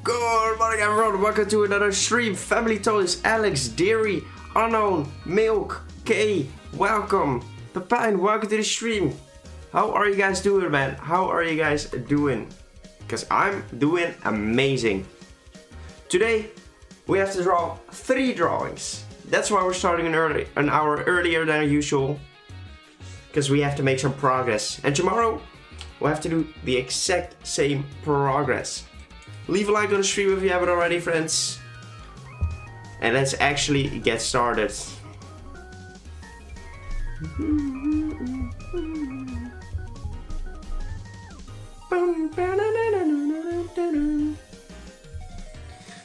Good morning everyone, welcome to another stream. Family Toys, Alex, Deary, Unknown, Milk, Kay, welcome. Pepijn, welcome to the stream. How are you guys doing, man? How are you guys doing? Because I'm doing amazing. Today, we have to draw 3 drawings. That's why we're starting an hour earlier than usual. Because we have to make some progress. And tomorrow, we'll have to do the exact same progress. Leave a like on the stream if you haven't already, friends. And let's actually get started.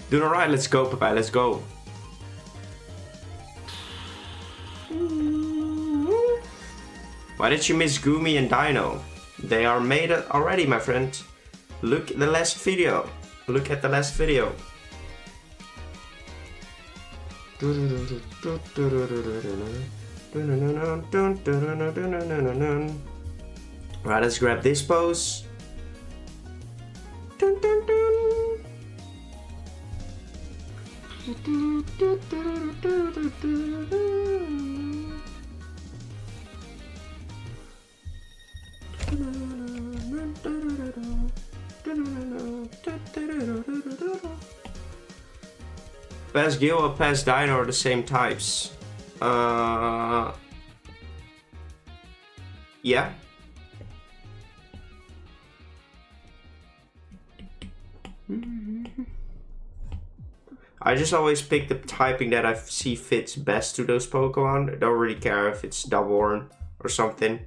Doing alright, let's go, Papa, let's go. Why did you miss Gumi and Dino? They are made already, my friend. Look at the last video. Look at the last video. Right, let's grab this pose. Pass Gil or Pass Dino are the same types. Yeah. I just always pick the typing that I see fits best to those Pokemon. I don't really care if it's Doublehorn or something.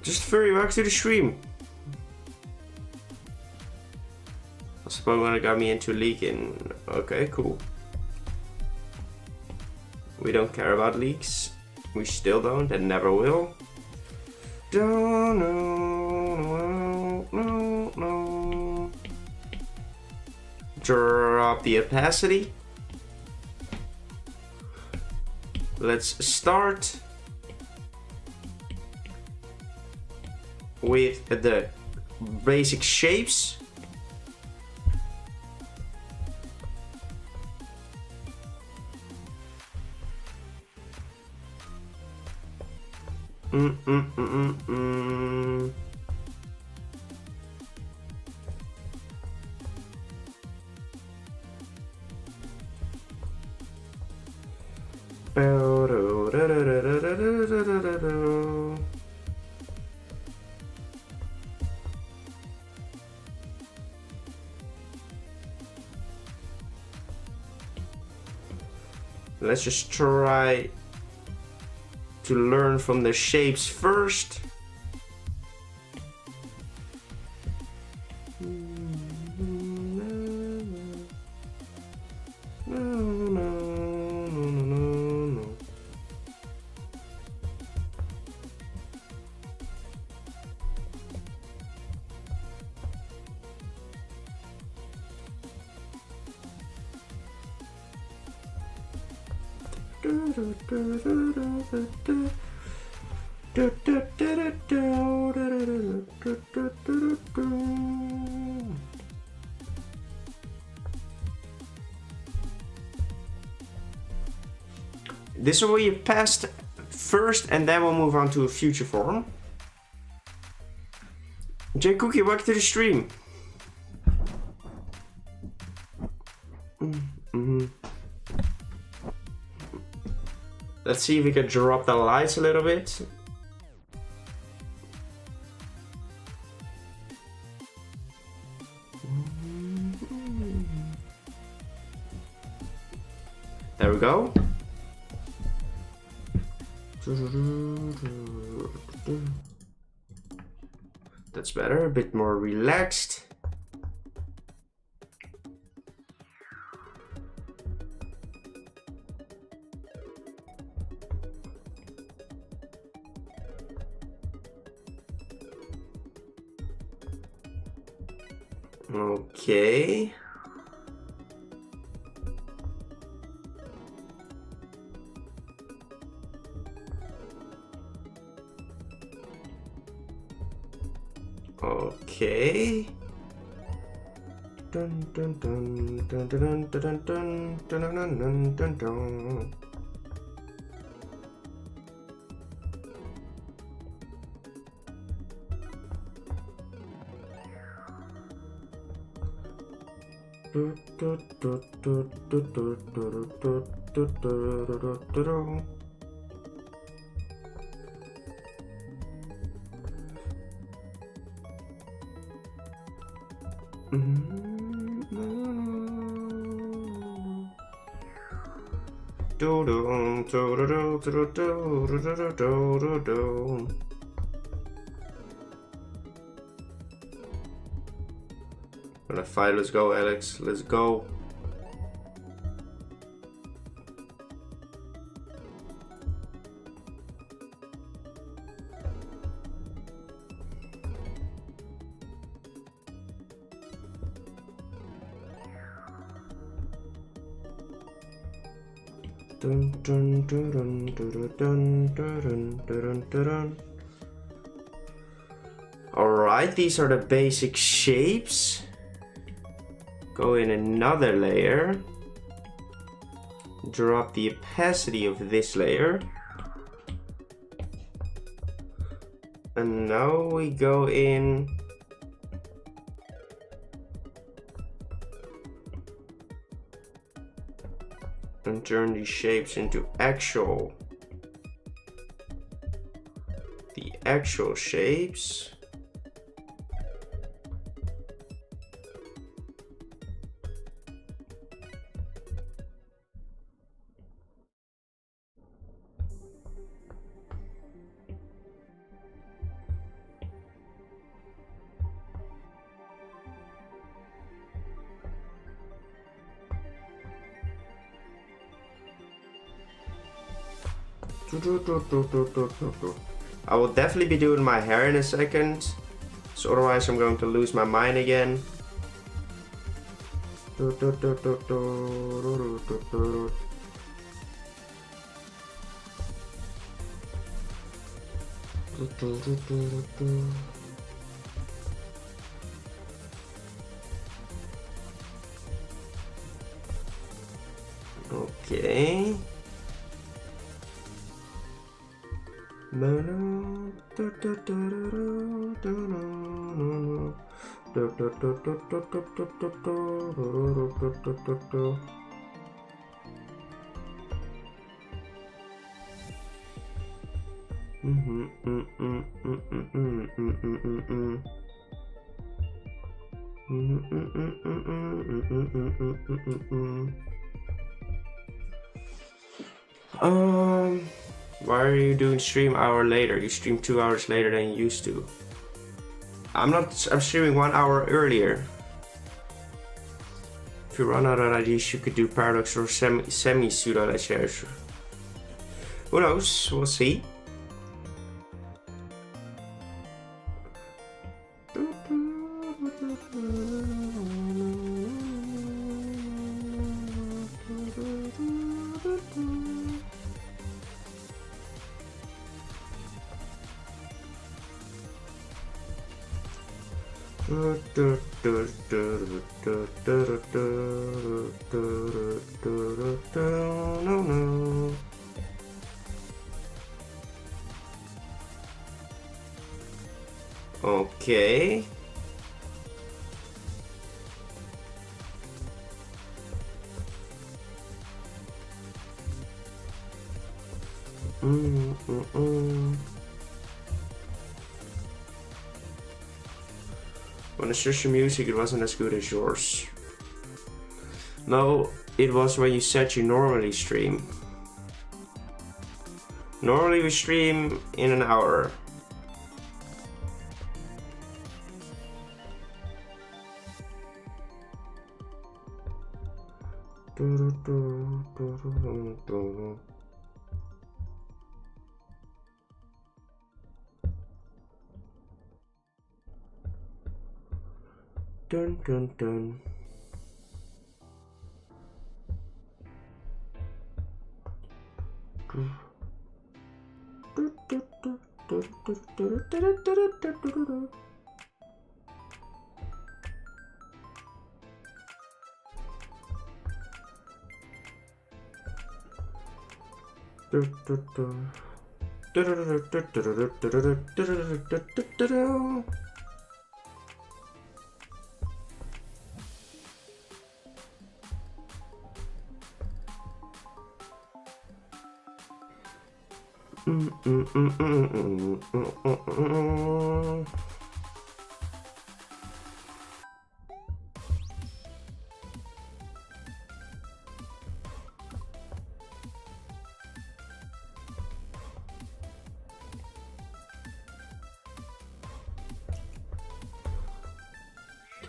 Just furry back to the stream. I suppose when it got me into leaking. Okay, cool. We don't care about leaks. We still don't and never will. Don't know, no. Drop the opacity. Let's start with the basic shapes. Let's just try to learn from the shapes first. This will be past first and then we'll move on to a future form. J Cookie, welcome to the stream. Let's see if we can drop the lights a little bit. There we go. That's better, a bit more relaxed. Okay. Okay. Dun dun dun dun dun dun dun dun dun dun dun dun. Gonna fight, let's go, Alex, let's go. Dun, dun, dun, dun, dun, dun, dun, dun, dun, dun. Alright, these are the basic shapes. Go in another layer. Drop the opacity of this layer. And now we go in and turn these shapes into the actual shapes. I will definitely be doing my hair in a second, so otherwise I'm going to lose my mind again. Okay. Why are you doing stream hour later? You stream 2 hours later than you used to. I'm streaming 1 hour earlier. If you run out of ideas, you could do paradox or semi-pseudo ledgers. Who knows? We'll see. Okay. When I searched your music, it wasn't as good as yours. No, it was when you said you normally stream. Normally we stream in an hour. Dun dun dun.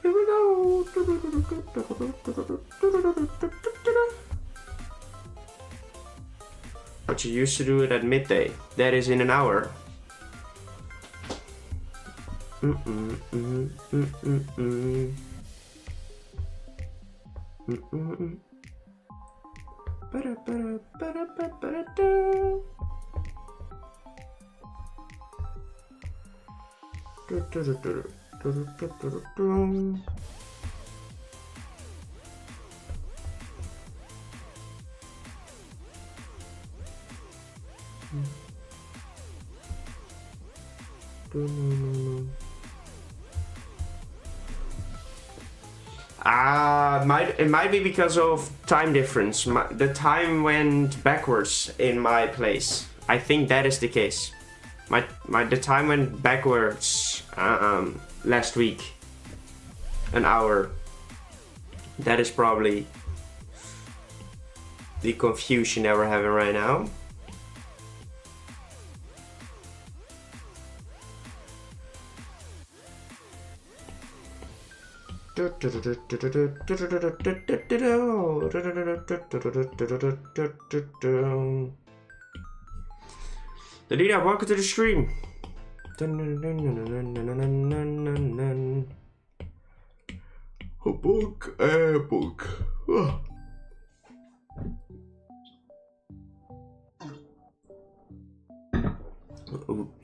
Here we go. But you used to do it at midday. That is in an hour. It might be because of time difference. The time went backwards in my place. I think that is the case. The time went backwards last week. An hour. That is probably the confusion that we're having right now. Ladina, welcome to the stream. A book, a book.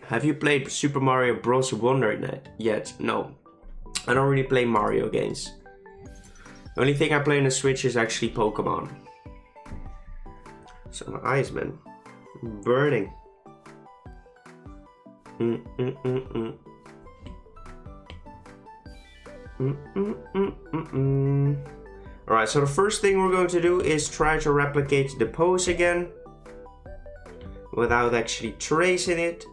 Have you played Super Mario Bros. Wonder yet? No. I don't really play Mario games. The only thing I play on the Switch is actually Pokemon. So my eyes, man. Burning. Alright, so the first thing we're going to do is try to replicate the pose again. Without actually tracing it.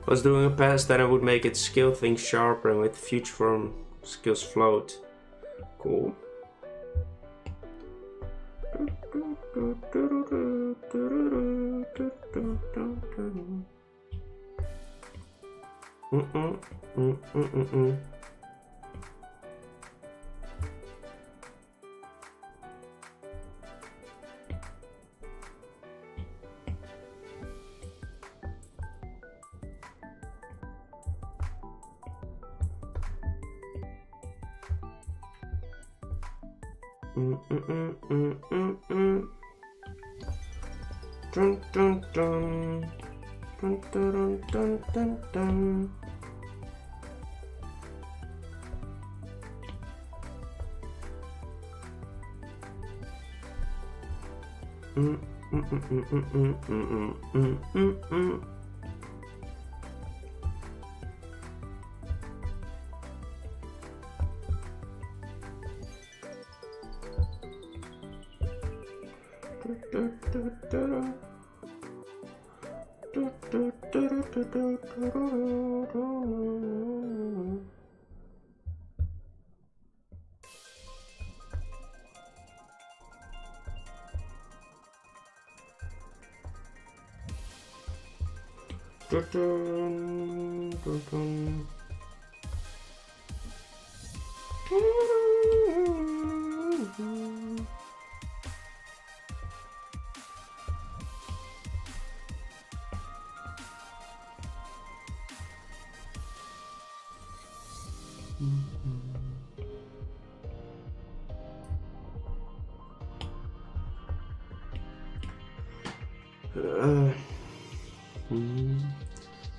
I was doing a pass, then I would make it skill things sharper and with future form skills float. Cool. Dun dun dun. Dun dun dun dun dun.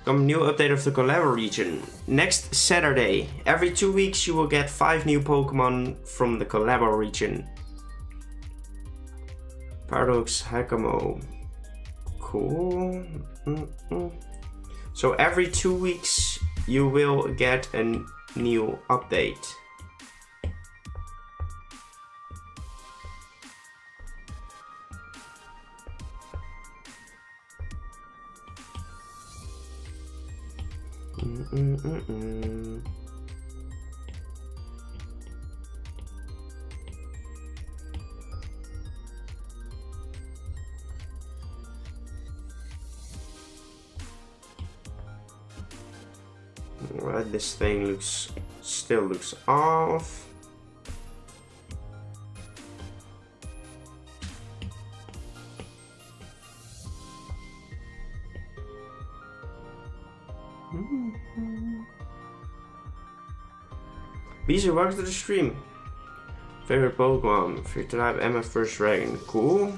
Come new update of the Collabo region. Next Saturday. Every 2 weeks you will get 5 new Pokemon from the Collabo region. Paradox Hakamo. Cool. So every 2 weeks you will get a new update. Right, this thing still looks off. Beezer, welcome to the stream. Favorite Pokemon? Favorite type, Emma First Dragon. Cool.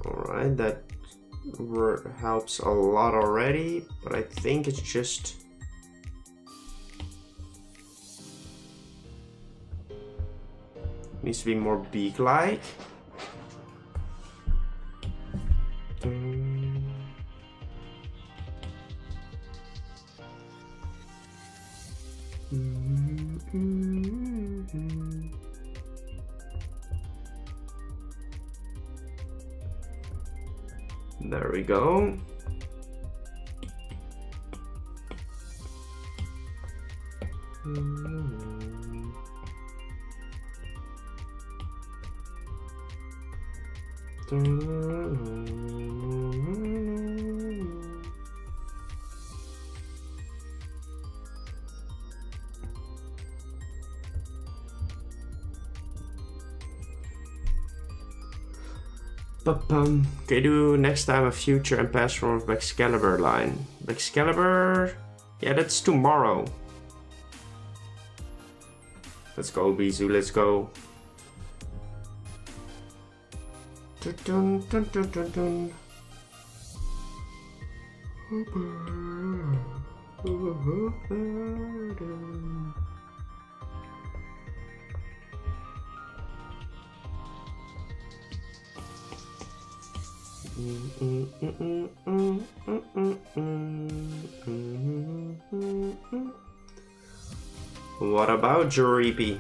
Alright, that helps a lot already, but I think it's just needs to be more beak-like. There we go. Okay, do next time a future and past form of Excalibur line. Excalibur? Yeah, that's tomorrow. Let's go, Bizu, let's go. Dun, dun, dun, dun, dun. What about Joreepy?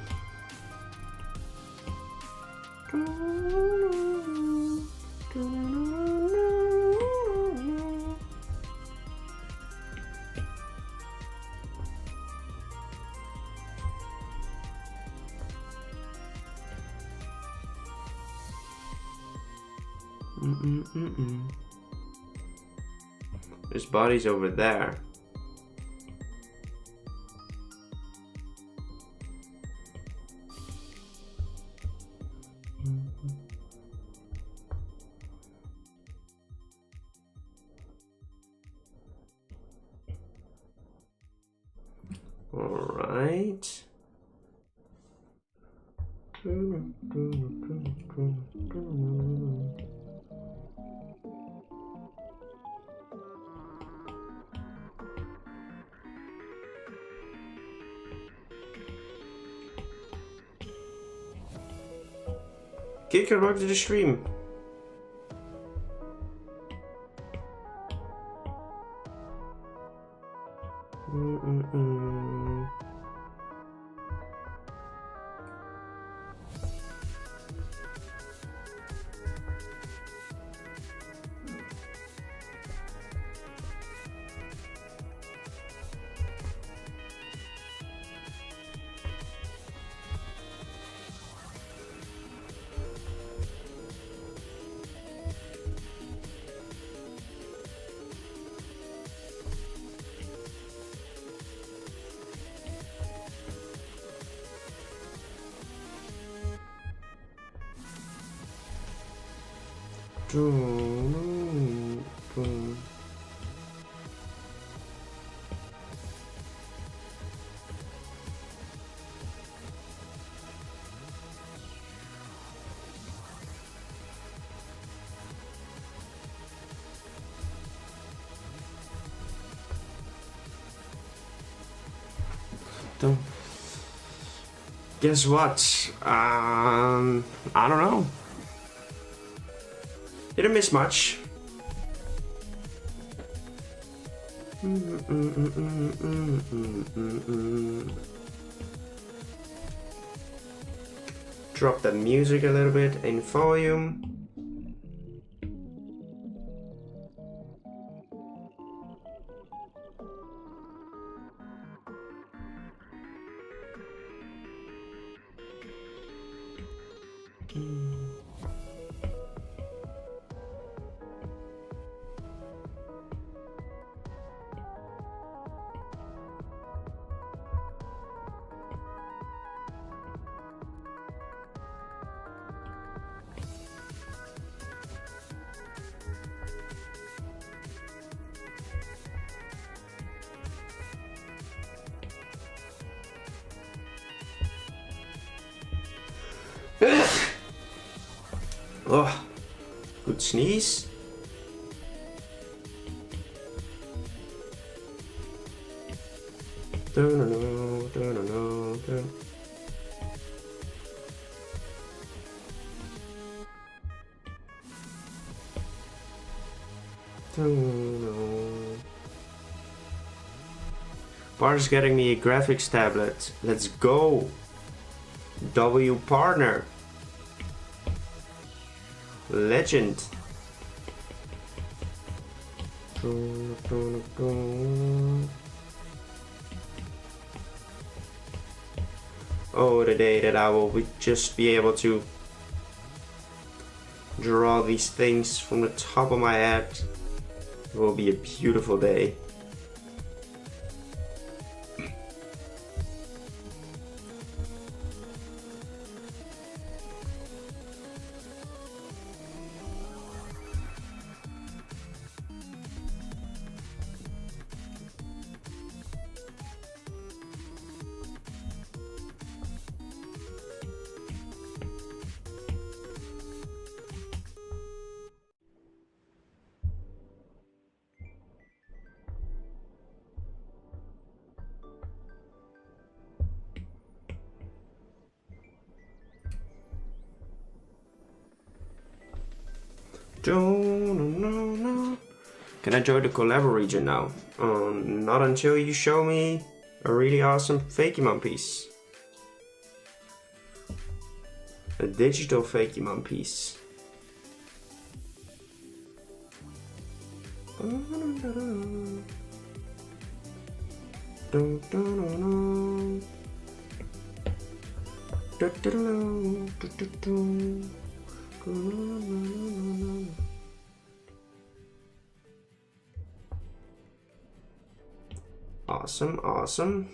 His body's over there. All right. Kicker, welcome to the stream. Guess what? I don't know. Didn't miss much. Drop the music a little bit in volume. Oh, good sneeze. Bart's getting me a graphics tablet. Let's go. W partner. Legend. Oh, the day that I will just be able to draw these things from the top of my head. It will be a beautiful day. Can I join the collab region now? Not until you show me a really awesome Fakemon piece. A digital Fakemon piece. Awesome, awesome.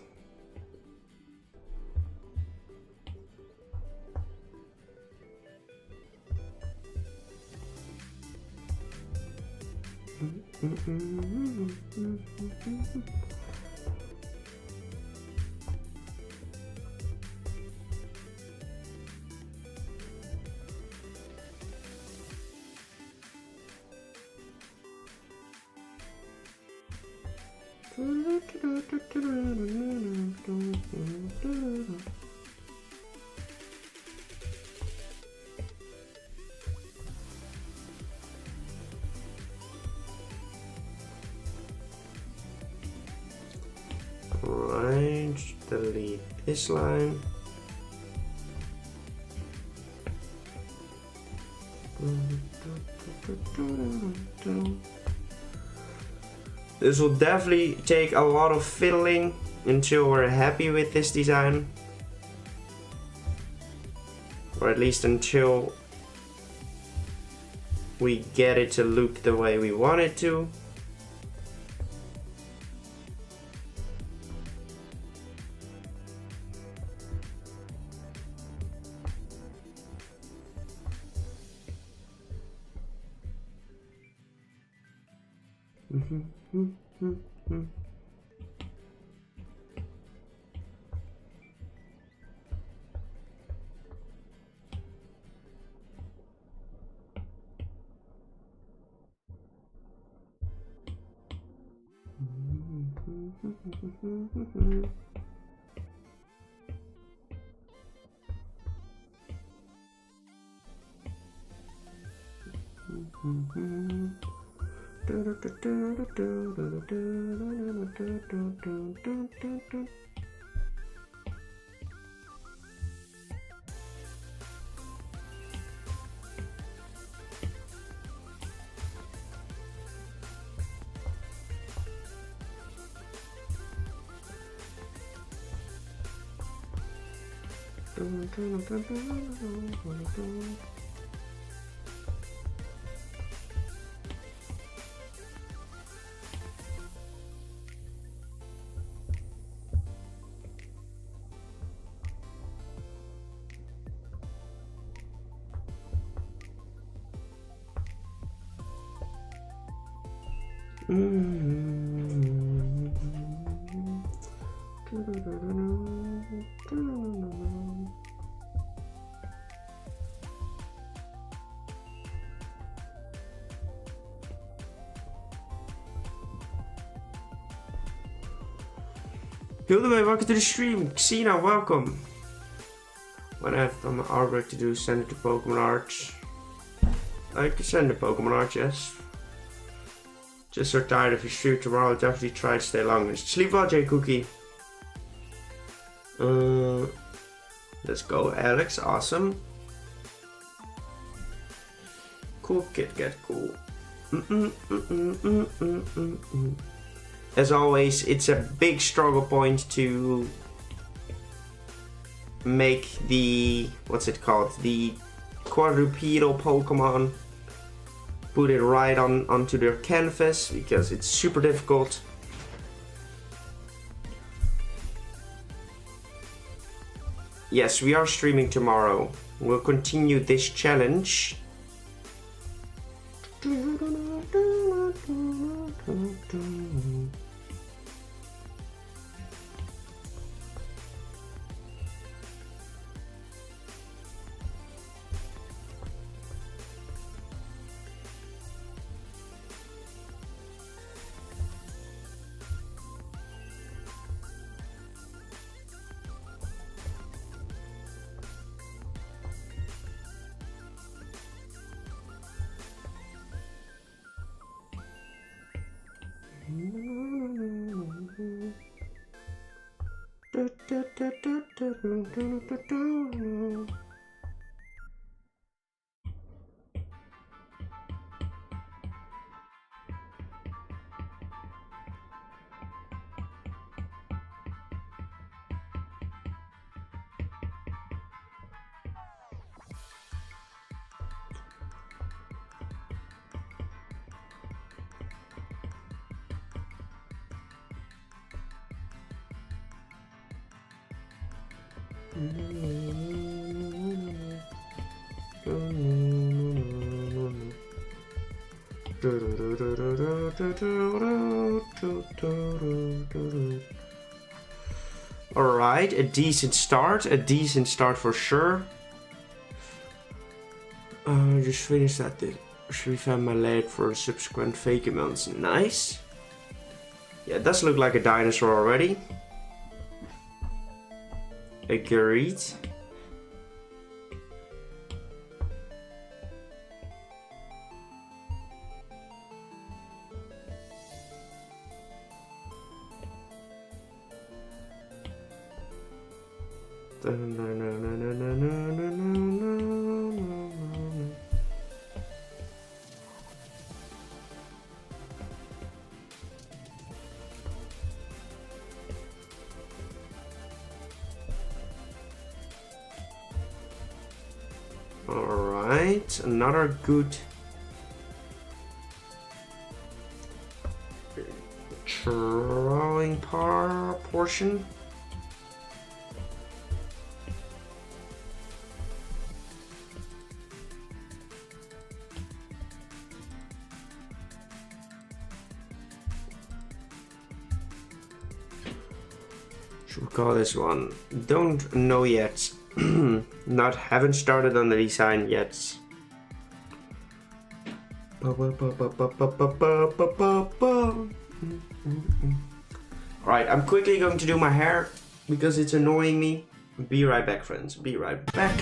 this line. This will definitely take a lot of fiddling until we're happy with this design. Or at least until we get it to look the way we want it to. Hildeman, welcome to the stream. Xena, welcome. When I have some artwork to do, send it to Pokemon Arts. I can send the Pokemon Arts, yes. Just so tired of your stream tomorrow, I'll definitely try to stay longer. Sleep well, J Cookie. Let's go, Alex. Awesome. Cool Kit Kat, cool. As always, it's a big struggle point to make the, what's it called, the quadrupedal Pokemon, put it right onto their canvas, because it's super difficult. Yes, we are streaming tomorrow. We'll continue this challenge. Alright, a decent start for sure. Just finished that. Should we find my lad for subsequent Fakemons? Nice. Yeah, it does look like a dinosaur already. Agreed. Alright, another good drawing portion. Should we call this one? Don't know yet. Haven't started on the design yet. Alright, I'm quickly going to do my hair because it's annoying me. Be right back, friends. Be right back.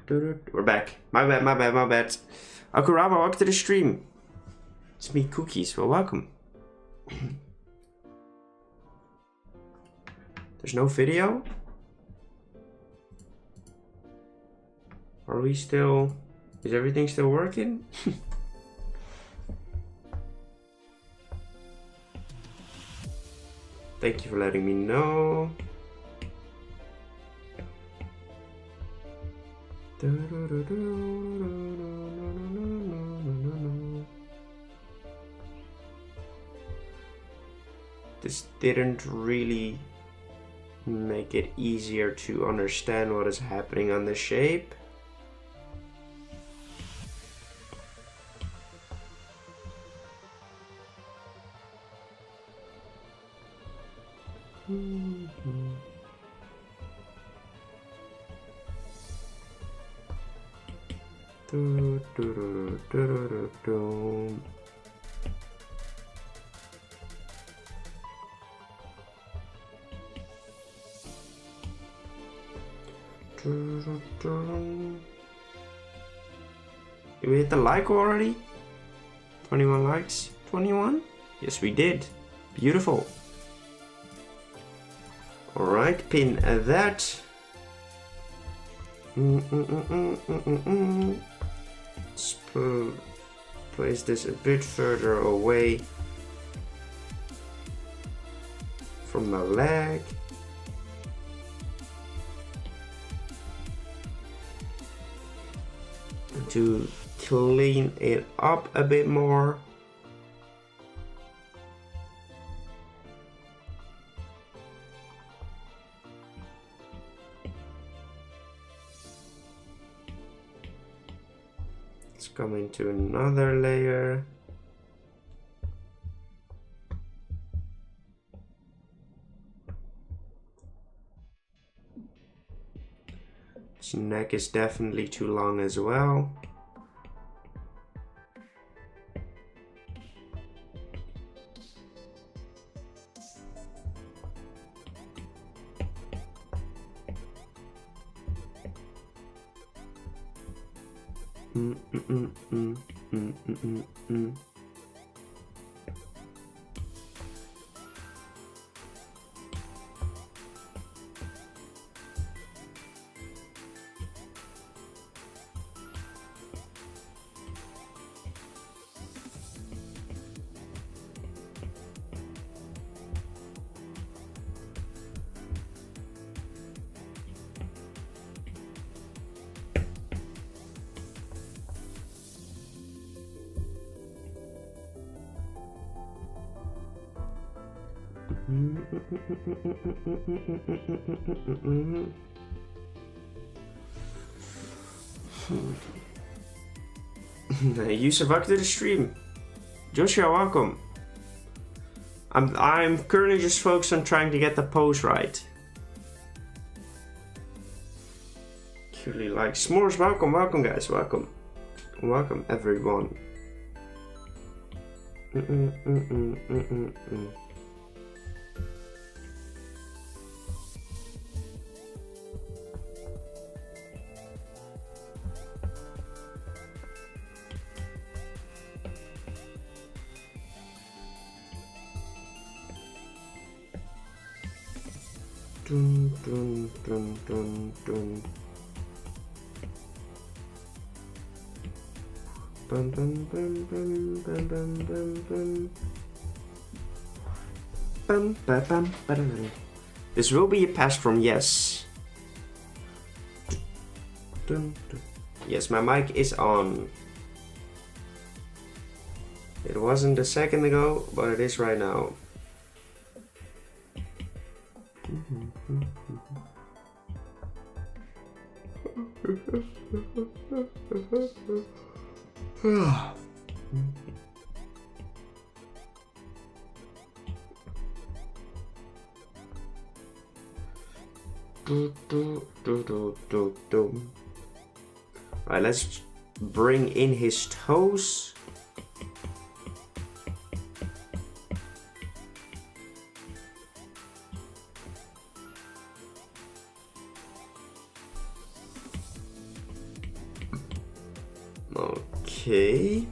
We're back. My bad. Akurama, welcome to the stream. It's me, Cookies. Well, welcome. There's no video? Are we still... Is everything still working? Thank you for letting me know. This didn't really make it easier to understand what is happening on the shape. Did we hit the like already? 21 likes? 21? Yes, we did. Beautiful. Alright, pin that. Let's place this a bit further away from the leg. To clean it up a bit more. Let's come into another layer. His neck is definitely too long as well. Yusuf, welcome to the stream. Joshua, welcome. I'm currently just focused on trying to get the pose right. Curly like s'mores, welcome guys, welcome everyone. Dun, dun, dun, dun, dun. Bum, bum, bum, bum, bum, bum, bum, bum. Bum, ba, bum, ba, dum, dum. This will be a pass from yes. Dun, dun. Yes, my mic is on. It wasn't a second ago, but it is right now. Right, let's bring in his toes. Okay.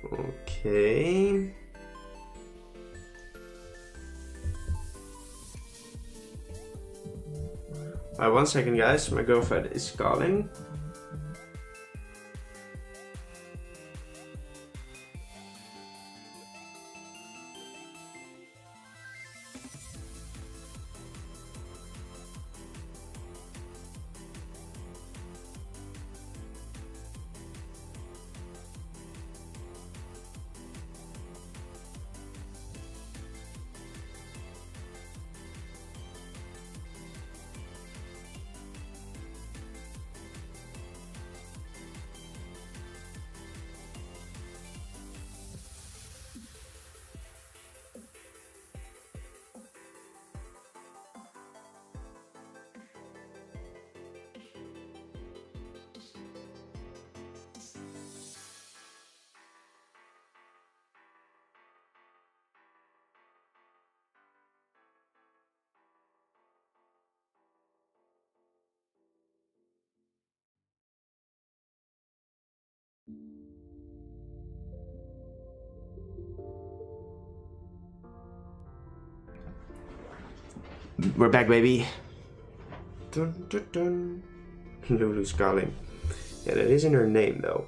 Okay. Alright, 1 second guys, my girlfriend is calling. We're back, baby. Dun, dun, dun. Lulu's calling. Yeah, that isn't her name, though.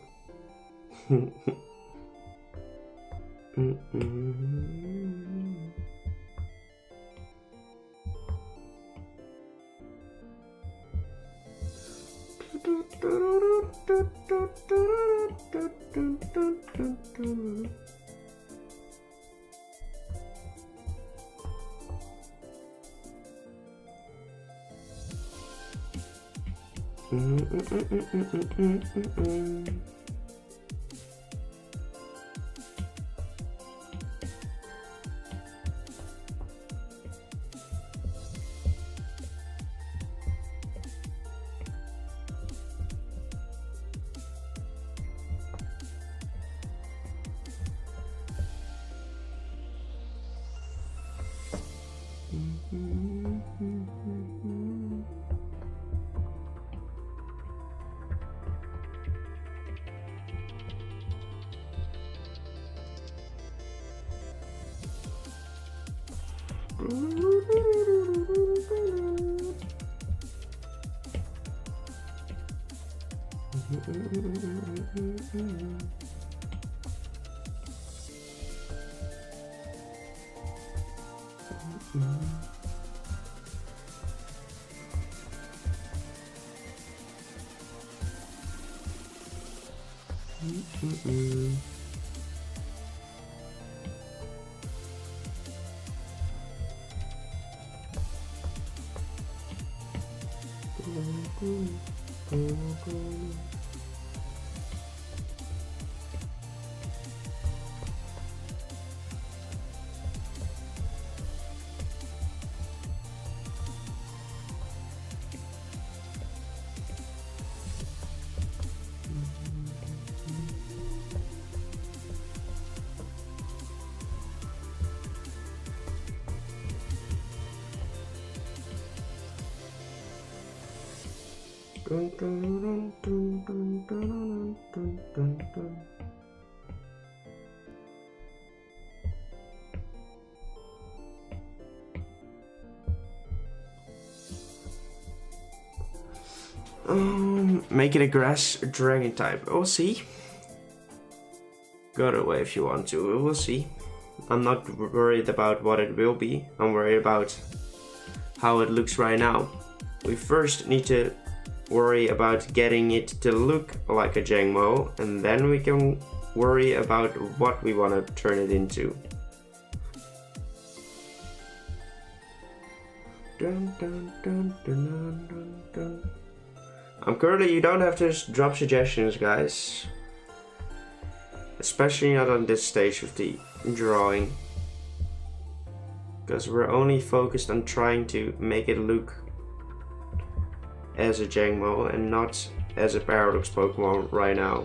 Make it a grass dragon type. We'll see. Go away if you want to. We'll see. I'm not worried about what it will be. I'm worried about how it looks right now. We first need to worry about getting it to look like a Jangmo-o, and then we can worry about what we want to turn it into. You don't have to drop suggestions, guys. Especially not on this stage of the drawing. Because we're only focused on trying to make it look as a Jangmo and not as a Paradox Pokemon right now.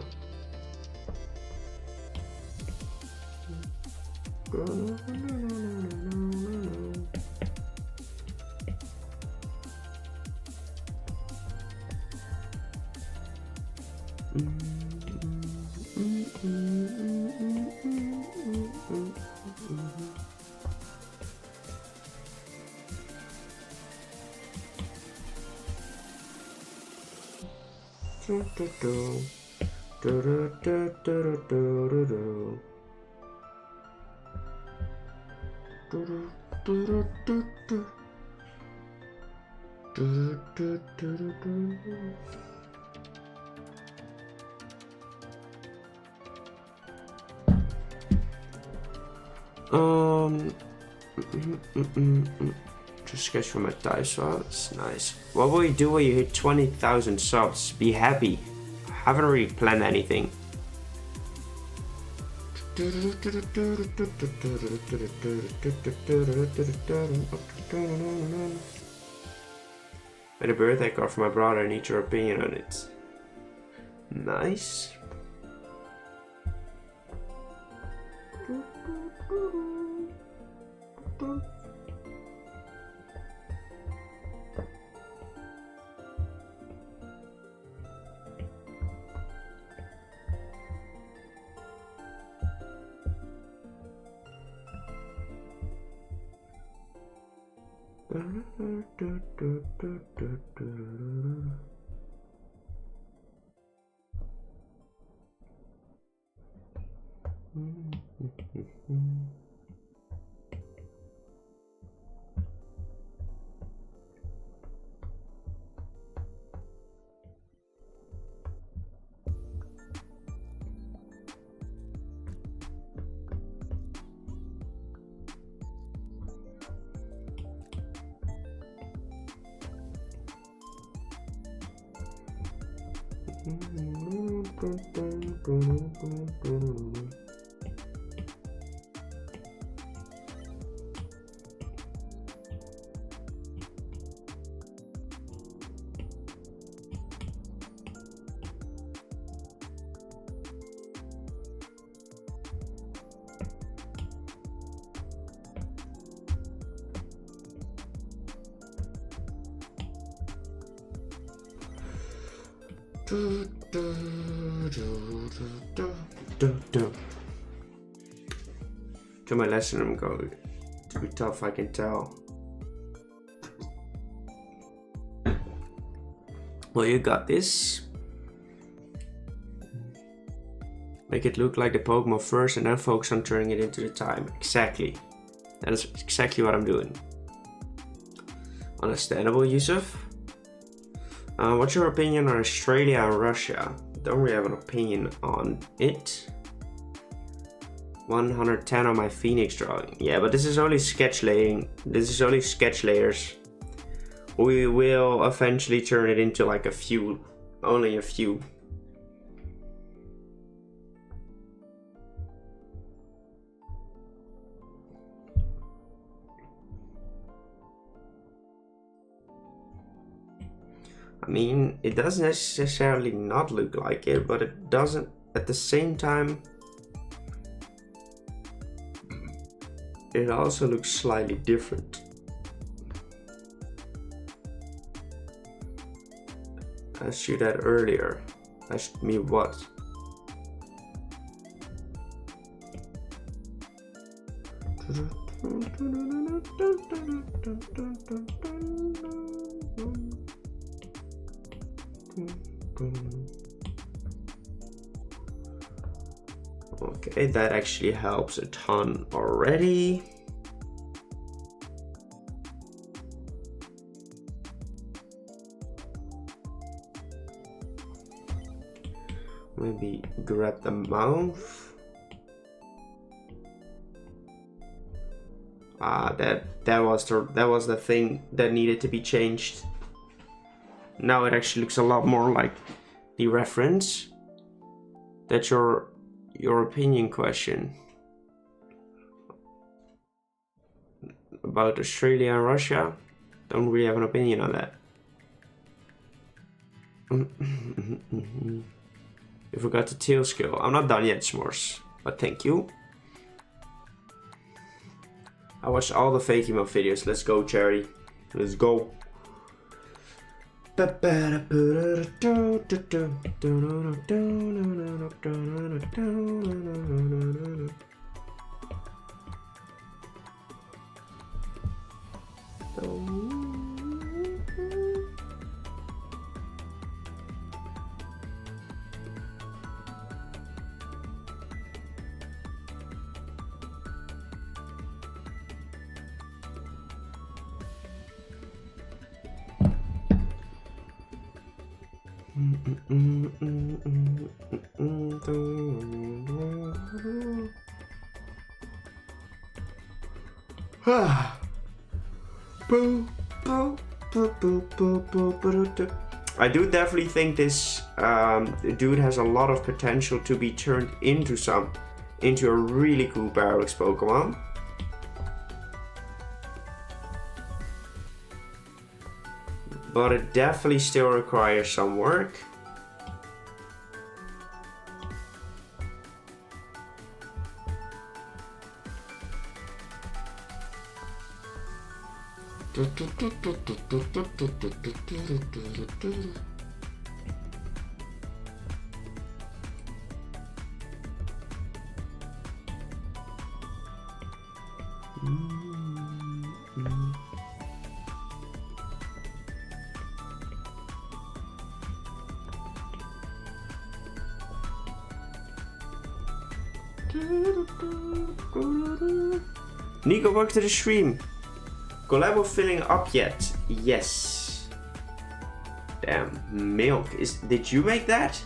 Just sketch for my dice, well, that's nice. What will you do when you hit 20,000 subs? Be happy. I haven't really planned anything. Made a birthday card for my brother, I need your opinion on it. Nice. To my lesson, I'm going to be tough, I can tell. Well, you got this. Make it look like the Pokemon first and then focus on turning it into the time. Exactly. That is exactly what I'm doing. Understandable, Yusuf. What's your opinion on Australia and Russia? Don't really have an opinion on it. 110 on my Phoenix drawing. Yeah, but this is only sketch laying. This is only sketch layers. We will eventually turn it into like a few, only a few. I mean, it doesn't necessarily not look like it, but it doesn't at the same time. It also looks slightly different. I asked you that earlier. Asked me what? Okay, that actually helps a ton already. Maybe grab the mouth. That was the thing that needed to be changed. Now it actually looks a lot more like the reference. That's your opinion question about Australia and Russia. Don't really have an opinion on that. You forgot the tail skill. I'm not done yet, S'mores, but thank you. I watched all the Fakemon videos. Let's go, Cherry. Let's go. I do definitely think this dude has a lot of potential to be turned into a really cool Paradox Pokemon. But it definitely still requires some work. Nico, welcome to the stream. Collabo filling up yet? Yes. Damn, milk. Did you make that?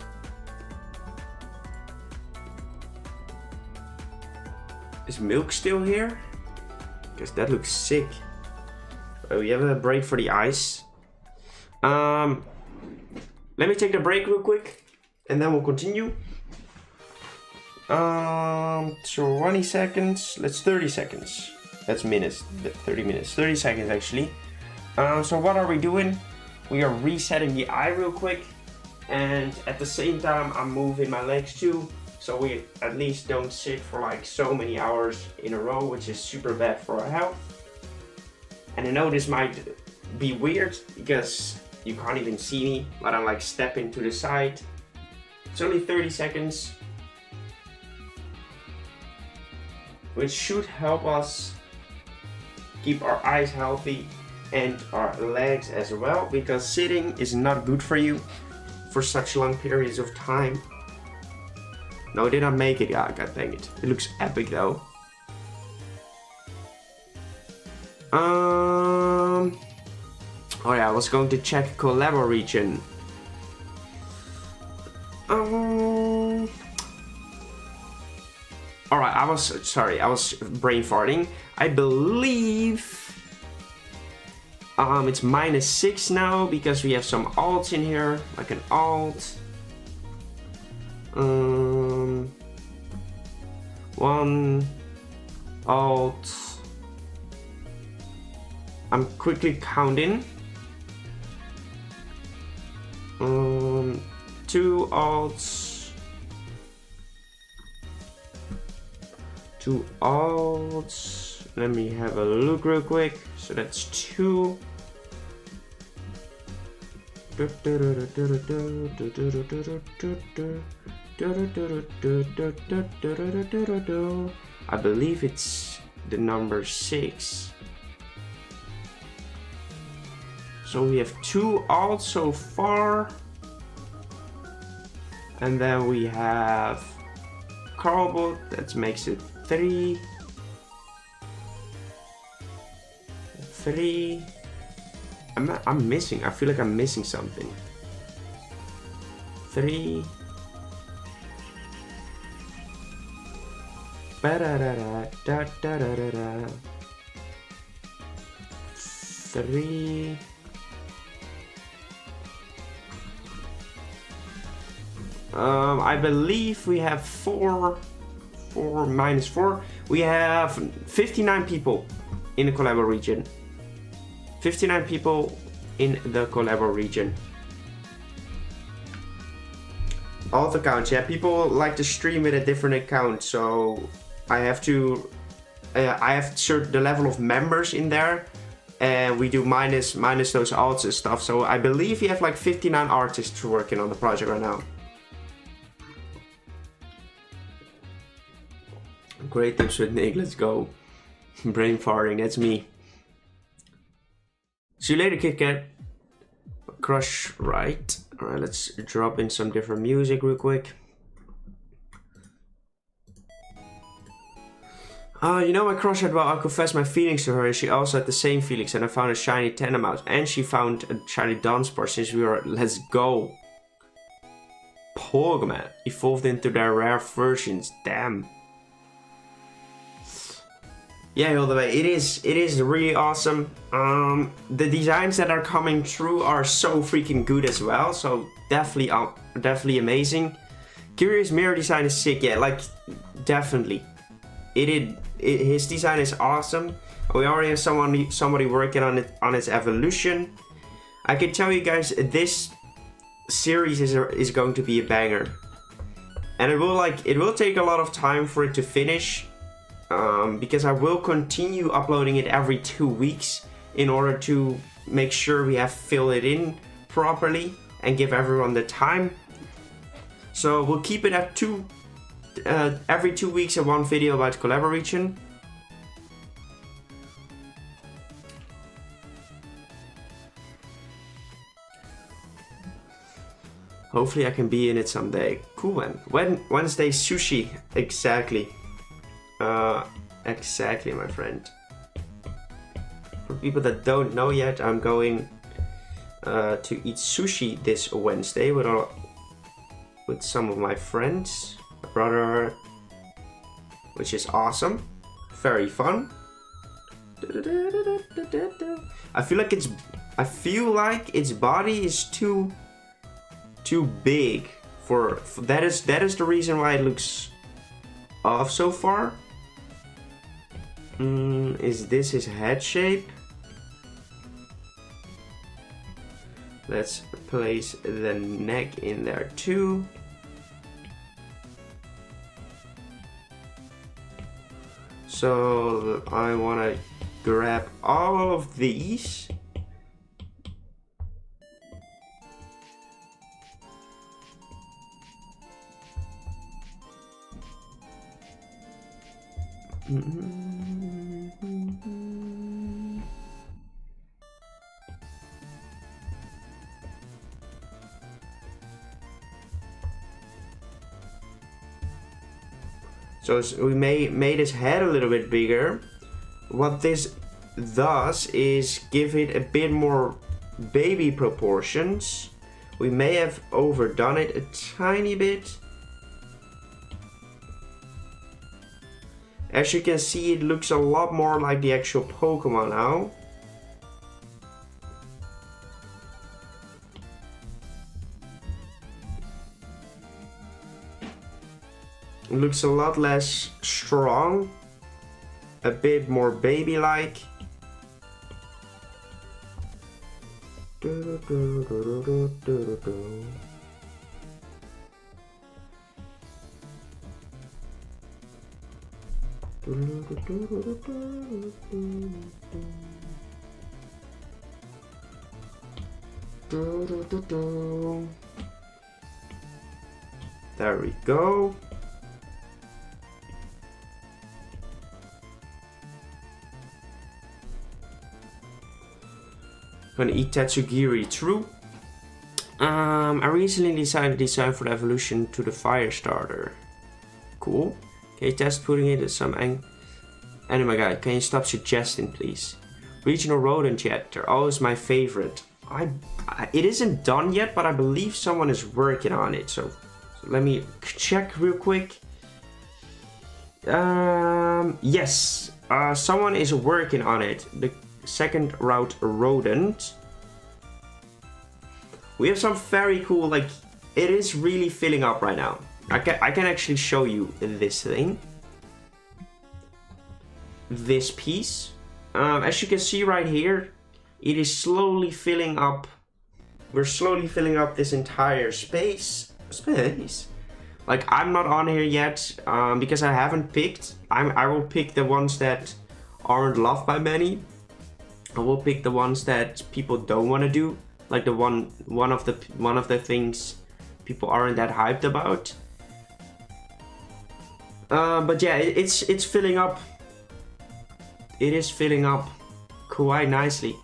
Is milk still here? Because that looks sick. We have a break for the ice. Let me take the break real quick and then we'll continue. 20 seconds. Let's 30 seconds. That's minutes. 30 minutes. 30 seconds actually. So what are we doing? We are resetting the eye real quick, and at the same time I'm moving my legs too, so we at least don't sit for like so many hours in a row, which is super bad for our health. And I know this might be weird because you can't even see me, but I'm like stepping to the side. It's only 30 seconds, which should help us keep our eyes healthy and our legs as well, because sitting is not good for you for such long periods of time. No, I did not make it. Yeah, god dang it. It looks epic though. Oh yeah, I was going to check Collabo region. Alright, I was brain farting. I believe it's -6 now because we have some alts in here, like an alt. One alt. I'm quickly counting. 2 alts. 2 alts. Let me have a look real quick. So that's 2. I believe it's the number 6. So we have 2 alts so far. And then we have Carbot, that makes it 3. 3. I'm missing. I feel like I'm missing something. 3. 3. I believe we have 4 minus 4. We have 59 people in the collabo region. 59 people in the collabo region. Alt accounts, yeah, people like to stream with a different account, so I have to insert the level of members in there, and we do minus those alts and stuff. So I believe we have like 59 artists working on the project right now. Great tips with Nick, let's go. Brain farting, that's me. See you later, Kit Kat. Crush, right? Alright, let's drop in some different music real quick. You know my crush had, well, I confessed my feelings to her, and she also had the same feelings, and I found a shiny Tentamouse, and she found a shiny Dunsparce since we were, let's go. Pokemon evolved into their rare versions, damn. Yeah, all the way. It is really awesome. The designs that are coming through are so freaking good as well. So definitely amazing. Curious mirror design is sick. Yeah, like definitely. His design is awesome. We already have somebody working on its evolution. I can tell you guys, this series is going to be a banger, and it will take a lot of time for it to finish. Because I will continue uploading it every 2 weeks in order to make sure we have filled it in properly and give everyone the time. So we'll keep it at every 2 weeks and one video about collaboration. Hopefully I can be in it someday. Cool, man. Wednesday sushi, exactly. Exactly, my friend. For people that don't know yet, I'm going to eat sushi this Wednesday with some of my friends, my brother, which is awesome, very fun. I feel like its body is too big for that is the reason why it looks off so far. Is this his head shape? Let's place the neck in there too. So I want to grab all of these. So we made his head a little bit bigger. What this does is give it a bit more baby proportions. We may have overdone it a tiny bit. As you can see, it looks a lot more like the actual Pokemon now. It looks a lot less strong, a bit more baby-like. There we go. Gonna eat Tatsugiri, true. I recently decided to design for the evolution to the fire starter. Cool. Can you test putting it in some anime guide? Can you stop suggesting, please? Regional rodent yet? They're always my favorite. It isn't done yet, but I believe someone is working on it. So let me check real quick. Yes, someone is working on it. second route rodent. We have some very cool, like, it is really filling up right now. I can actually show you this thing. This piece. As you can see right here, it is slowly filling up. We're slowly filling up this entire space. Like, I'm not on here yet because I haven't picked. I will pick the ones that aren't loved by many. I will pick the ones that people don't want to do, like the one of the things people aren't that hyped about. But yeah, it's filling up. It is filling up quite nicely.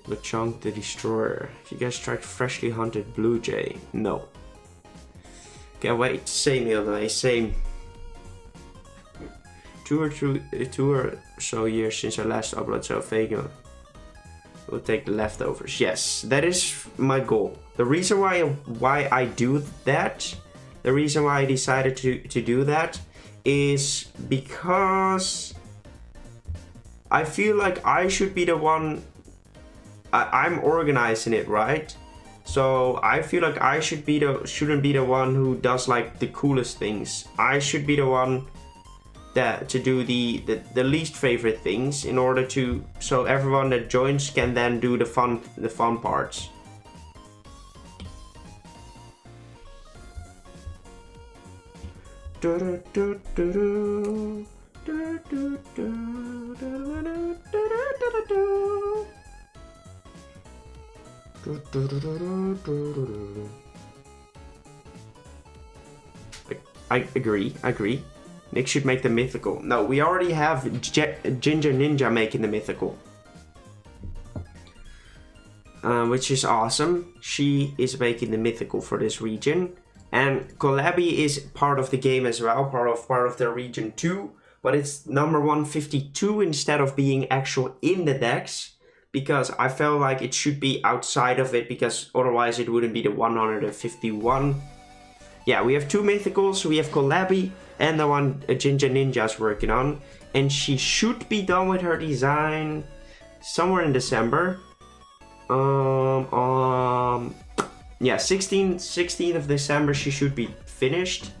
LeChonk the Destroyer. If you guys tried freshly hunted blue jay, no. Can't wait. Same, Hilda. Same. Two or so years since I last uploaded, so Fakemon. We'll take the leftovers. Yes, that is my goal. The reason why I do that, the reason why I decided to do that, is because I feel like I should be the one. I'm organizing it, right? So I feel like I shouldn't be the one who does like the coolest things. I should be the one to do the least favorite things in order to, so everyone that joins can then do the fun parts. I agree. Nick should make the mythical. No, we already have Ginger Ninja making the mythical. Which is awesome. She is making the mythical for this region. And Collabi is part of the game as well, part of the region 2. But it's number 152 instead of being actual in the decks. Because I felt like it should be outside of it, because otherwise it wouldn't be the 151. Yeah, we have 2 mythicals. We have Collabi and the one Ginger Ninja is working on. And she should be done with her design somewhere in December. Yeah, 16th of December she should be finished.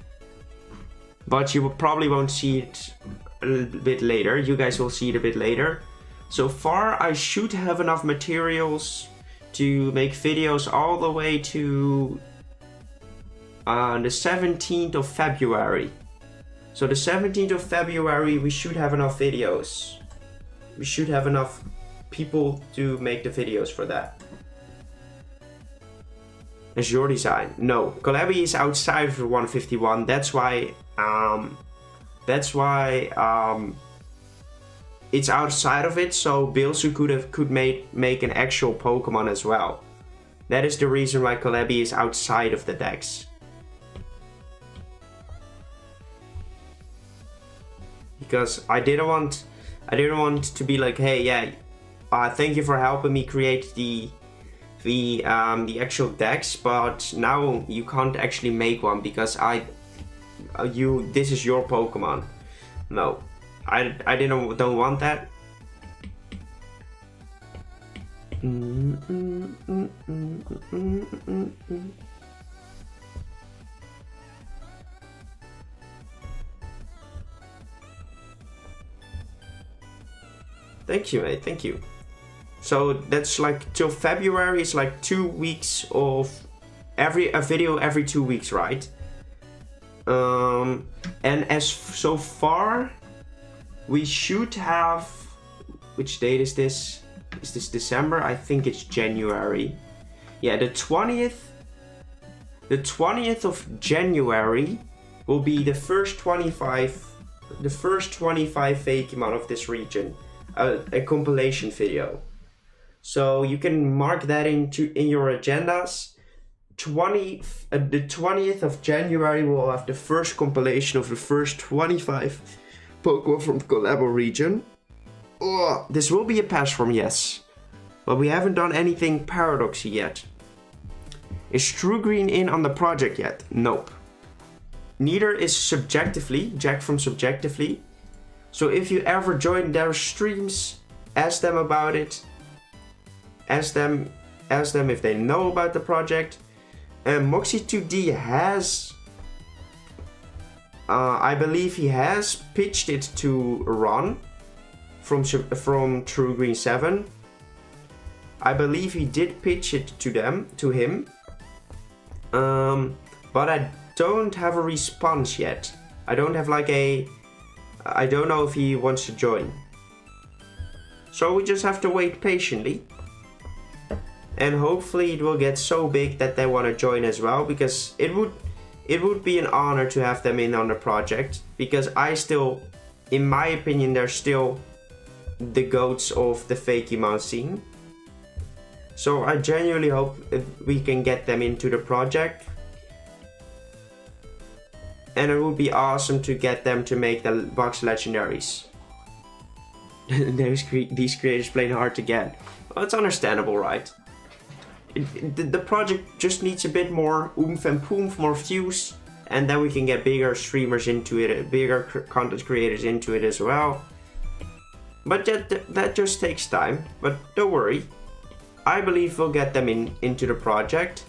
But you probably won't see it a little bit later. You guys will see it a bit later. So far, I should have enough materials to make videos all the way to the 17th of February. So the 17th of February, we should have enough videos. We should have enough people to make the videos for that. Is your design? No, Collabi is outside of the 151. That's why it's outside of it, so Bilsu could make an actual Pokemon as well. That is the reason why Collabi is outside of the decks. Because I didn't want to be like, hey, yeah, thank you for helping me create the actual decks, but now you can't actually make one because this is your Pokemon. No. I don't want that. Thank you, mate. Thank you. So that's like till February. It's like 2 weeks of a video every 2 weeks, right? And as so far, we should have. Which date is this? Is this December? I think it's January. Yeah, the 20th. The 20th of January will be the first 25. The first 25 Fakemon of this region. A compilation video. So you can mark that in your agendas. The 20th of January we'll have the first compilation of the first 25 Pokemon from Collabo region. Oh, this will be a pass from yes. But we haven't done anything paradoxy yet. Is True Green in on the project yet? Nope. Neither is Subjectively, Jack from Subjectively. So if you ever join their streams, ask them about it. Ask them if they know about the project. Moxie2D has, I believe he has pitched it to Ron from True Green 7. I believe he did pitch it to him. But I don't have a response yet. I don't have like I don't know if he wants to join. So we just have to wait patiently. And hopefully it will get so big that they want to join as well, because it would be an honor to have them in on the project, because in my opinion, they're still the goats of the Fakemon scene. So I genuinely hope we can get them into the project. And it would be awesome to get them to make the box legendaries. These creators playing hard to get. Well, it's understandable, right? The project just needs a bit more oomph and poomph, more views, and then we can get bigger streamers into it, bigger content creators into it as well. But that just takes time. But don't worry, I believe we'll get them into the project.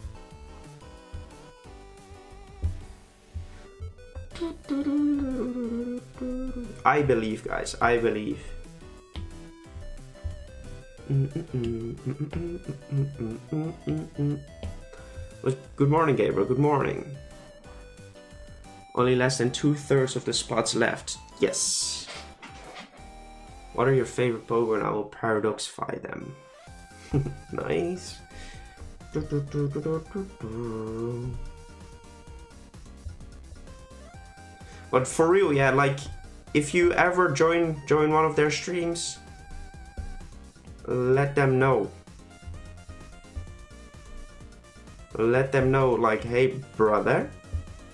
I believe, guys. I believe. Good morning, Gabriel. Good morning. Only less than 2/3 of the spots left. Yes. What are your favorite Pokemon? I will paradoxify them. Nice. But for real, yeah, like if you ever join one of their streams, let them know. Let them know, like, hey brother,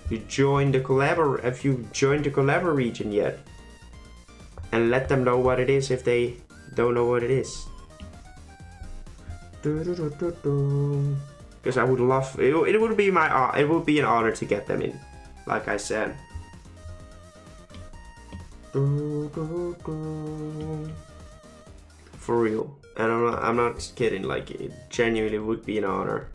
have you joined the collabor region yet? And let them know what it is if they don't know what it is. Because I would love it would be an honor to get them in, like I said. For real, and I'm not kidding. Like, it genuinely would be an honor.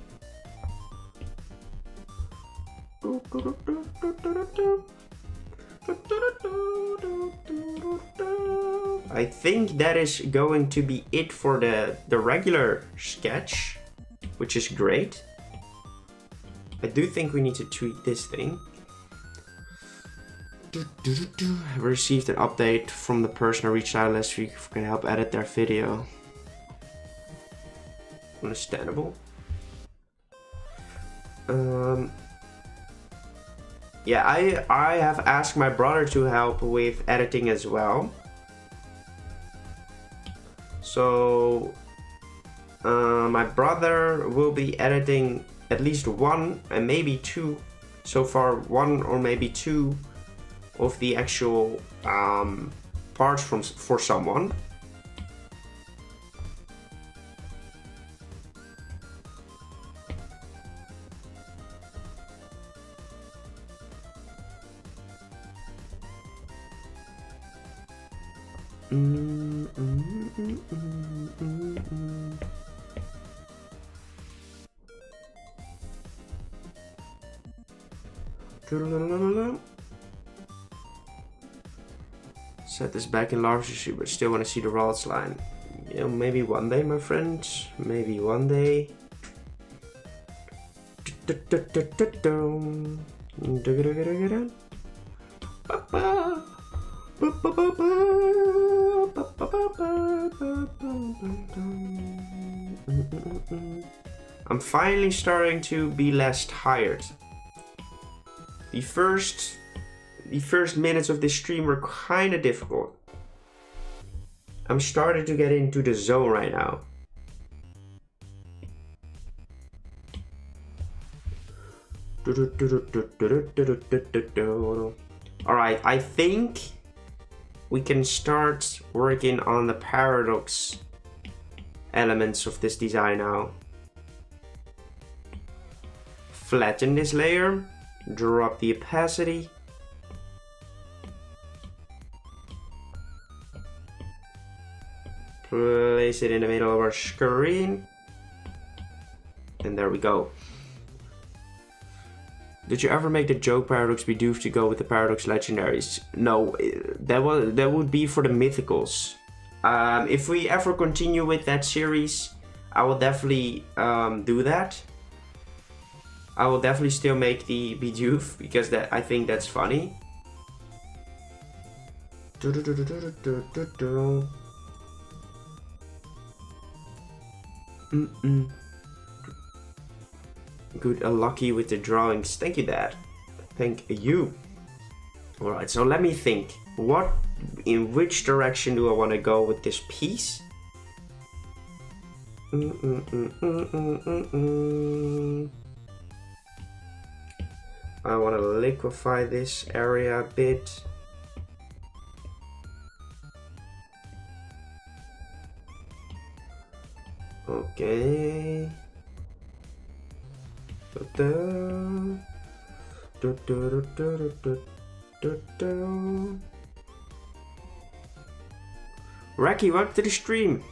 I think that is going to be it for the regular sketch, which is great. I do think we need to tweak this thing. I received an update from the person I reached out last week who can help edit their video. Understandable. Yeah, I have asked my brother to help with editing as well. So my brother will be editing at least one and maybe two, so far one or maybe two of the actual parts for someone. Set this back in large issue, but still want to see the Ralts line. You know, maybe one day, my friend. Maybe one day. I'm finally starting to be less tired. The first minutes of this stream were kind of difficult. I'm starting to get into the zone right now. Alright, I think we can start working on the paradox elements of this design now. flatten this layer, drop the opacity. Place it in the middle of our screen. And there we go. Did you ever make the joke paradox be doomed to go with the paradox legendaries? No, that would be for the mythicals. If we ever continue with that series, I will definitely do that. I will definitely still make the Bidoof because I think that's funny. Good, lucky with the drawings. Thank you, Dad. Thank you. Alright, so let me think. In which direction do I want to go with this piece? I want to liquefy this area a bit. Okay. Racky, welcome to the stream.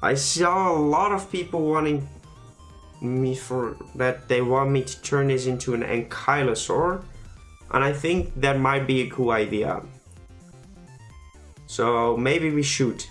I saw a lot of people wanting me they want me to turn this into an ankylosaur, and I think that might be a cool idea. So maybe we should.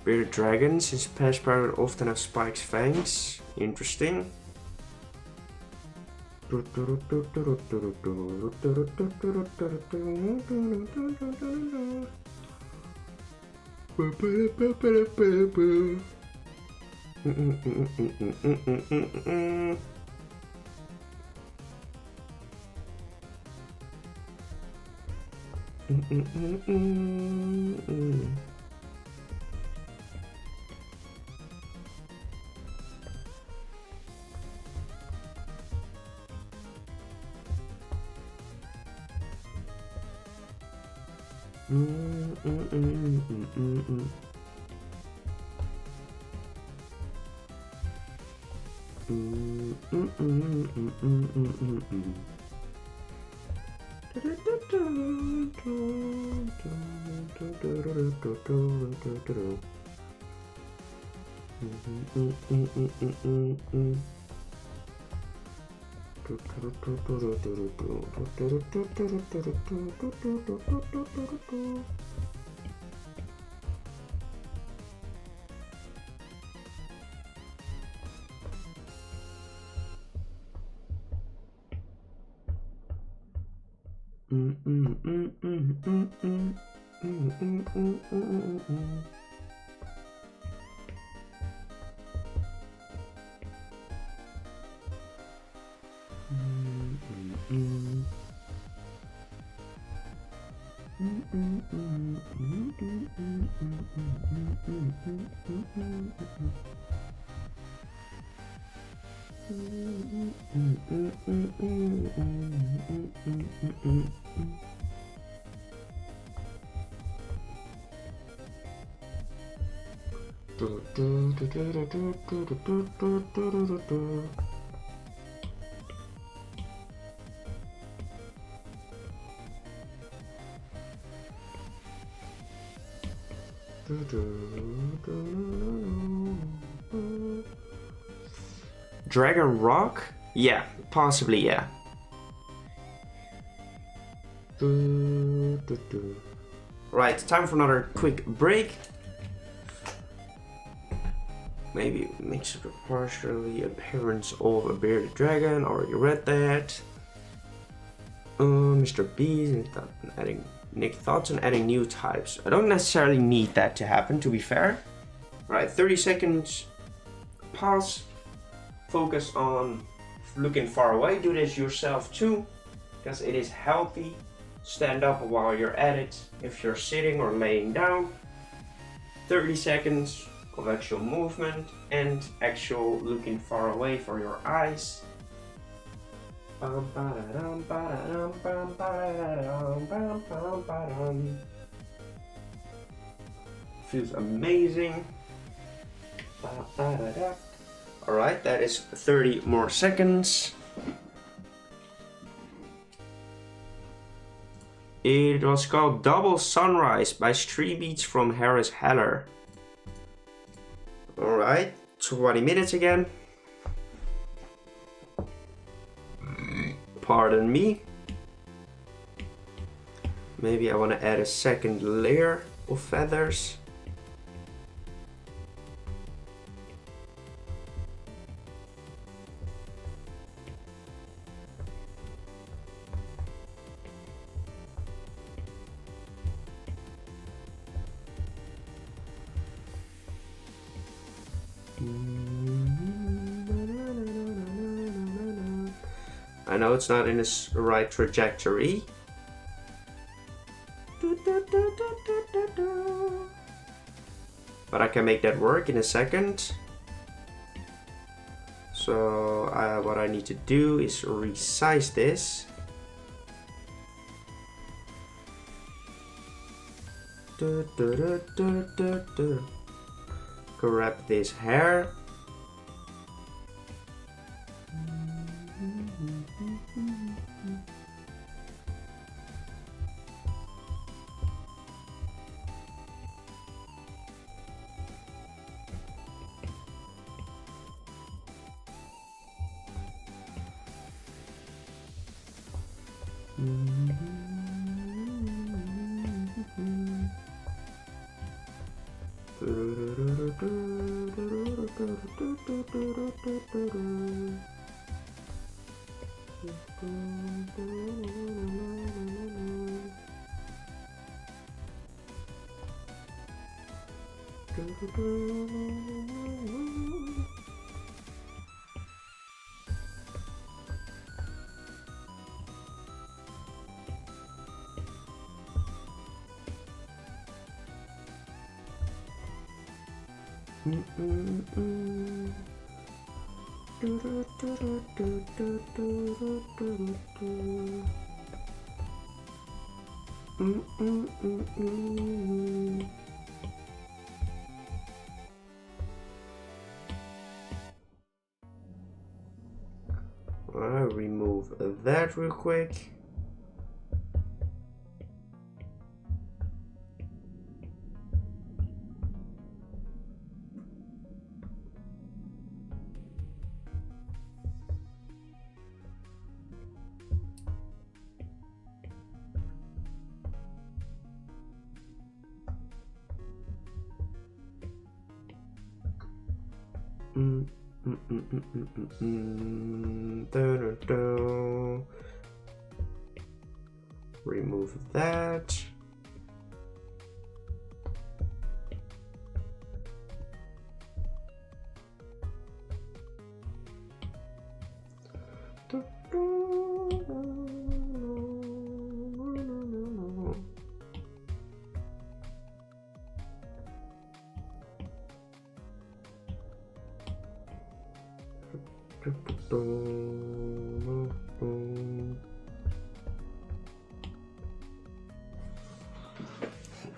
Bearded dragons, his past pirate often have spiked fangs. Interesting. Dragon Rock? Yeah, possibly, yeah. Right, time for another quick break. Maybe makes a partially appearance of a bearded dragon. Already read that. Mr. B, adding Nick thoughts on adding new types. I don't necessarily need that to happen, to be fair. Right, 30 seconds. Pause. Focus on looking far away. Do this yourself too, because it is healthy. Stand up while you're at it if you're sitting or laying down. 30 seconds of actual movement and actual looking far away for your eyes. Feels amazing. Alright, that is 30 more seconds. It was called Double Sunrise by Street Beats from Harris Heller. Alright, 20 minutes again. Pardon me. Maybe I want to add a second layer of feathers. I know it's not in the right trajectory. But I can make that work in a second. So what I need to do is resize this. Grab this hair. I'll remove that real quick. Remove that.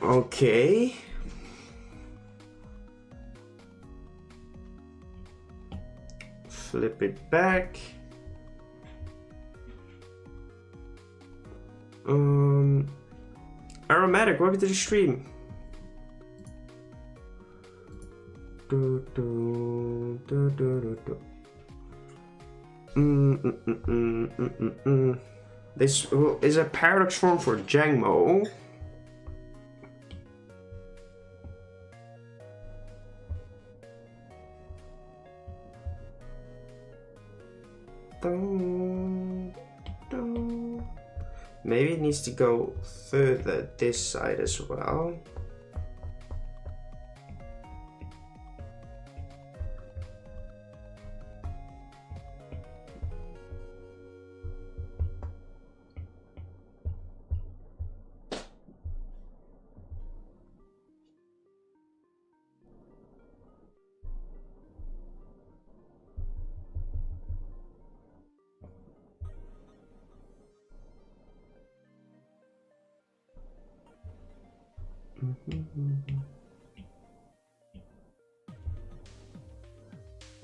Okay. flip it back. Aromatic, welcome to the stream. This is a paradox form for Jangmo-o. Maybe it needs to go further this side as well.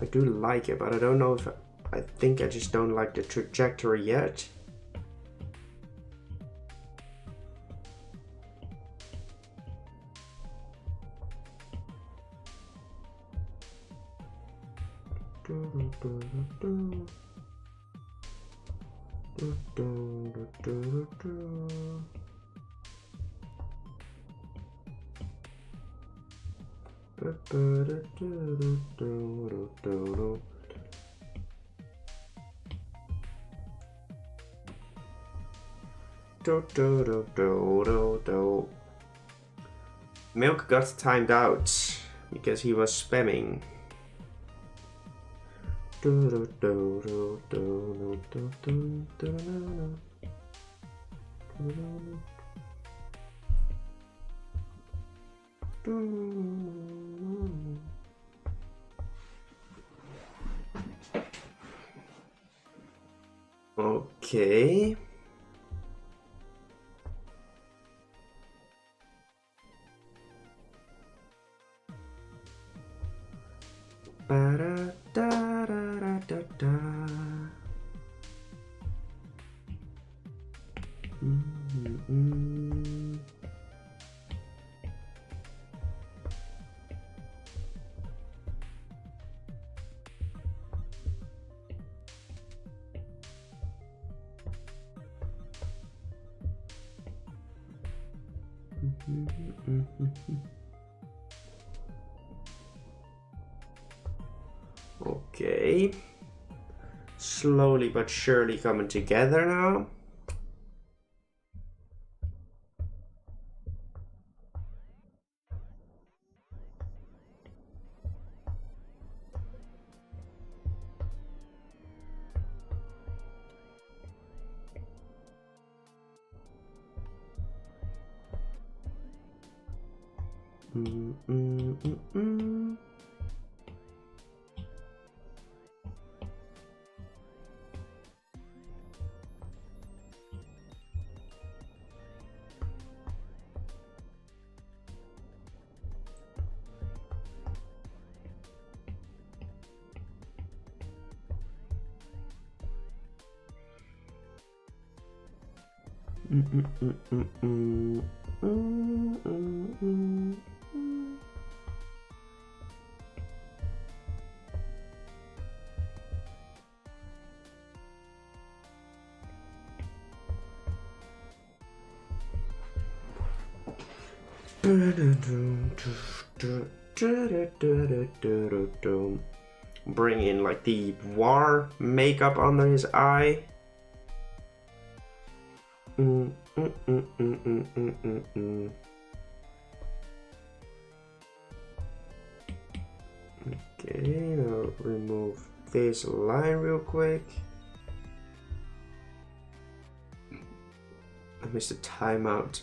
I do like it, but I don't know if I think I just don't like the trajectory yet. Milk got timed out because he was spamming. Okay. Okay, slowly but surely coming together now. Bring in like the war makeup under his eye. Okay, now remove this line real quick. I missed a timeout.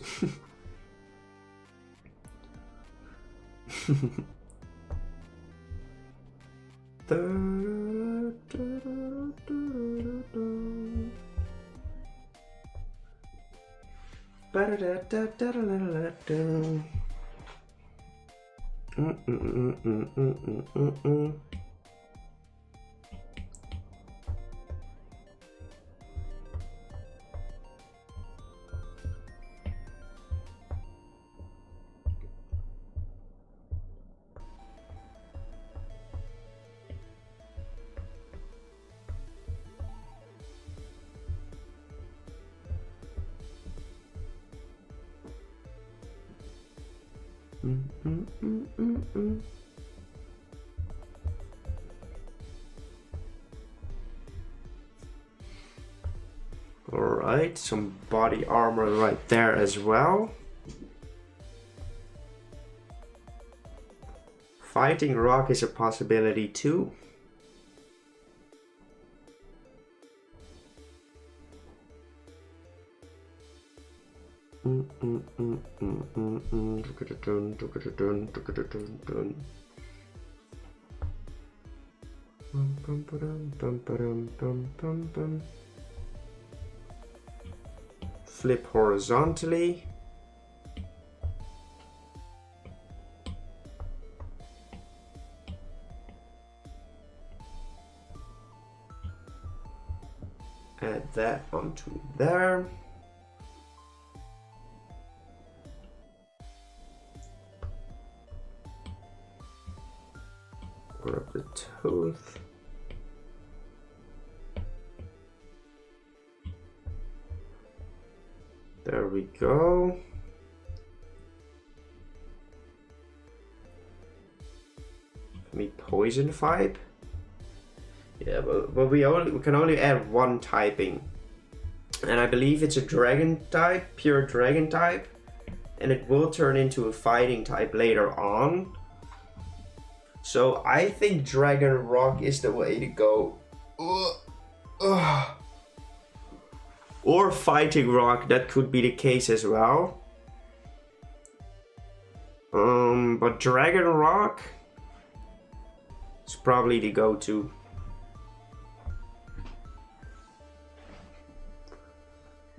Alright, some body armor right there as well. Fighting rock is a possibility too. Flip horizontally. Add that onto there. Grab the tooth. There we go. Me poison vibe. Yeah, but we can only add one typing, and I believe it's a dragon type, pure dragon type, and it will turn into a fighting type later on. So I think Dragon Rock is the way to go. Or Fighting Rock, that could be the case as well. But Dragon Rock is probably the go-to.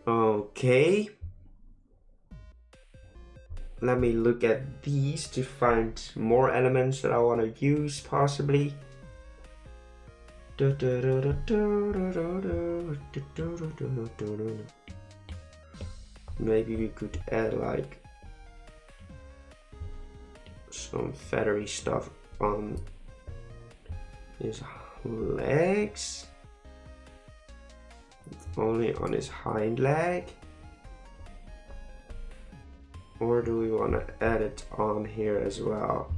Okay. Let me look at these to find more elements that I want to use, possibly. Maybe we could add like some feathery stuff on his legs. Only on his hind leg. Or do we want to add it on here as well?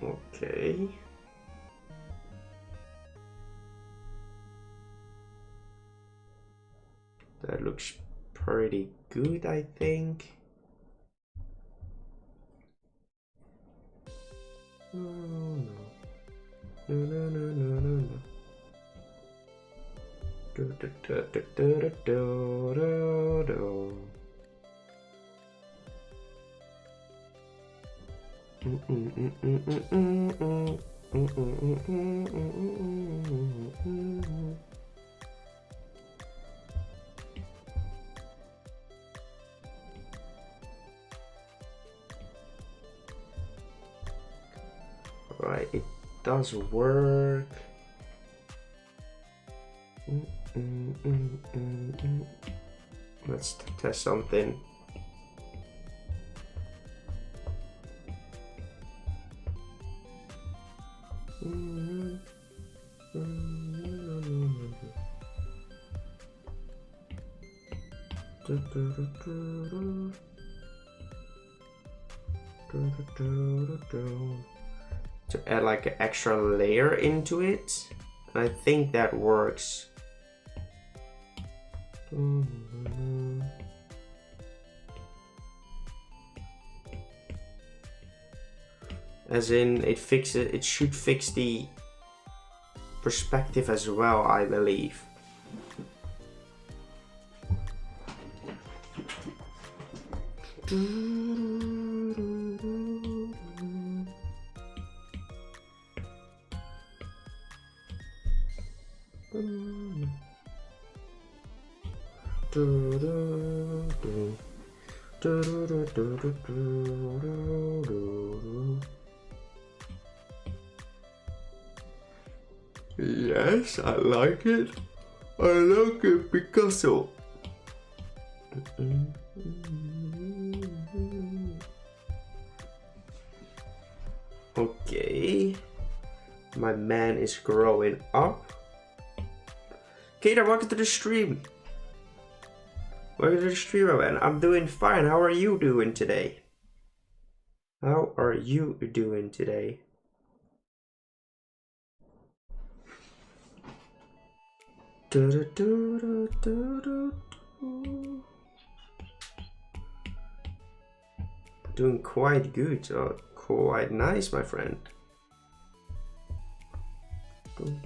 Okay. That looks pretty good, I think. Right, it does work. Let's test something. To add like an extra layer into it, and I think that works. As in, it should fix the perspective as well, I believe. Yes, I like it. I like it, Picasso. Okay. My man is growing up. Kater, welcome to the stream. Welcome to the stream, man. I'm doing fine. How are you doing today? How are you doing today? Doing quite good. Oh, quite nice, my friend. We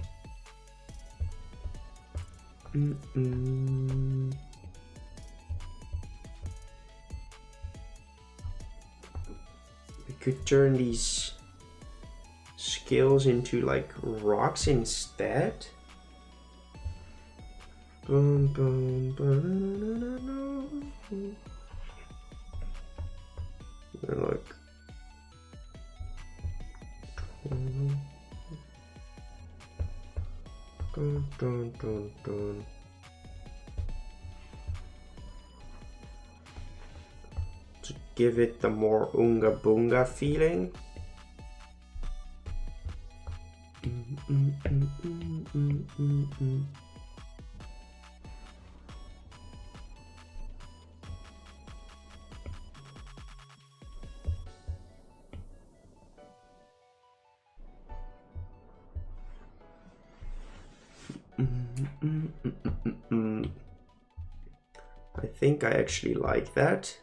could turn these scales into like rocks instead. Look. To give it the more Oonga Boonga feeling. I think I actually like that.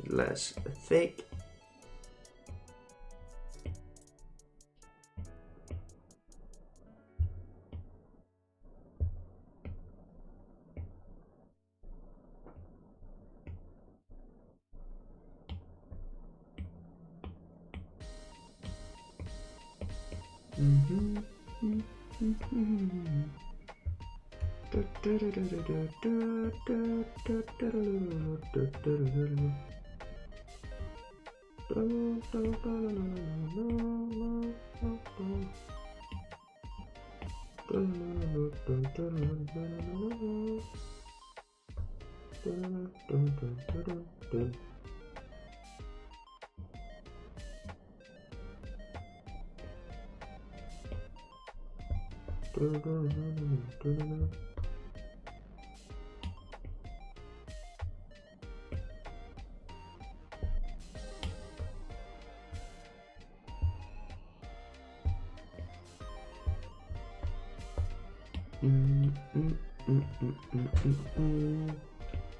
Less thick.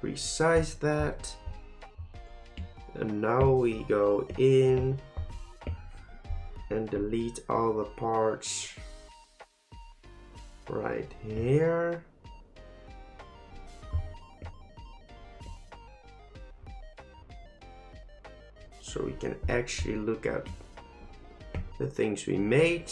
Resize that, and now we go in and delete all the parts right here. So we can actually look at the things we made.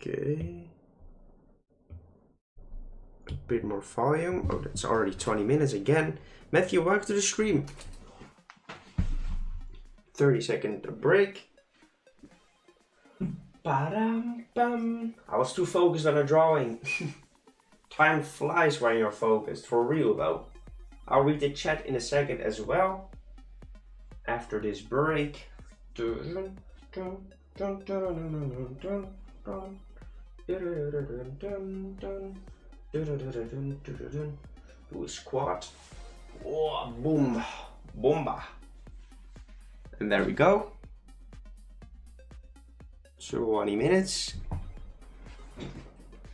Okay. A bit more volume. Oh, that's already 20 minutes again. Matthew, welcome to the stream. 30-second break. Ba-dum-bum. I was too focused on a drawing. Time flies when you're focused, for real though. I'll read the chat in a second as well. After this break. Do a squat. Oh, boom. Bomba. And there we go. 20 minutes.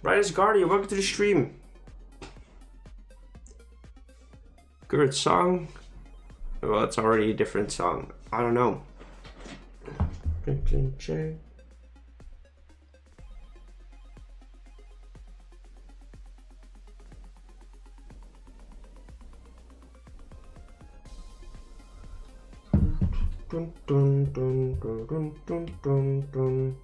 Brightest Guardian, welcome to the stream. Good song. Well, it's already a different song. I don't know. Dun, dun, dun, dun, dun, dun, dun, dun.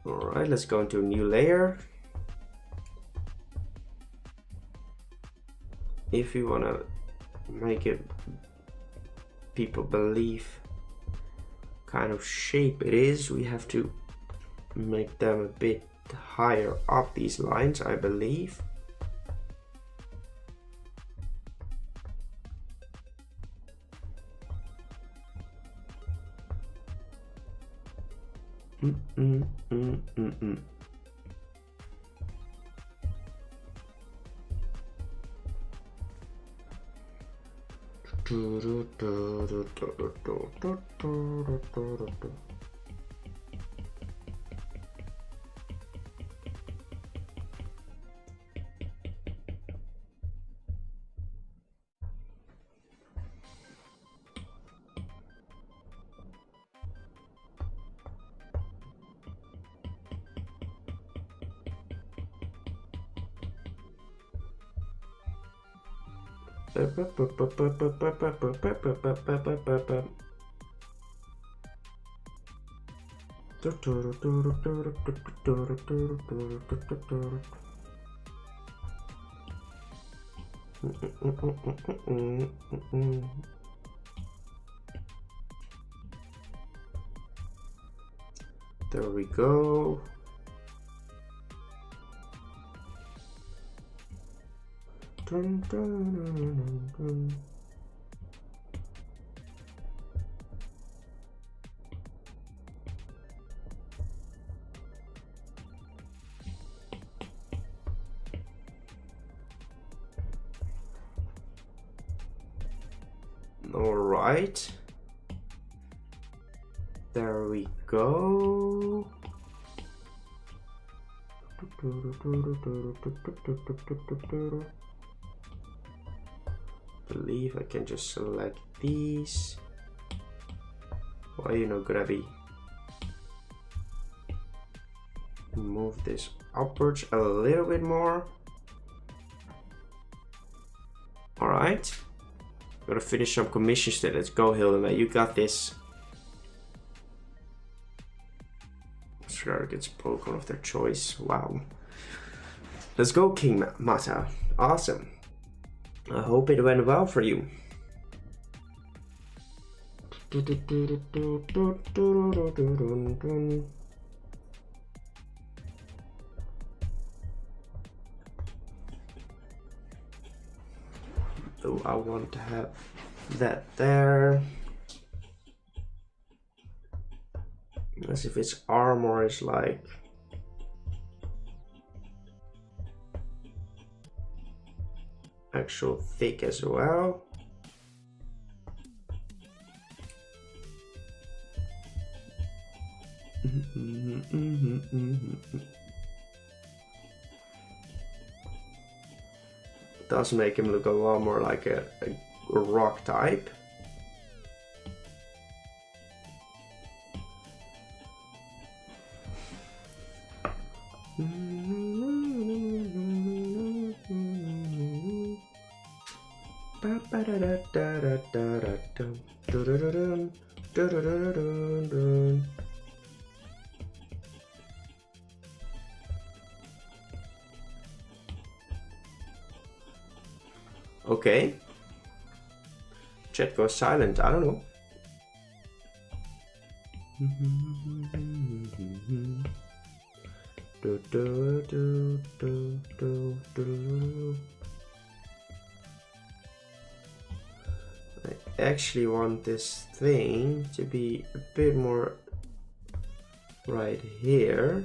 Alright, let's go into a new layer. If you want to make it people believe kind of shape it is, we have to make them a bit higher up these lines, I believe. There we go. Dun, dun, dun, dun. All right. There we go. Believe I can just select these. Why you know grabby? Move this upwards a little bit more. All right. Gotta finish some commissions there. Let's go, Hilda. You got this. Sure, gets Pokemon of their choice. Wow. Let's go, King Mata. Awesome. I hope it went well for you. So I want to have that there. As if its armor is like actual thick as well. Does make him look a lot more like a rock type. Okay. Chat goes silent. I don't know. I actually want this thing to be a bit more right here.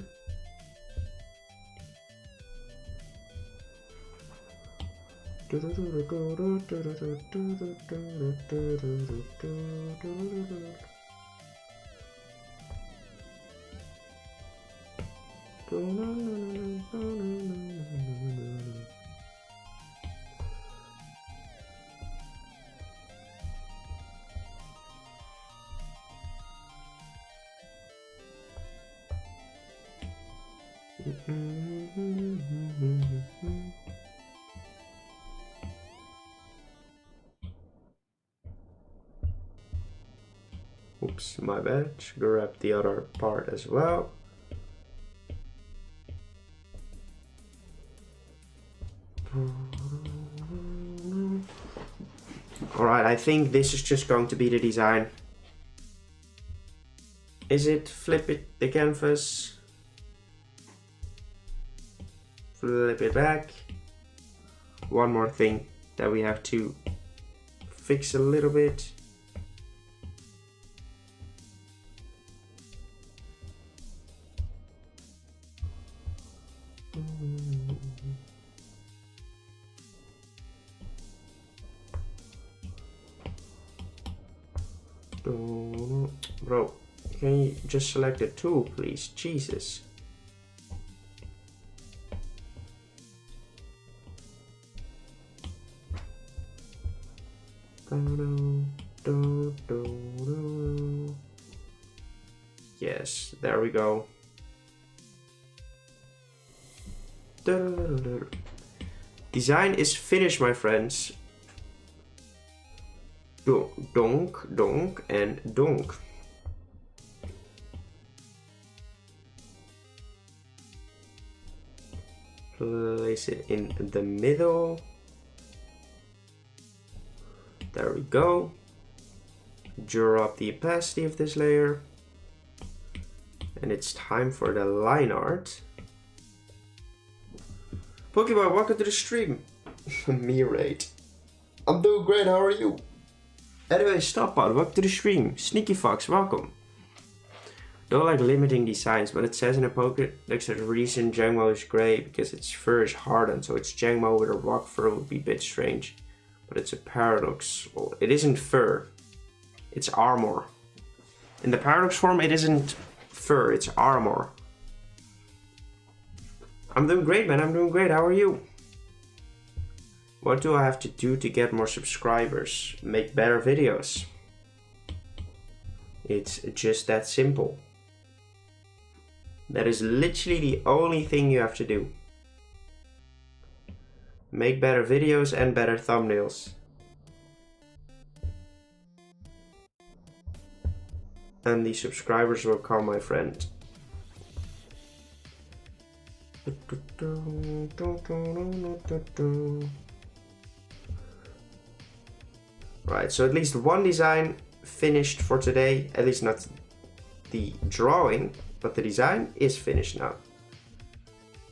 Oops, my bad. Grab the other part as well. Alright, I think this is just going to be the design. Is it? Flip it, the canvas. Flip it back. One more thing that we have to fix a little bit. Bro, can you just select the tool, please? Jesus. Yes, there we go. Design is finished, my friends. Donk, donk, and donk. Place it in the middle. There we go. Draw up the opacity of this layer. And it's time for the line art. Pokemon, welcome to the stream. Me rate. I'm doing great, how are you? Anyway, stop on, welcome to the stream. Sneaky Fox, welcome. Don't like limiting designs, but it says in a Pokédex that the reason Jangmo is grey because its fur is hardened, so it's Jangmo with a rock fur would be a bit strange. But it's a paradox. Well, it isn't fur, it's armor. In the paradox form, it isn't fur, it's armor. I'm doing great, man, I'm doing great, how are you? What do I have to do to get more subscribers? Make better videos. It's just that simple. That is literally the only thing you have to do. Make better videos and better thumbnails. And the subscribers will come, my friend. Right, so at least one design finished for today. At least not the drawing, but the design is finished now.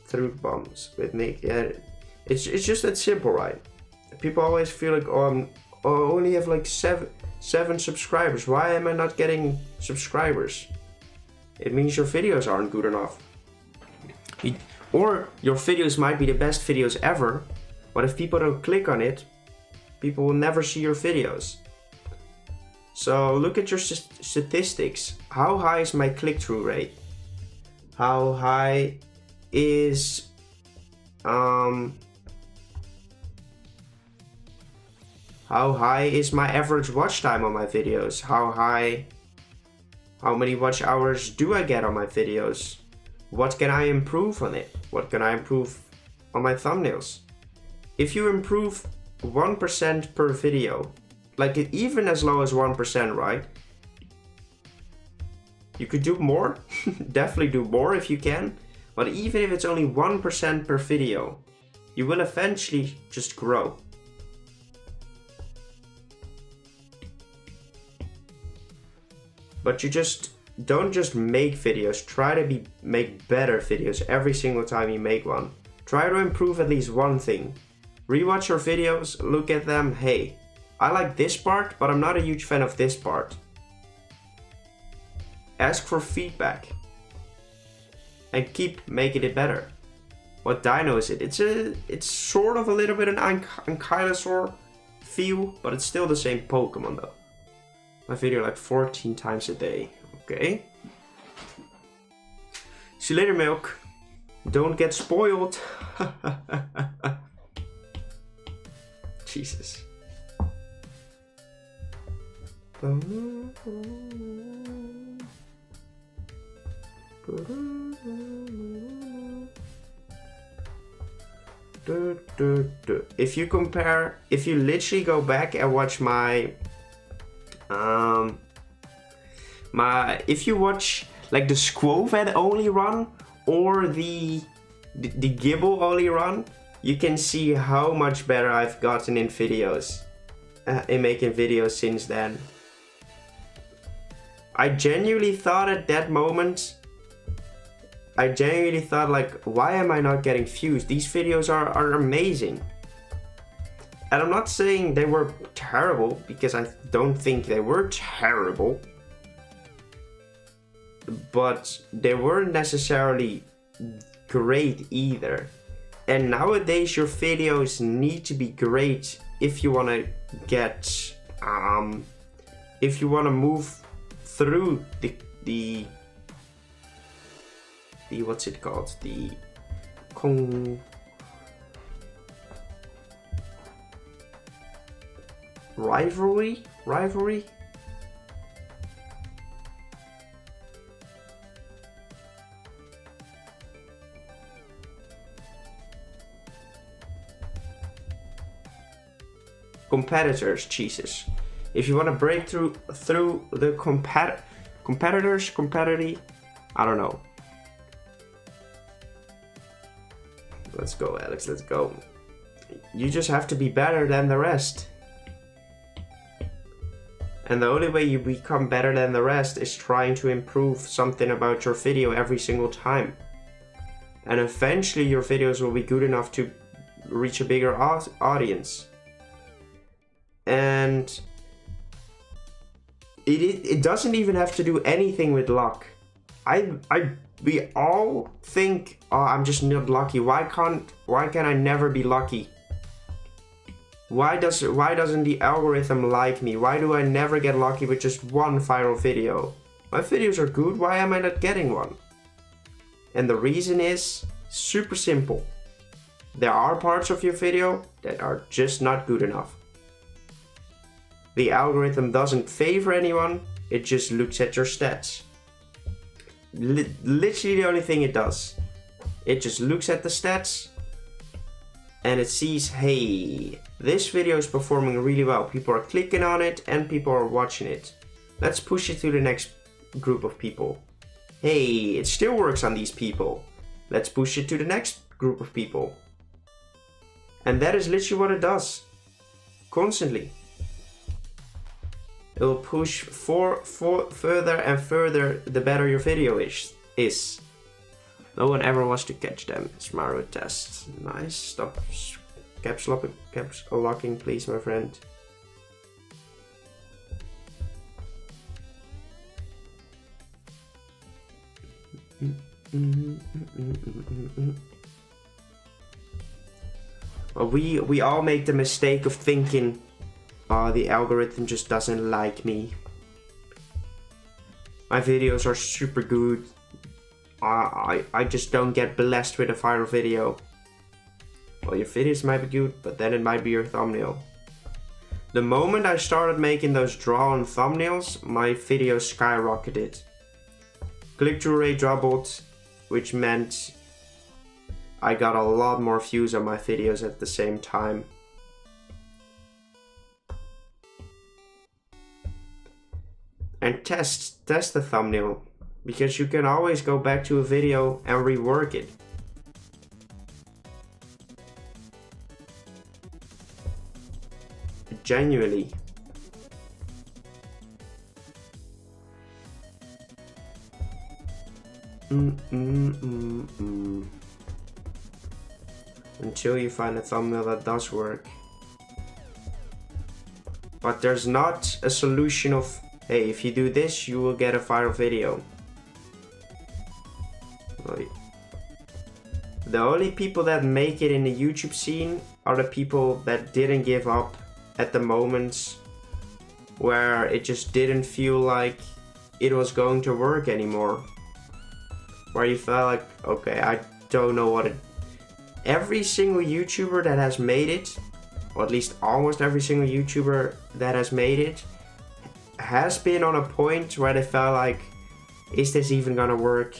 Through bombs with Nick. Yeah, it's just that simple, right? People always feel like, oh, I only have like seven subscribers. Why am I not getting subscribers? It means your videos aren't good enough. Or your videos might be the best videos ever, but if people don't click on it, people will never see your videos. So look at your statistics. How high is my click-through rate? How high is how high is my average watch time on my videos? How many watch hours do I get on my videos? What can I improve on it? What can I improve on my thumbnails? If you improve 1% per video, like even as low as 1%, right? You could do more, definitely do more if you can, but even if it's only 1% per video, you will eventually just grow. But you just don't just make videos, try to make better videos every single time you make one. Try to improve at least one thing. Rewatch your videos, look at them, hey, I like this part, but I'm not a huge fan of this part. Ask for feedback. And keep making it better. What dino is it? It's sort of a little bit an Ankylosaur feel, but it's still the same Pokemon though. My video like 14 times a day. Okay. See you later, Milk. Don't get spoiled. Jesus. If you literally go back and watch if you watch like the Squovad only run or the Gibble only run, you can see how much better I've gotten in videos, in making videos since then. I genuinely thought at that moment, like, why am I not getting views? These videos are amazing. And I'm not saying they were terrible, because I don't think they were terrible. But they weren't necessarily great either. And nowadays your videos need to be great if you want to get, if you want to move through the what's it called? The rivalry? Competitors, Jesus. If you want to break through the competitors, I don't know. Let's go, Alex, let's go. You just have to be better than the rest. And the only way you become better than the rest is trying to improve something about your video every single time. And eventually your videos will be good enough to reach a bigger audience. And it doesn't even have to do anything with luck. We all think, oh, I'm just not lucky. Why can I never be lucky? Why doesn't the algorithm like me? Why do I never get lucky with just one viral video? My videos are good, why am I not getting one? And the reason is super simple. There are parts of your video that are just not good enough. The algorithm doesn't favor anyone, it just looks at your stats. Literally the only thing it does. It just looks at the stats and it sees, hey, this video is performing really well. People are clicking on it and people are watching it. Let's push it to the next group of people. Hey, it still works on these people. let's push it to the next group of people. And that is literally what it does. Constantly. It will push further and further the better your video is. No one ever wants to catch them. It's Mario test. Nice. Stop caps locking, please, my friend. Well, we all make the mistake of thinking, oh, the algorithm just doesn't like me. My videos are super good. I just don't get blessed with a viral video. Well, your videos might be good, but then it might be your thumbnail. The moment I started making those drawn thumbnails, my videos skyrocketed. Click-through rate doubled, which meant I got a lot more views on my videos at the same time. And test the thumbnail, because you can always go back to a video and rework it. Genuinely. Until you find a thumbnail that does work. But there's not a solution of, hey, if you do this, you will get a viral video. The only people that make it in the YouTube scene are the people that didn't give up at the moments where it just didn't feel like it was going to work anymore. Where you felt like, okay, I don't know what it... Every single YouTuber that has made it, or at least almost every single YouTuber that has made it, has been on a point where they felt like, is this even gonna work?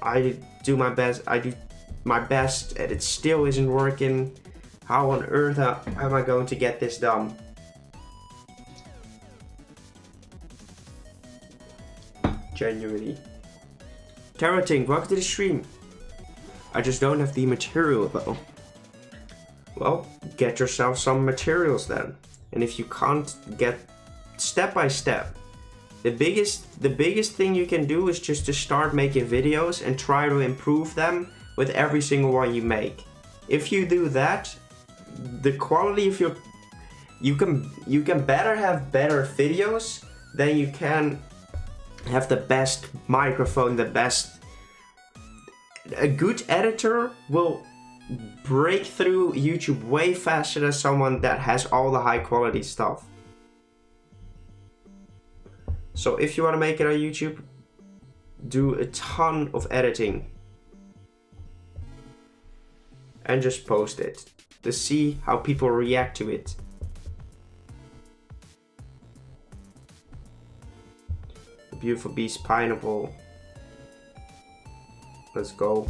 I do my best and it still isn't working. How on earth am I going to get this done? Genuinely. Terrating, welcome to the stream. I just don't have the material though. Well, get yourself some materials then. And if you can't, get step by step. The biggest thing you can do is just to start making videos and try to improve them with every single one you make. If you do that, the quality of your... You can better have better videos than you can have the best microphone, the best... A good editor will break through YouTube way faster than someone that has all the high quality stuff. So if you want to make it on YouTube, do a ton of editing. And just post it to see how people react to it. The beautiful beast pineapple. Let's go.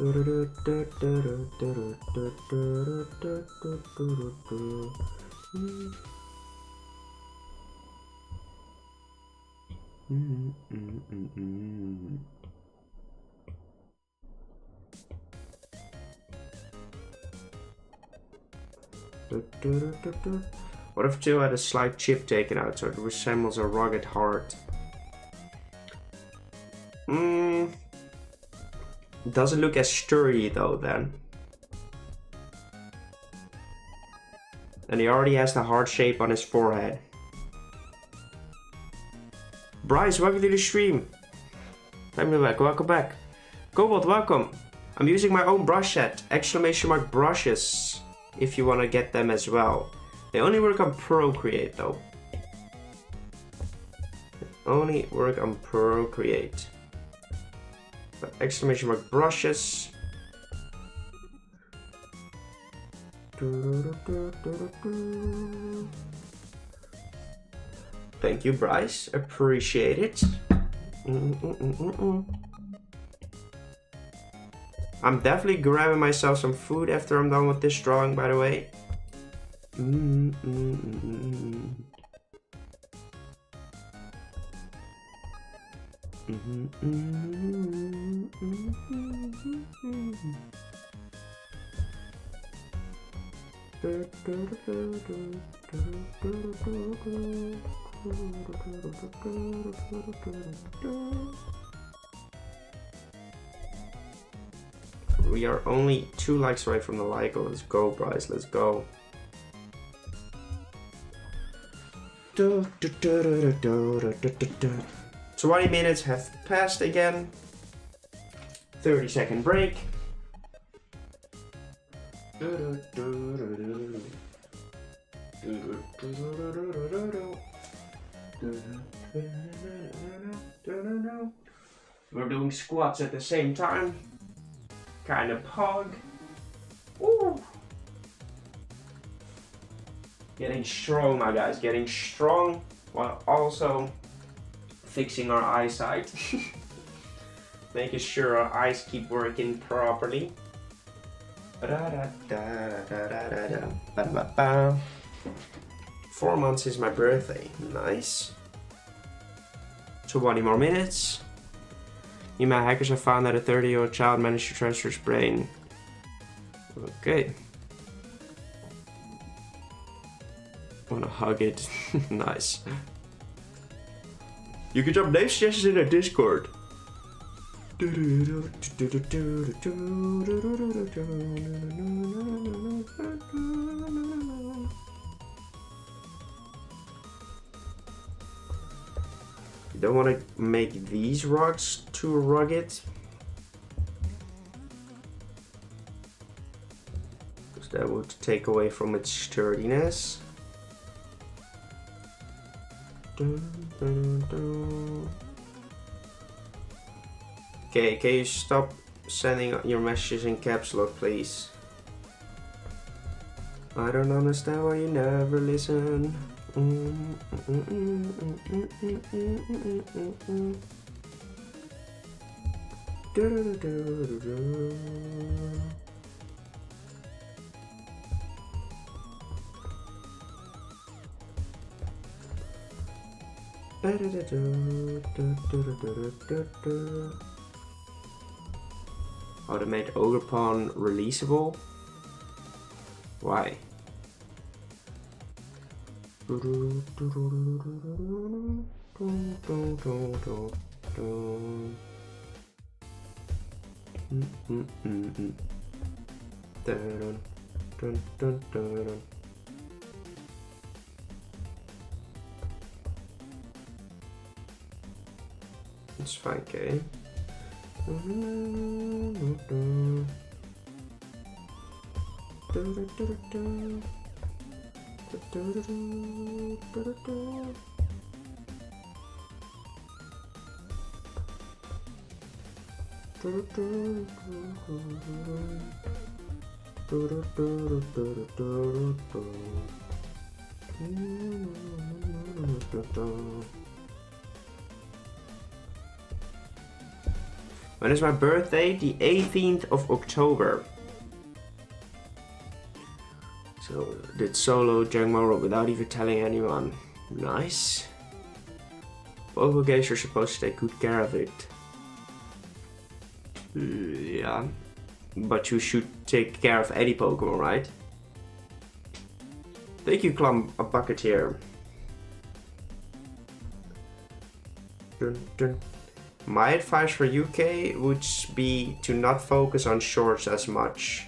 What if 2 had a slight chip taken out so it resembles a rugged heart? Doesn't look as sturdy though then. And he already has the heart shape on his forehead. Bryce, welcome to the stream. Welcome back. Cobalt, welcome. I'm using my own brush set. Exclamation mark brushes. If you want to get them as well. They only work on Procreate though. They only work on Procreate. But exclamation mark brushes. Thank you, Bryce. Appreciate it. I'm definitely grabbing myself some food after I'm done with this drawing, by the way. We are only 2 likes away from the like. Let's go, Bryce. Let's go. So 20 minutes have passed again. 30-second break. We're doing squats at the same time. Kind of pog. Ooh. Getting strong, my guys. Getting strong while also fixing our eyesight. Making sure our eyes keep working properly. 4 months is my birthday. Nice. 20 more minutes. Email hackers have found that a 30-year-old child managed to transfer his brain. Okay. Wanna hug it. Nice. You can drop name suggestions in our Discord. You don't want to make these rocks too rugged. Because that would take away from its sturdiness. Okay, can you stop sending your messages in caps lock, please? I don't understand why you never listen. Automate Ogre Pawn releasable? Why? It's fine, okay. When is my birthday? The 18th of October. So, did solo Jangmo-o without even telling anyone. Nice. Both guys are supposed to take good care of it. Yeah. But you should take care of any Pokemon, right? Thank you, Clum, a Bucketeer. Dun, dun. My advice for UK would be to not focus on shorts as much.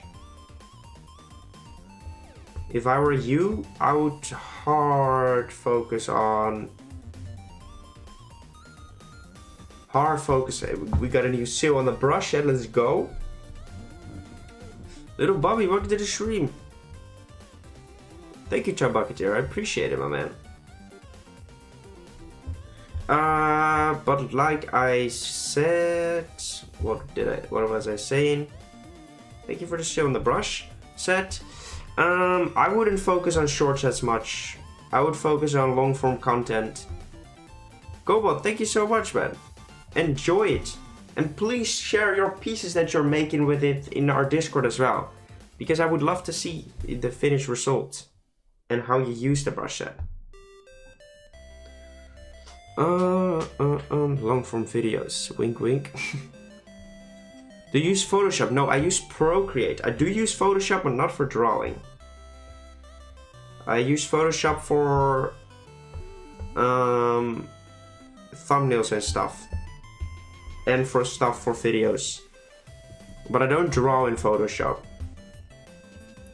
If I were you, I would hard focus. We got a new seal on the brush and let's go. Little Bobby, welcome to the stream. Thank you, Chub Bucketeer. I appreciate it, my man. But like I said, what was I saying? Thank you for the seal on the brush set. I wouldn't focus on shorts as much. I would focus on long form content. Gobot, thank you so much, man. Enjoy it. And please share your pieces that you're making with it in our Discord as well. Because I would love to see the finished result. And how you use the brush set. Long form videos. Wink wink. Do you use Photoshop? No, I use Procreate. I do use Photoshop, but not for drawing. I use Photoshop for thumbnails and stuff. And for stuff for videos. But I don't draw in Photoshop.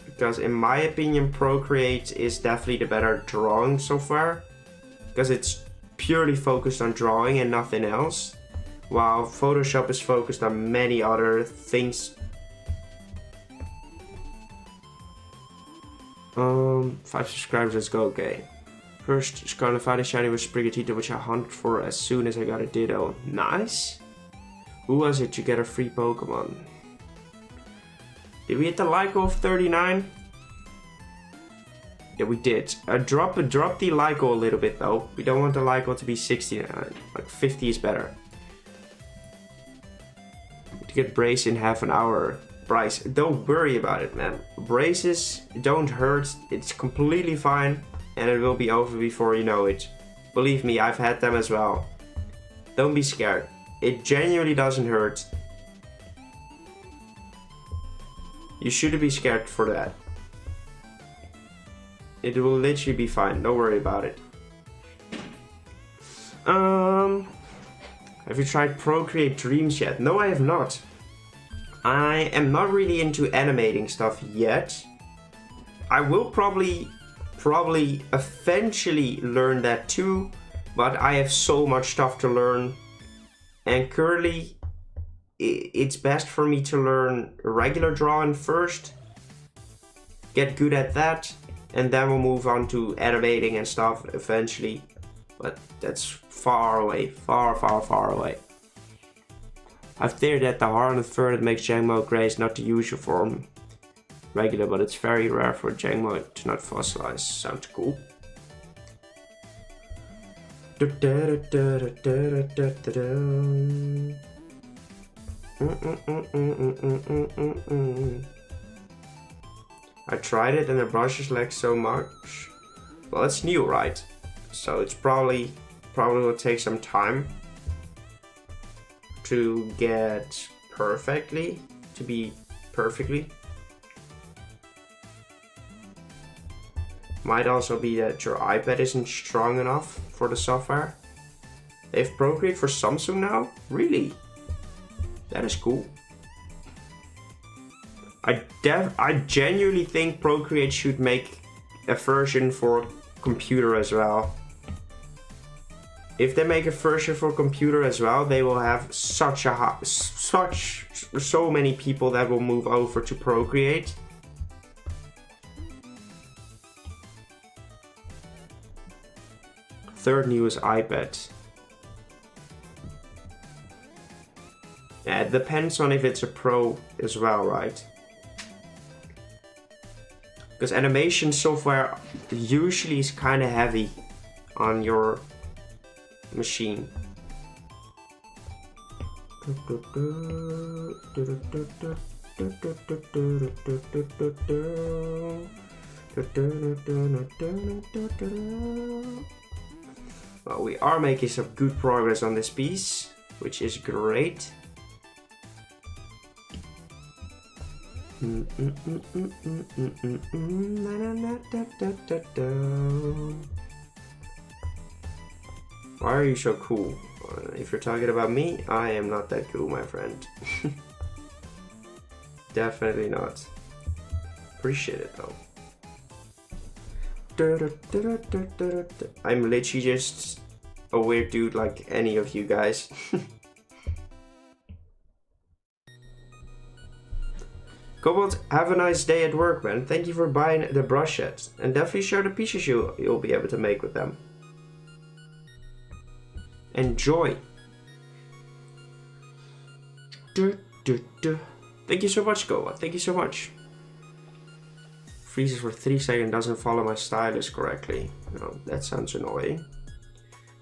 Because in my opinion, Procreate is definitely the better drawing software. Because it's purely focused on drawing and nothing else. While Photoshop is focused on many other things. 5 subscribers, let's go, okay. First, Scarlet and Violet Shiny was Sprigatito, which I hunted for as soon as I got a Ditto. Nice. Who was it to get a free Pokemon? Did we hit the Lyco of 39? Yeah, we did. Drop the Lyco a little bit though. We don't want the Lyco to be 69. Like 50 is better. To get Brace in half an hour. Bryce, don't worry about it, man. Braces don't hurt. It's completely fine. And it will be over before you know it. Believe me, I've had them as well. Don't be scared. It genuinely doesn't hurt. You shouldn't be scared for that. It will literally be fine. Don't worry about it. Have you tried Procreate Dreams yet? No, I have not. I am not really into animating stuff yet. I will probably eventually learn that too, but I have so much stuff to learn. And currently, it's best for me to learn regular drawing first, get good at that, and then we'll move on to animating and stuff eventually. But that's far away, far away. I've heard that the hard and fur that makes Jangmo-o gray is not the usual form regular, but it's very rare for Jangmo-o to not fossilize. Sounds cool. I tried it and the brushes lag so much. Well, it's new, right? So it's probably will take some time to get perfectly. Might also be that your iPad isn't strong enough for the software. They have Procreate for Samsung now? Really? That is cool. I genuinely think Procreate should make a version for computer as well. If they make a version for computer as well, they will have so many people that will move over to Procreate. Third newest iPad. Yeah, it depends on if it's a Pro as well, right? Because animation software usually is kind of heavy on your machine. Well, we are making some good progress on this piece, which is great. Why are you so cool? If you're talking about me, I am not that cool, my friend. Definitely not. Appreciate it though. I'm literally just a weird dude like any of you guys. Cobalt, have a nice day at work, man. Thank you for buying the brush set. And definitely share the pieces you'll be able to make with them. Enjoy. Thank you so much, Cobalt. Thank you so much. Freezes for 3 seconds, doesn't follow my stylus correctly. Oh, that sounds annoying.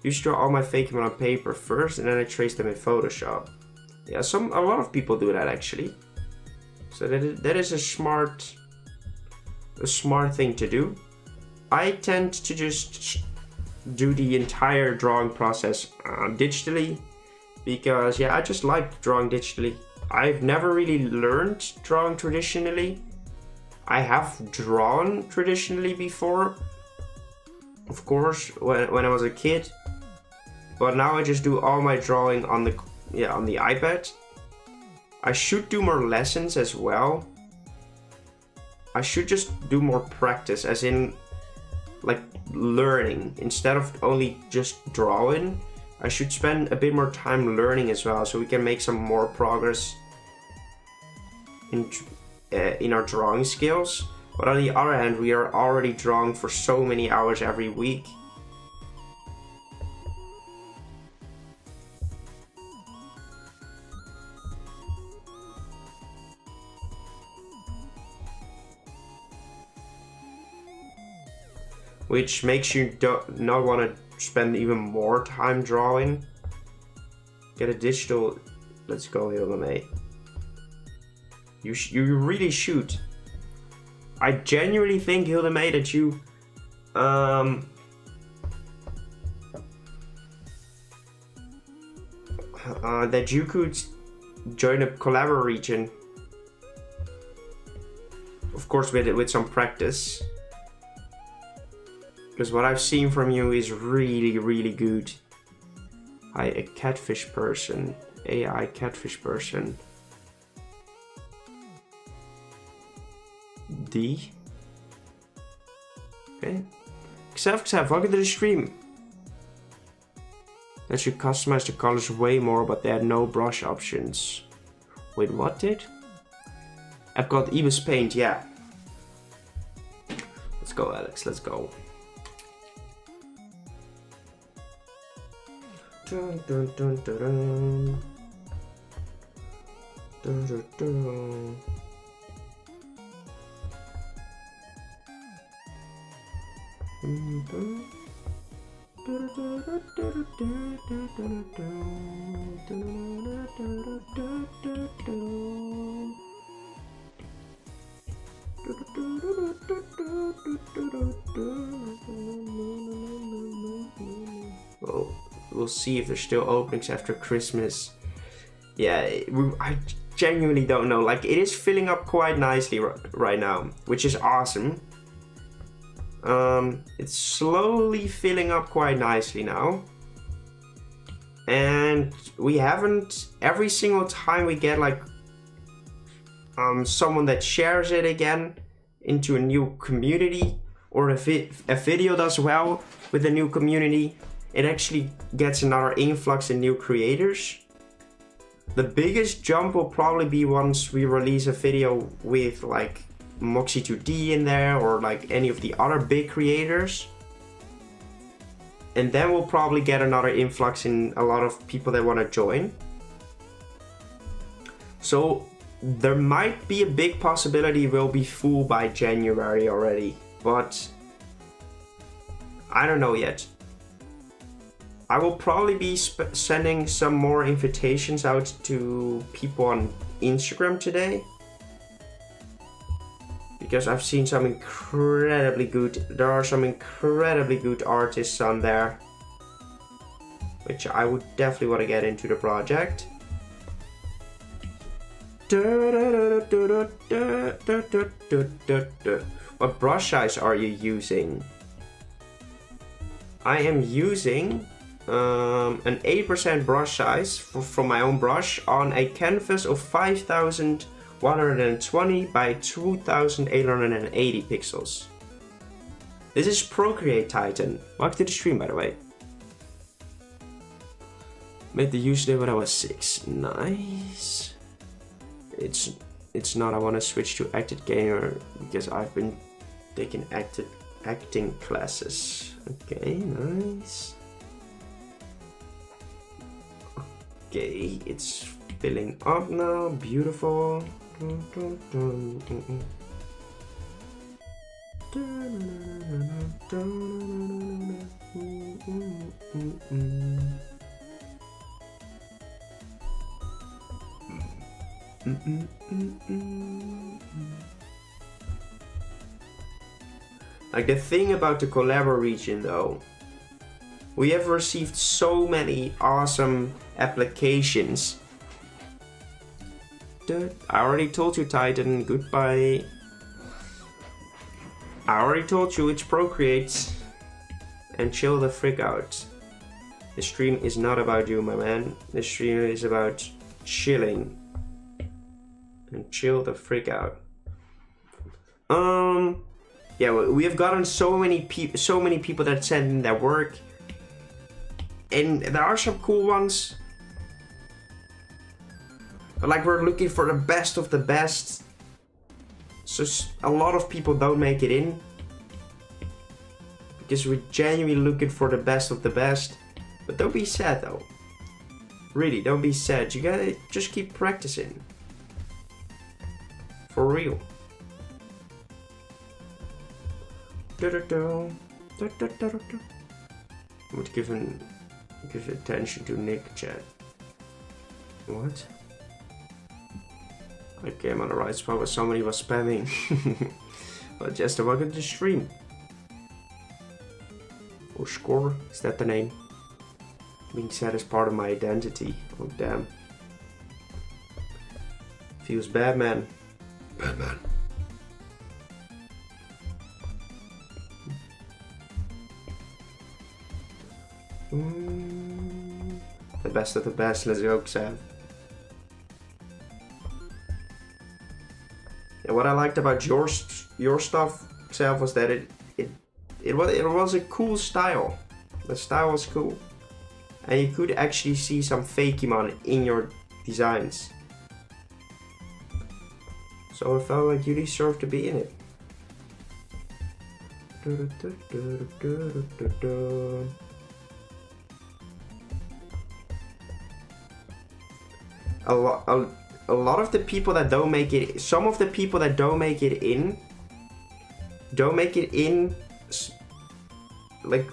Used to draw all my Fakemon on paper first and then I trace them in Photoshop. Yeah, a lot of people do that actually. So that is a smart thing to do. I tend to just do the entire drawing process digitally because yeah, I just like drawing digitally. I've never really learned drawing traditionally. I have drawn traditionally before, of course, when I was a kid, but now I just do all my drawing on the iPad. I should do more lessons as well. I should just do more practice, as in like learning instead of only just drawing. I should spend a bit more time learning as well, so we can make some more progress in our drawing skills. But on the other hand, we are already drawing for so many hours every week. Which makes you not want to spend even more time drawing. Get a digital. Let's go, Hilde. You really should. I genuinely think, Hilde, that you that you could join a collab region. Of course, with some practice. Because what I've seen from you is really, really good. A catfish person. AI catfish person. D. Okay. Xav, welcome to the stream. That should customize the colors way more, but they had no brush options. Wait, what did? I've got Ebus Paint, yeah. Let's go, Alex, let's go. Dun, dun, dun, dun, dun. Dun, dun, dun. Well, we'll see if there's still openings after Christmas. Yeah, I genuinely don't know. Like, it is filling up quite nicely right now, which is awesome. It's slowly filling up quite nicely now. And we haven't, every single time we get like someone that shares it again into a new community, or if a video does well with a new community, it actually gets another influx in new creators. The biggest jump will probably be once we release a video with like Moxie2D in there, or like any of the other big creators. And then we'll probably get another influx in a lot of people that want to join. So there might be a big possibility we'll be full by January already, but I don't know yet. I will probably be sending some more invitations out to people on Instagram today. Because I've seen some incredibly good, there are some incredibly good artists on there. Which I would definitely want to get into the project. What brush size are you using? I am using an 8% brush size from my own brush on a canvas of 5120 by 2880 pixels. This is Procreate Titan. Welcome to the stream, by the way. Made the username when I was 6. Nice. It's not. I want to switch to Acted Gamer because I've been taking acting classes. Okay, nice. Okay, it's filling up now. Beautiful. Like the thing about the collabo region though, we have received so many awesome applications. I already told you, Titan, goodbye. I already told you it's Procreate. And chill the frick out. The stream is not about you, my man. The stream is about chilling. And chill the frick out. Yeah, we have gotten so many people that send in their work, and there are some cool ones. But like, we're looking for the best of the best, so a lot of people don't make it in because we're genuinely looking for the best of the best. But don't be sad though. Really, don't be sad. You gotta just keep practicing. For real. I would give attention to Nick chat. What? I came on the right spot where somebody was spamming. But just welcome to the stream. Or score, is that the name? Being sad is part of my identity. Oh damn. Feels bad, man. Bad man. The best of the best, let's go, Sam. And what I liked about your stuff, Sam, was that it was a cool style. The style was cool, and you could actually see some Fakemon in your designs. So I felt like you deserve to be in it. A lot of the people that don't make it, some of the people that don't make it in, like,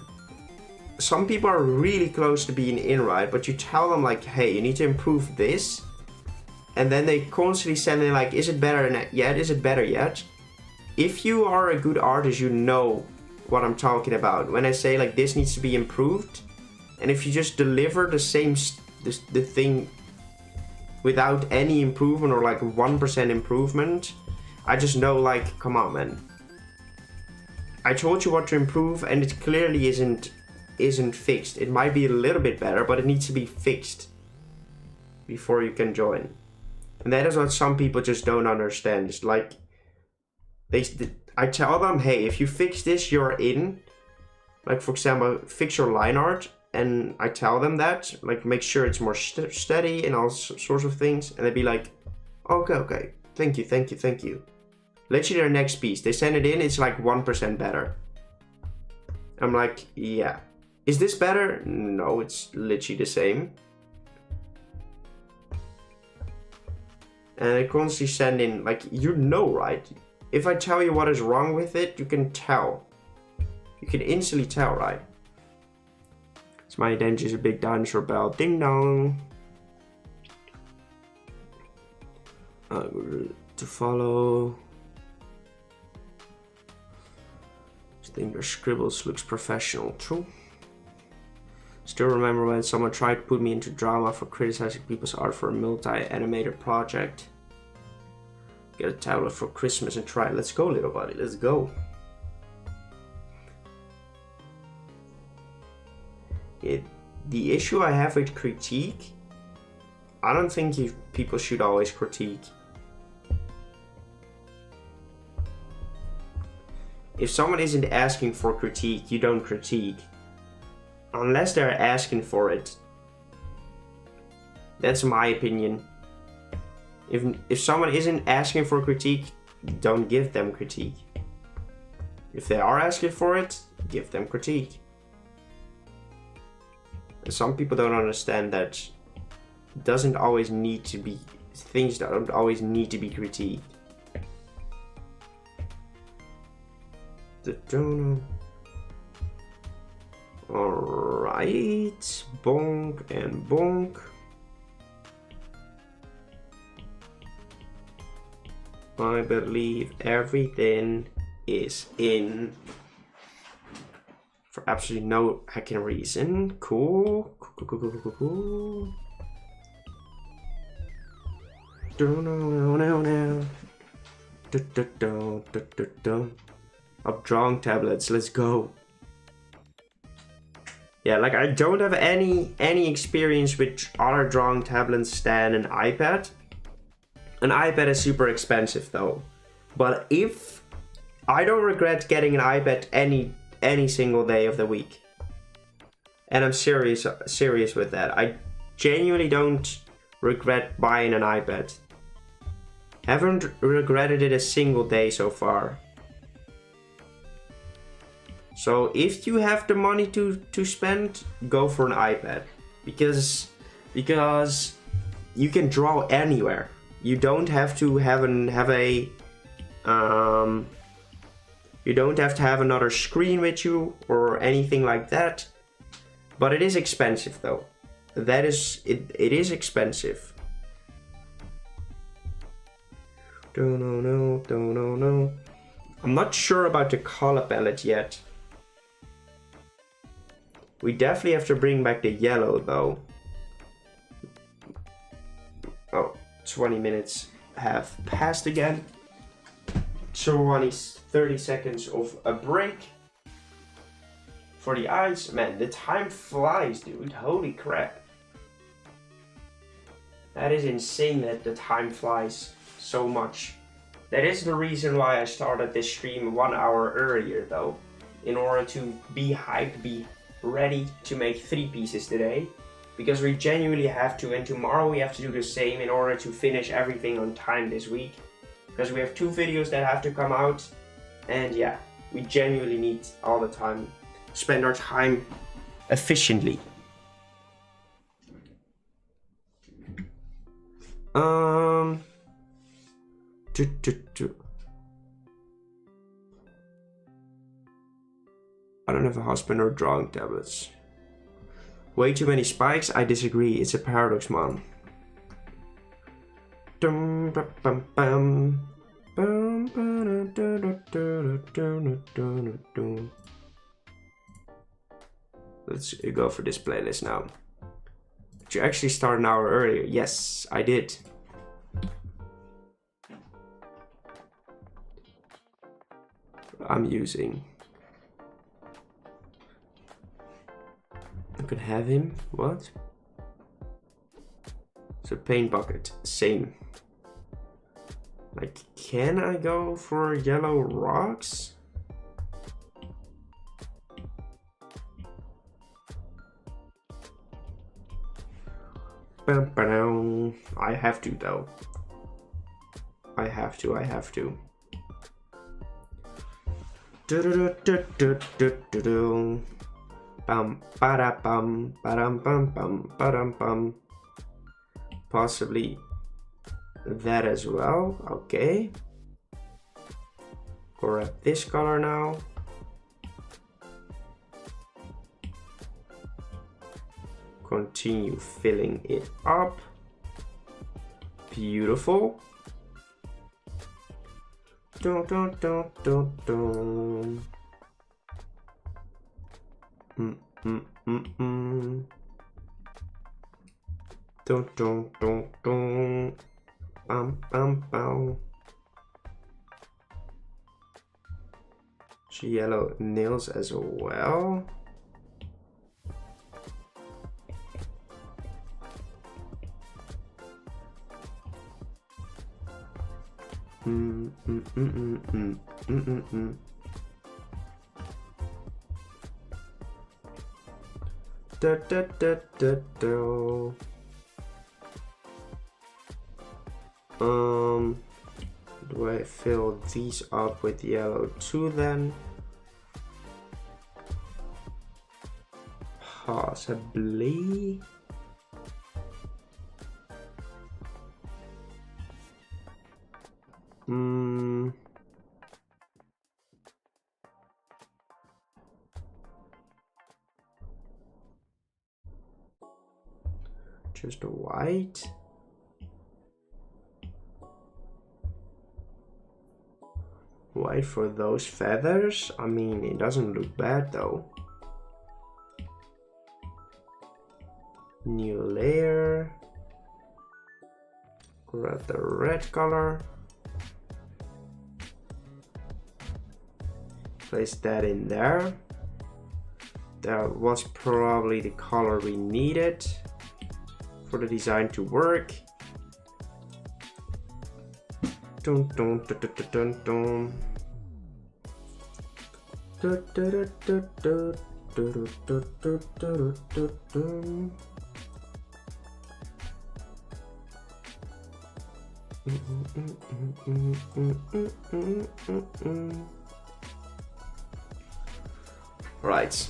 some people are really close to being in, right? But you tell them like, hey, you need to improve this, and then they constantly send in like, is it better yet? Is it better yet? If you are a good artist, you know what I'm talking about when I say like this needs to be improved. And if you just deliver the same the thing without any improvement or like 1% improvement, I just know like, come on, man. I told you what to improve and it clearly isn't fixed. It might be a little bit better, but it needs to be fixed before you can join. And that is what some people just don't understand. It's like, I tell them, hey, if you fix this, you're in. Like, for example, fix your line art. And I tell them that, like, make sure it's more steady and all sorts of things. And they'd be like, okay, thank you. Literally their next piece, they send it in, it's like 1% better. I'm like, yeah. Is this better? No, it's literally the same. And I constantly send in, like, you know, right? If I tell you what is wrong with it, you can tell. You can instantly tell, right? Is my identity a big dinosaur bell? Ding dong. To follow. I think their scribbles looks professional. True. Still remember when someone tried to put me into drama for criticizing people's art for a multi-animated project. Get a tablet for Christmas and try it. Let's go, little buddy. Let's go. The issue I have with critique, I don't think people should always critique. If someone isn't asking for critique, you don't critique. Unless they're asking for it. That's my opinion. If someone isn't asking for critique, don't give them critique. If they are asking for it, give them critique. Some people don't understand that doesn't always need to be things that don't always need to be critiqued. Alright, bonk and bonk. I believe everything is in for absolutely no heckin' reason. Cool. Cool. Up drawing tablets, let's go. Yeah, like I don't have any experience with other drawing tablets than an iPad. An iPad is super expensive though. But if I don't regret getting an iPad any single day of the week. And I'm serious with that. I genuinely don't regret buying an iPad. Haven't regretted it a single day so far. So if you have the money to spend, go for an iPad. Because you can draw anywhere. You don't have to have you don't have to have another screen with you or anything like that. But it is expensive though. That is it is expensive. Don't know. I'm not sure about the color palette yet. We definitely have to bring back the yellow though. Oh, 20 minutes have passed again. So only 30 seconds of a break for the eyes. Man, the time flies, dude. Holy crap. That is insane that the time flies so much. That is the reason why I started this stream 1 hour earlier though. In order to be hyped, be ready to make 3 pieces today. Because we genuinely have to, and tomorrow we have to do the same in order to finish everything on time this week. Because we have 2 videos that have to come out. And yeah, we genuinely need all the time. Spend our time efficiently. I don't have a husband or drawing tablets. Way too many spikes? I disagree. It's a paradox, man. Let's go for this playlist now. Did you actually start an hour earlier? Yes, I did. I'm using. I could have him. What? It's a paint bucket. Same. Like, can I go for yellow rocks? I have to though. I have to. Possibly that as well. Okay. Grab this color now. Continue filling it up. Beautiful. Dun, dun, dun, dun, dun. Dun, dun, dun, dun. Bam, bam, bam. Yellow nails as well. Da, da, da, da, da. Do I fill these up with yellow too then? Possibly. Just white. White for those feathers. I mean, it doesn't look bad though. New layer. Grab the red color. Place that in there. That was probably the color we needed for the design to work. Dun, dun, dun, dun, dun, dun. Dun, dun, dun, dun, dun, dun, dun, dun, dun, dun. Right,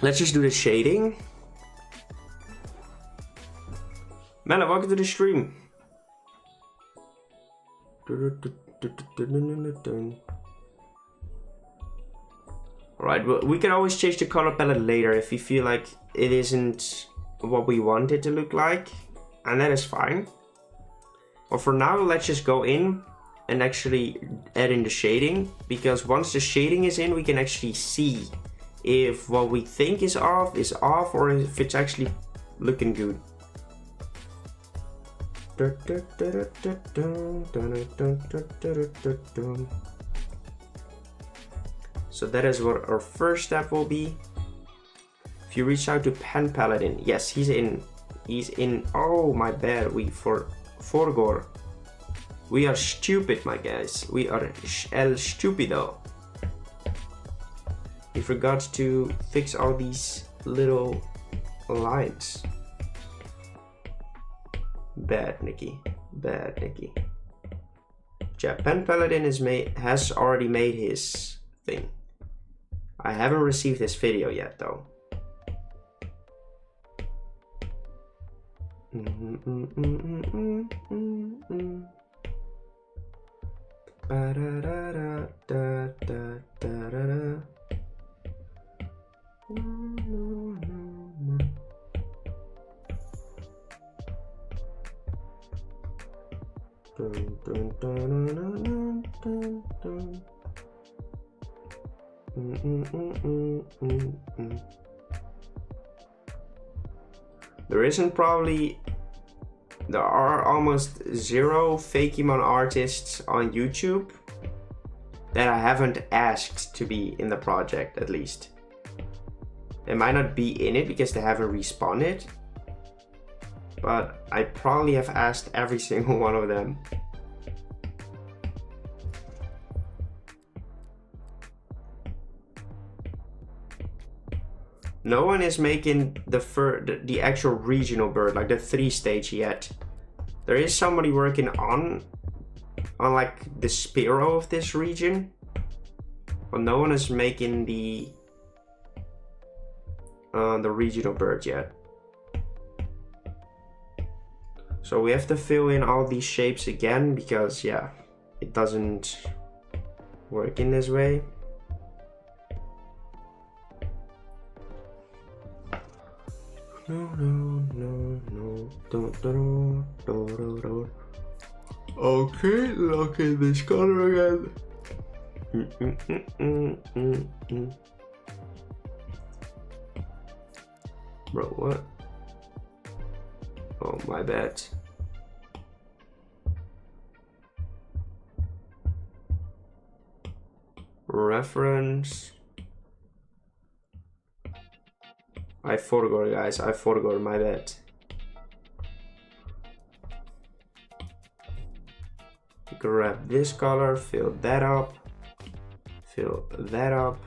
let's just do the shading. Mela, welcome to the stream. Alright, well, we can always change the color palette later if we feel like it isn't what we want it to look like, and that is fine. But for now, let's just go in and actually add in the shading, because once the shading is in, we can actually see if what we think is off, or if it's actually looking good. So that is what our first step will be. If you reach out to Pen Paladin, yes, he's in. He's in. Oh, my bad. We forgot. We are stupid, my guys. We are el stupido. We forgot to fix all these little lines. Bad, Nikki. Bad, Nikki. Yeah, Pen Paladin has already made his thing. I haven't received this video yet, though. There are almost 0 Fakemon artists on YouTube that I haven't asked to be in the project, at least. They might not be in it because they haven't responded, but I probably have asked every single one of them. No one is making the actual regional bird, like the 3-stage yet. There is somebody working on like the Spearow of this region, but no one is making the regional bird yet. So we have to fill in all these shapes again because, yeah, it doesn't work in this way. Okay, look at this color again. Bro, what? Oh, my bad. Reference. I forgot, guys. I forgot, my bad. Grab this color, fill that up, fill that up,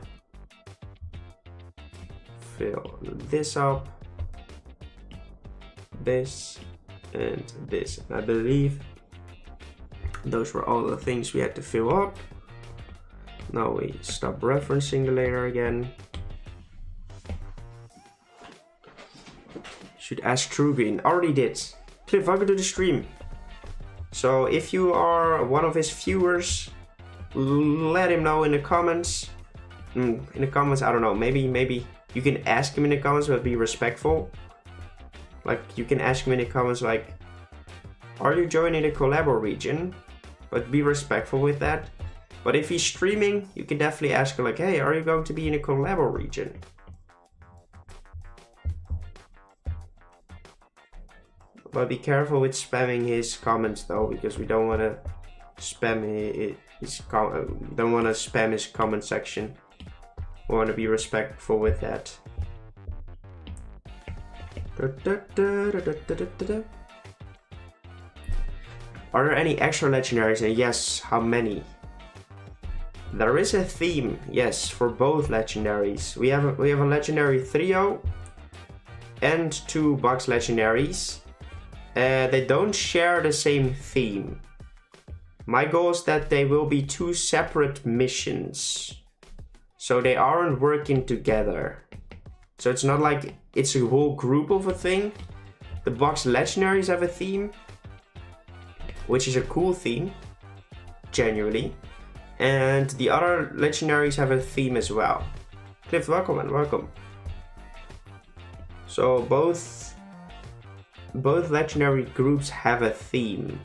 fill this up, this, and this. And I believe those were all the things we had to fill up. Now we stop referencing the layer again. Should ask TrueGreen. Already did. Cliff, welcome to the stream. So if you are one of his viewers, let him know in the comments. In the comments, I don't know. Maybe you can ask him in the comments, but be respectful. Like you can ask him in the comments, like, are you joining the collabo region? But be respectful with that. But if he's streaming, you can definitely ask him, like, hey, are you going to be in the collabo region? But be careful with spamming his comments though, because we don't want to spam his comment section. We want to be respectful with that. Are there any extra legendaries? And yes, how many? There is a theme, yes, for both legendaries. We have a legendary trio and 2 box legendaries. They don't share the same theme. My goal is that they will be 2 separate missions. So they aren't working together. So it's not like it's a whole group of a thing. The box legendaries have a theme, which is a cool theme, genuinely. And the other legendaries have a theme as well. Cliff, welcome and welcome. So both legendary groups have a theme.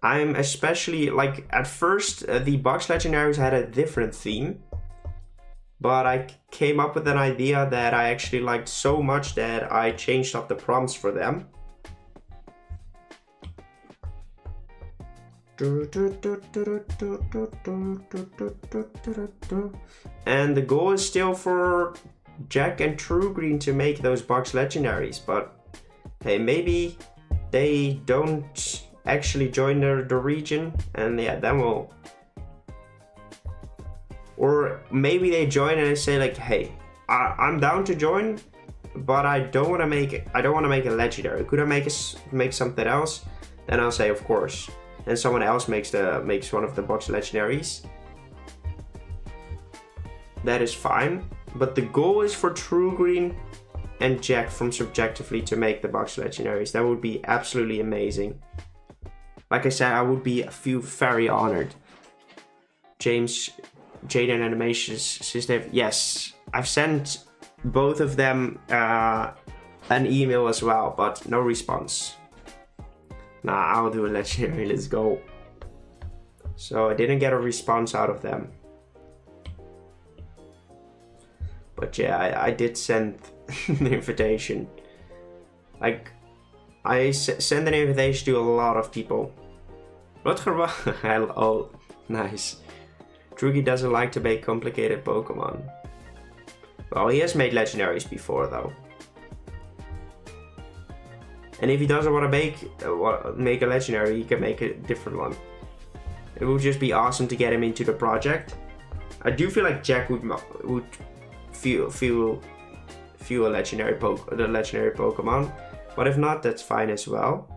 I'm especially, like, at first the box legendaries had a different theme, but I came up with an idea that I actually liked so much that I changed up the prompts for them. And the goal is still for Jack and TrueGreen to make those box legendaries, but hey, maybe they don't actually join the region, and yeah, then we'll, or maybe they join and they say like, hey, I'm down to join, but I don't want to make a legendary. Could I make something else? Then I'll say of course. And someone else makes one of the box legendaries. That is fine. But the goal is for TrueGreen and Jack from Subjectively to make the box legendaries. That would be absolutely amazing. Like I said, I would be very honored. James, Jaden Animations says they've, yes, I've sent both of them an email as well, but no response. Nah, I'll do a legendary, let's go. So I didn't get a response out of them. But yeah, I did send an invitation. Like, I send an invitation to a lot of people. Oh, nice. Drugi doesn't like to make complicated Pokemon. Well, he has made legendaries before though. And if he doesn't want to make a legendary, he can make a different one. It would just be awesome to get him into the project. I do feel like Jack would feel a legendary Pokemon, but if not, that's fine as well.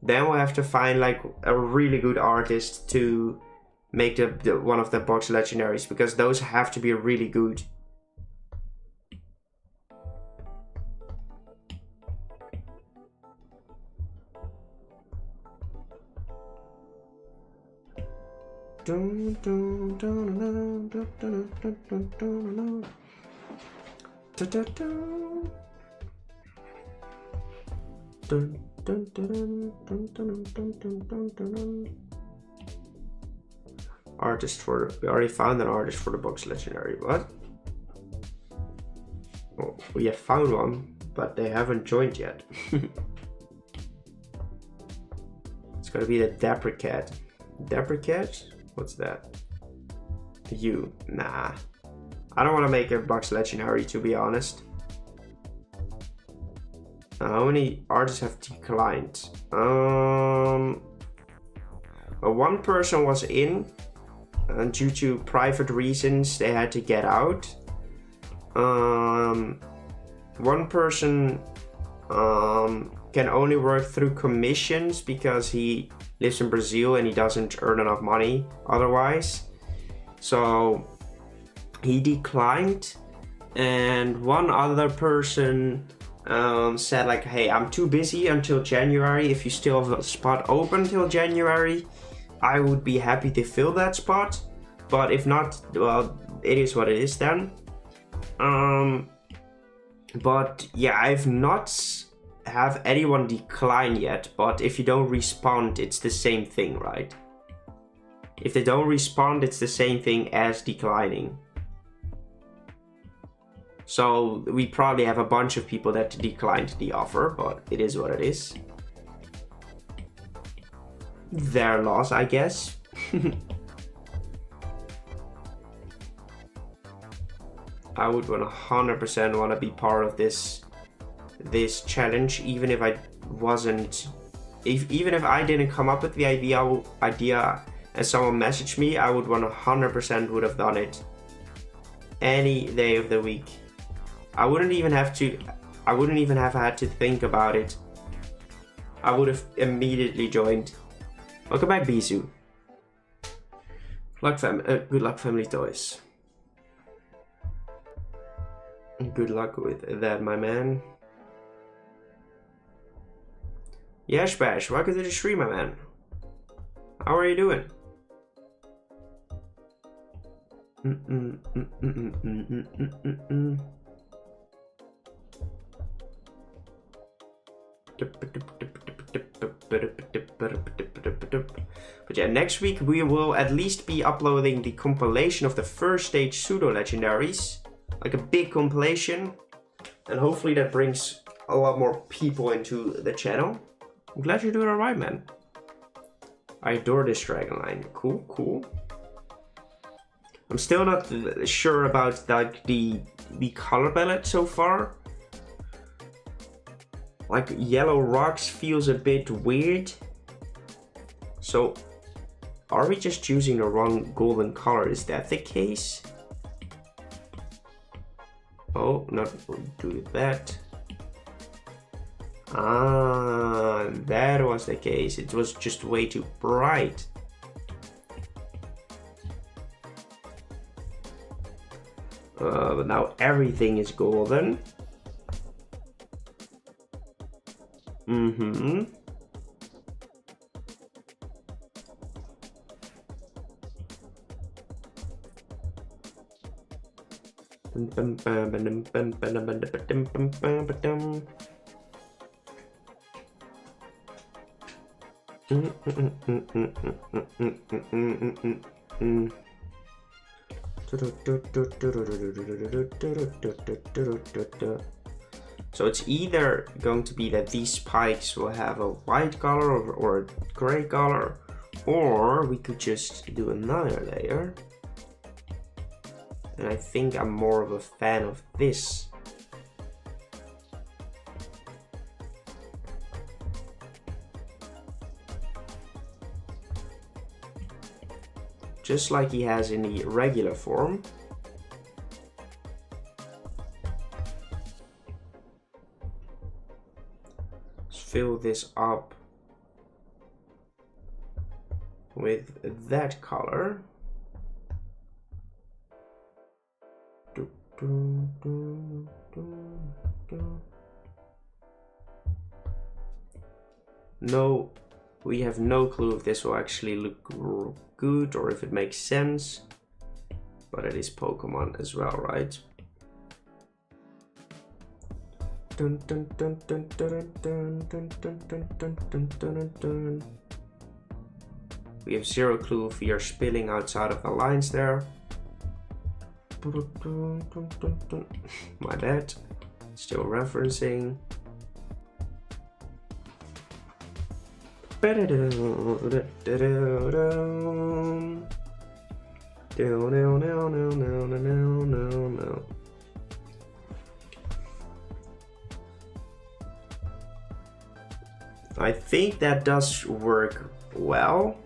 Then we'll have to find like a really good artist to make the one of the box legendaries, because those have to be really good. Artist for we already found an artist for the box legendary. What? Oh, we have found one, but they haven't joined yet. It's gonna be the Deprecat. Deprecat? What's that? You? Nah. I don't want to make a box legendary, to be honest. How many artists have declined? Well, one person was in, and due to private reasons, they had to get out. One person can only work through commissions because he lives in Brazil and he doesn't earn enough money otherwise. So he declined, and one other person said like, hey, I'm too busy until January. If you still have a spot open till January, I would be happy to fill that spot. But if not, well, it is what it is then. But yeah, I've not have anyone decline yet, but if you don't respond, it's the same thing, right? If they don't respond, it's the same thing as declining. So we probably have a bunch of people that declined the offer, but it is what it is. Their loss, I guess. I would 100% want to be part of this challenge, even if I wasn't, even if I didn't come up with the idea and someone messaged me, I would 100% would have done it any day of the week. I wouldn't even have had to think about it. I would have immediately joined. Welcome back, Bisu. Good luck, Family Toys. Good luck with that, my man. Yeah, Bash, welcome to the stream, my man. How are you doing? But yeah, next week we will at least be uploading the compilation of the first stage pseudo legendaries, like a big compilation, and hopefully that brings a lot more people into the channel. I'm glad you're doing alright, man. I adore this dragon line. Cool, cool. I'm still not sure about like the color palette so far. Like yellow rocks feels a bit weird. So are we just choosing the wrong golden color? Is that the case? Oh, not do that. Ah, that was the case. It was just way too bright. But now everything is golden. So it's either going to be that these spikes will have a white color or a gray color, or we could just do another layer. And I think I'm more of a fan of this. Just like he has in the regular form. Let's fill this up with that color. No, we have no clue if this will actually look good or if it makes sense, but it is Pokemon as well, right? Dun, dun, dun, dun, dun, dun, dun, dun, dun, dun, dun, dun, dun. We have zero clue if we are spilling outside of the lines there. My bad. Still referencing. I think that does work well.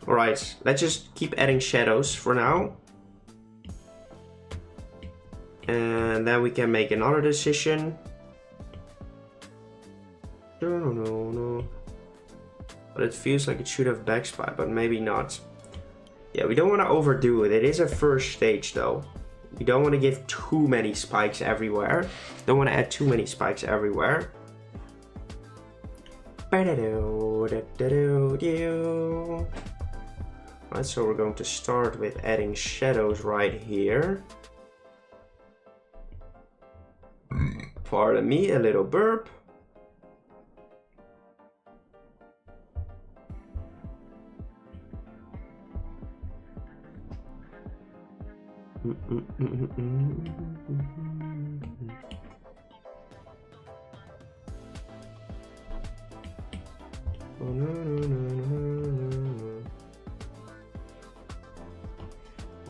Alright, let's just keep adding shadows for now. And then we can make another decision. No. But it feels like it should have backspy, but maybe not. Yeah, we don't want to overdo it. It is a first stage though. We don't want to give too many spikes everywhere. Don't want to add too many spikes everywhere. Right, so we're going to start with adding shadows right here. Pardon me, a little burp.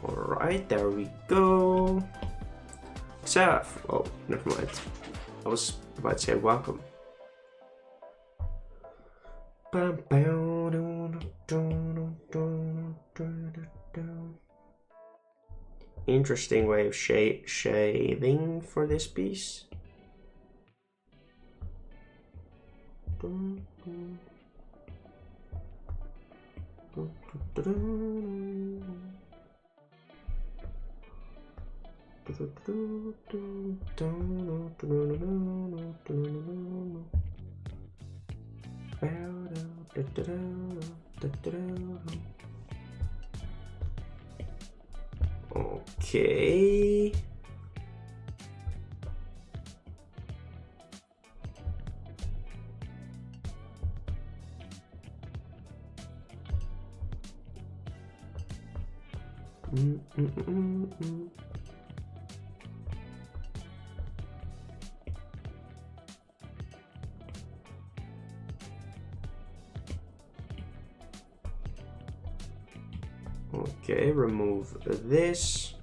Alright, there we go. Except, oh, never mind. I was about to say welcome. Interesting way of shading for this piece. Okay. Okay, remove this.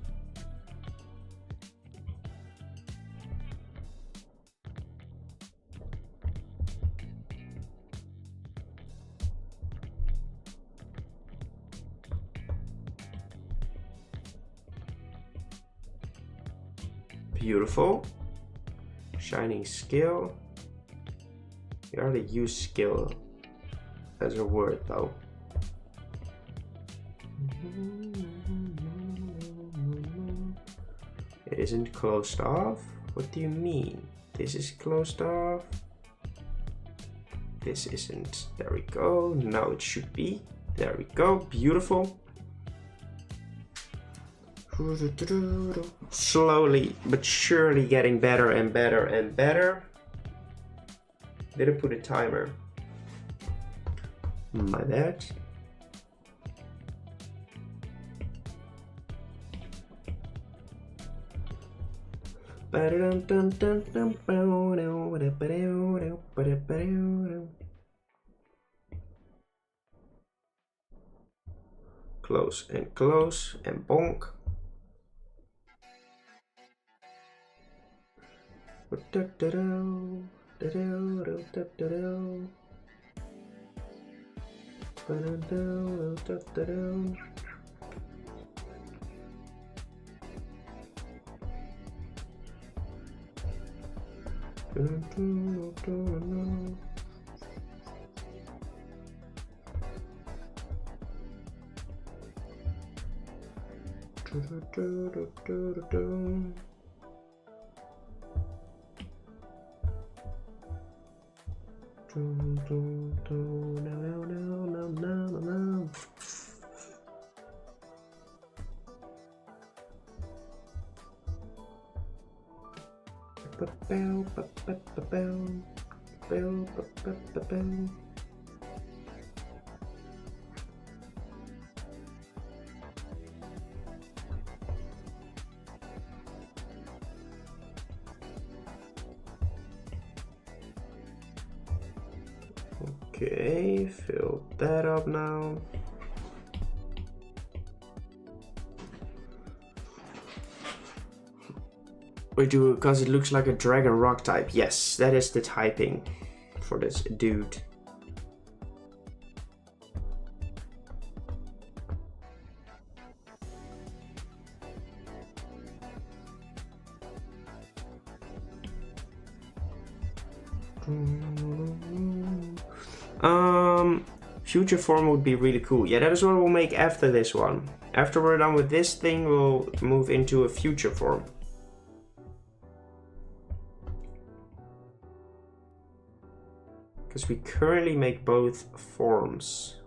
Beautiful. Shining skill. We already used skill as a word though. It isn't closed off? What do you mean? This is closed off. This isn't. There we go. Now it should be. There we go. Beautiful. Slowly but surely getting better and better and better. Didn't put a timer. My bad. Close and bonk. Okay, fill that up now. We do because it looks like a dragon rock type. Yes, that is the typing for this dude. Future form would be really cool. Yeah, that is what we'll make after this one. After we're done with this thing, we'll move into a future form. Because we currently make both forms.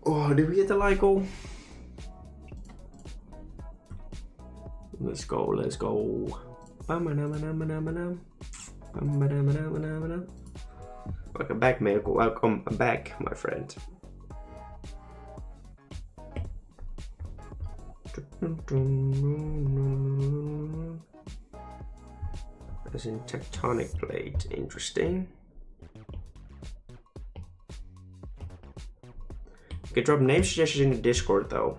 Oh, did we get the like goal? Let's go, let's go. Welcome back, Miracle. Welcome back, my friend. As in tectonic plate, interesting. You can drop name suggestions in the Discord though.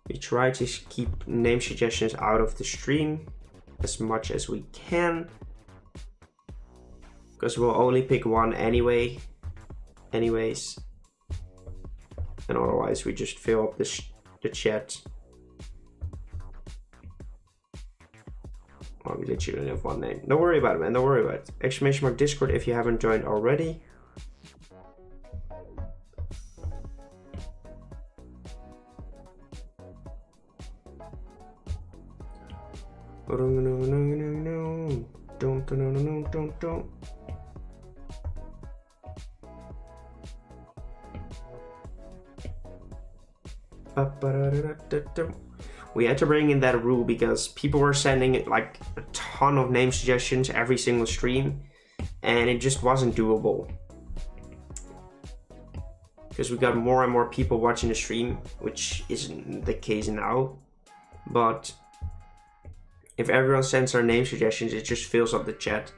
We try to keep name suggestions out of the stream as much as we can. Because we'll only pick one anyways. And otherwise we just fill up the chat. Oh, we literally only have one name. Don't worry about it, man. Don't worry about it. Exclamation mark Discord if you haven't joined already. Don't. We had to bring in that rule because people were sending like a ton of name suggestions every single stream and it just wasn't doable. Because we got more and more people watching the stream, which isn't the case now. But if everyone sends their name suggestions, it just fills up the chat.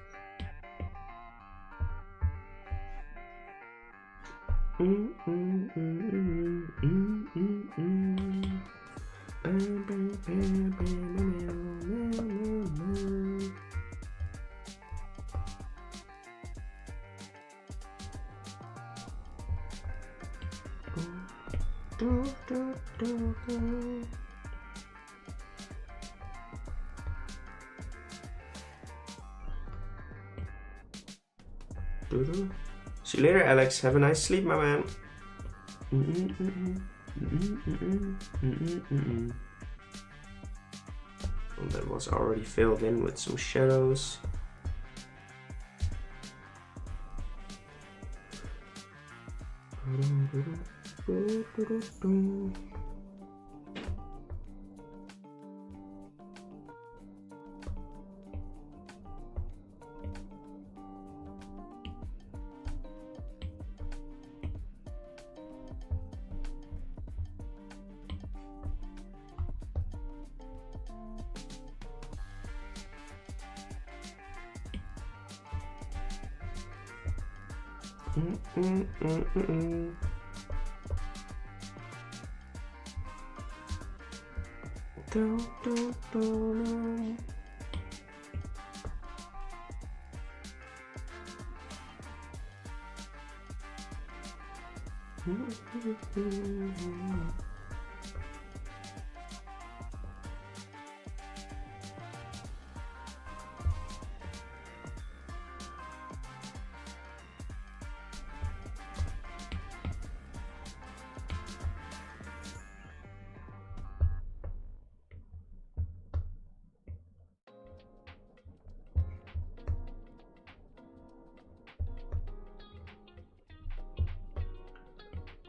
See you later, Alex. Have a nice sleep, my man. Well, that was already filled in with some shadows.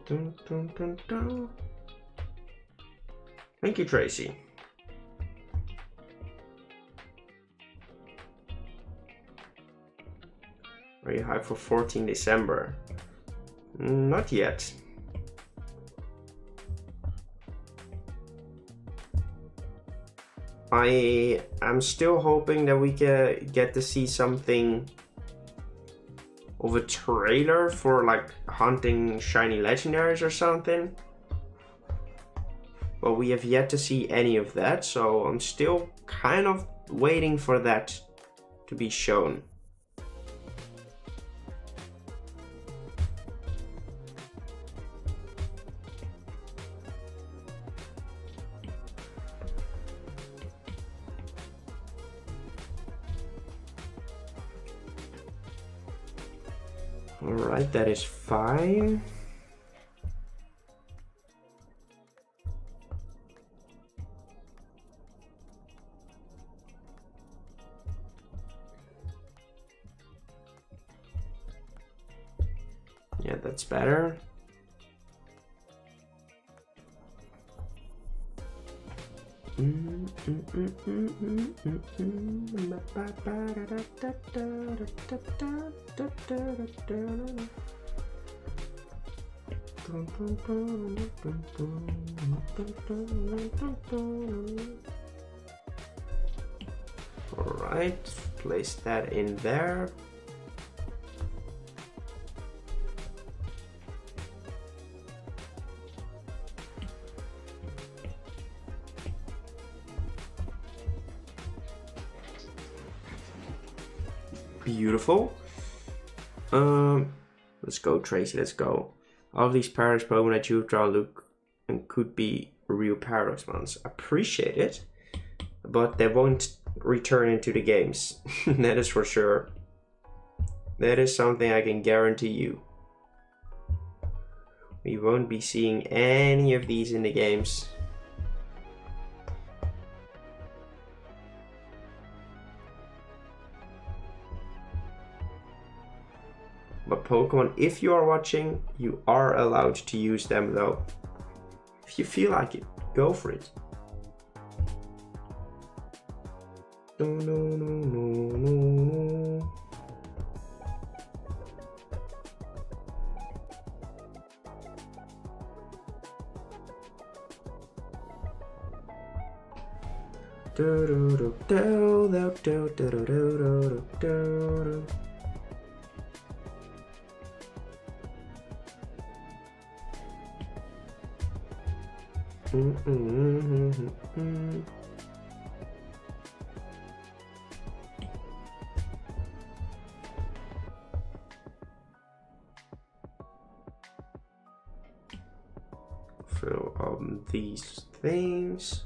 Dun, dun, dun, dun. Thank you, Tracy. Are you hyped for 14 December? Not yet. I am still hoping that we can get to see something of a trailer for like hunting shiny legendaries or something. But we have yet to see any of that, so I'm still kind of waiting for that to be shown. Alright, that is fine. Yeah, that's better. All right, place that in there. Beautiful. Let's go, Tracy. Let's go. All of these Paradox Pokemon that you draw look and could be real Paradox ones. Appreciate it, but they won't return into the games. That is for sure. That is something I can guarantee you. We won't be seeing any of these in the games. But Pokemon, if you are watching, you are allowed to use them though. If you feel like it, go for it. No, no, no, no, no, no. Do do do do do do do do do do do. Fill these things.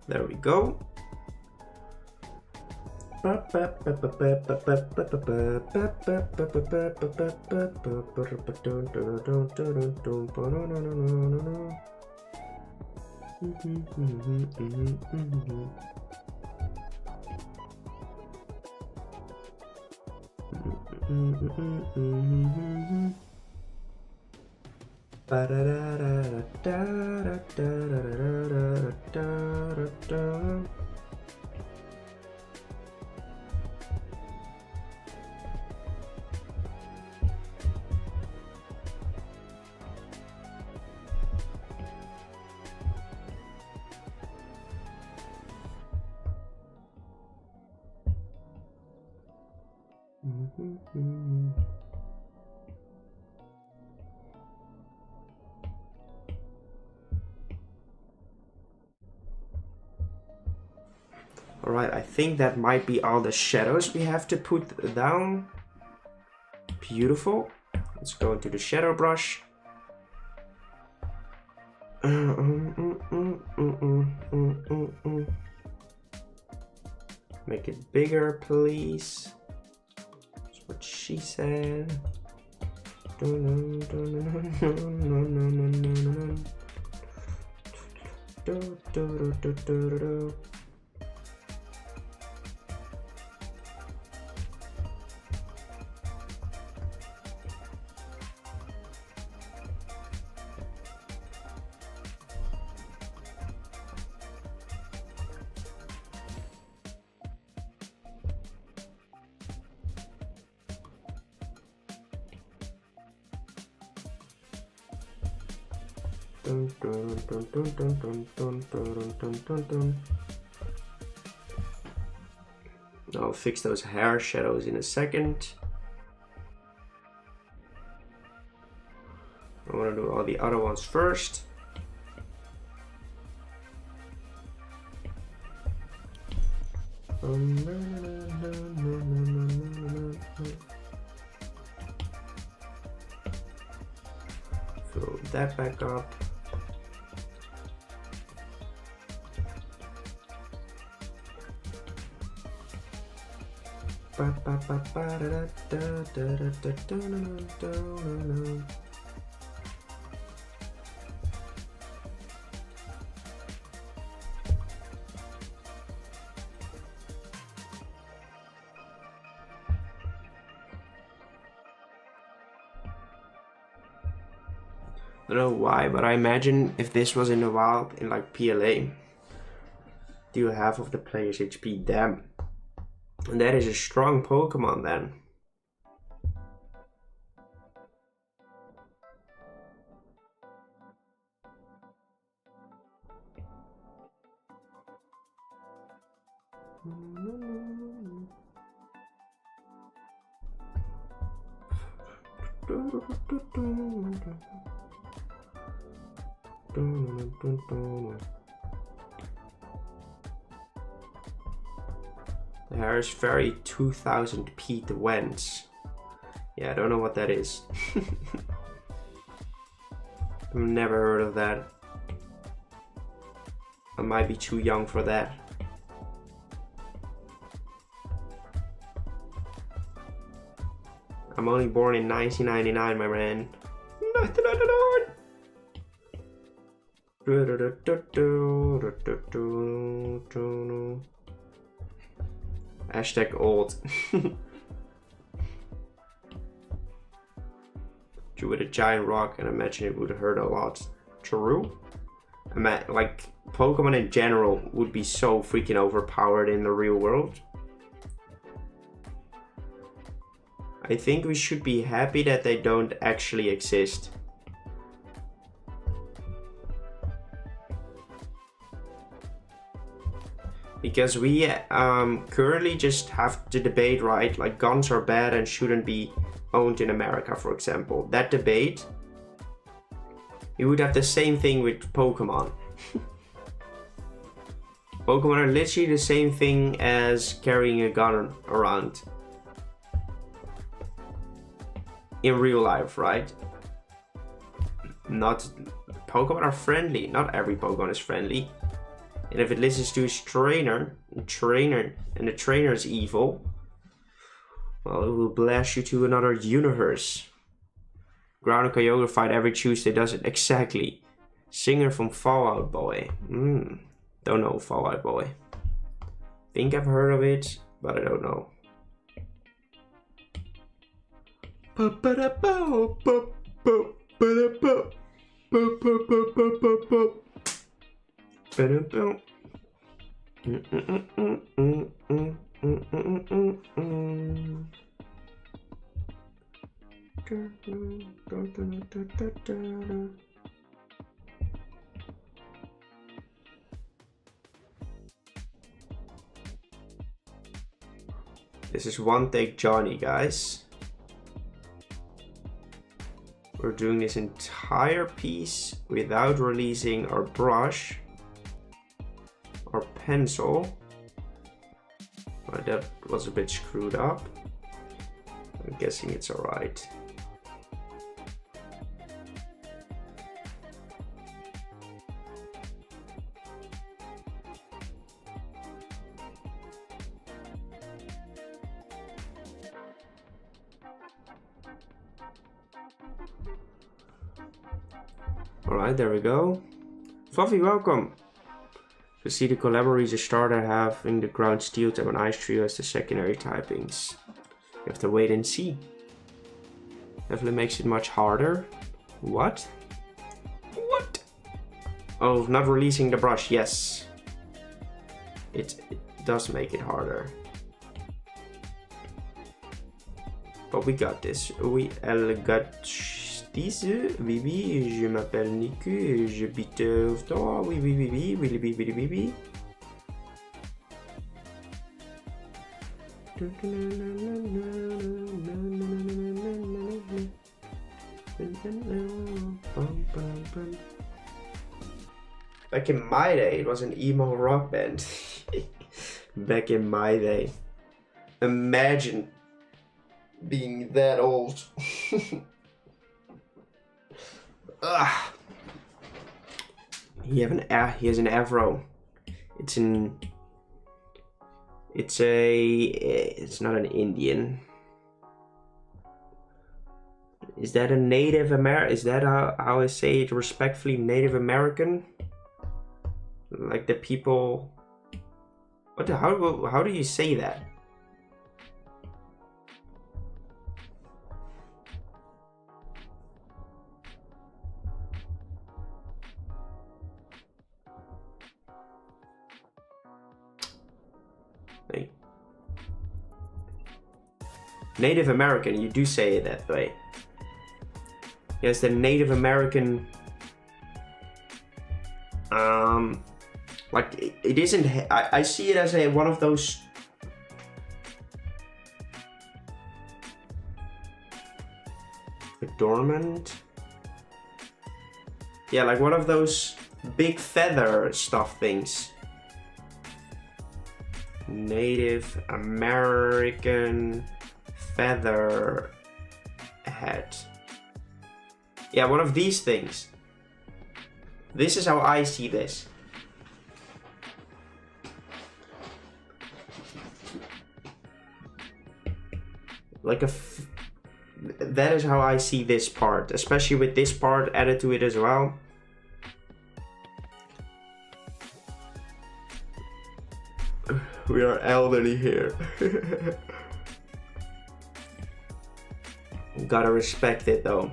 There we go. Alright, I think that might be all the shadows we have to put down. Beautiful. Let's go into the shadow brush. Make it bigger, please. That's what she said. I'll fix those hair shadows in a second. I want to do all the other ones first. Fill that back up. I don't know why, but I imagine if this was in the wild, in like PLA, do half of the player's HP, damn. And that is a strong Pokemon then. The hair is very 2000 Pete Wentz. Yeah, I don't know what that is. I've never heard of that. I might be too young for that. I'm only born in 1999, my man. 1999! Hashtag old. You with a giant rock and imagine it would hurt a lot. True? Like, Pokemon in general would be so freaking overpowered in the real world. I think we should be happy that they don't actually exist. Because we currently just have the debate, right? Like, guns are bad and shouldn't be owned in America, for example. That debate, we would have the same thing with Pokemon. Pokemon are literally the same thing as carrying a gun around. In real life, right? Pokemon are friendly. Not every Pokemon is friendly. And if it listens to its trainer, and the trainer is evil, well, it will blast you to another universe. Ground and Kyogre fight every Tuesday, does it? Exactly. Singer from Fall Out Boy. Don't know Fall Out Boy. Think I've heard of it, but I don't know. This is One Take Johnny, guys. We're doing this entire piece without releasing our brush or pencil. Well, that was a bit screwed up. I'm guessing it's alright. Alright, there we go. Fluffy, welcome! You see the collaborator starter having the ground steel type and ice trio as the secondary typings. You have to wait and see. Definitely makes it much harder. What? What? Oh, not releasing the brush, yes. It does make it harder. But we got this. Oui, elle got this. Oui, oui, je m'appelle Niku et j'habite au temps. Oui, oui, oui, oui, oui, oui, oui, oui, oui. Back in my day, it was an emo rock band. Back in my day. Imagine being that old. He has an afro. It's not an Indian. Is that a Native American? Is that how I say it respectfully? Native American? Like the people. How do you say that? Like, Native American, you do say it that way. Yes, the Native American. Like it isn't. I see it as one of those. Adornment. Yeah, like one of those big feather stuff things. Native American feather hat. Yeah, one of these things. This is how I see this. Like that is how I see this part, especially with this part added to it as well. We are elderly here. Gotta respect it though.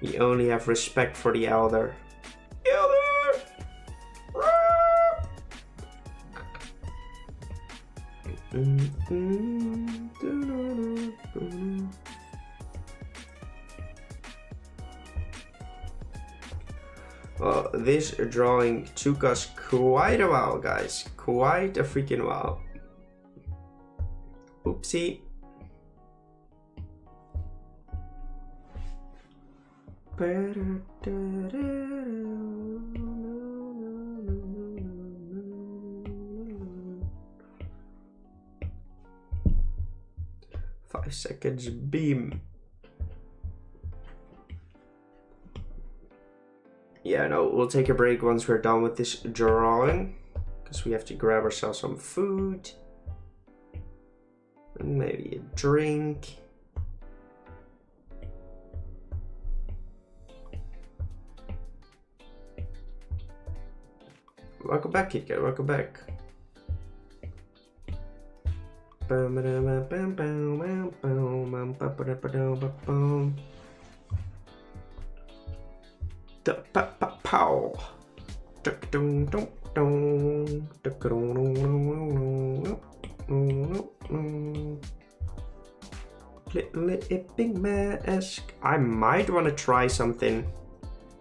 We only have respect for the elder. Elder! 'Well, this drawing took us quite a while, guys. Quite a freaking while. Oopsie. Five seconds beam. Yeah, no, we'll take a break once we're done with this drawing, because we have to grab ourselves some food and maybe a drink. Welcome back, KitKat, welcome back. Little big mask. I might want to try something.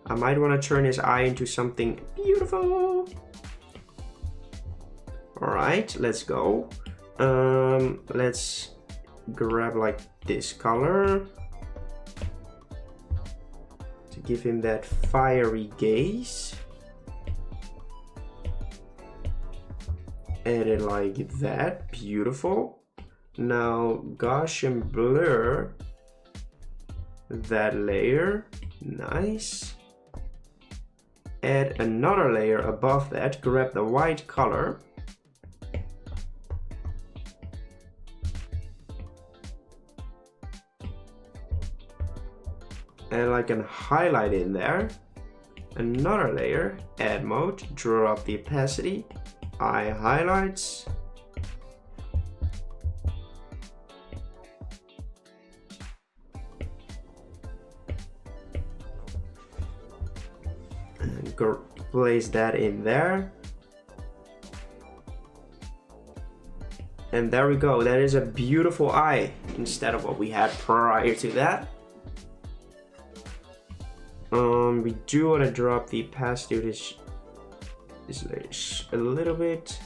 I might want to turn his eye into something beautiful. Alright, let's go. Let's grab like this color to give him that fiery gaze. Add it like that. Beautiful. Now Gaussian blur that layer. Nice. Add another layer above that. Grab the white color. And like a highlight in there. Another layer. Add mode. Draw up the opacity. Eye highlights. And place that in there. And there we go. That is a beautiful eye instead of what we had prior to that. We do want to drop the opacity of this layer a little bit.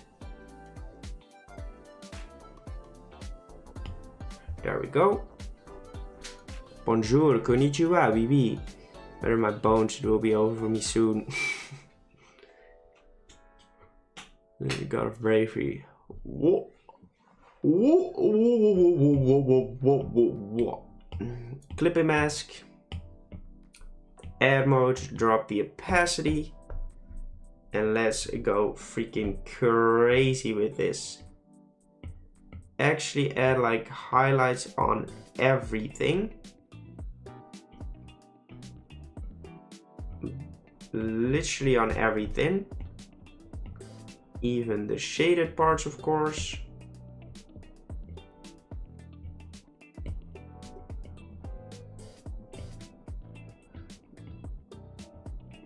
There we go. Bonjour, konnichiwa, bibi. Better my bones will be over me soon. Then we got a bravery. Whoa. Whoa, whoa, whoa, whoa, whoa, whoa, whoa, whoa. Clipping mask. Add mode, drop the opacity, and let's go freaking crazy with this. Actually add like highlights on everything. Literally on everything. Even the shaded parts, of course.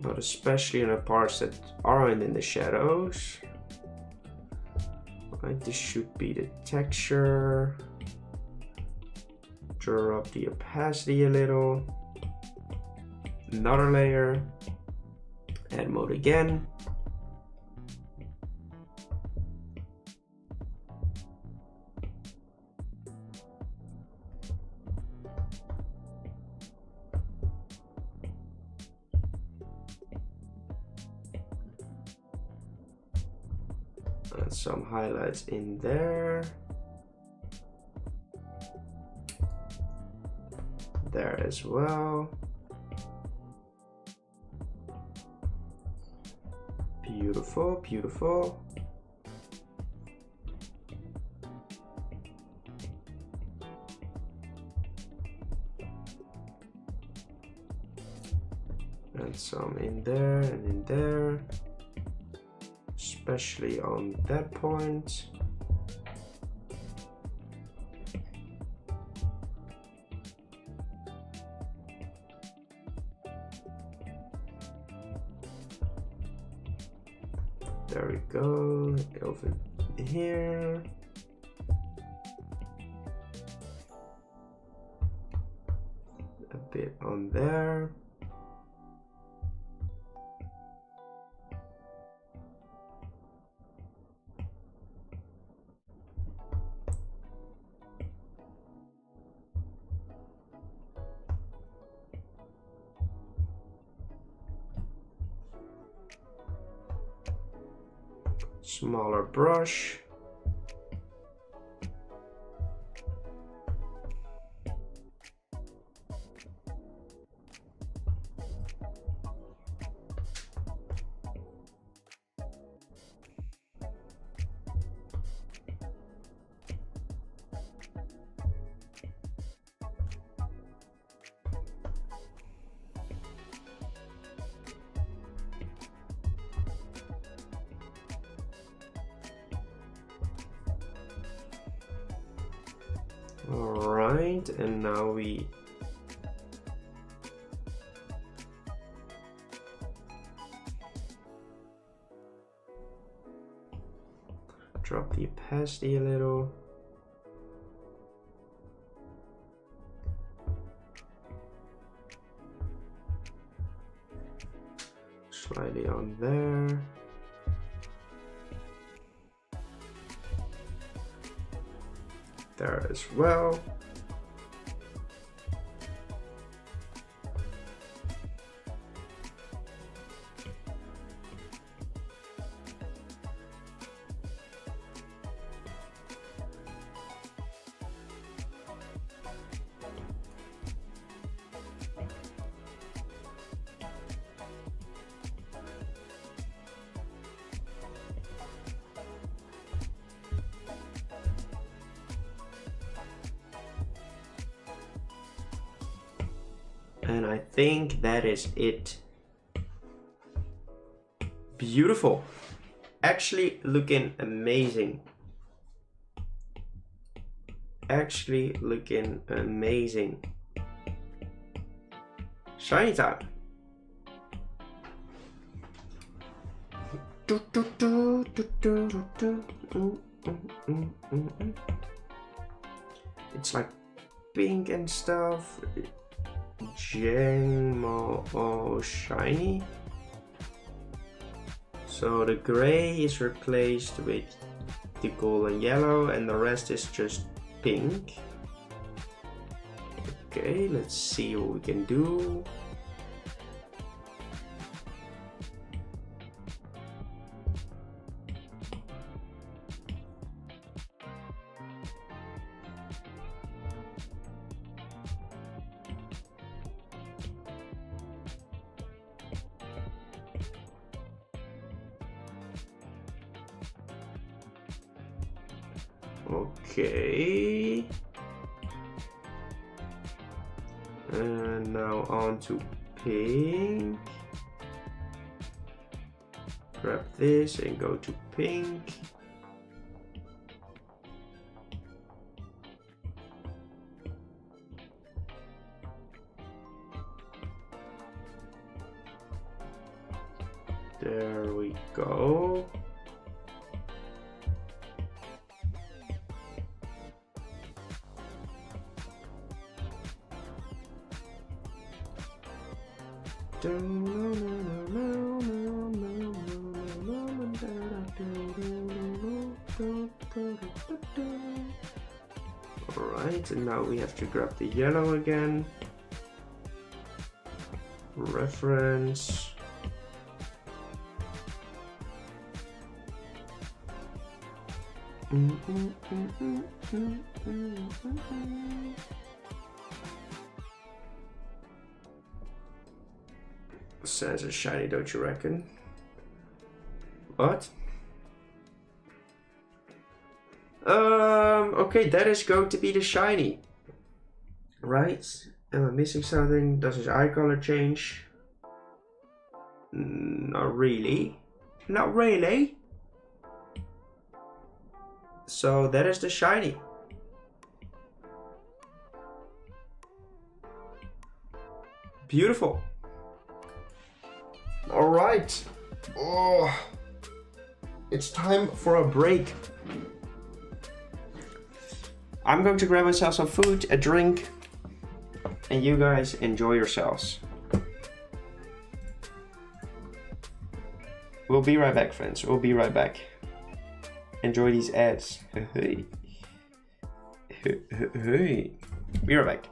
But especially in the parts that aren't in the shadows. Right, this should be the texture. Draw up the opacity a little. Another layer. Add mode again. And some highlights in there. There as well. Beautiful, beautiful. And some in there and in there. Especially on that point. There we go, over here. A bit on there. Smaller brush. Alright, and now we drop the opacity a little. Slightly on there. There as well. And I think that is it. Beautiful. Actually looking amazing. Actually looking amazing. Shiny time. It's like pink and stuff. Jangmo-o shiny. So the gray is replaced with the gold and yellow, and the rest is just pink. Okay, let's see what we can do. Okay. And now on to pink. Grab this and go to pink. There we go. Alright, and now we have to grab the yellow again. Reference. Says a shiny, don't you reckon? What? Okay, that is going to be the shiny. Right? Am I missing something? Does his eye color change? Not really. Not really. So that is the shiny. Beautiful. All right. Oh, it's time for a break. I'm going to grab myself some food, a drink, and you guys enjoy yourselves. We'll be right back, friends. We'll be right back. Enjoy these ads. Hey. Hey. Be right back.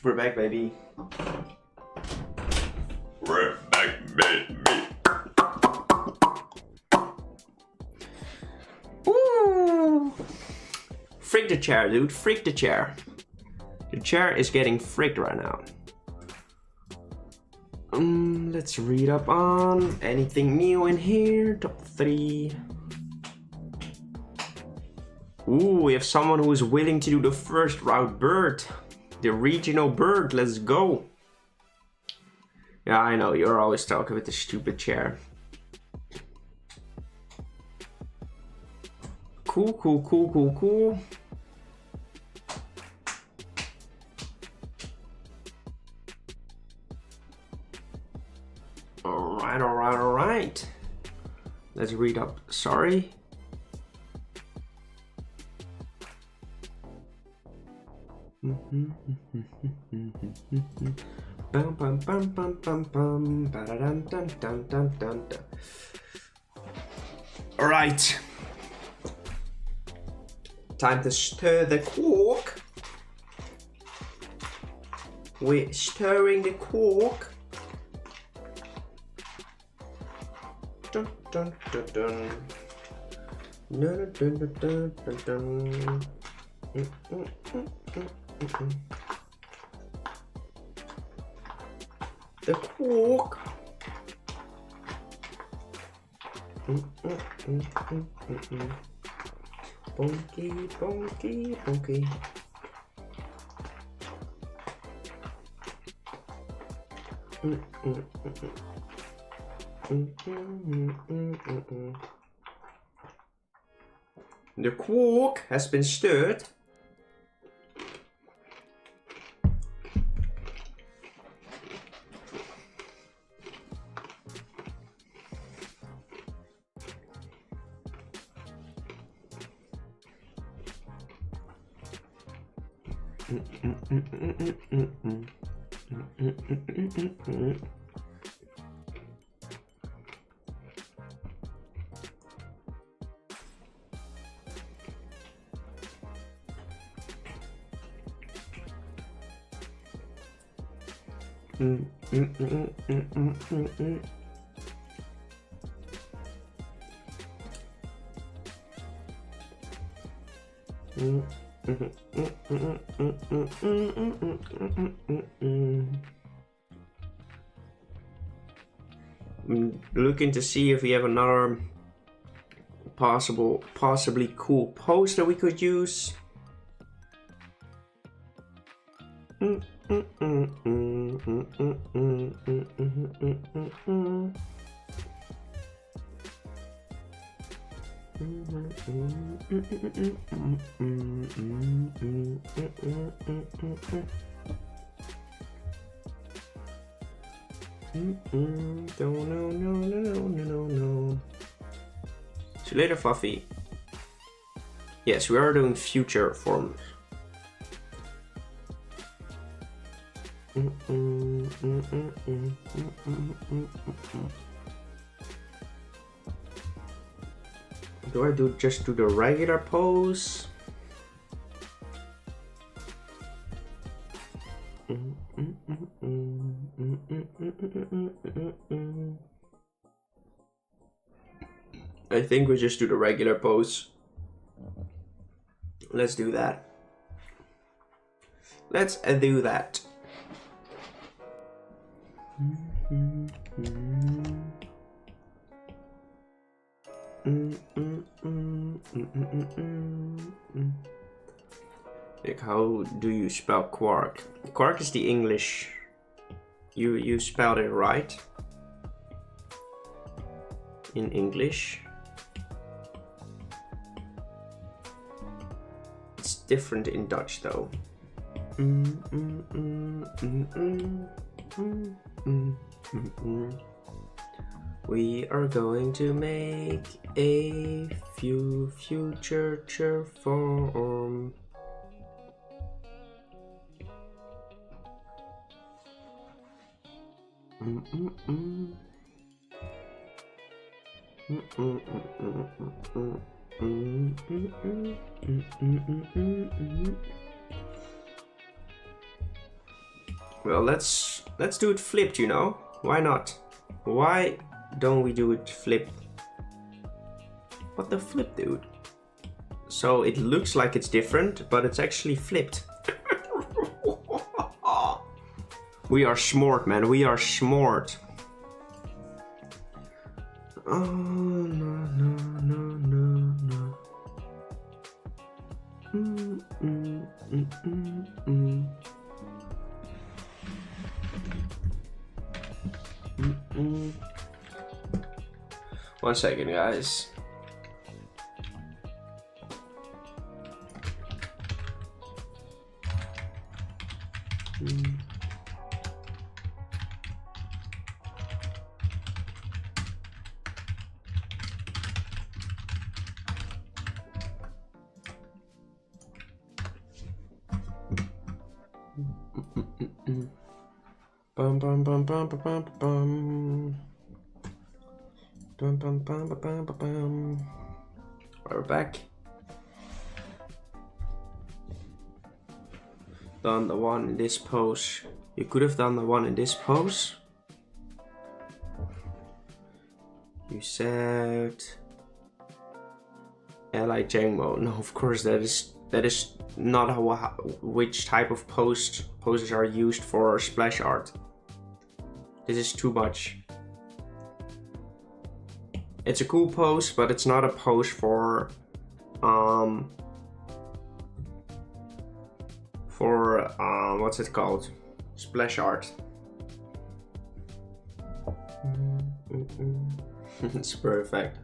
We're back, baby. We're back, baby. Ooh. Freak the chair, dude. Freak the chair. The chair is getting freaked right now. Let's read up on anything new in here. Top 3. Ooh, we have someone who is willing to do the first route bird. The regional bird. Let's go. Yeah, I know. You're always talking with the stupid chair. Cool, cool, cool, cool, cool. Alright, alright, alright. Let's read up. Sorry. Bum bum bum bum bum bum. Ba-da-dun dun dun dun dun dun. Alright. Time to stir the quark. We're stirring the quark. Dun dun dun dun. Dun dun dun dun dun dun. The quark. Bonky, bonky, bonky. The quark has been stirred. I'm looking to see if we have another possibly cool pose that we could use. No. See you later, Fluffy. Yes, we are doing future forms. Do I just do the regular pose? I think we just do the regular pose. Let's do that. Let's do that. Like, how do you spell quark? Quark is the English. You spelled it right in English. It's different in Dutch though. We are going to make a few future form. Well, let's do it flipped, you know? Why not? Why don't we do it flipped? What the flip, dude? So it looks like it's different, but it's actually flipped. We are smart, man. We are smart. Oh, no, no, no, no, no. One second, guys. Bum bum bum bum bum bum bum. Bum bum bum bum bum bum. We're back. Done the one in this pose. You could have done the one in this pose. You said like Jangmo. No, of course that is not how which type of poses are used for splash art. This is too much. It's a cool pose, but it's not a pose for what's it called? Splash art. It's perfect.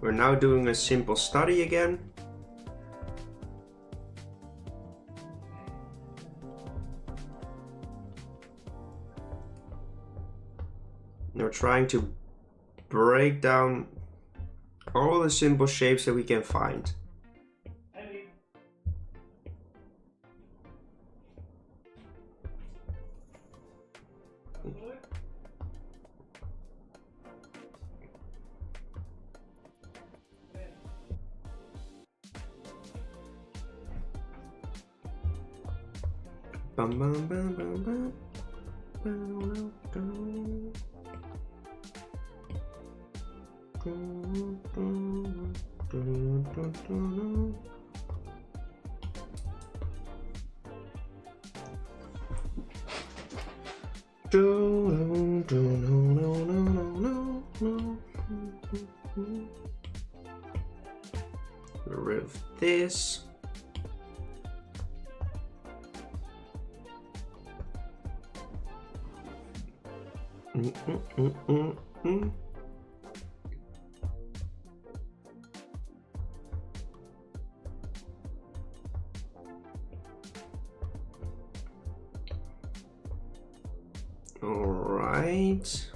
We're now doing a simple study again. We're trying to break down all the simple shapes that we can find. Bum, bum, bum, bum, bum. Bum, bum, bum. Get rid of this. All right.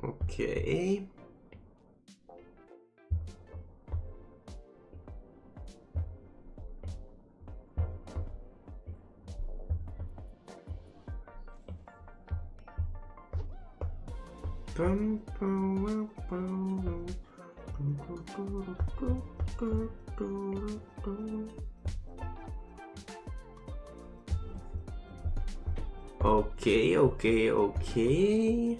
Okay. Bum, bum, bum, bum. Okay, okay, okay.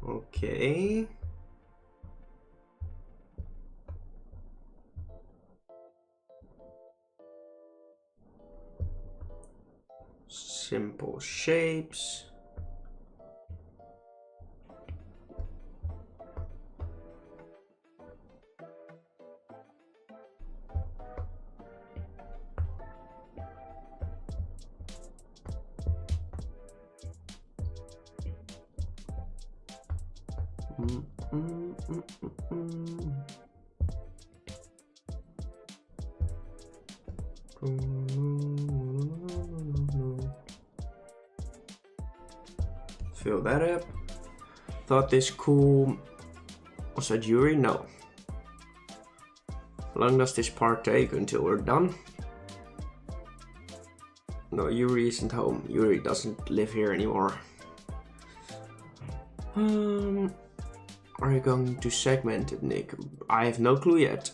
Okay. Simple shapes. Fill that up. Thought this cool. Was that Yuri? No. How long does this part take until we're done? No, Yuri isn't home. Yuri doesn't live here anymore. Are you going to segment it, Nick? I have no clue yet.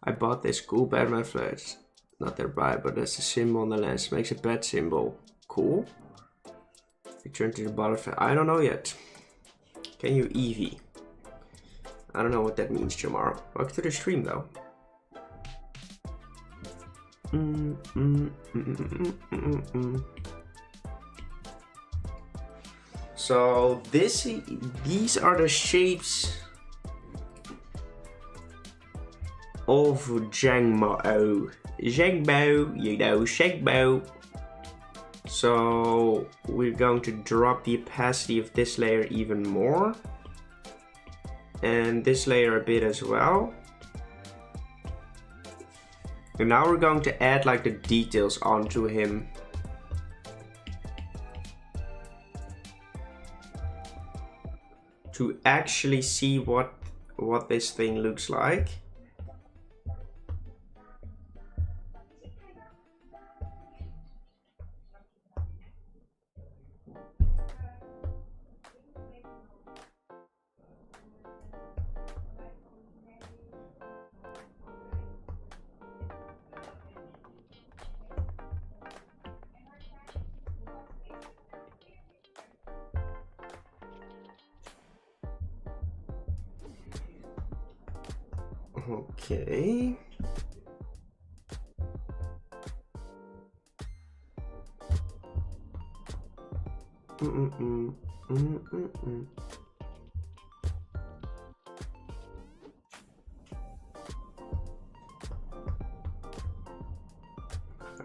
I bought this cool Batman flash. Not their buy, but that's the symbol on the lens. Makes a bat symbol. Cool. Return to the butterfly. I don't know yet. Can you Eevee? I don't know what that means, Jamar. Welcome to the stream, though. So these are the shapes of Jangmo-o. Jangmo, you know, Jangmo. So we're going to drop the opacity of this layer even more. And this layer a bit as well. And now we're going to add like the details onto him. To actually see what this thing looks like. Okay.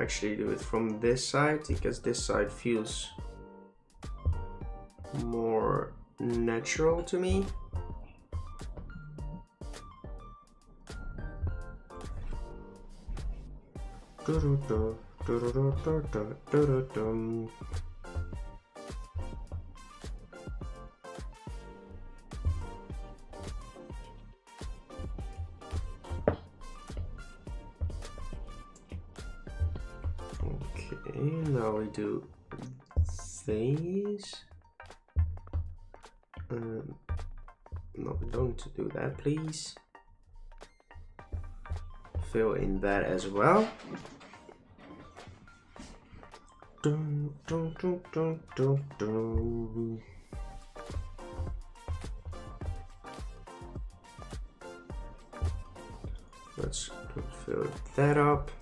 Actually do it from this side because this side feels more natural to me. Okay, now we do these. No, don't do that, please. Fill in that as well. Dun, dun, dun, dun, dun, dun. Let's fill that up.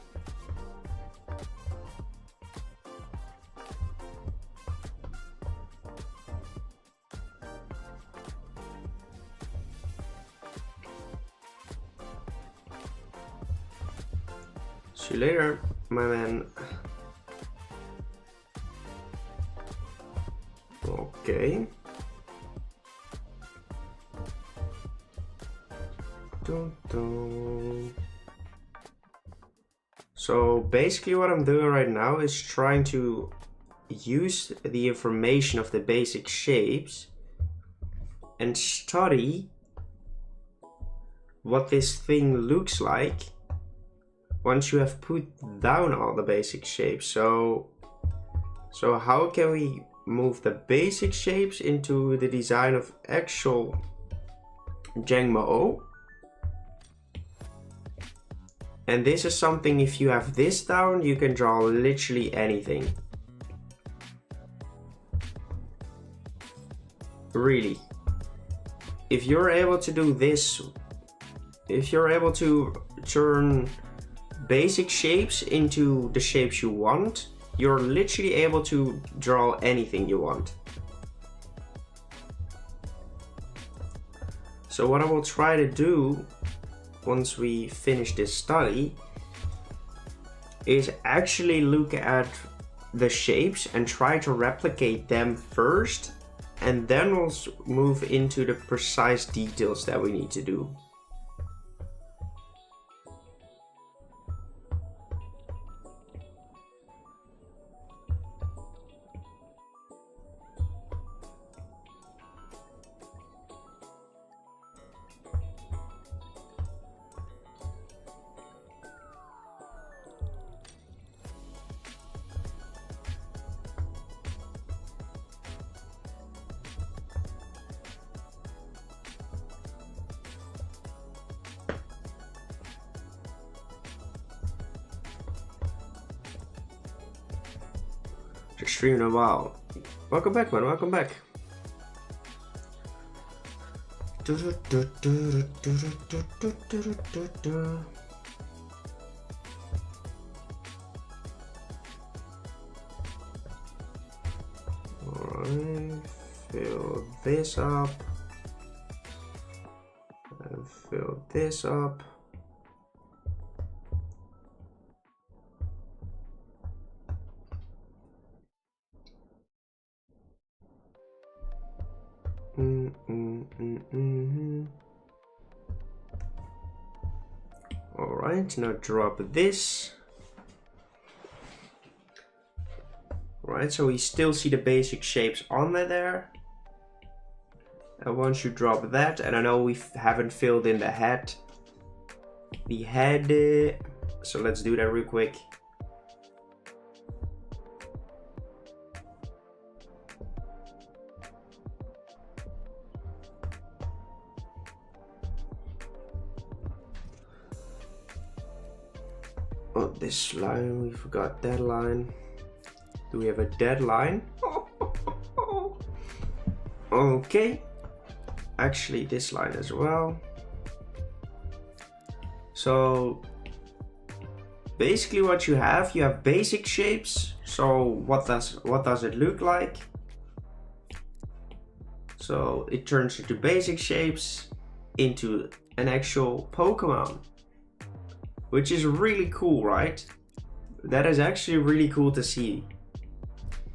See you later, my man. Okay. Dun, dun. So basically what I'm doing right now is trying to use the information of the basic shapes and study what this thing looks like once you have put down all the basic shapes. So how can we move the basic shapes into the design of actual Jangmo-o? And this is something, if you have this down, you can draw literally anything. Really. If you're able to do this, if you're able to turn basic shapes into the shapes you want, you're literally able to draw anything you want. So what I will try to do once we finish this study is actually look at the shapes and try to replicate them first, and then we'll move into the precise details that we need to do. Just streaming a while. Welcome back, man. Welcome back. Alright, fill this up. And fill this up. Alright, now drop this. Right, so we still see the basic shapes on there. And once you drop that, and I know we haven't filled in the head. So let's do that real quick. Oh, this line, we forgot that line. Do we have a deadline? Okay. Actually, this line as well. So basically what you have basic shapes. So what does it look like? So it turns into basic shapes into an actual Pokemon, which is really cool, right? That is actually really cool to see.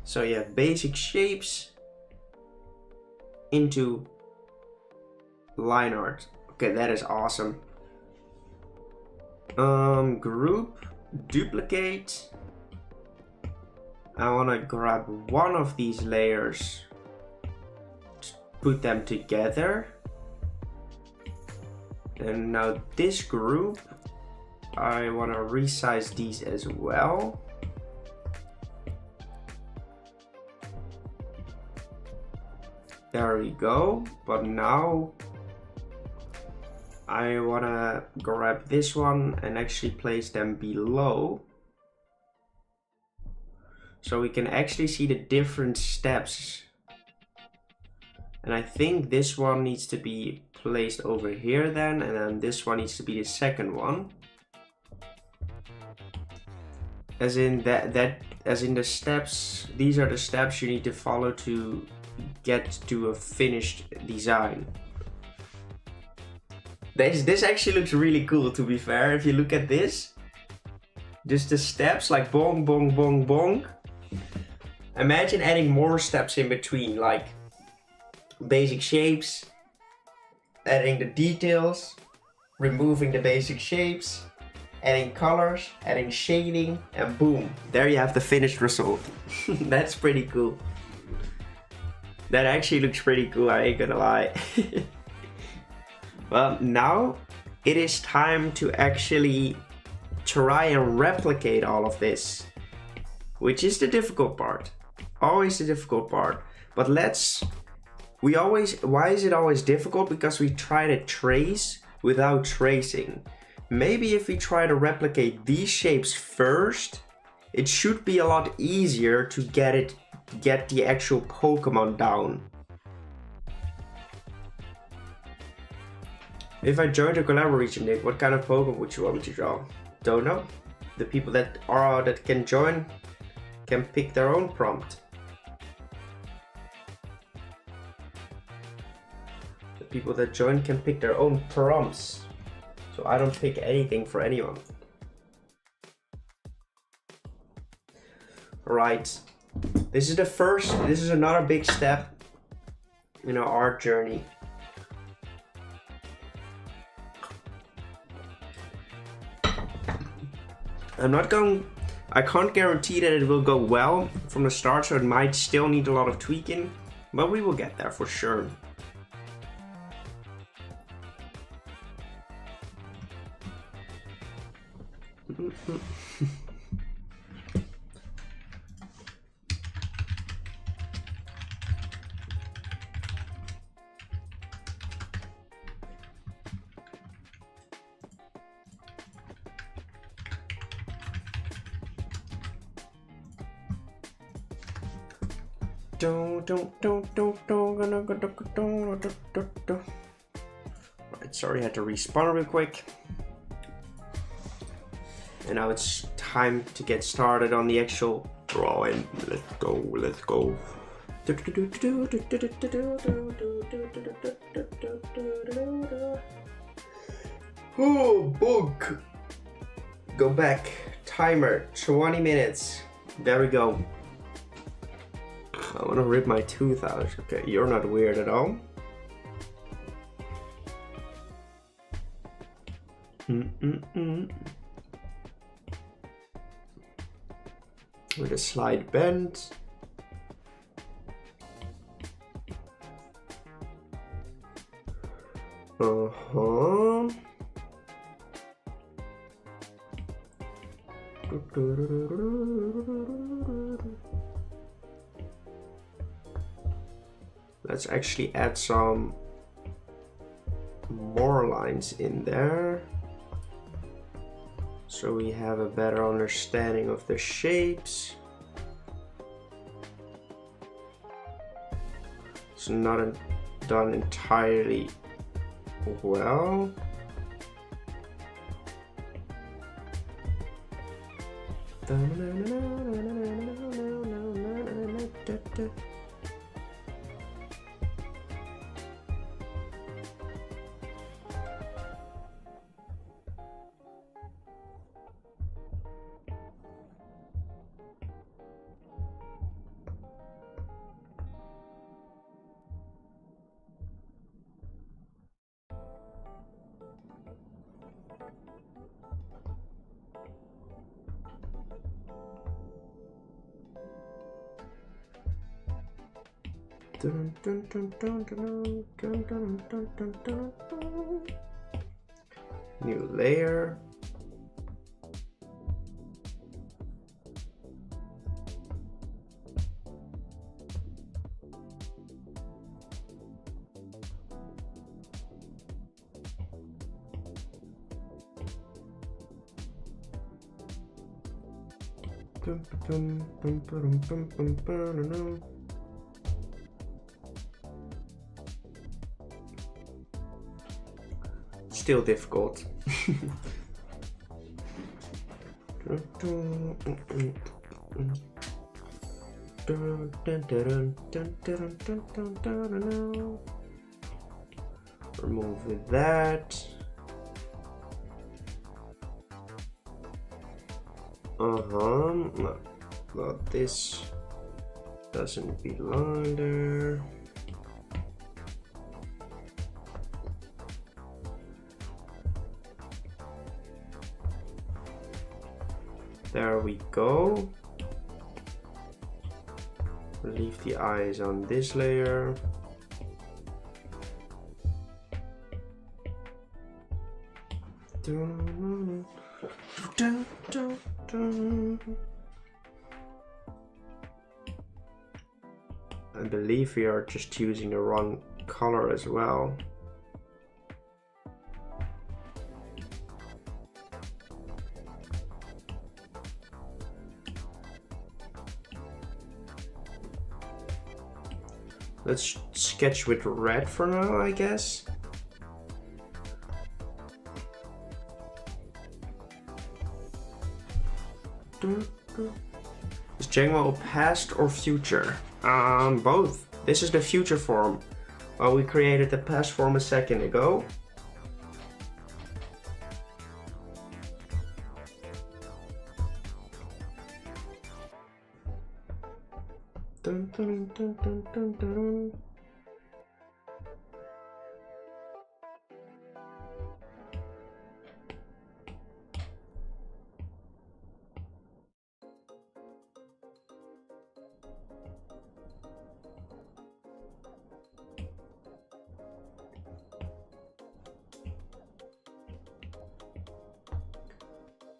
So you have basic shapes into line art. Okay, that is awesome. Group, duplicate. I want to grab one of these layers, put them together. And now this group, I want to resize these as well. There we go. But now I want to grab this one and actually place them below, so we can actually see the different steps. And I think this one needs to be placed over here then, and then this one needs to be the second one. As in as in the steps, these are the steps you need to follow to get to a finished design. This actually looks really cool, to be fair. If you look at this, just the steps, like bong, bong, bong, bong. Imagine adding more steps in between, like basic shapes, adding the details, removing the basic shapes, adding colors, adding shading, and boom, there you have the finished result. That's pretty cool. That actually looks pretty cool, I ain't gonna lie. Well, now it is time to actually try and replicate all of this, which is the difficult part. Always the difficult part. But why is it always difficult? Because we try to trace without tracing. Maybe if we try to replicate these shapes first, it should be a lot easier to get the actual Pokemon down. If I joined a collaboration, Nick, what kind of Pokemon would you want me to draw? Don't know. The people that can join can pick their own prompt. The people that join can pick their own prompts. So I don't pick anything for anyone. Alright. This is another big step in our art journey. I can't guarantee that it will go well from the start, so it might still need a lot of tweaking, but we will get there for sure. Right, sorry, I had to respawn real quick. And now it's time to get started on the actual drawing. Let's go, let's go. Oh, book. Go back. Timer, 20 minutes. There we go. I want to rip my tooth out. Okay, you're not weird at all. With a slight bend. Let's actually add some more lines in there, so we have a better understanding of the shapes. It's not done entirely well. New layer. Still difficult. Remove with that. But this doesn't belong there. There we go. Leave the eyes on this layer. I believe we are just using the wrong color as well. Let's sketch with red for now, I guess. Is Jangmo-o past or future? Both. This is the future form. Well, we created the past form a second ago. Dun, dun, dun, dun, dun, dun.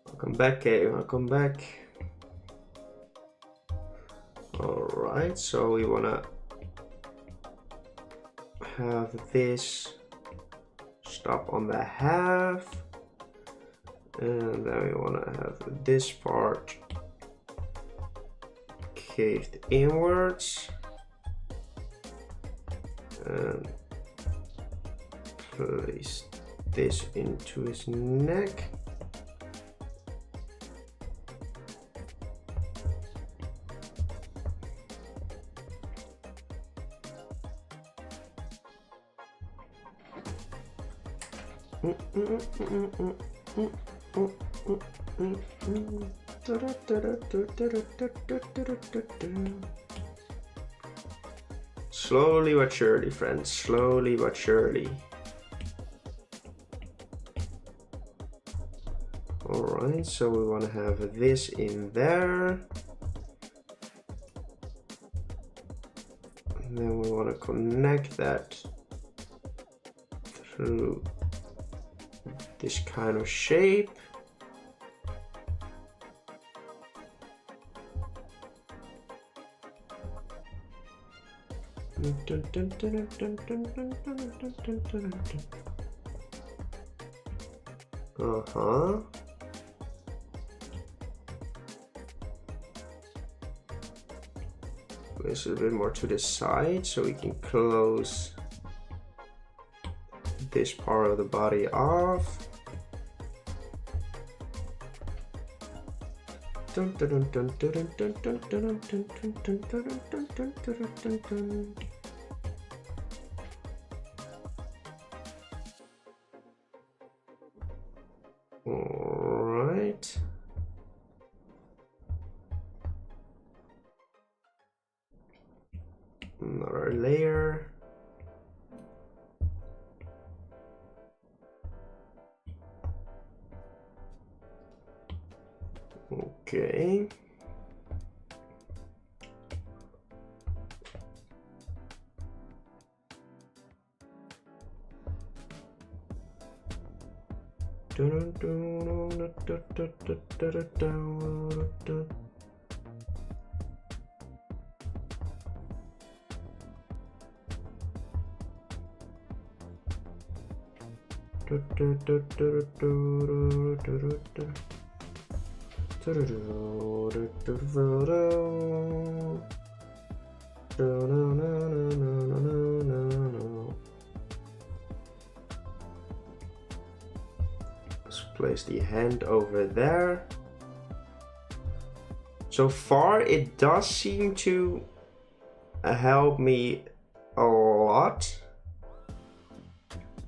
Welcome back, Kay. Welcome back. Alright, so we wanna have this stop on the half, and then we wanna have this part caved inwards, and place this into his neck. Slowly but surely, friends, slowly but surely. Alright, so we want to have this in there. And then we want to connect that through this kind of shape. Place a bit more to the side so we can close this part of the body off. All right. Another layer. Okay. Let's place the hand over there. So far it does seem to help me a lot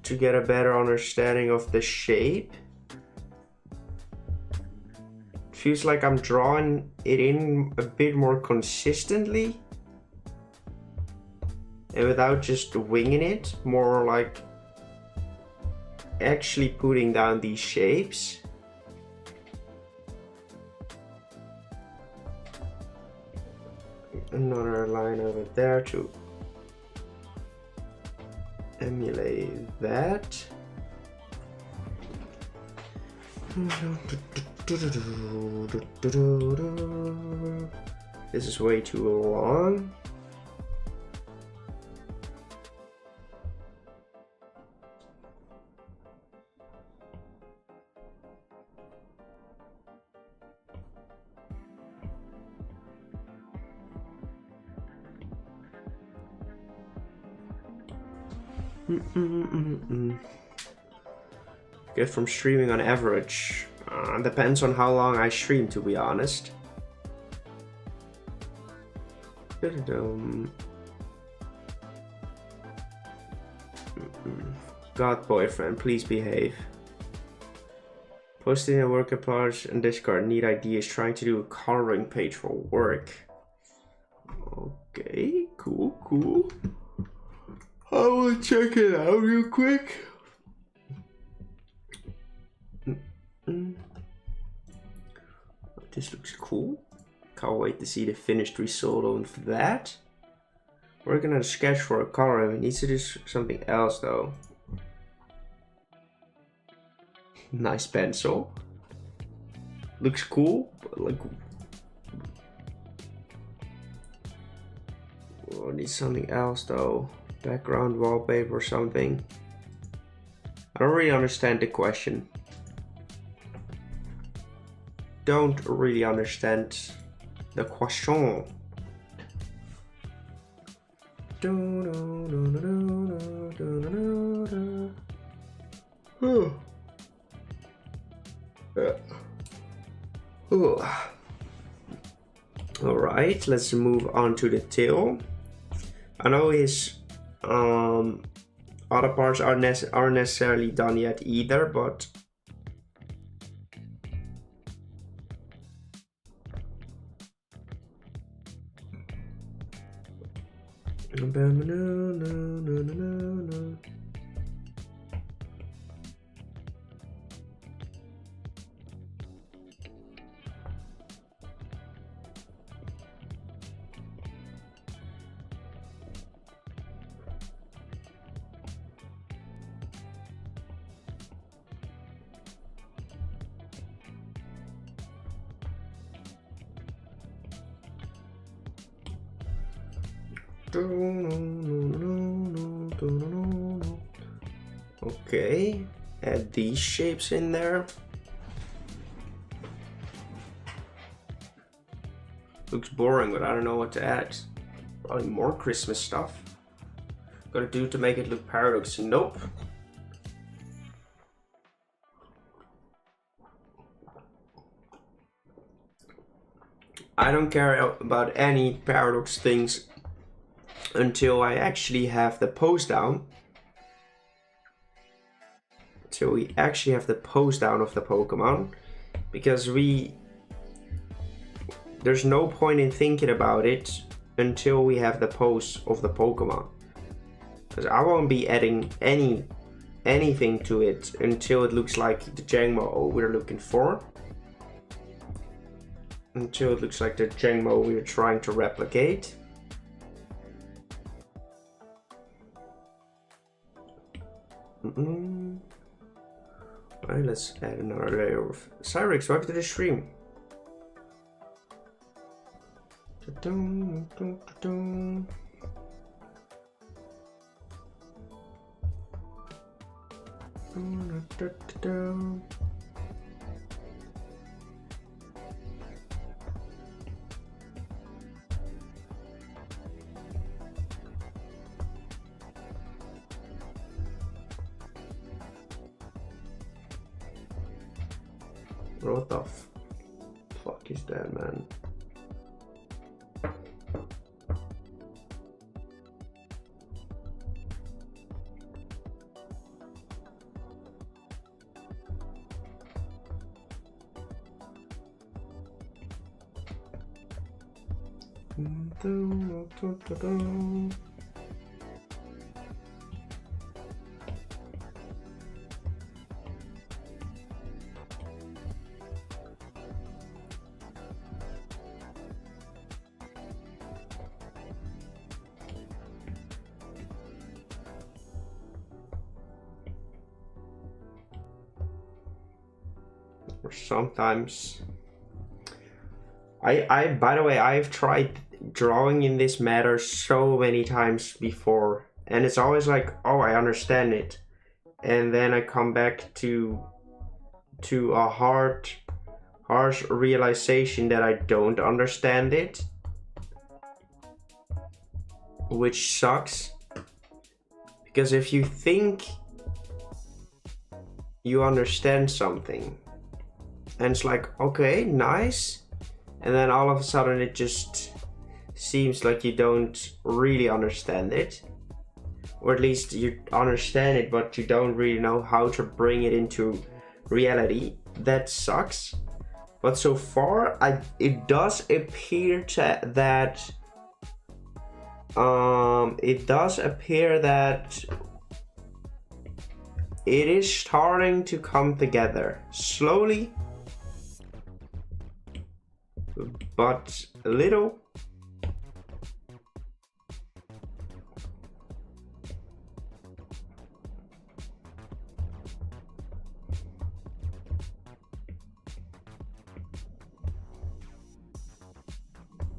to get a better understanding of the shape. Feels like I'm drawing it in a bit more consistently and without just winging it, more like actually putting down these shapes. another line over there to emulate that. This is way too long. Get from streaming on average. Depends on how long I stream, to be honest. God, boyfriend, please behave. Posting a work applause and Discord. Need ideas. Trying to do a coloring page for work. Okay, cool. I will check it out real quick. This looks cool. Can't wait to see the finished result of that. Working on a sketch for a color. It needs to do something else though. Nice pencil. Looks cool, but like, oh, it needs something else though. Background wallpaper or something. I don't really understand the question. Don't really understand the question. Alright, let's move on to the tail. I know his other parts aren't necessarily done yet either, but okay, add these shapes in there. Looks boring, but I don't know what to add. Probably more Christmas stuff. Gotta do to make it look paradox. Nope. I don't care about any paradox things until I actually have the pose down. Until we actually have the pose down of the Pokemon. Because there's no point in thinking about it until we have the pose of the Pokemon. Because I won't be adding anything to it until it looks like the Jangmo-o we're looking for. Until it looks like the Jangmo we're trying to replicate. Alright, let's add another layer of Cyrix. Welcome to the stream. What the fuck is that, man? Or sometimes. By the way, I've tried drawing in this matter so many times before, and it's always like, oh, I understand it, and then I come back to a harsh realization that I don't understand it, which sucks. Because if you think you understand something, and it's like, okay, nice, and then all of a sudden it just seems like you don't really understand it. Or at least you understand it, but you don't really know how to bring it into reality. That sucks. But so far, it does appear that it is starting to come together slowly, but a little.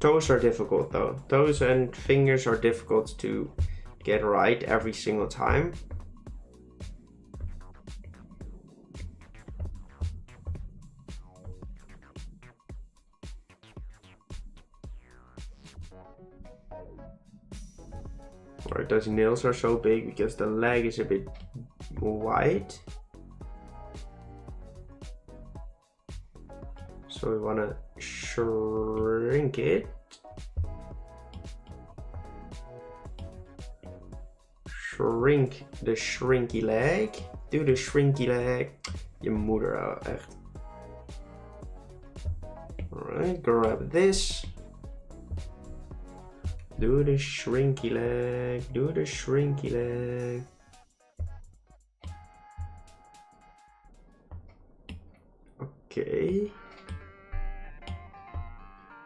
Toes are difficult though. Toes and fingers are difficult to get right every single time. Alright, those nails are so big because the leg is a bit wide. So we want to shrink it. Shrink de shrinky leg. Doe de shrinky leg. Je moeder echt. Alright, grab this. Do the shrinky leg. Do the shrinky leg. Okay.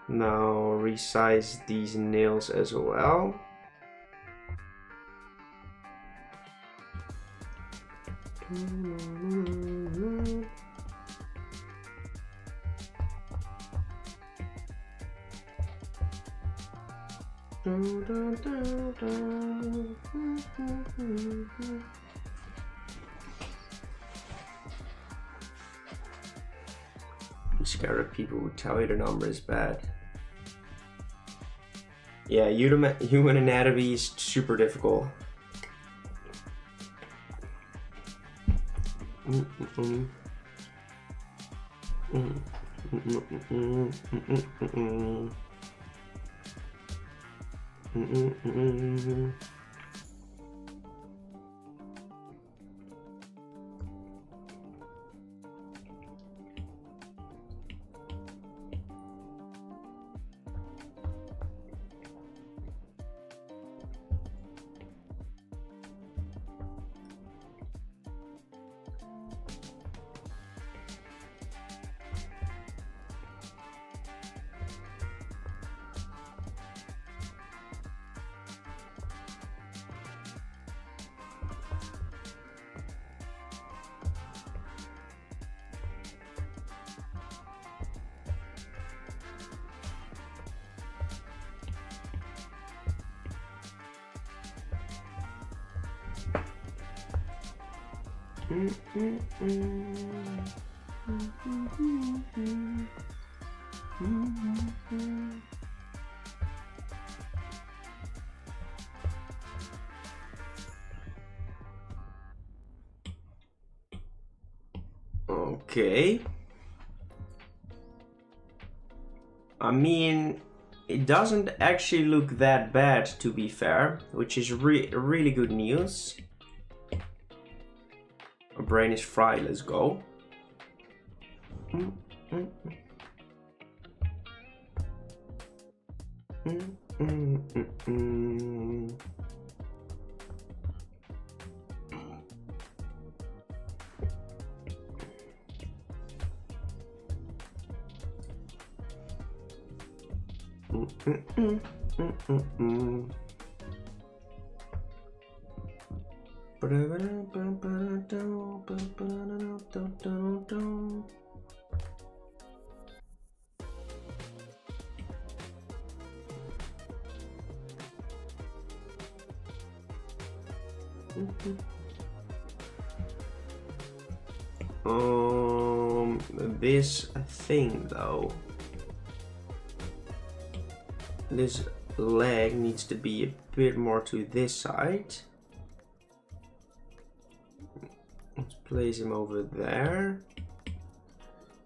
Now resize these nails as well. I'm scared of people who tell you the number is bad. Yeah, human anatomy is super difficult. Okay. I mean, it doesn't actually look that bad, to be fair, which is really good news. Our brain is fried, let's go. This thing though, this leg needs to be a bit more to this side. Let's place him over there.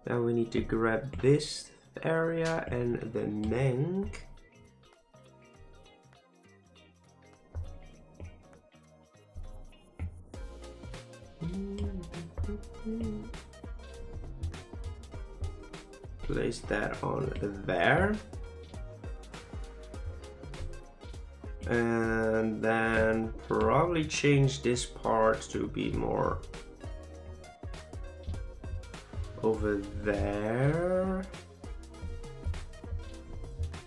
Now we need to grab this area and the neck. Place that on there. And then probably change this part to be more over there.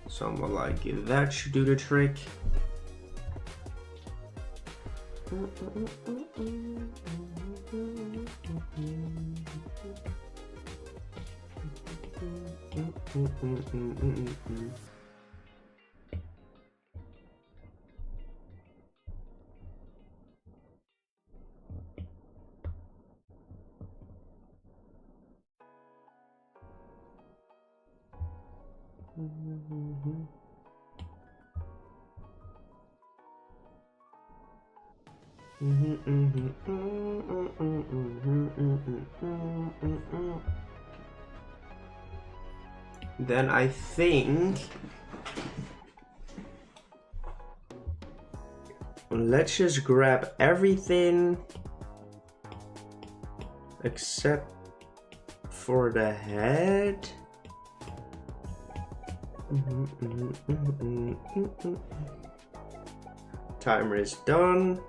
Something like that should do the trick. Then I think let's just grab everything except for the head. Timer is done.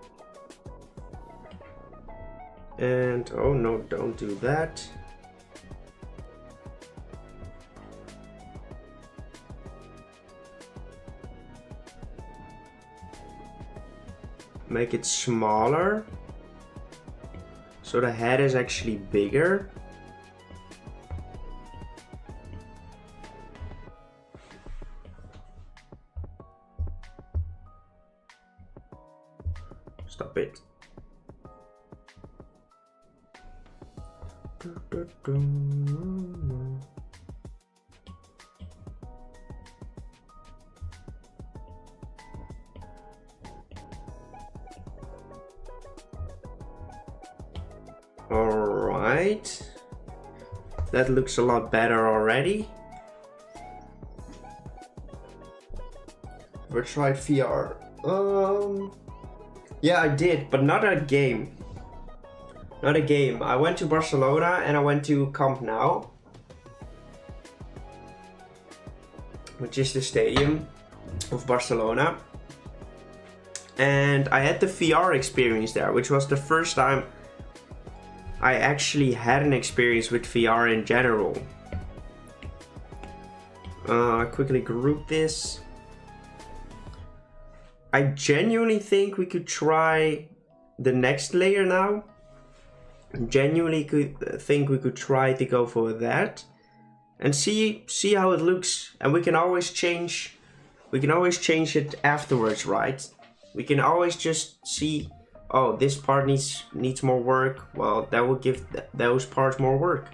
And oh no, don't do that. Make it smaller so the head is actually bigger. Stop it. Alright, that looks a lot better already. Ever tried VR? Yeah, I did, but not a game. Not a game. I went to Barcelona and I went to Camp Nou, which is the stadium of Barcelona. And I had the VR experience there, which was the first time I actually had an experience with VR in general. Quickly group this. I genuinely think we could try the next layer now. Genuinely think we could try to go for that and see how it looks. And we can always change it afterwards, right? We can always just see, oh, this part needs more work. Well, that will give those parts more work.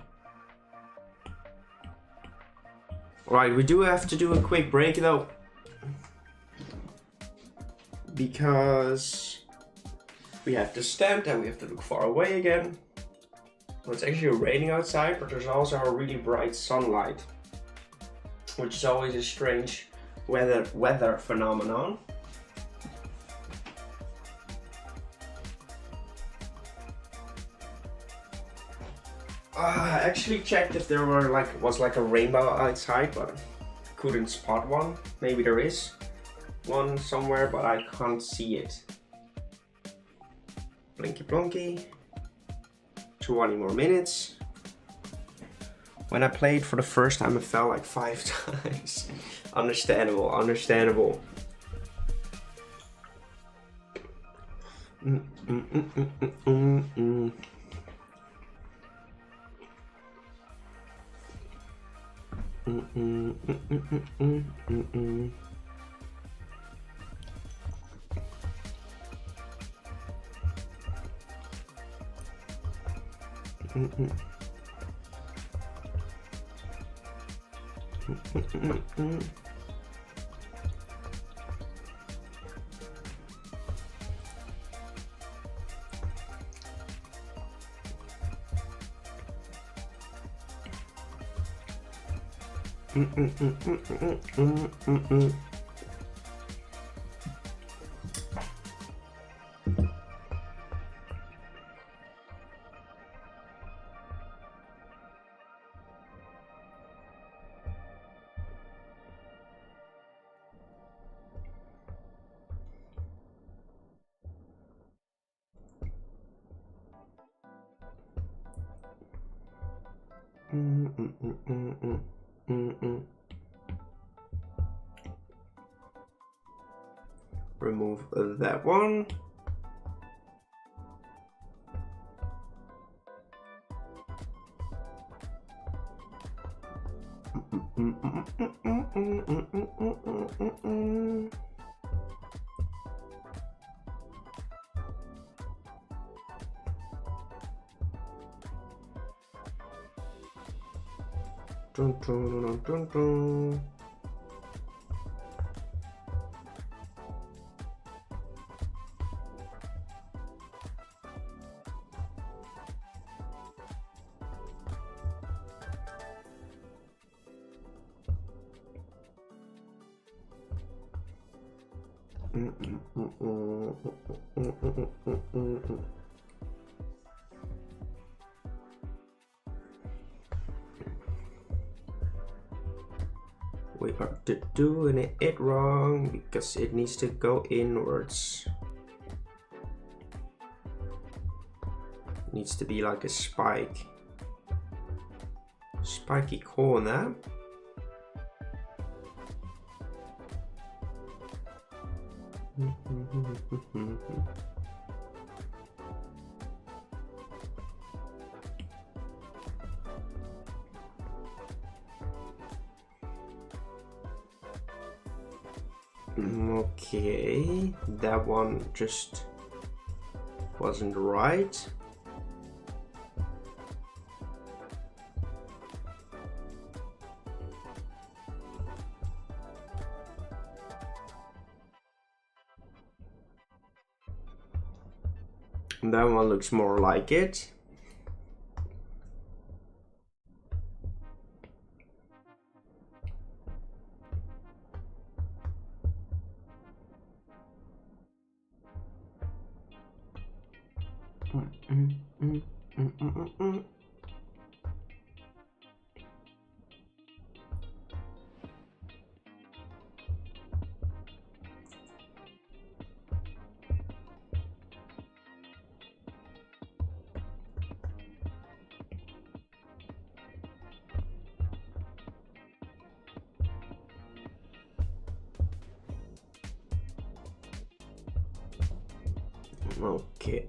Right, we do have to do a quick break though, because we have to stand and we have to look far away again. Well, it's actually raining outside, but there's also a really bright sunlight, which is always a strange weather phenomenon. I actually checked if there was like a rainbow outside, but couldn't spot one. Maybe there is one somewhere, but I can't see it. Blinky plonky. 20 more minutes. When I played for the first time, it fell like 5 times. Understandable, understandable. Remove that one. Dun, dun, dun, dun, dun. We are doing it wrong because it needs to go inwards. It needs to be like a spike. Spiky corner. Okay, that one just wasn't right. That one looks more like it. Okay.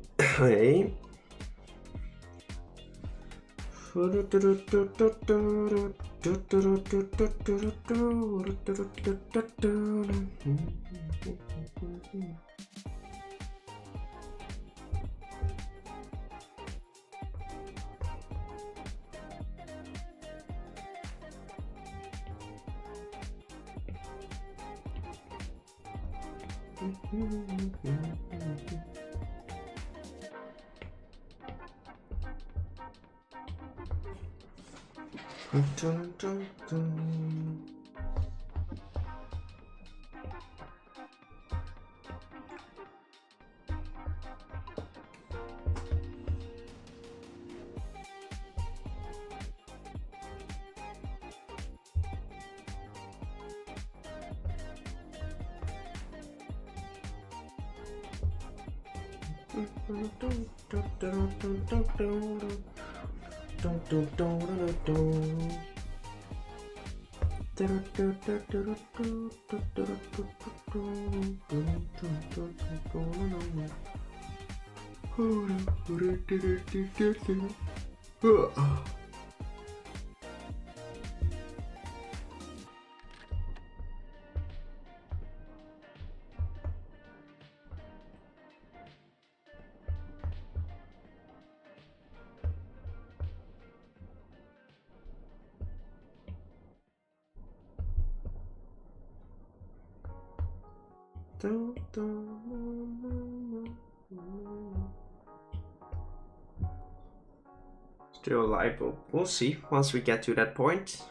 Still light bulb. We'll see once we get to that point.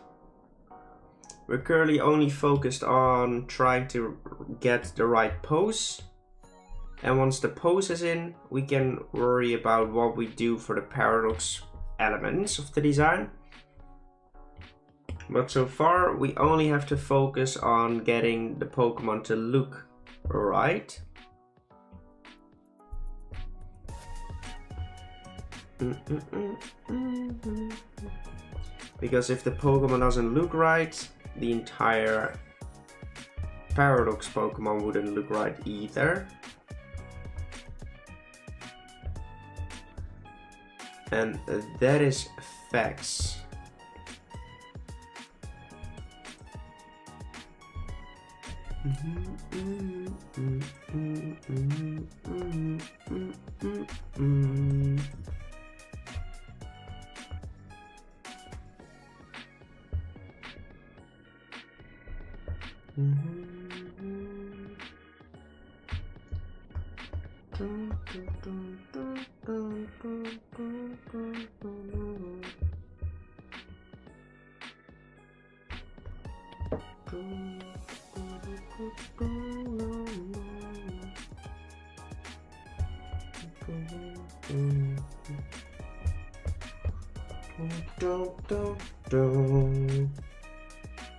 We're currently only focused on trying to get the right pose. And once the pose is in, we can worry about what we do for the paradox elements of the design. But so far, we only have to focus on getting the Pokemon to look right. Because if the Pokemon doesn't look right, the entire paradox Pokemon wouldn't look right either. And that is facts.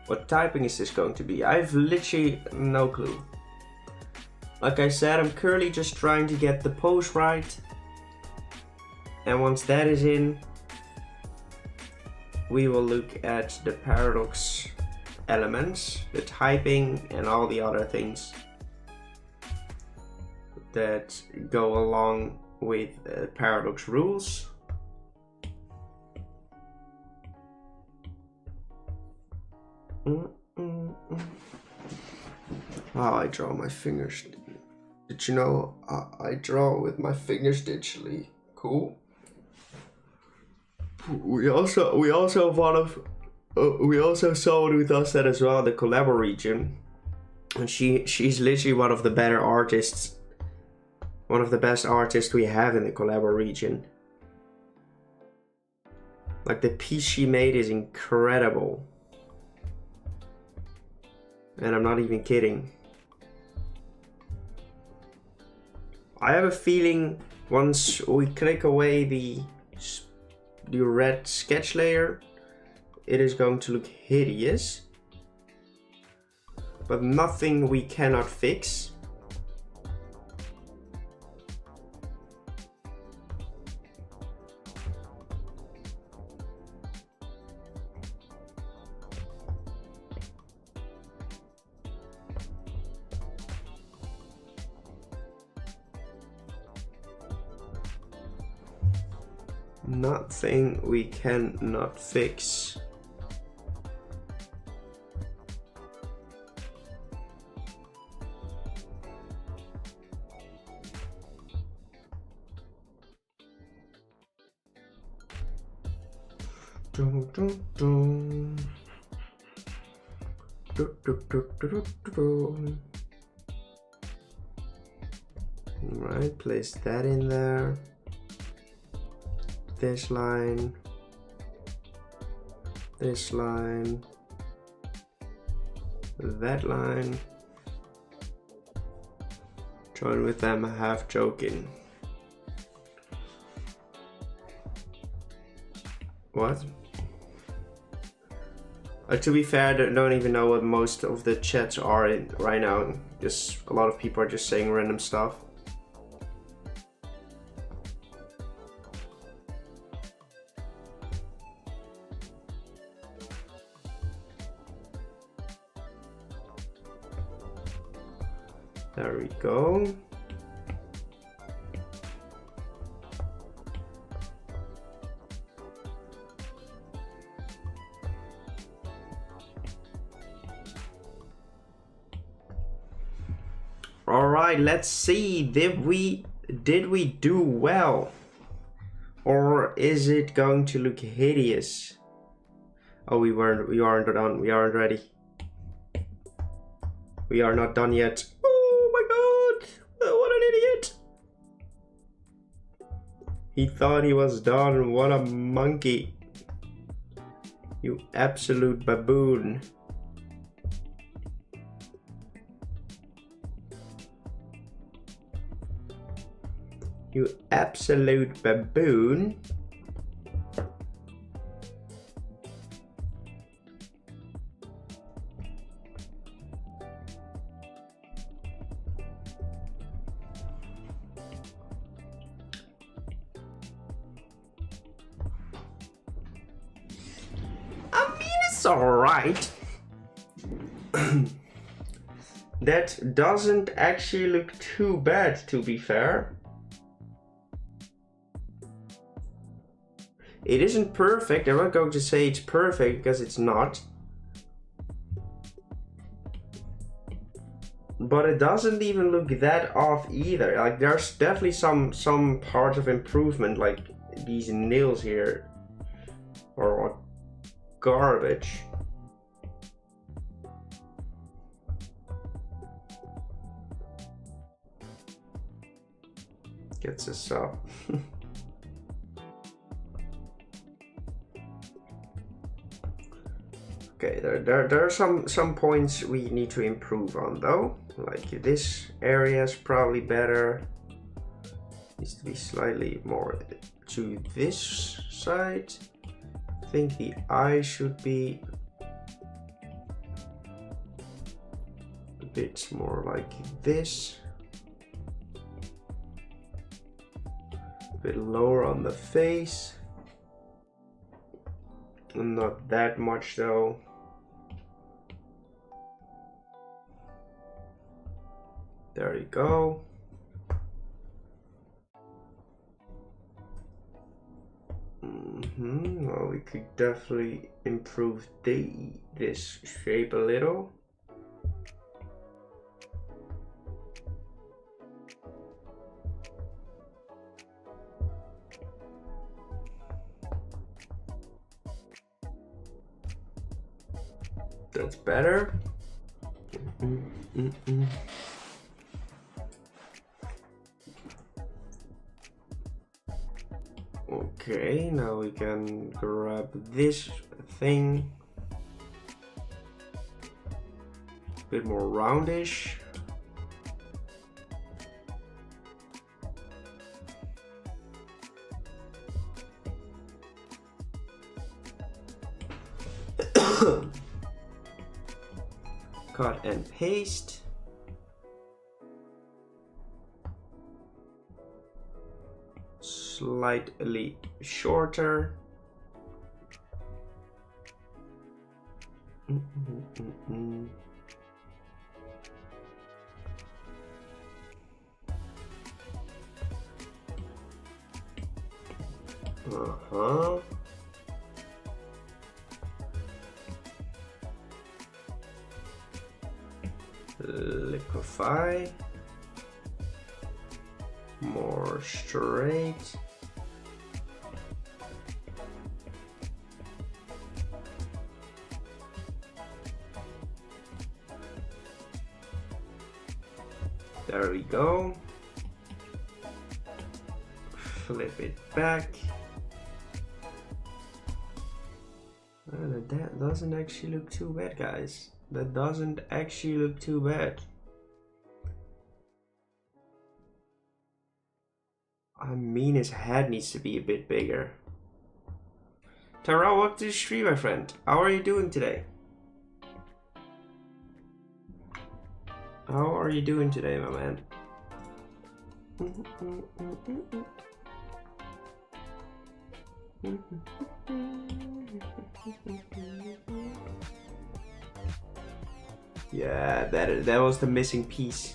What typing is this going to be? I have literally no clue. Like I said, I'm currently just trying to get the pose right. And once that is in, we will look at the paradox elements, the typing and all the other things that go along with paradox rules. Oh, I draw my fingers. Did you know I draw with my fingers digitally? Cool. We also saw it with us that as well, the collabo region. And she's literally one of the better artists, one of the best artists we have in the collabo region. Like, the piece she made is incredible. And I'm not even kidding. I have a feeling once we click away the red sketch layer, it is going to look hideous. But nothing we cannot fix. Nothing we cannot fix. Dun, dun, dun. Du, du, du, du, du, du. Right, place that in there. This line, that line. Join with them, half joking. What? To be fair, I don't even know what most of the chats are in right now. Just a lot of people are just saying random stuff. There we go. All right, let's see. Did we do well? Or is it going to look hideous? Oh, we aren't done. We aren't ready. We are not done yet. Oh my He thought he was done. What a monkey. You absolute baboon. You absolute baboon. I mean, it's alright. That doesn't actually look too bad, to be fair. It isn't perfect. I'm not going to say it's perfect because it's not. But it doesn't even look that off either. Like, there's definitely some parts of improvement, like these nails here are garbage. Gets us up. Okay, there are some points we need to improve on though. Like this area is probably better. Needs to be slightly more to this side. I think the eye should be a bit more like this. A bit lower on the face. Not that much though. There you go. Well, we could definitely improve this shape a little. That's better. Okay, now we can grab this thing. A bit more roundish. Cut and paste. Slightly shorter. Liquefy. More straight. There we go. Flip it back. That doesn't actually look too bad, guys. That doesn't actually look too bad. I mean, his head needs to be a bit bigger. Tyrell, welcome to the stream, my friend. How are you doing today? How are you doing today, my man? Yeah, that was the missing piece.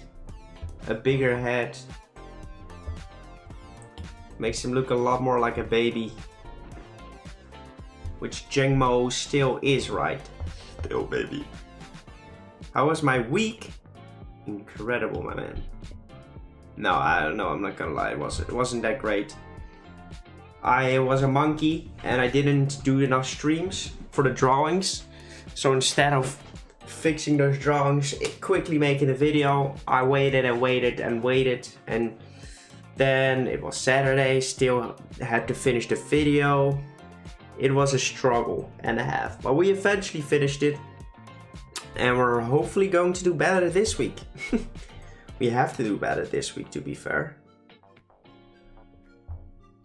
A bigger head. Makes him look a lot more like a baby. Which Jangmo-o still is, right? Still baby. How was my week? Incredible, my man. No, I don't know, I'm not gonna lie, it wasn't that great. I was a monkey and I didn't do enough streams for the drawings. So instead of fixing those drawings, quickly making a video, I waited and waited and waited, and Then it was Saturday, still had to finish the video. It was a struggle and a half, but we eventually finished it. And we're hopefully going to do better this week. We have to do better this week, to be fair.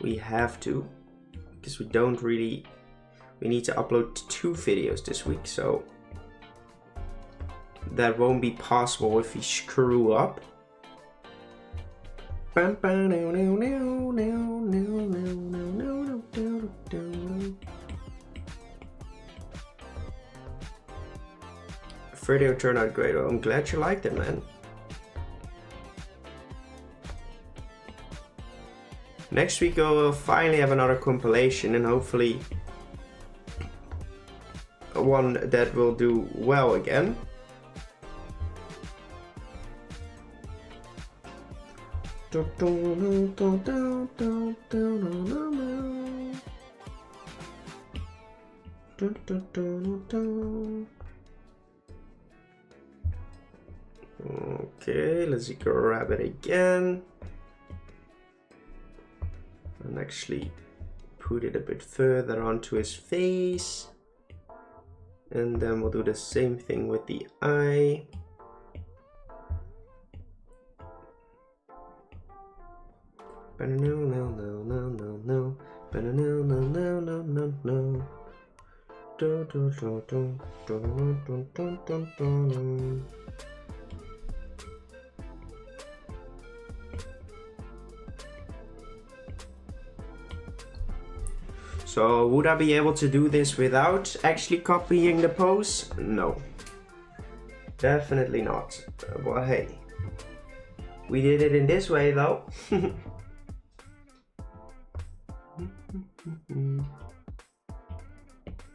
We have to, because we don't really... We need to upload 2 videos this week, so... That won't be possible if we screw up. Video turned out great. I'm glad you liked it, man. Next week we'll finally have another compilation, and hopefully one that will do well again. Okay, let's grab it again and actually put it a bit further onto his face, and then we'll do the same thing with the eye. So would I be able to do this without actually copying the pose? No. Definitely not. Well, hey. We did it in this way though.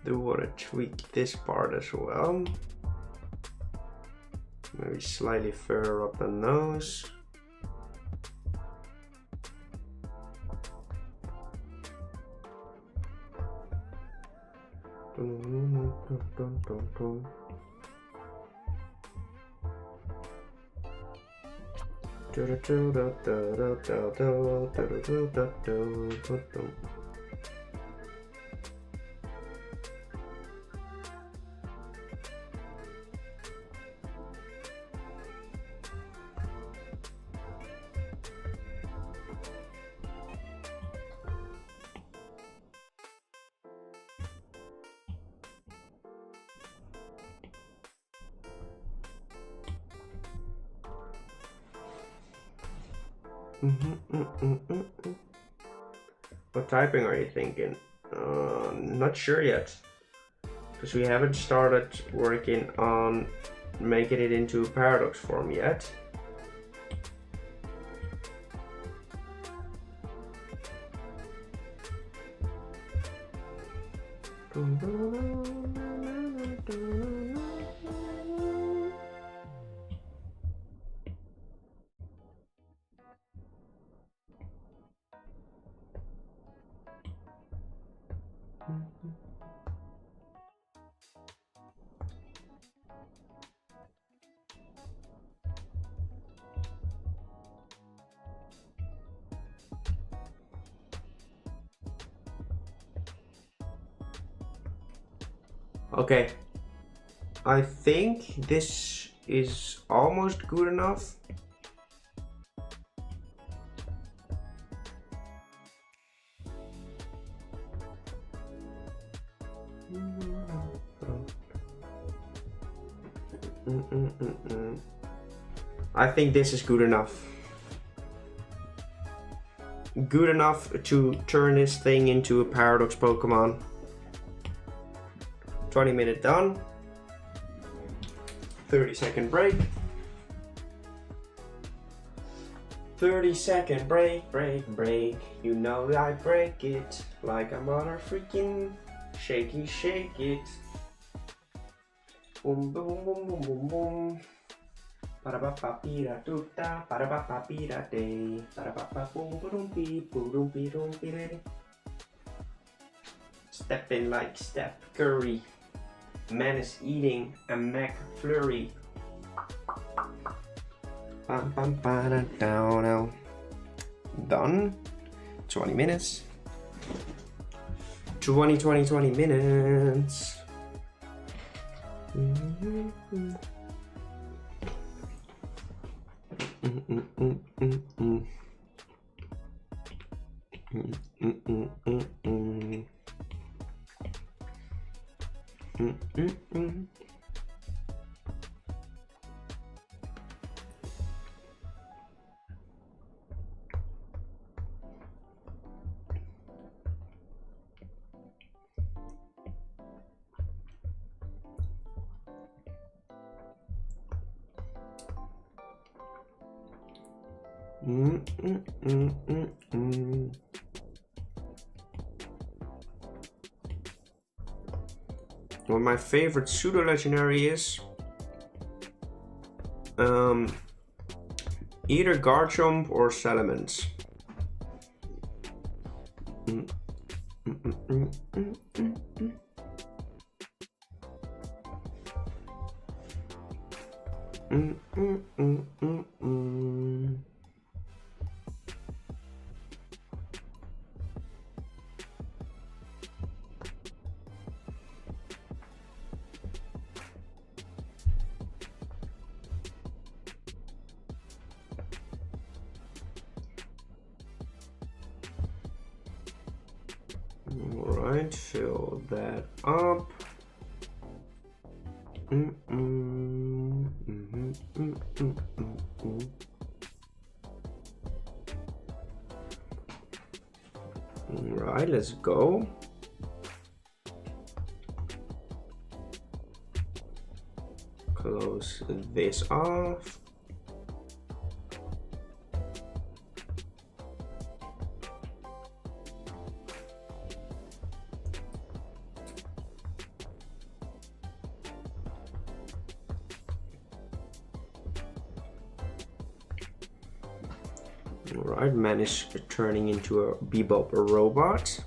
Do want to tweak this part as well. Maybe slightly further up the nose. What typing are you thinking? Not sure yet, because we haven't started working on making it into a paradox form yet. Okay, I think this is almost good enough. I think this is good enough. Good enough to turn this thing into a paradox Pokemon. 20-minute done. 30-second break. 30-second break, break. You know I break it like I'm on a freaking shaky shake it. Boom boom boom boom boom boom. Para-ba-pa-pira tuta, para-ba-pa-pira day, para-ba-pa-boom-boom-bee-boom-bee-boom-bee-day. Step in like Steph Curry. Man is eating a McFlurry. Done. 20 minutes. 20 minutes. What my favorite pseudo legendary is either Garchomp or Salamence. Alright, fill that up. Alright, let's go. Close this off. Alright, man is turning into a Bebop robot.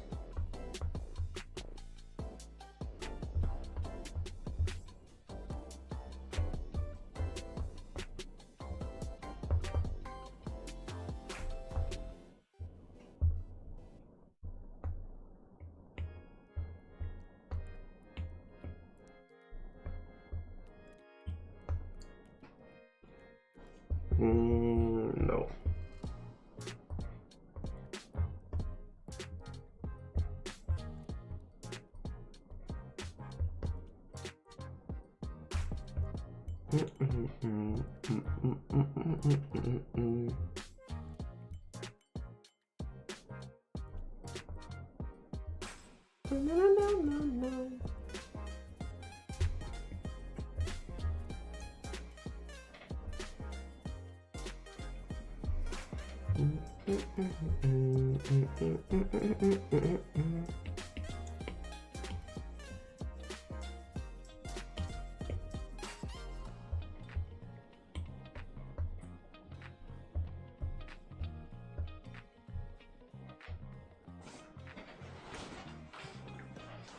No.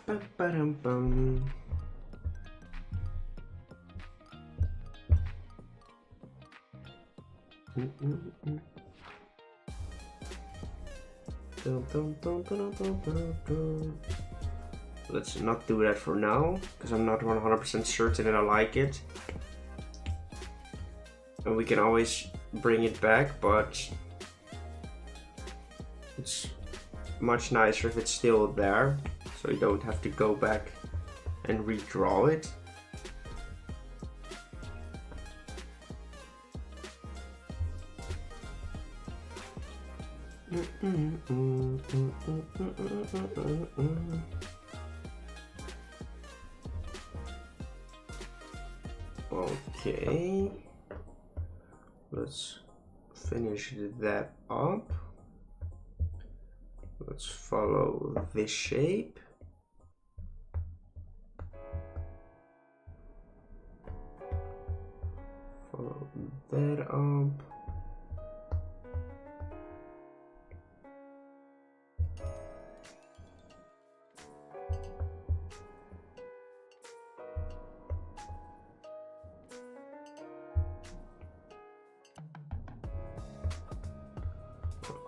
Ba-ba-dum-bum. Let's not do that for now, because I'm not 100% certain that I like it. And we can always bring it back, but it's much nicer if it's still there, so you don't have to go back and redraw it. Okay, let's finish that up. Let's follow this shape. Follow that up.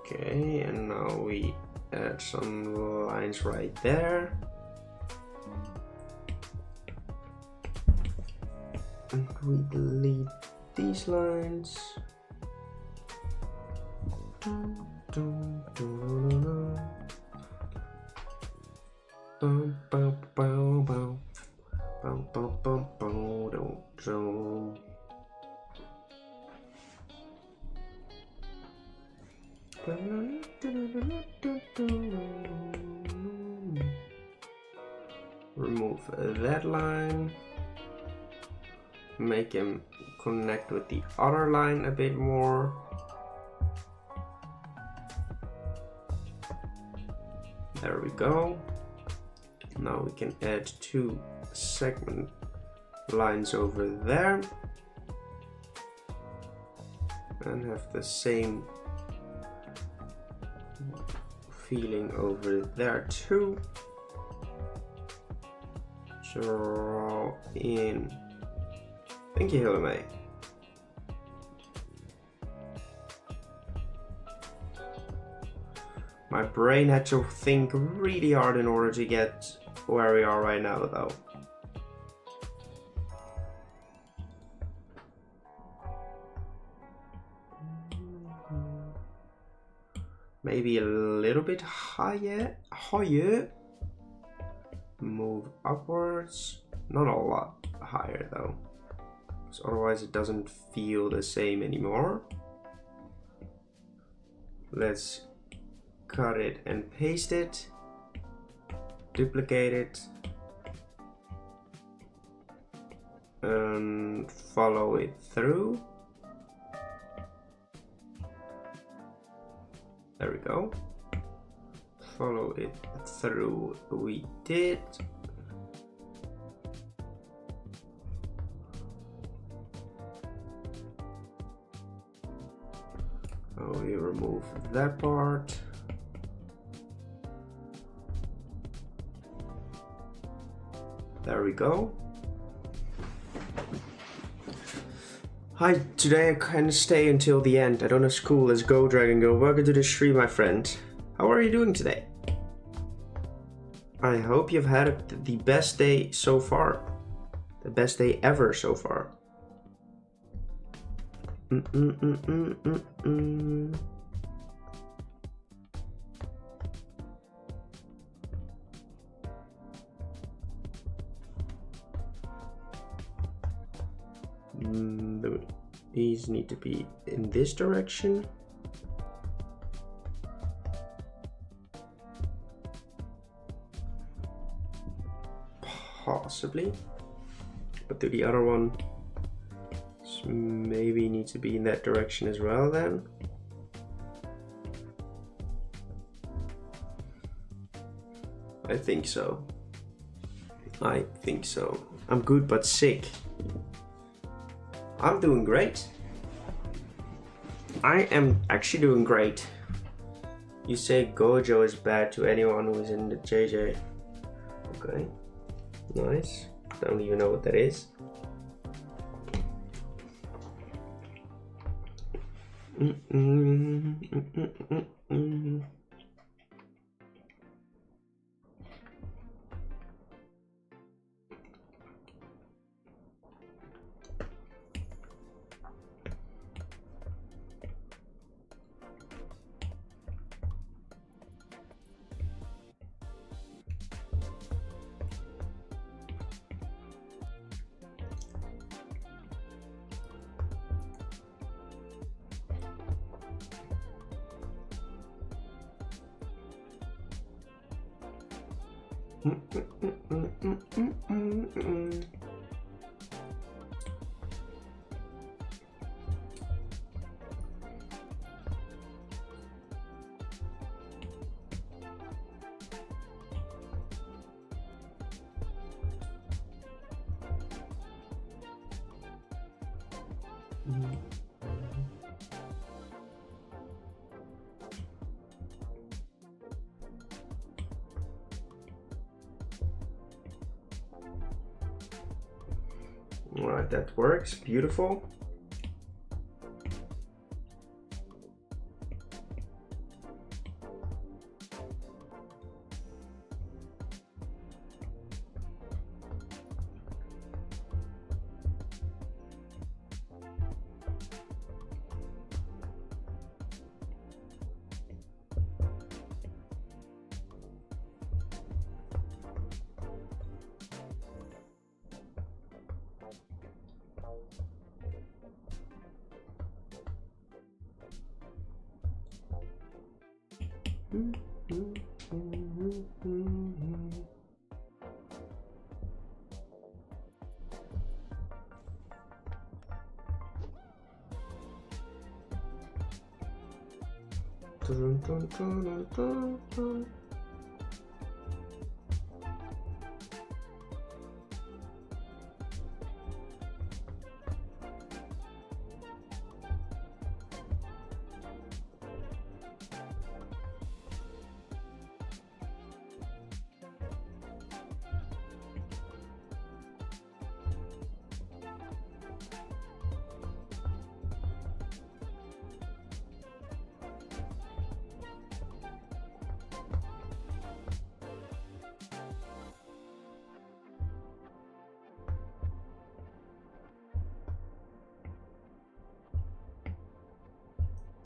Okay, and now we add some lines right there. And we delete these lines. Dun, dun, dun, dun, dun. Bum, bum, bum, bum. Bum, bum, bum, bum, dum, dum. Remove that line. Make him connect with the other line a bit more. There we go. Now we can add 2 segment lines over there and have the same feeling over there too. Draw in. Thank you, Hilme. My brain had to think really hard in order to get where we are right now, though. Maybe a little bit higher. Move upwards. Not a lot higher though, because otherwise it doesn't feel the same anymore. Let's cut it and paste it. Duplicate it. And follow it through. There we go. Follow it through. We did. Oh, we remove that part. There we go. Hi, today I can stay until the end. I don't have school. Let's go, Dragon Girl. Welcome to the stream, my friend. How are you doing today? I hope you've had the best day so far. The best day ever so far. These need to be in this direction. Possibly. But do the other one maybe need to be in that direction as well then? I think so. I think so. I'm good but sick. I'm doing great. I am actually doing great. You say Gojo is bad to anyone who is in the JJ. Okay. Nice. Don't even know what that is. Alright, that works. Beautiful.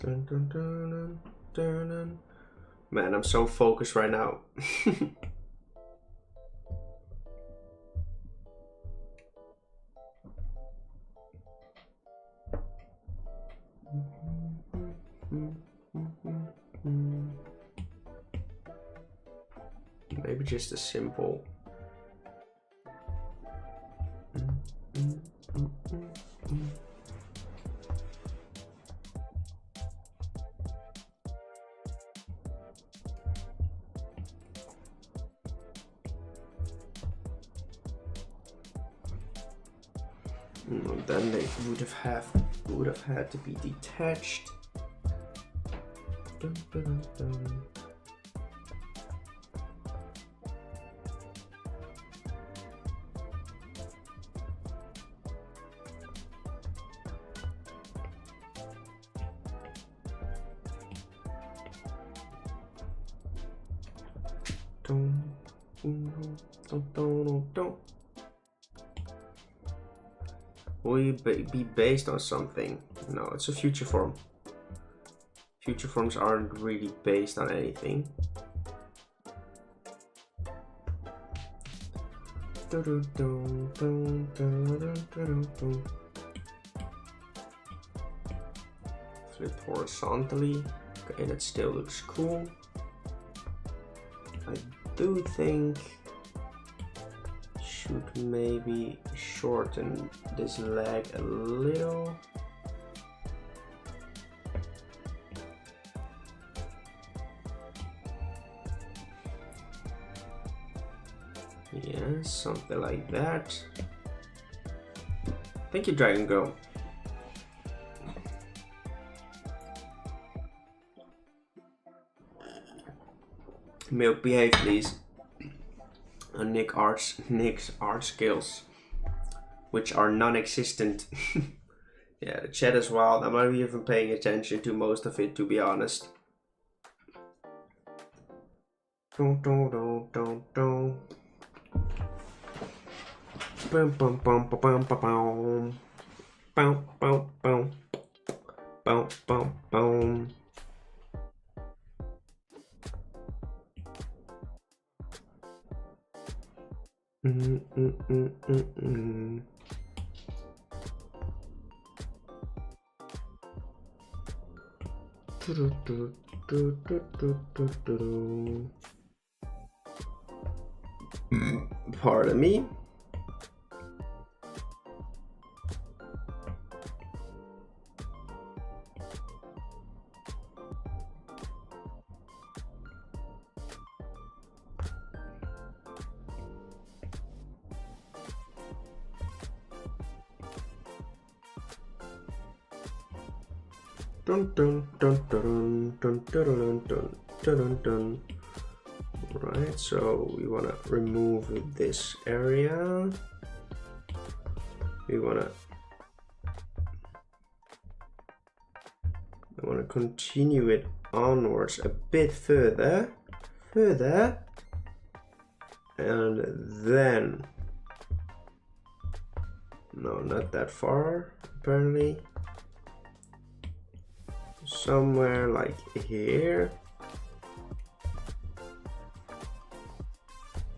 Dun, dun, dun, dun, dun. Man, I'm so focused right now. Maybe just a simple. Then they would have had to be detached. Dun, dun, dun. Will it be based on something? No, it's a future form. Future forms aren't really based on anything. Flip horizontally. Okay, that still looks cool. I do think should maybe shorten this leg a little. Yeah, something like that. Thank you, Dragon Girl. Milk, behave, please. And Nick's art skills, which are non-existent. Yeah, the chat as well. I'm not even paying attention to most of it, to be honest. Bum bum bum bum bum bum bum bum bum bum bum bum. Pardon me. Dun dun dun dun dun dun dun dun dun. Right, so we want to remove this area. I want to continue it onwards a bit further, and then, no, not that far, apparently. Somewhere like here.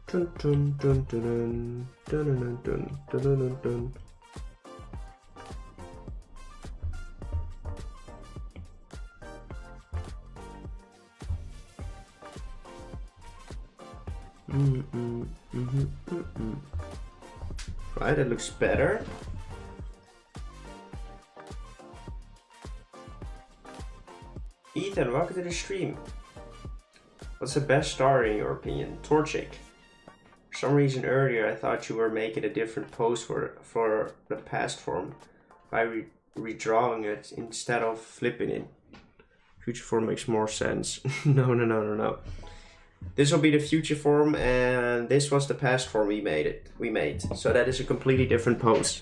Dun dun dun dun dun dun dun dun dun dun. Right, it looks better. Ethan, welcome to the stream. What's the best star in your opinion? Torchic. For some reason earlier I thought you were making a different pose for the past form by redrawing it instead of flipping it. Future form makes more sense. No. This will be the future form and this was the past form we made. So that is a completely different pose.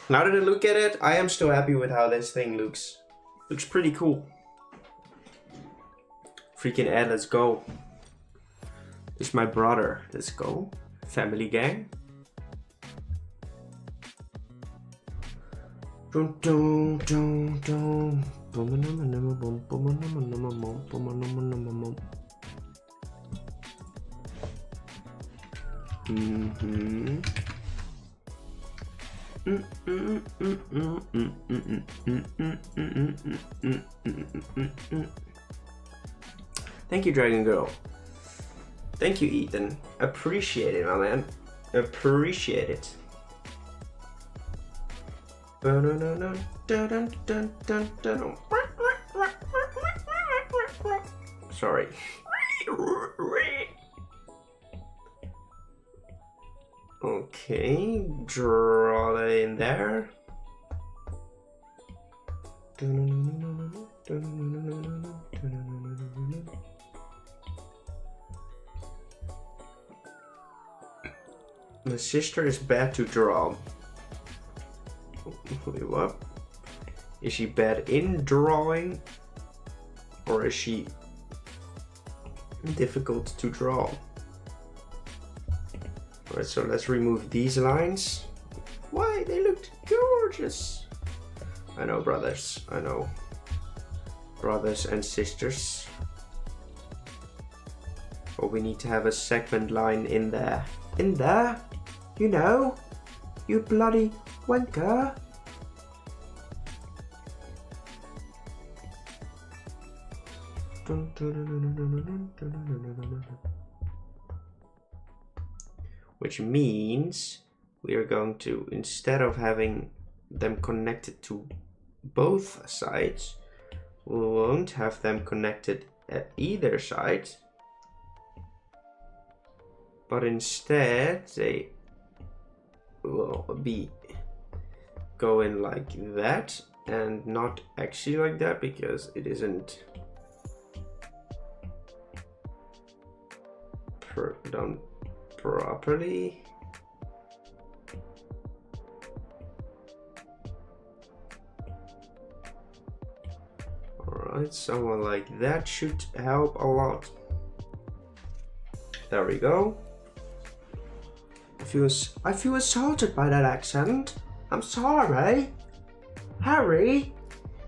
Now that I look at it, I am still happy with how this thing looks. Looks pretty cool. Freaking Ed, let's go. This is my brother. Let's go. Family gang. Dun, dun, dun, dun. Thank you, Dragon Girl. Thank you, Ethan. Appreciate it, my man. Appreciate it. Sorry. Okay, draw that in there. The sister is bad to draw. Wait, what? Is she bad in drawing? Or is she difficult to draw? Alright, so let's remove these lines. Why? They looked gorgeous. I know, brothers. I know. Brothers and sisters. But we need to have a segment line in there. In there? You know? You bloody wanker. Which means we are going to, instead of having them connected to both sides, we won't have them connected at either side, but instead they will be going like that and not actually like that because it isn't done properly. Alright, someone like that should help a lot. There we go. I feel assaulted by that accent. I'm sorry. Harry?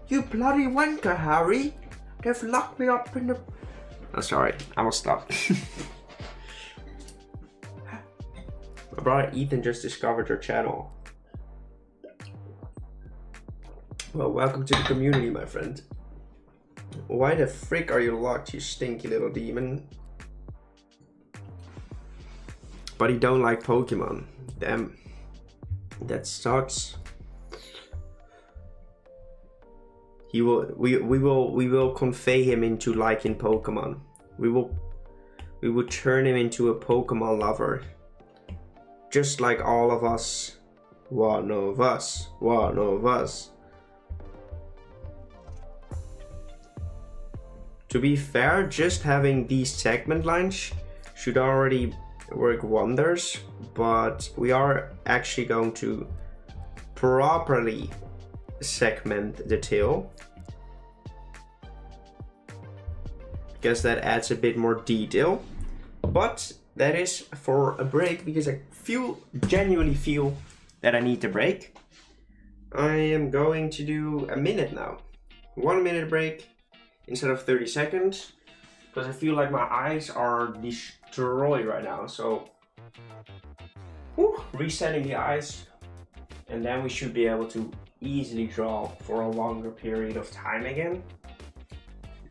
You bloody wanker, Harry. They've locked me up in the... Oh, sorry. I will stop. My brother Ethan just discovered your channel. Well, welcome to the community, my friend. Why the frick are you locked, you stinky little demon? But he don't like Pokemon. Damn. That sucks. We will convey him into liking Pokemon. We will turn him into a Pokemon lover. Just like all of us. One of us. One of us. To be fair, just having these segment lines should already work wonders, but we are actually going to properly segment the tail, because that adds a bit more detail. But that is for a break, because I genuinely feel that I need a break. I am going to do a minute now. 1 minute break instead of 30 seconds, because I feel like my eyes are destroyed right now. So resetting the eyes, and then we should be able to easily draw for a longer period of time again.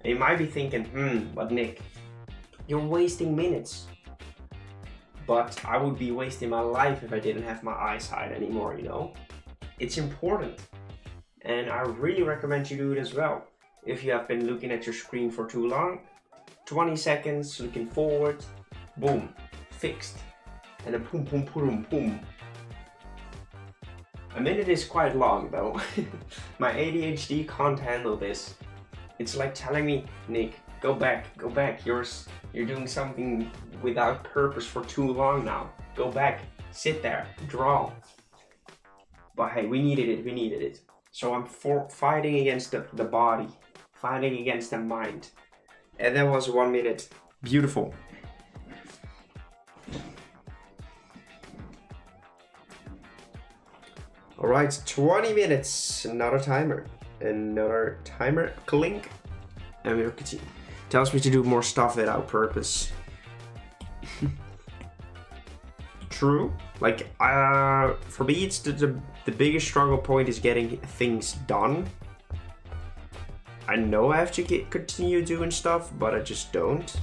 And you might be thinking, but Nick, You're wasting minutes. But I would be wasting my life if I didn't have my eyesight anymore, you know? It's important. And I really recommend you do it as well. If you have been looking at your screen for too long, 20 seconds looking forward, boom, fixed. And then boom, boom, boom, boom. A minute is quite long though. My ADHD can't handle this. It's like telling me, Nick, go back, you're doing something without purpose for too long now. Go back, sit there, draw. But hey, we needed it. So I'm fighting against the body, fighting against the mind. And that was 1 minute. Beautiful. Alright, 20 minutes. Another timer. Another timer. Clink. And we'll continue. Tells me to do more stuff without purpose. True. Like, for me, it's the biggest struggle point is getting things done. I know I have to continue doing stuff, but I just don't.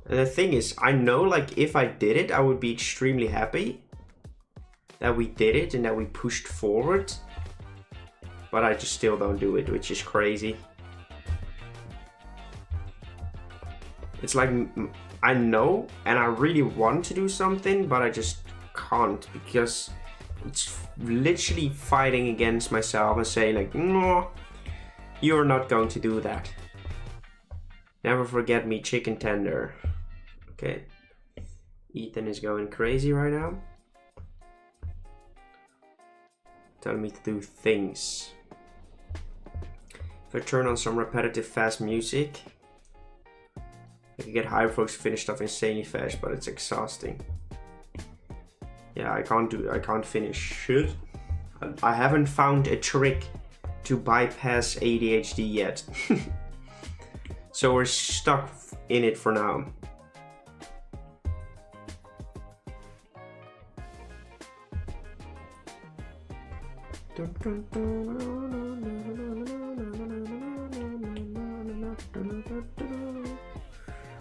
And the thing is, I know like if I did it, I would be extremely happy that we did it and that we pushed forward. But I just still don't do it, which is crazy. It's like, I know and I really want to do something, but I just can't because it's literally fighting against myself and saying like, no, you're not going to do that. Never forget me, chicken tender. Okay. Ethan is going crazy right now. Telling me to do things. If I turn on some repetitive fast music, I can get Hyperfocus finished stuff insanely fast, but it's exhausting. Yeah, I can't finish shit. I haven't found a trick to bypass ADHD yet. So we're stuck in it for now.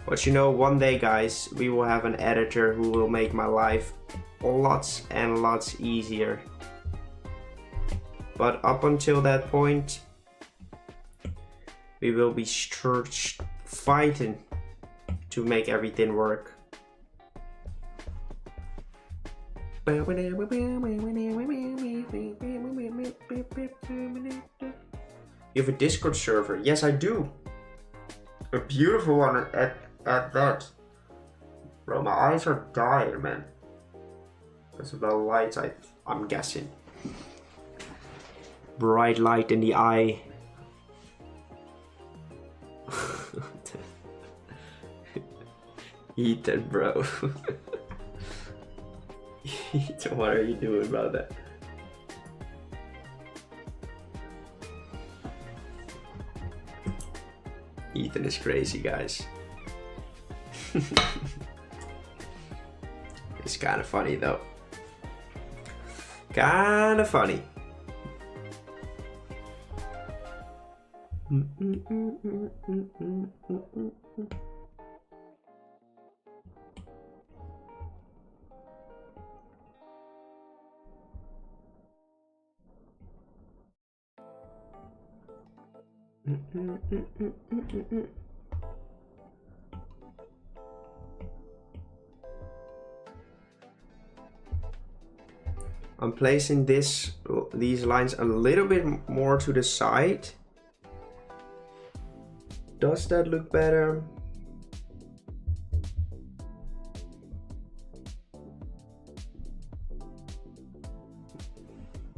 But you know, one day guys, we will have an editor who will make my life lots and lots easier. But up until that point, we will be fighting to make everything work. You have a Discord server? Yes, I do. A beautiful one at that. Bro, my eyes are dying, man. Because of the lights, I'm guessing. Bright light in the eye. Ethan, bro. Ethan, what are you doing about that? Ethan is crazy, guys. It's kind of funny though. Kind of funny. I'm placing these lines a little bit more to the side. Does that look better?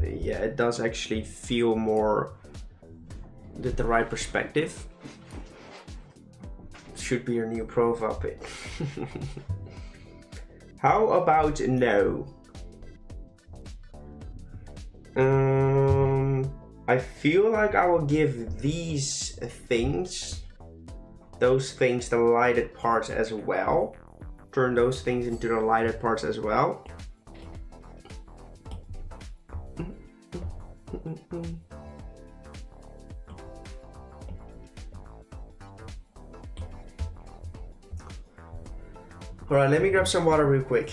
Yeah, it does actually feel more with the right perspective. Should be your new profile pic. How about no? I feel like I will give these things, those things, the lighted parts as well. Turn those things into the lighted parts as well. Alright, let me grab some water real quick.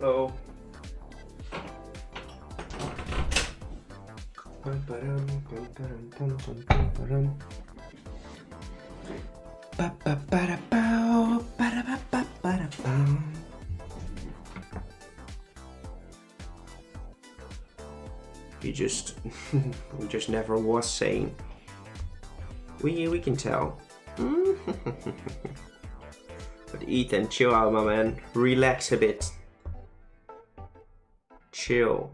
Oh. You just we just never was sane. We can tell. But Ethan, chill out, my man. Relax a bit. Chill.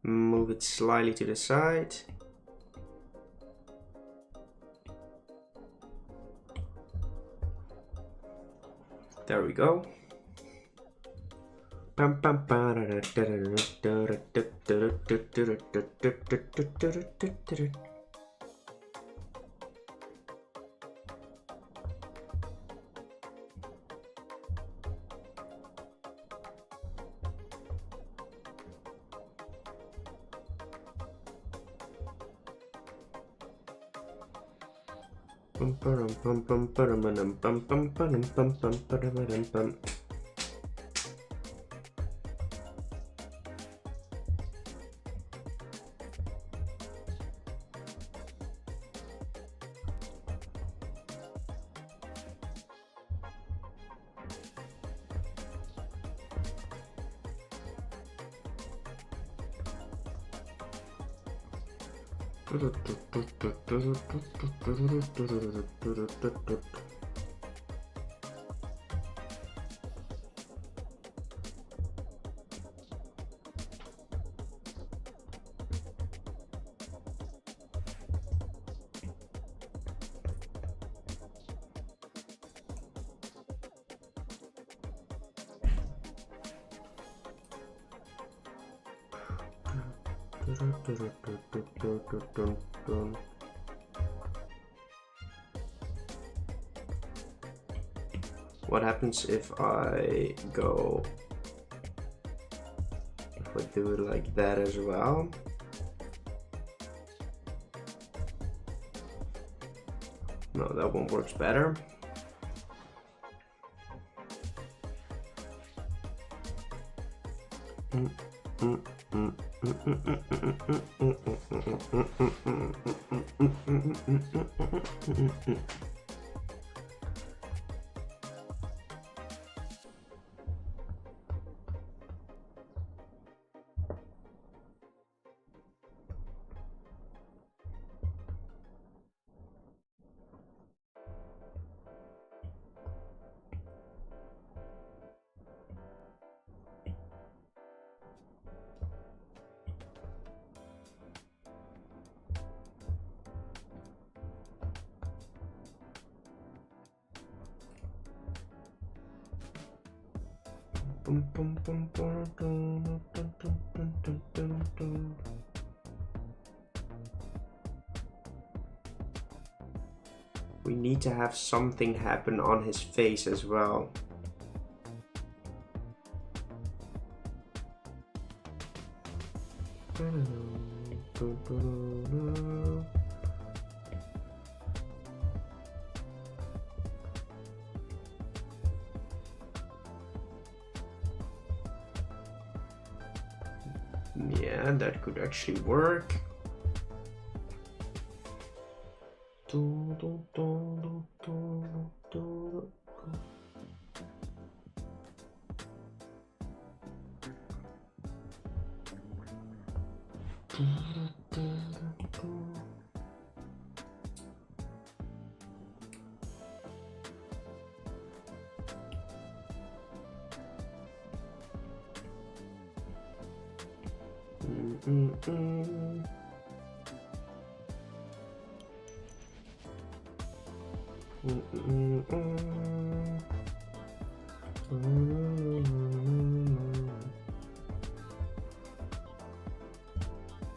Move it slightly to the side. There we go. What happens if I do it like that as well? No, that one works better. We need to have something happen on his face as well. Yeah, that could actually work.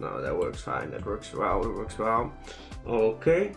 No, that works fine. That works well. It works well. Okay.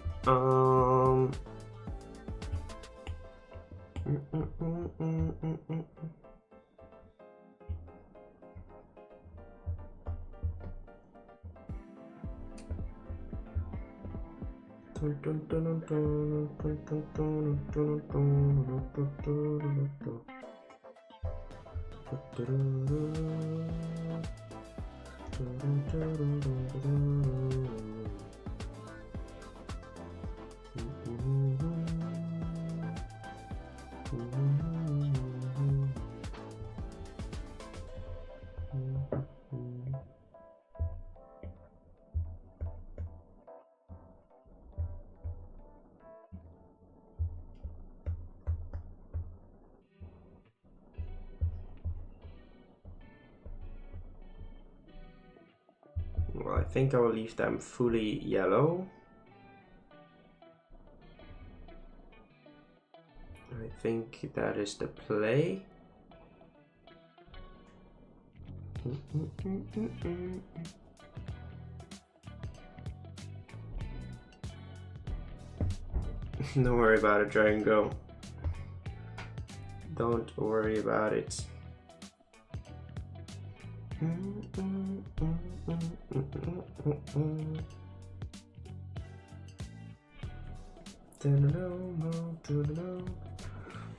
Well, I think I will leave them fully yellow. I think that is the play. Don't worry about it, Django. Don't worry about it.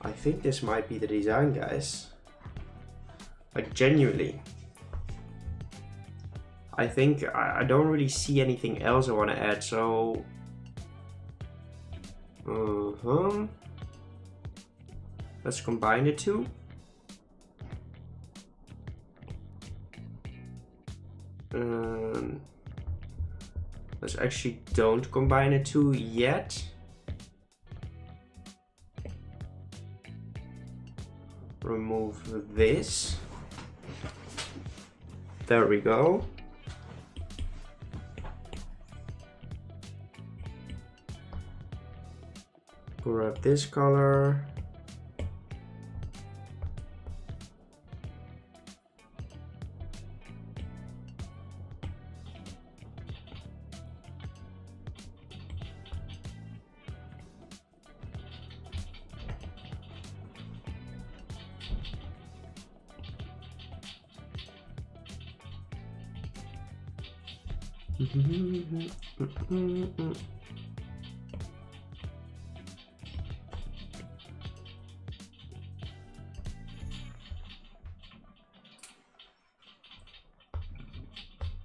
I think this might be the design, guys. Like, genuinely. I think I don't really see anything else I want to add, so... Let's combine the two. Let's actually don't combine the two yet. Remove this. There we go. Grab this color.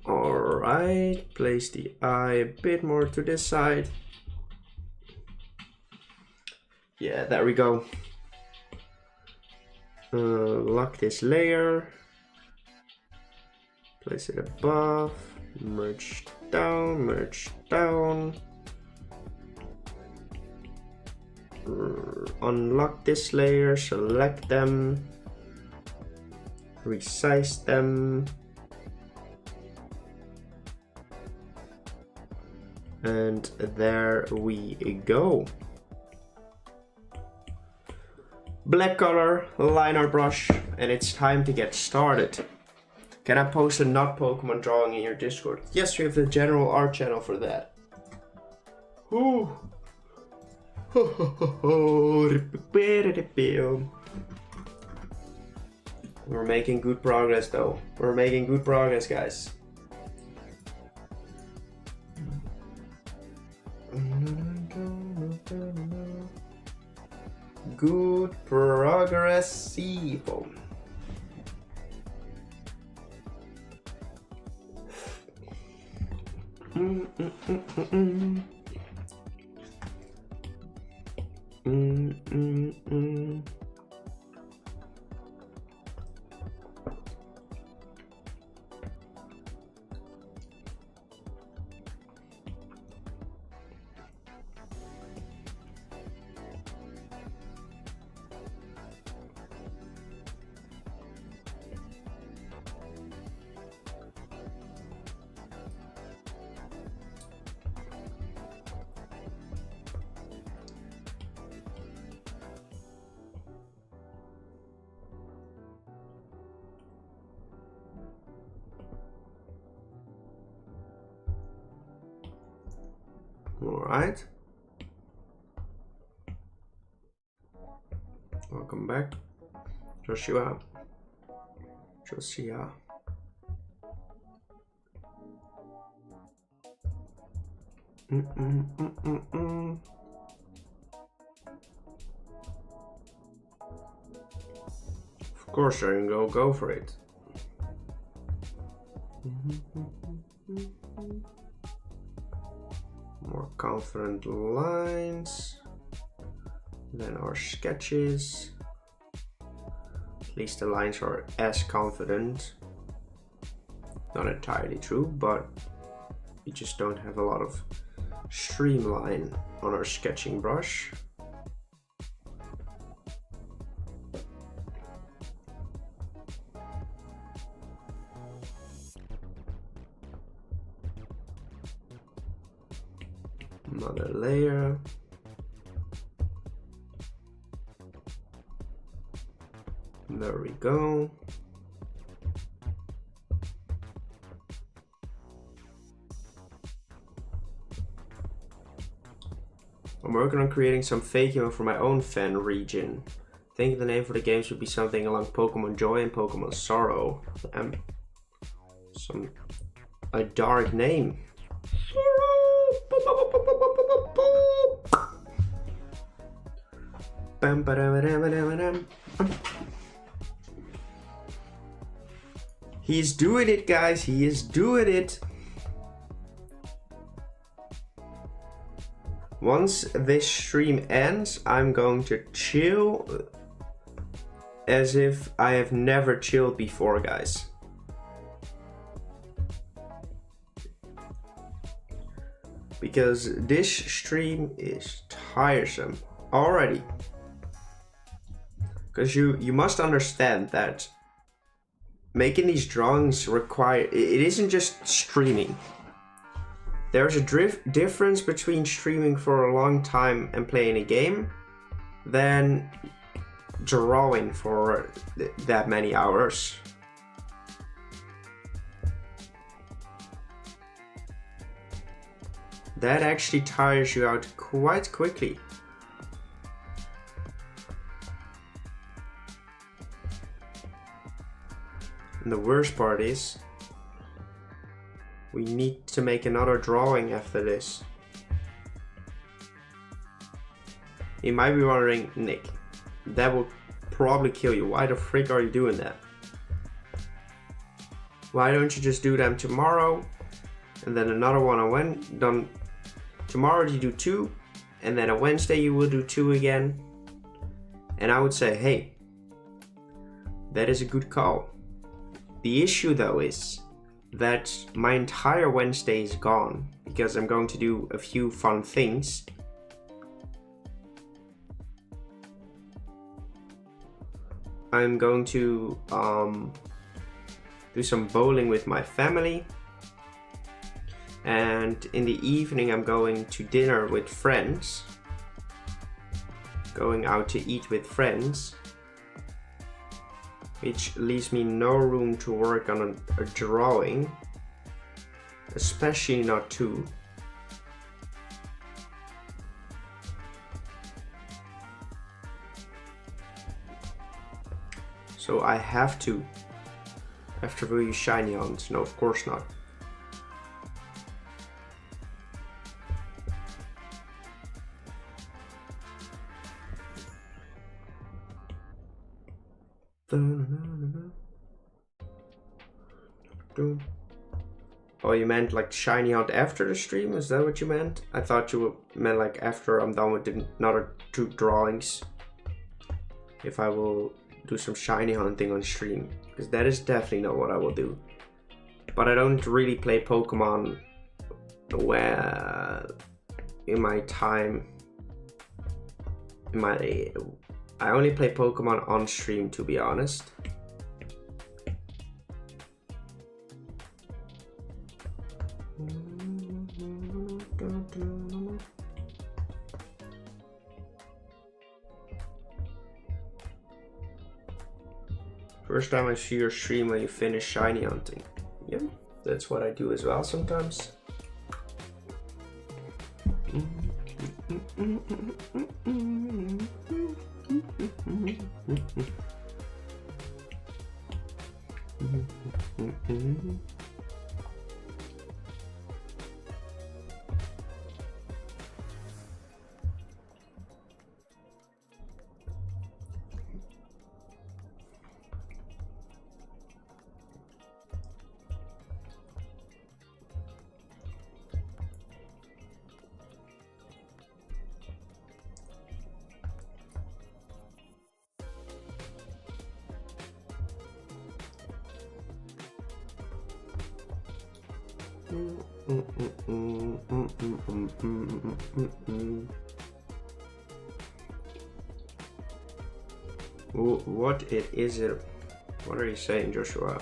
Alright, place the eye a bit more to this side. Yeah, there we go. Lock this layer. Place it above. Merge down, merge down. Unlock this layer, select them. Resize them. And there we go. Black color, liner brush, and it's time to get started. Can I post a not Pokemon drawing in your Discord? Yes, we have the general art channel for that. Ooh. We're making good progress though. We're making good progress, guys. Good progress, people. Alright. Welcome back. Joshua. Of course I can go for it. More confident lines than our sketches. At least the lines are as confident. Not entirely true, but we just don't have a lot of streamline on our sketching brush. Another layer. There we go. I'm working on creating some Fakemon for my own fan region. I think the name for the games would be something along Pokemon Joy and Pokemon Sorrow. A dark name. He's doing it, guys. He is doing it. Once this stream ends, I'm going to chill as if I have never chilled before, guys. Because this stream is tiresome already. Because you must understand that making these drawings it isn't just streaming. There's a difference between streaming for a long time and playing a game than drawing for that many hours. That actually tires you out quite quickly. And the worst part is, we need to make another drawing after this. You might be wondering, Nick, that will probably kill you. Why the frick are you doing that? Why don't you just do them tomorrow and then another one on tomorrow you do 2 and then on Wednesday you will do 2 again? And I would say, hey, that is a good call. The issue though is that my entire Wednesday is gone because I'm going to do a few fun things. I'm going to do some bowling with my family, and in the evening I'm going to dinner with friends, going out to eat with friends, which leaves me no room to work on a drawing, especially not 2. So I have to use shiny hunts. No, of course not. Oh, you meant like shiny hunt after the stream? Is that what you meant? I thought you meant like after I'm done with another 2 drawings. If I will do some shiny hunting on stream. Because that is definitely not what I will do. But I don't really play Pokemon where in my time. I only play Pokemon on stream, to be honest. First time I see your stream when you finish shiny hunting. Yep, that's what I do as well sometimes. What it is it? What are you saying, Joshua?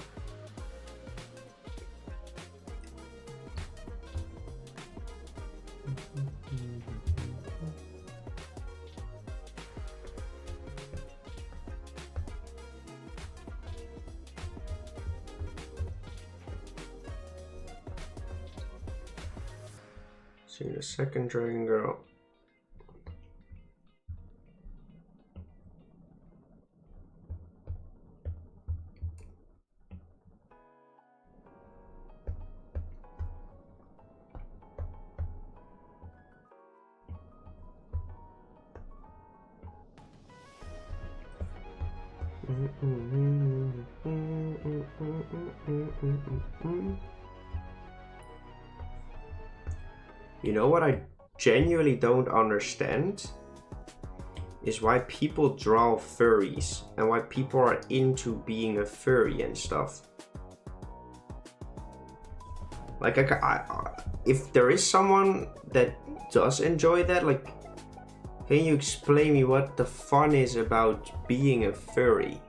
See the second dragon girl. You know what I genuinely don't understand is why people draw furries and why people are into being a furry and stuff. Like, if there is someone that does enjoy that, like, can you explain me what the fun is about being a furry?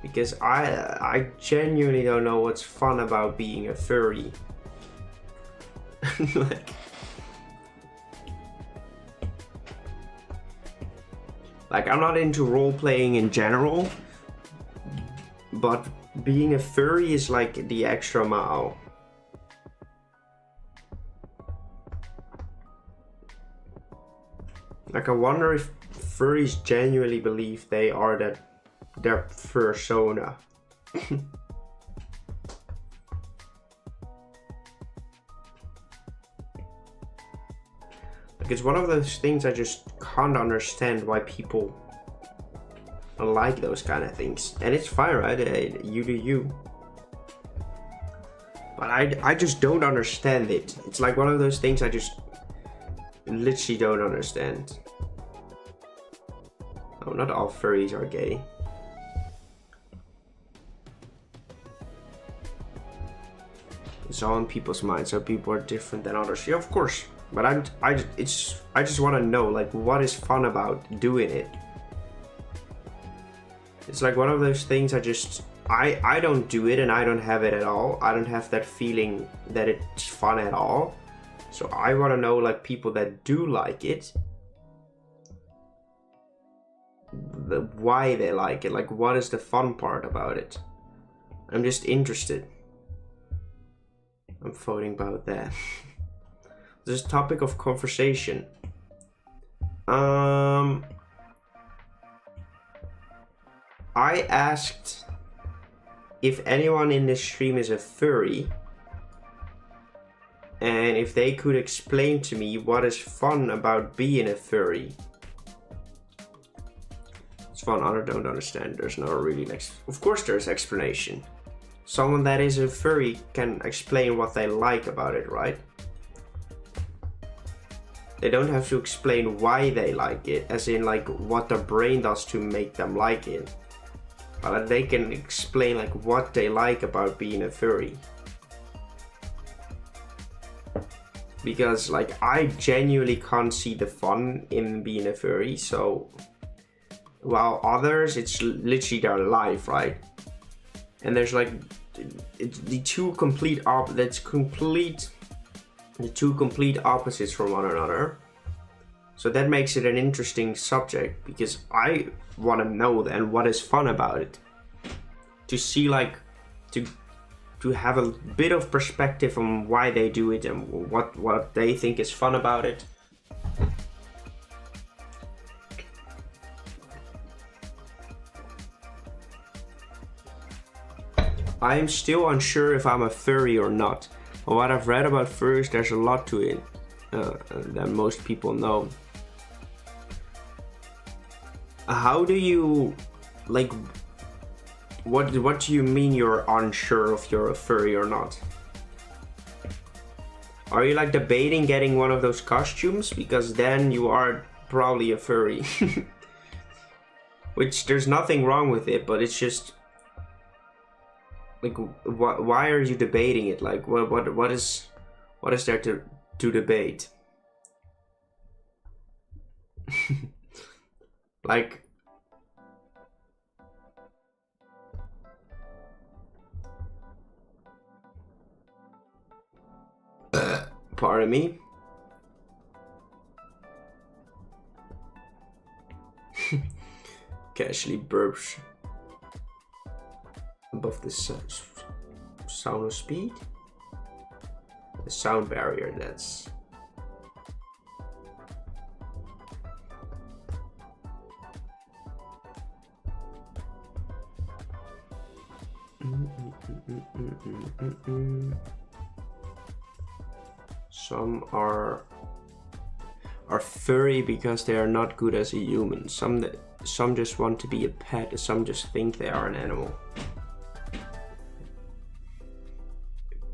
Because I genuinely don't know what's fun about being a furry. like I'm not into role playing in general, but being a furry is like the extra mile. Like, I wonder if furries genuinely believe they are their persona. Like, it's one of those things I just can't understand why people like those kind of things. And it's fine, right? You do you. But I just don't understand it. It's like one of those things I just literally don't understand. Oh, not all furries are gay. It's all in people's minds. So people are different than others. Yeah, of course. But I just want to know, like, what is fun about doing it? It's like one of those things I don't do it and I don't have it at all. I don't have that feeling that it's fun at all. So I want to know, like, people that do like it, why they like it, like, what is the fun part about it? I'm just interested. I'm voting about that. This topic of conversation. I asked if anyone in this stream is a furry, and if they could explain to me what is fun about being a furry. It's fun, I don't understand. There's no really of course there's explanation. Someone that is a furry can explain what they like about it, right? They don't have to explain why they like it, as in, like, what their brain does to make them like it. But they can explain, like, what they like about being a furry. Because, like, I genuinely can't see the fun in being a furry, so while others, it's literally their life, right? And there's, like, the two complete opposites from one another. So that makes it an interesting subject, because I want to know then what is fun about it. To see, like, to have a bit of perspective on why they do it and what they think is fun about it. I am still unsure if I'm a furry or not. But what I've read about furries, there's a lot to it that most people know. How do you, like, what do you mean you're unsure if you're a furry or not? Are you like debating getting one of those costumes? Because then you are probably a furry. Which, there's nothing wrong with it, but it's just... like, why are you debating it? Like, what is there to debate? Like, pardon me. Casually burps above the sound of speed. The sound barrier, that's... Some are furry because they are not good as a human. Some just want to be a pet, some just think they are an animal.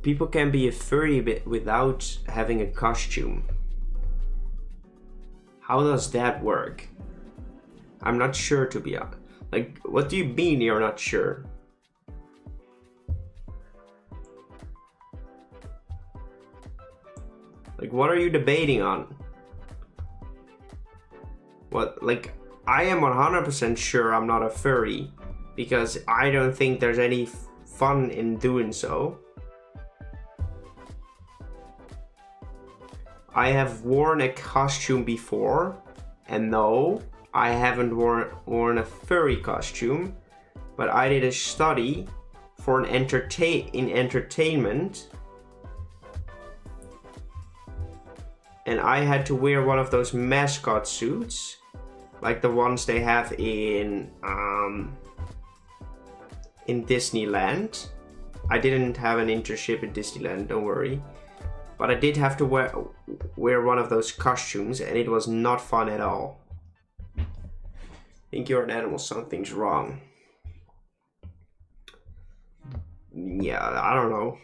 People can be a furry without having a costume. How does that work? I'm not sure, to be honest. Like, what do you mean you're not sure? Like, what are you debating on? What, like, I am 100% sure I'm not a furry because I don't think there's any fun in doing so. I have worn a costume before, and no, I haven't worn a furry costume, but I did a study for entertainment, and I had to wear one of those mascot suits, like the ones they have in Disneyland. I didn't have an internship in Disneyland, don't worry. But I did have to wear one of those costumes, and it was not fun at all. Think you're an animal, something's wrong. Yeah, I don't know.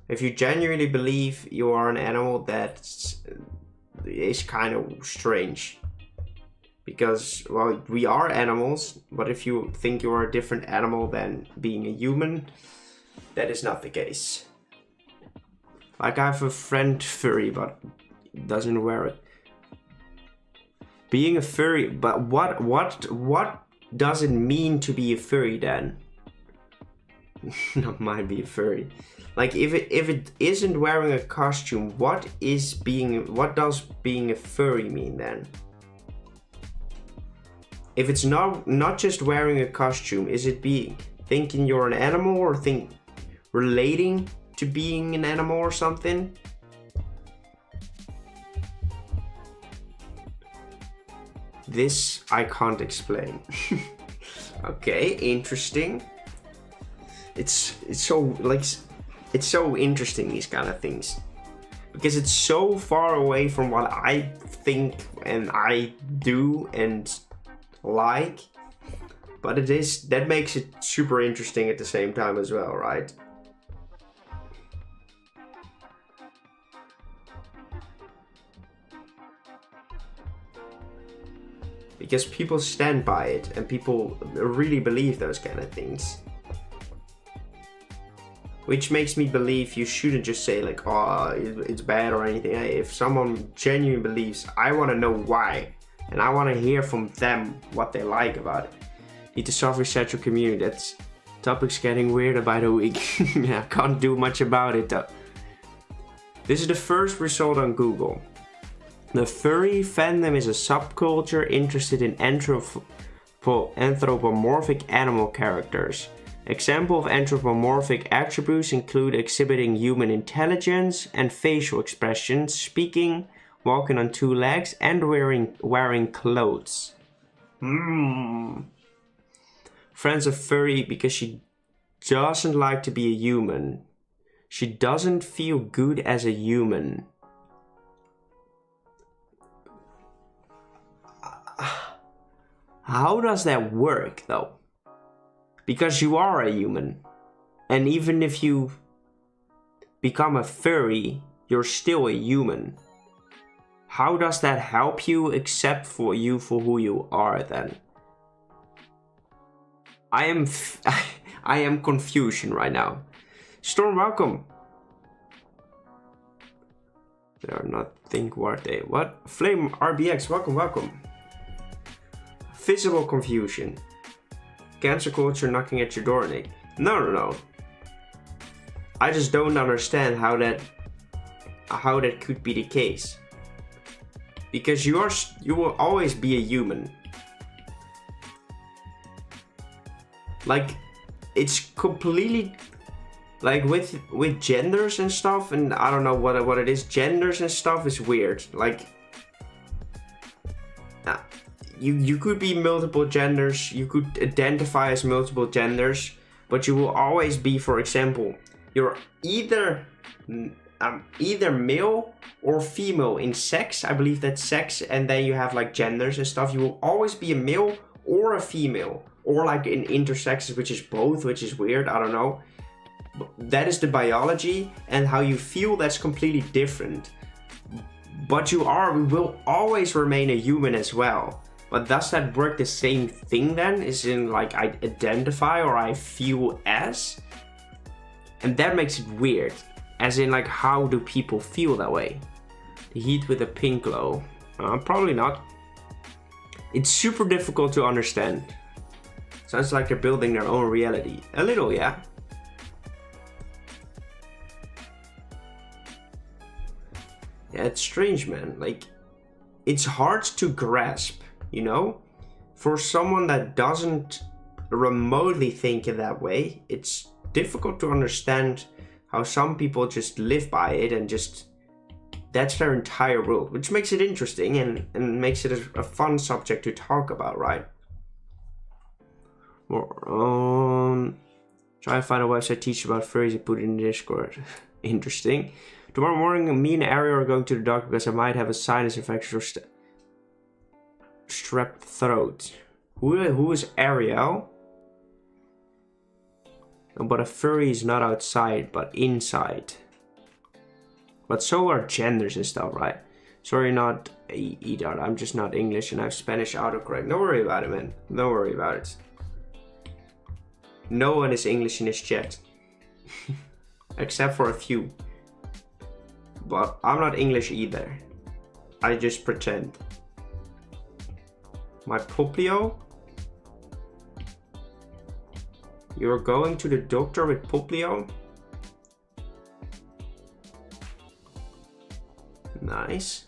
If you genuinely believe you are an animal, that is kind of strange. Because, well, we are animals, but if you think you are a different animal than being a human, that is not the case. Like, I have a friend furry, but doesn't wear it. Being a furry, but what does it mean to be a furry then? Not might be a furry. Like, if it isn't wearing a costume, what does being a furry mean then? If it's not just wearing a costume, is it thinking you're an animal, or relating to being an animal or something? This I can't explain. Okay, interesting. It's so interesting, these kind of things, because it's so far away from what I think and I do and like, but that makes it super interesting at the same time as well, right? Because people stand by it and people really believe those kind of things. Which makes me believe you shouldn't just say like, oh, it's bad or anything. If someone genuinely believes, I want to know why. And I want to hear from them what they like about it. Need to self-reset your community. That topic's getting weirder by the week. Yeah, I can't do much about it though. This is the first result on Google. The furry fandom is a subculture interested in anthropomorphic animal characters. Example of anthropomorphic attributes include exhibiting human intelligence and facial expressions, speaking, walking on two legs, and wearing clothes. Friend's a furry because she doesn't like to be a human. She doesn't feel good as a human. How does that work though? Because you are a human. And even if you become a furry, you're still a human. How does that help you except for you for who you are then? I am confusion right now. Storm, welcome. They are not think worth it. What? Flame RBX, welcome. Visible confusion. Cancer culture knocking at your door, Nick. No. I just don't understand how that could be the case. Because you will always be a human. Like, it's completely like with genders and stuff, and I don't know what it is. Genders and stuff is weird. Like, you could be multiple genders, you could identify as multiple genders, but you will always be, for example, you're either male or female in sex. I believe that's sex, and then you have like genders and stuff. You will always be a male or a female, or like in intersexes, which is both, which is weird. I don't know. That is the biology, and how you feel, that's completely different. But we will always remain a human as well. But does that work the same thing then? Is in like I identify or I feel as? And that makes it weird. As in like, how do people feel that way? The heat with a pink glow. Probably not. It's super difficult to understand. Sounds like they're building their own reality. A little, yeah. Yeah, it's strange, man. Like, it's hard to grasp, you know? For someone that doesn't remotely think in that way, it's difficult to understand how some people just live by it and just, that's their entire world, which makes it interesting and makes it a fun subject to talk about, right? Try and find a website teach about furries and put it in the Discord. Interesting. Tomorrow morning, me and Ariel are going to the doctor because I might have a sinus infection or strep throat. Who is Ariel? But a furry is not outside, but inside. But so are genders and stuff, right? Sorry, not either. I'm just not English and I have Spanish autocorrect. Don't worry about it, man. Don't worry about it. No one is English in this chat. Except for a few. But I'm not English either. I just pretend. My Poplio? You're going to the doctor with Poplio? Nice.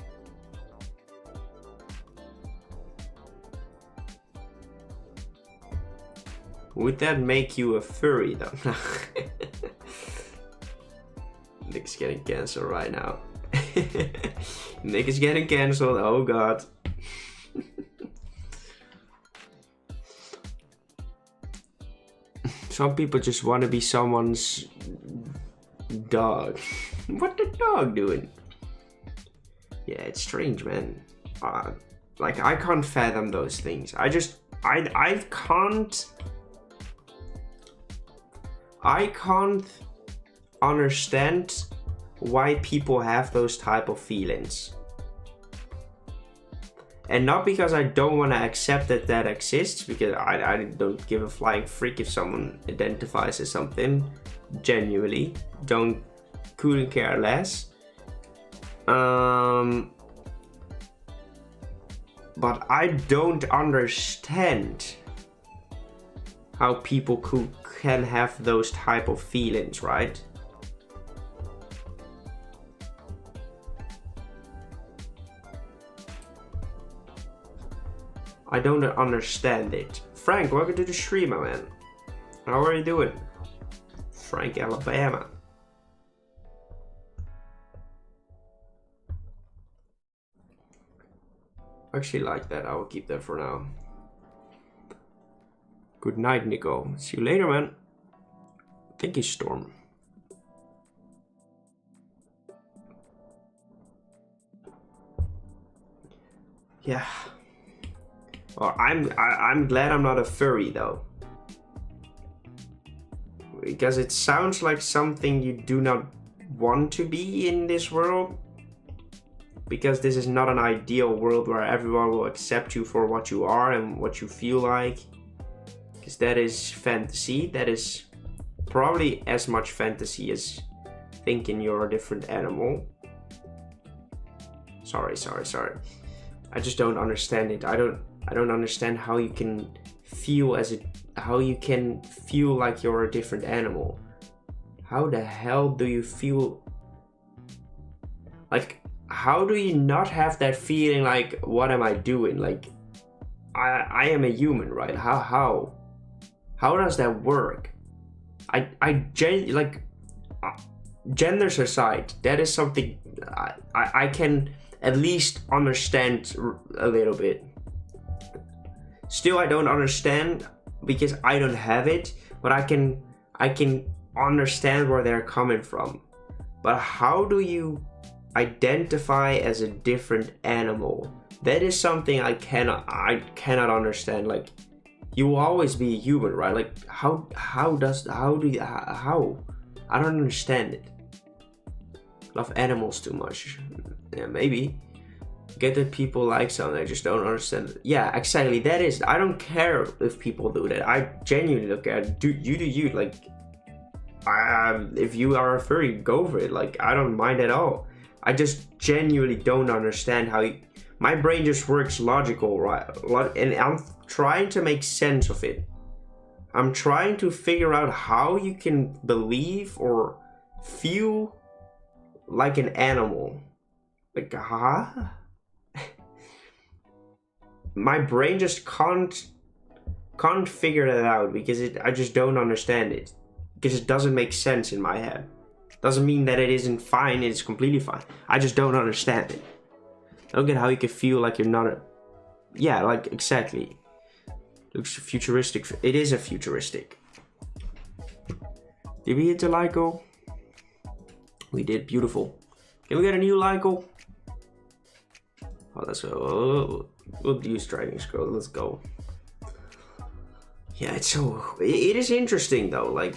Would that make you a furry though? Nick's getting cancelled right now. Nick is getting cancelled, oh god. Some people just want to be someone's dog. What the dog doing? Yeah, it's strange, man. Like, I can't fathom those things. I can't understand why people have those type of feelings. And not because I don't want to accept that exists, because I don't give a flying freak if someone identifies as something. Genuinely, couldn't care less. But I don't understand how people can have those type of feelings, right? I don't understand it. Frank, welcome to the stream, my man. How are you doing? Frank, Alabama. I actually like that. I will keep that for now. Good night, Nico. See you later, man. Thank you, Storm. Yeah. Well, I'm glad I'm not a furry though. Because it sounds like something you do not want to be in this world. Because this is not an ideal world where everyone will accept you for what you are and what you feel like. Because that is fantasy. That is probably as much fantasy as thinking you're a different animal. Sorry. I just don't understand it. I don't understand how you can feel like you're a different animal. How the hell do you feel? Like, how do you not have that feeling like, what am I doing? Like, I am a human, right? How does that work? Genders aside, that is something I can at least understand a little bit. Still, I don't understand because I don't have it, but I can understand where they're coming from. But how do you identify as a different animal? That is something I cannot understand. Like, you will always be a human, right? Like, how I don't understand it. Love animals too much. Yeah, maybe. Get that people like something, I just don't understand it. Yeah, exactly, that is. I don't care if people do that. I genuinely don't care. Do you. Like, if you are a furry, go for it. Like, I don't mind at all. I just genuinely don't understand how my brain just works logical, right? And I'm trying to make sense of it. I'm trying to figure out how you can believe or feel like an animal. Like, huh? My brain just can't figure that out because I just don't understand it. Because it doesn't make sense in my head. Doesn't mean that it isn't fine, it's completely fine. I just don't understand it. I don't get how you can feel like you're not a... Yeah, like, exactly. Looks futuristic. It is a futuristic. Did we hit the like goal? We did, beautiful. Can we get a new like goal? Oh, let's go. We'll use Dragon Scroll. Let's go. Yeah, it's so... It is interesting though. Like,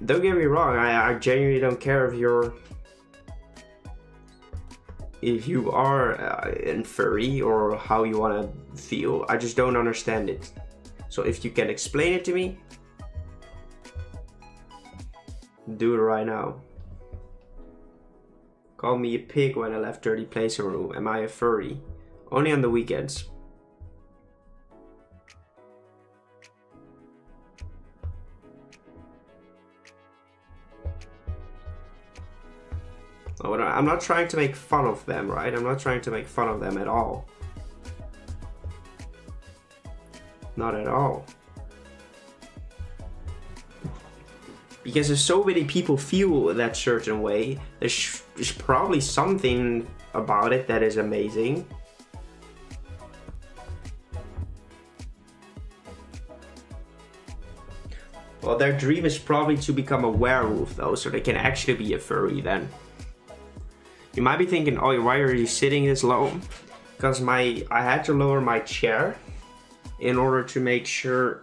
don't get me wrong. I genuinely don't care if you are a furry or how you want to feel. I just don't understand it. So if you can explain it to me, do it right now. Call me a pig when I left Dirty Playroom room. Am I a furry? Only on the weekends. Oh, I'm not trying to make fun of them, right? I'm not trying to make fun of them at all. Not at all. Because if so many people feel that certain way, there's probably something about it that is amazing. Well, their dream is probably to become a werewolf though, so they can actually be a furry then. You might be thinking, oh, why are you sitting this low? Because I had to lower my chair in order to make sure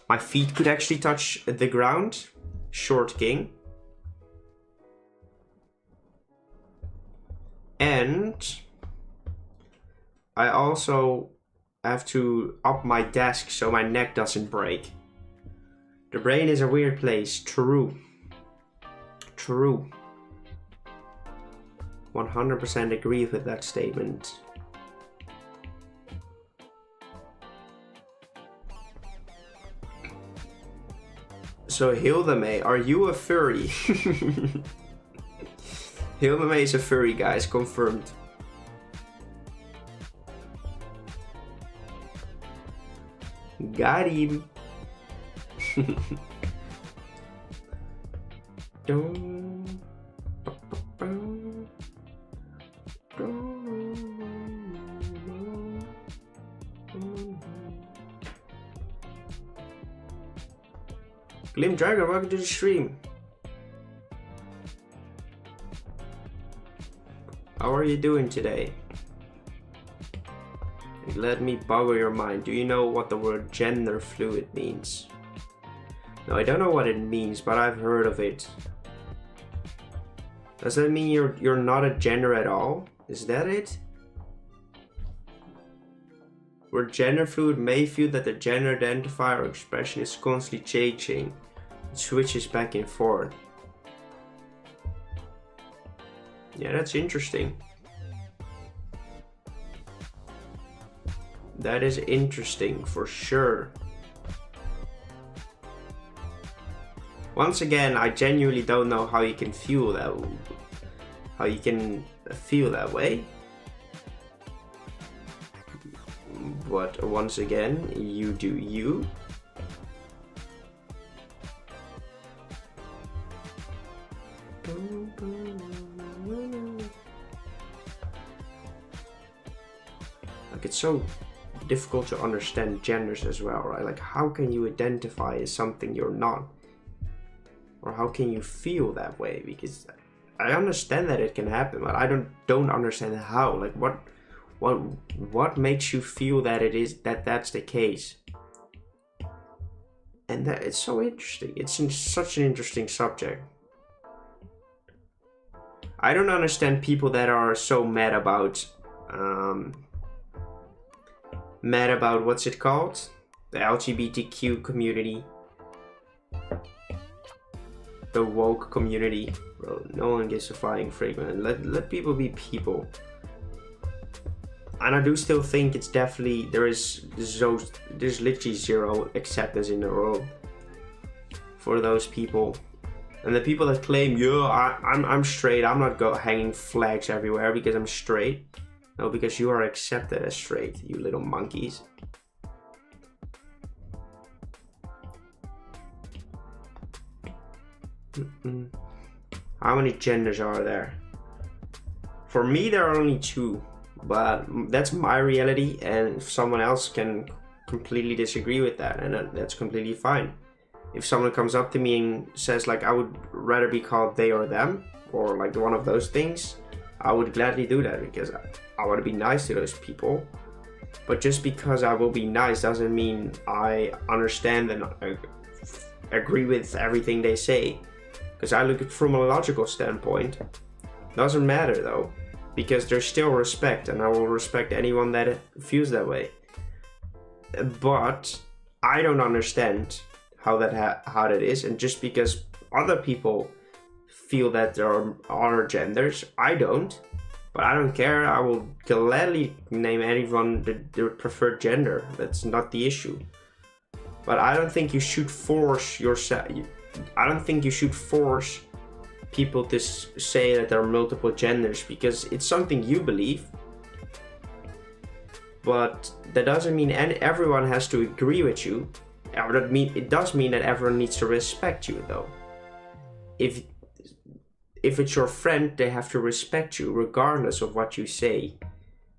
my feet could actually touch the ground. Short king. And I also have to up my desk so my neck doesn't break. The brain is a weird place. True. True. 100% agree with that statement. So Hildame, are you a furry? Hildame is a furry, guys, confirmed. Got him. Glim Dragon, welcome to the stream. How are you doing today? Let me boggle your mind. Do you know what the word gender fluid means? No, I don't know what it means, but I've heard of it. Does that mean you're not a gender at all? Is that it? Where gender fluid may feel that the gender identifier or expression is constantly changing. It switches back and forth. Yeah, that's interesting. That is interesting for sure. Once again, I genuinely don't know how you can feel that. How you can feel that way. But once again, you do you. Like, it's so difficult to understand genders as well, right? Like, how can you identify as something you're not? Or how can you feel that way? Because I understand that it can happen, but I don't understand how. Like, what makes you feel that that's the case? And that it's so interesting. It's such an interesting subject. I don't understand people that are so mad about what's it called? The LGBTQ community. The woke community. Bro, no one gives a flying frig, man. Let people be people. And I do still think it's definitely there's literally zero acceptance in the world for those people. And the people that claim, yeah, I'm straight, I'm not hanging flags everywhere because I'm straight. No, because you are accepted as straight, you little monkeys. How many genders are there? For me, there are only 2. But that's my reality, and if someone else can completely disagree with that, and that's completely fine. If someone comes up to me and says, like, I would rather be called they or them, or like one of those things, I would gladly do that because I want to be nice to those people. But just because I will be nice doesn't mean I understand and agree with everything they say. Because I look at it from a logical standpoint. Doesn't matter though, because there's still respect, and I will respect anyone that feels that way. But I don't understand how that is, and just because other people feel that there are other genders, I don't. But I don't care. I will gladly name anyone their preferred gender. That's not the issue. But I don't think you should force yourself. I don't think you should force people to say that there are multiple genders, because it's something you believe. But that doesn't mean everyone has to agree with you. It does mean that everyone needs to respect you, though. If it's your friend, they have to respect you regardless of what you say.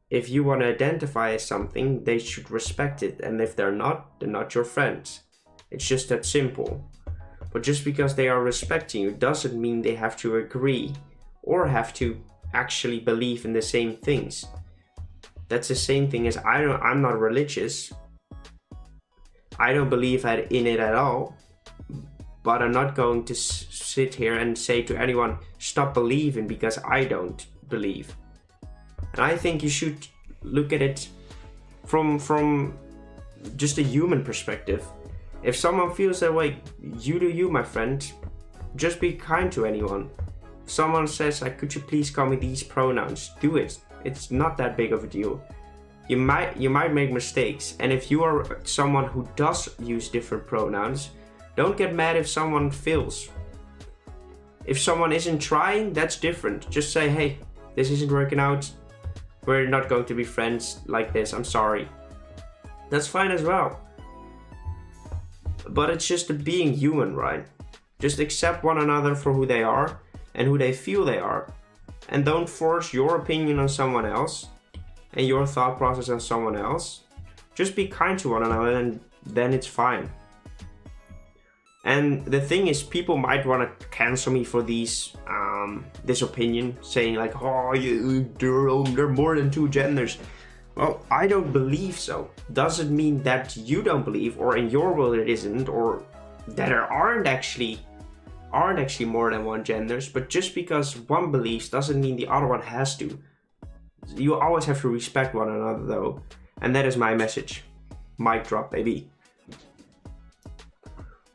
If you want to identify as something, they should respect it. And if they're not your friends. It's just that simple. But just because they are respecting you doesn't mean they have to agree or have to actually believe in the same things. That's the same thing as I'm not religious. I don't believe in it at all. But I'm not going to sit here and say to anyone, stop believing because I don't believe. And I think you should look at it from just a human perspective. If someone feels that way, you do you, my friend. Just be kind to anyone. If someone says, like, could you please call me these pronouns? Do it. It's not that big of a deal. You might make mistakes. And if you are someone who does use different pronouns, don't get mad if someone fails. If someone isn't trying, that's different. Just say, hey, this isn't working out. We're not going to be friends like this. I'm sorry. That's fine as well. But it's just being human, right? Just accept one another for who they are and who they feel they are. And don't force your opinion on someone else and your thought process on someone else. Just be kind to one another and then it's fine. And the thing is, people might want to cancel me for this opinion, saying like, oh, they're more than 2 genders. Well, I don't believe so. Doesn't mean that you don't believe, or in your world it isn't, or that there aren't actually more than 1 genders. But just because one believes doesn't mean the other one has to. You always have to respect one another, though, and that is my message. Mic drop, baby.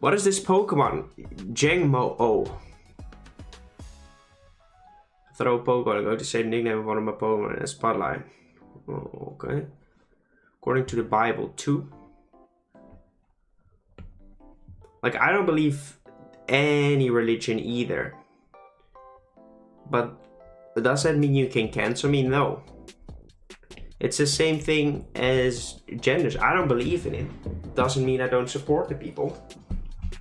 What is this Pokemon? Jangmo-o. Throw Pokemon. I'm going to say the nickname of one of my Pokemon in a spotlight. Oh, okay. According to the Bible, 2. Like, I don't believe any religion either. But does that mean you can cancel me? No. It's the same thing as genders. I don't believe in it. Doesn't mean I don't support the people.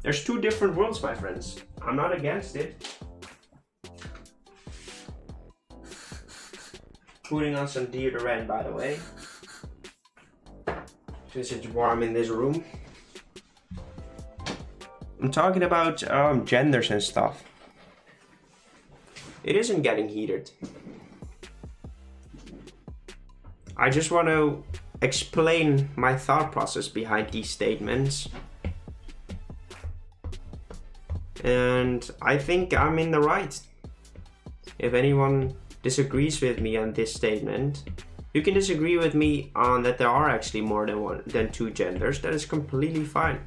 There's 2 different worlds, my friends. I'm not against it. Putting on some deodorant, by the way. Since it's warm in this room. I'm talking about genders and stuff. It isn't getting heated. I just want to explain my thought process behind these statements. And I think I'm in the right. If anyone disagrees with me on this statement, you can disagree with me on that there are actually more than 2 genders. That is completely fine.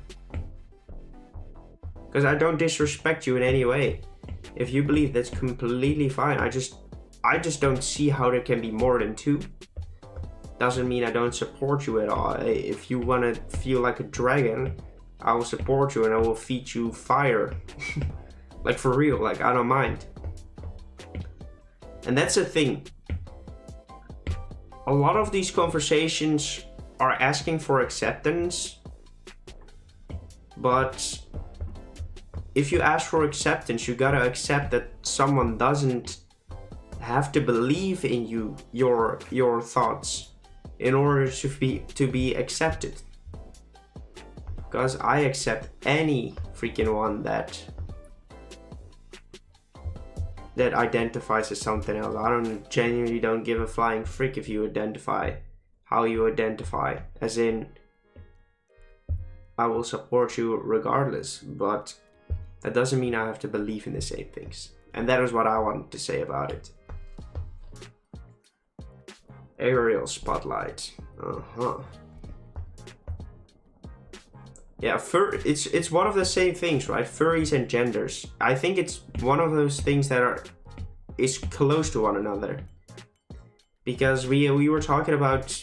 Because I don't disrespect you in any way. If you believe, that's completely fine. I just don't see how there can be more than 2. Doesn't mean I don't support you at all. If you want to feel like a dragon, I will support you and I will feed you fire. Like, for real, like, I don't mind. And that's the thing. A lot of these conversations are asking for acceptance. But if you ask for acceptance, you gotta accept that someone doesn't have to believe in you, your thoughts, in order to be accepted. Because I accept any freaking one that identifies as something else. I genuinely don't give a flying frick if you identify how you identify. As in, I will support you regardless, but that doesn't mean I have to believe in the same things. And that is what I wanted to say about it. Aerial spotlight. Yeah, it's one of the same things, right? Furries and genders. I think it's one of those things that is close to one another. Because we were talking about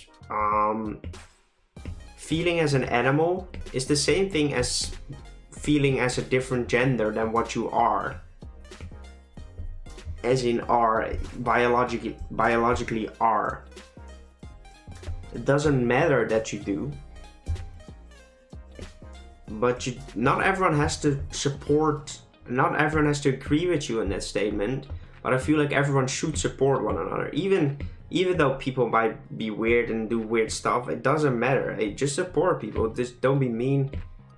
feeling as an animal is the same thing as feeling as a different gender than what you are. As in are, biologically are. It doesn't matter that you do. But not everyone has to support, not everyone has to agree with you in that statement. But I feel like everyone should support one another. Even though people might be weird and do weird stuff, it doesn't matter. Hey, just support people. Just don't be mean.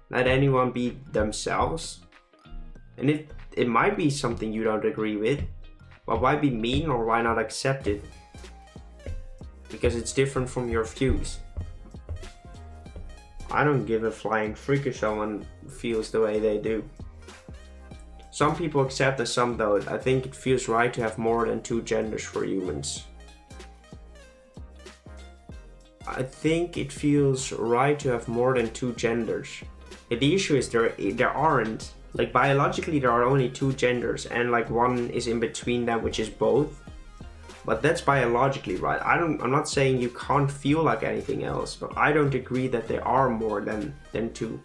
Let anyone be themselves. And it might be something you don't agree with. But why be mean, or why not accept it? Because it's different from your views. I don't give a flying freak if someone feels the way they do. Some people accept and some don't. I think it feels right to have more than 2 genders for humans. I think it feels right to have more than 2 genders. The issue is there aren't. Like, biologically there are only 2 genders, and like one is in between them, which is both. But that's biologically, right? I'm not saying you can't feel like anything else, but I don't agree that there are more than 2.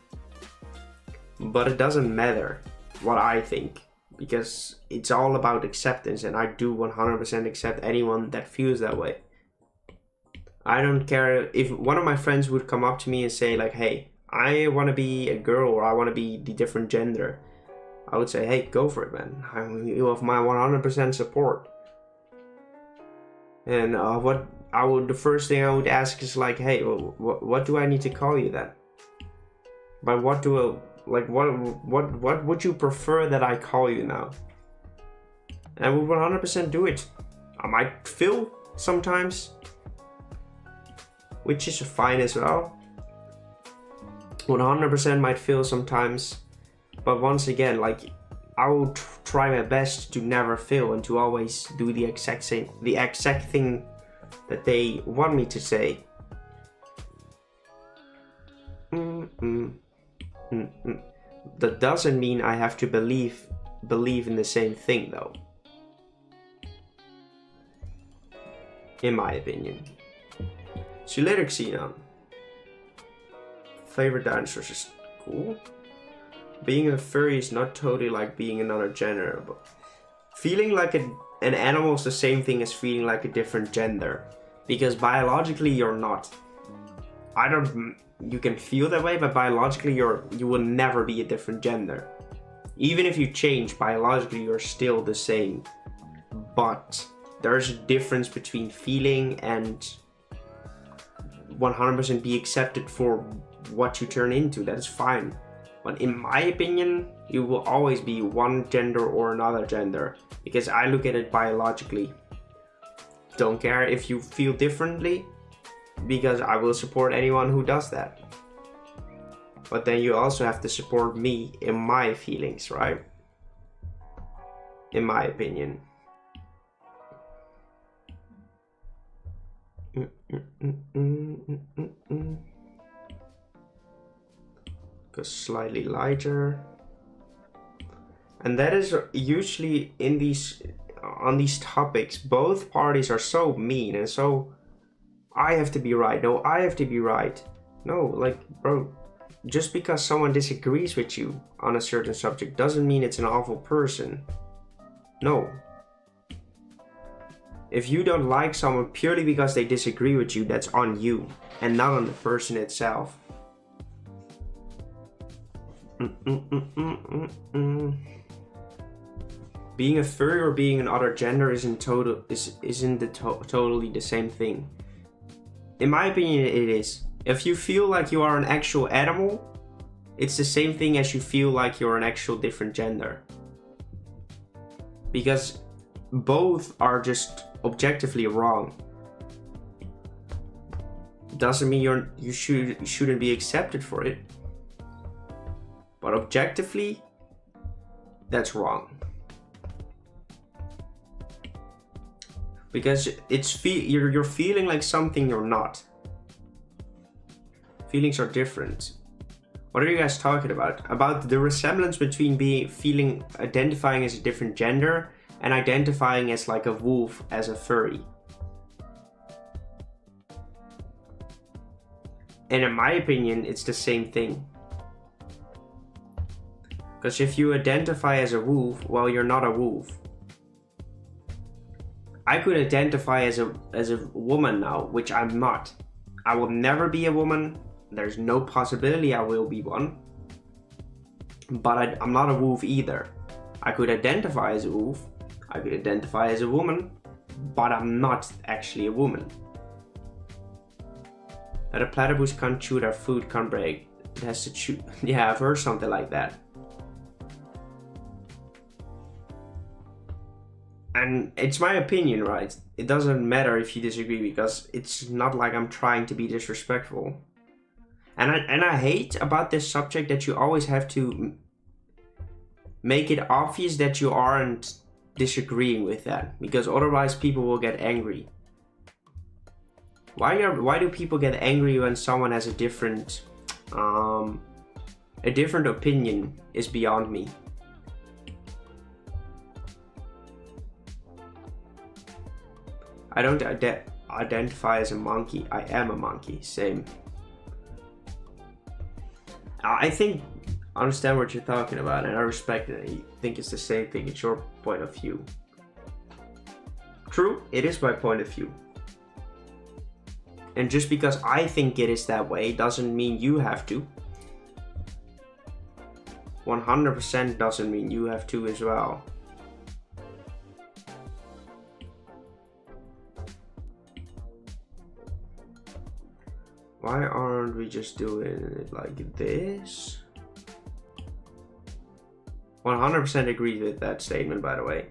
But it doesn't matter what I think, because it's all about acceptance, and I do 100% accept anyone that feels that way. I don't care if one of my friends would come up to me and say like, hey, I want to be a girl or I want to be the different gender, I would say, hey, go for it, man. You have my 100% support. And the first thing I would ask is like, hey, what do I need to call you then? But what would you prefer that I call you now? And I would 100% do it. I might fail sometimes, which is fine as well. 100% might fail sometimes, but once again, like, I will try my best to never fail and to always do the exact thing that they want me to say. That doesn't mean I have to believe in the same thing, though. In my opinion. See you later, Xenon. Favorite dinosaurs is cool. Being a furry is not totally like being another gender, but feeling like an animal is the same thing as feeling like a different gender, because biologically you're not. You can feel that way, but biologically you will never be a different gender. Even if you change biologically, you're still the same. But there's a difference between feeling and 100% be accepted for what you turn into. That is fine. But in my opinion, you will always be one gender or another gender, because I look at it biologically. Don't care if you feel differently, because I will support anyone who does that. But then you also have to support me in my feelings, right? In my opinion. Go slightly lighter. And that is usually on these topics, both parties are so mean and so, I have to be right. No, I have to be right. No, like, bro, just because someone disagrees with you on a certain subject doesn't mean it's an awful person. No. If you don't like someone purely because they disagree with you, that's on you and not on the person itself. Being a furry or being another gender isn't totally the same thing. In my opinion, it is. If you feel like you are an actual animal, it's the same thing as you feel like you're an actual different gender. Because both are just objectively wrong. Doesn't mean you shouldn't be accepted for it. But objectively, that's wrong. Because you're feeling like something you're not. Feelings are different. What are you guys talking about? About the resemblance between identifying as a different gender and identifying as like a wolf as a furry. And in my opinion, it's the same thing. Because if you identify as a wolf, well, you're not a wolf. I could identify as a woman now, which I'm not. I will never be a woman. There's no possibility I will be one. But I'm not a wolf either. I could identify as a wolf. I could identify as a woman. But I'm not actually a woman. That a platypus can't chew their food, can't break. It has to chew. Yeah, I've heard something like that. And it's my opinion, right? It doesn't matter if you disagree, because it's not like I'm trying to be disrespectful. And I hate about this subject that you always have to make it obvious that you aren't disagreeing with that, because otherwise people will get angry. Why do people get angry when someone has a different opinion is beyond me. I don't identify as a monkey. I am a monkey. Same. I understand what you're talking about, and I respect it. I think it's the same thing. It's your point of view. True, it is my point of view. And just because I think it is that way doesn't mean you have to. 100% doesn't mean you have to as well. Why aren't we just doing it like this? 100% agree with that statement, by the way.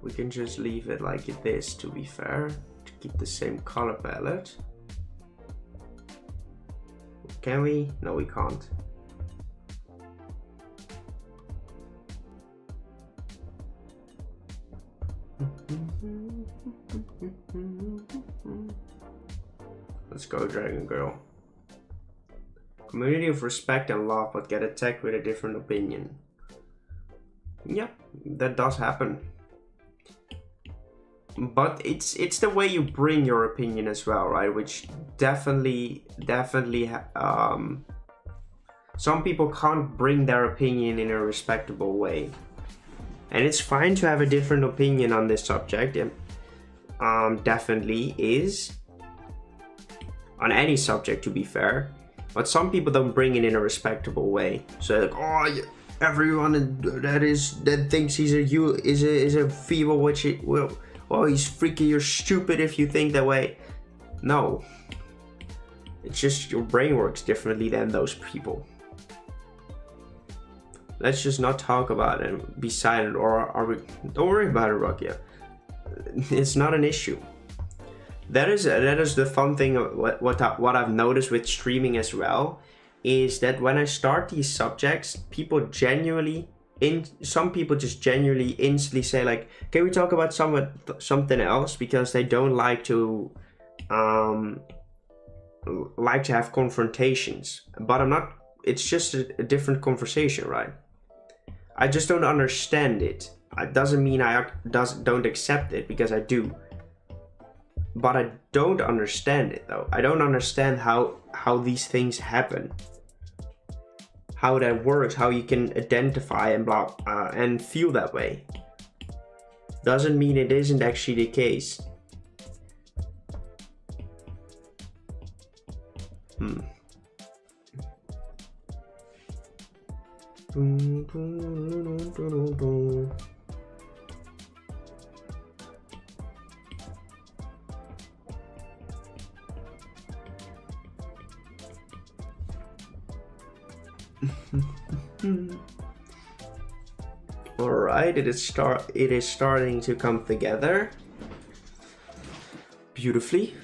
We can just leave it like this, to be fair, to keep the same color palette. Can we? No, we can't. Let's go, Dragon Girl. Community of respect and love, but get attacked with a different opinion. Yeah, that does happen. But it's the way you bring your opinion as well, right? Which definitely, some people can't bring their opinion in a respectable way. And it's fine to have a different opinion on this subject. Definitely is. On any subject, to be fair. But some people don't bring it in a respectable way. So like, oh, everyone that thinks he's a female, which it will. Oh, he's freaky, you're stupid if you think that way. No. It's just your brain works differently than those people. Let's just not talk about it and be silent, or don't worry about it, Rocky. It's not an issue. That is the fun thing. What I've noticed with streaming as well is that when I start these subjects, some people just genuinely instantly say like, can we talk about something else, because they don't like to have confrontations. But I'm not, it's just a different conversation, right? I just don't understand it. It doesn't mean I don't accept it, because I do. But I don't understand it though. I don't understand how these things happen. How that works, how you can identify and and feel that way. Doesn't mean it isn't actually the case. All right, it is starting to come together beautifully.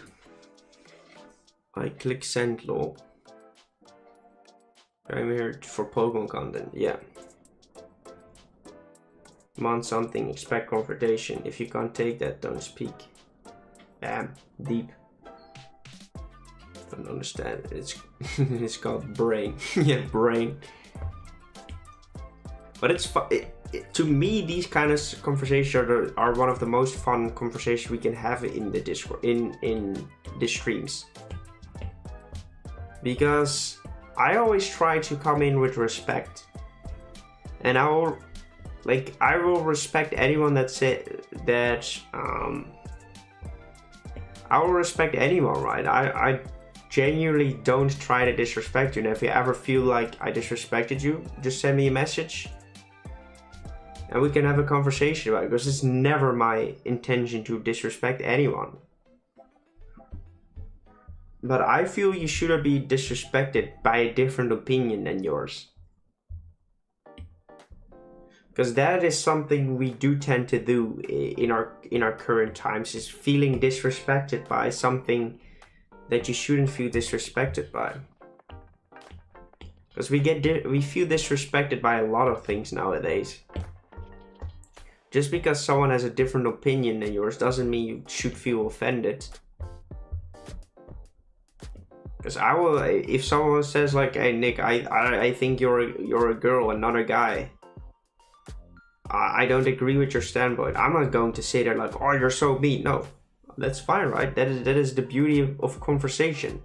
I click send law. I'm here for Pokemon content. Yeah. Want something, expect confrontation. If you can't take that, don't speak. Bam, deep. Don't understand. It's called brain. Yeah, brain. But it's fun. To me, these kind of conversations are one of the most fun conversations we can have in the Discord, in the streams. Because I always try to come in with respect, and I will respect anyone that I will respect anyone, right? I genuinely don't try to disrespect you, and if you ever feel like I disrespected you, just send me a message and we can have a conversation about it, because it's never my intention to disrespect anyone. But I feel you shouldn't be disrespected by a different opinion than yours. Because that is something we do tend to do in our current times, is feeling disrespected by something that you shouldn't feel disrespected by. Because we feel disrespected by a lot of things nowadays. Just because someone has a different opinion than yours doesn't mean you should feel offended. Because I will, if someone says like, "Hey Nick, I think you're a girl and not a guy. I don't agree with your standpoint." I'm not going to say that like, "Oh, you're so mean." No, that's fine, right? That is the beauty of conversation.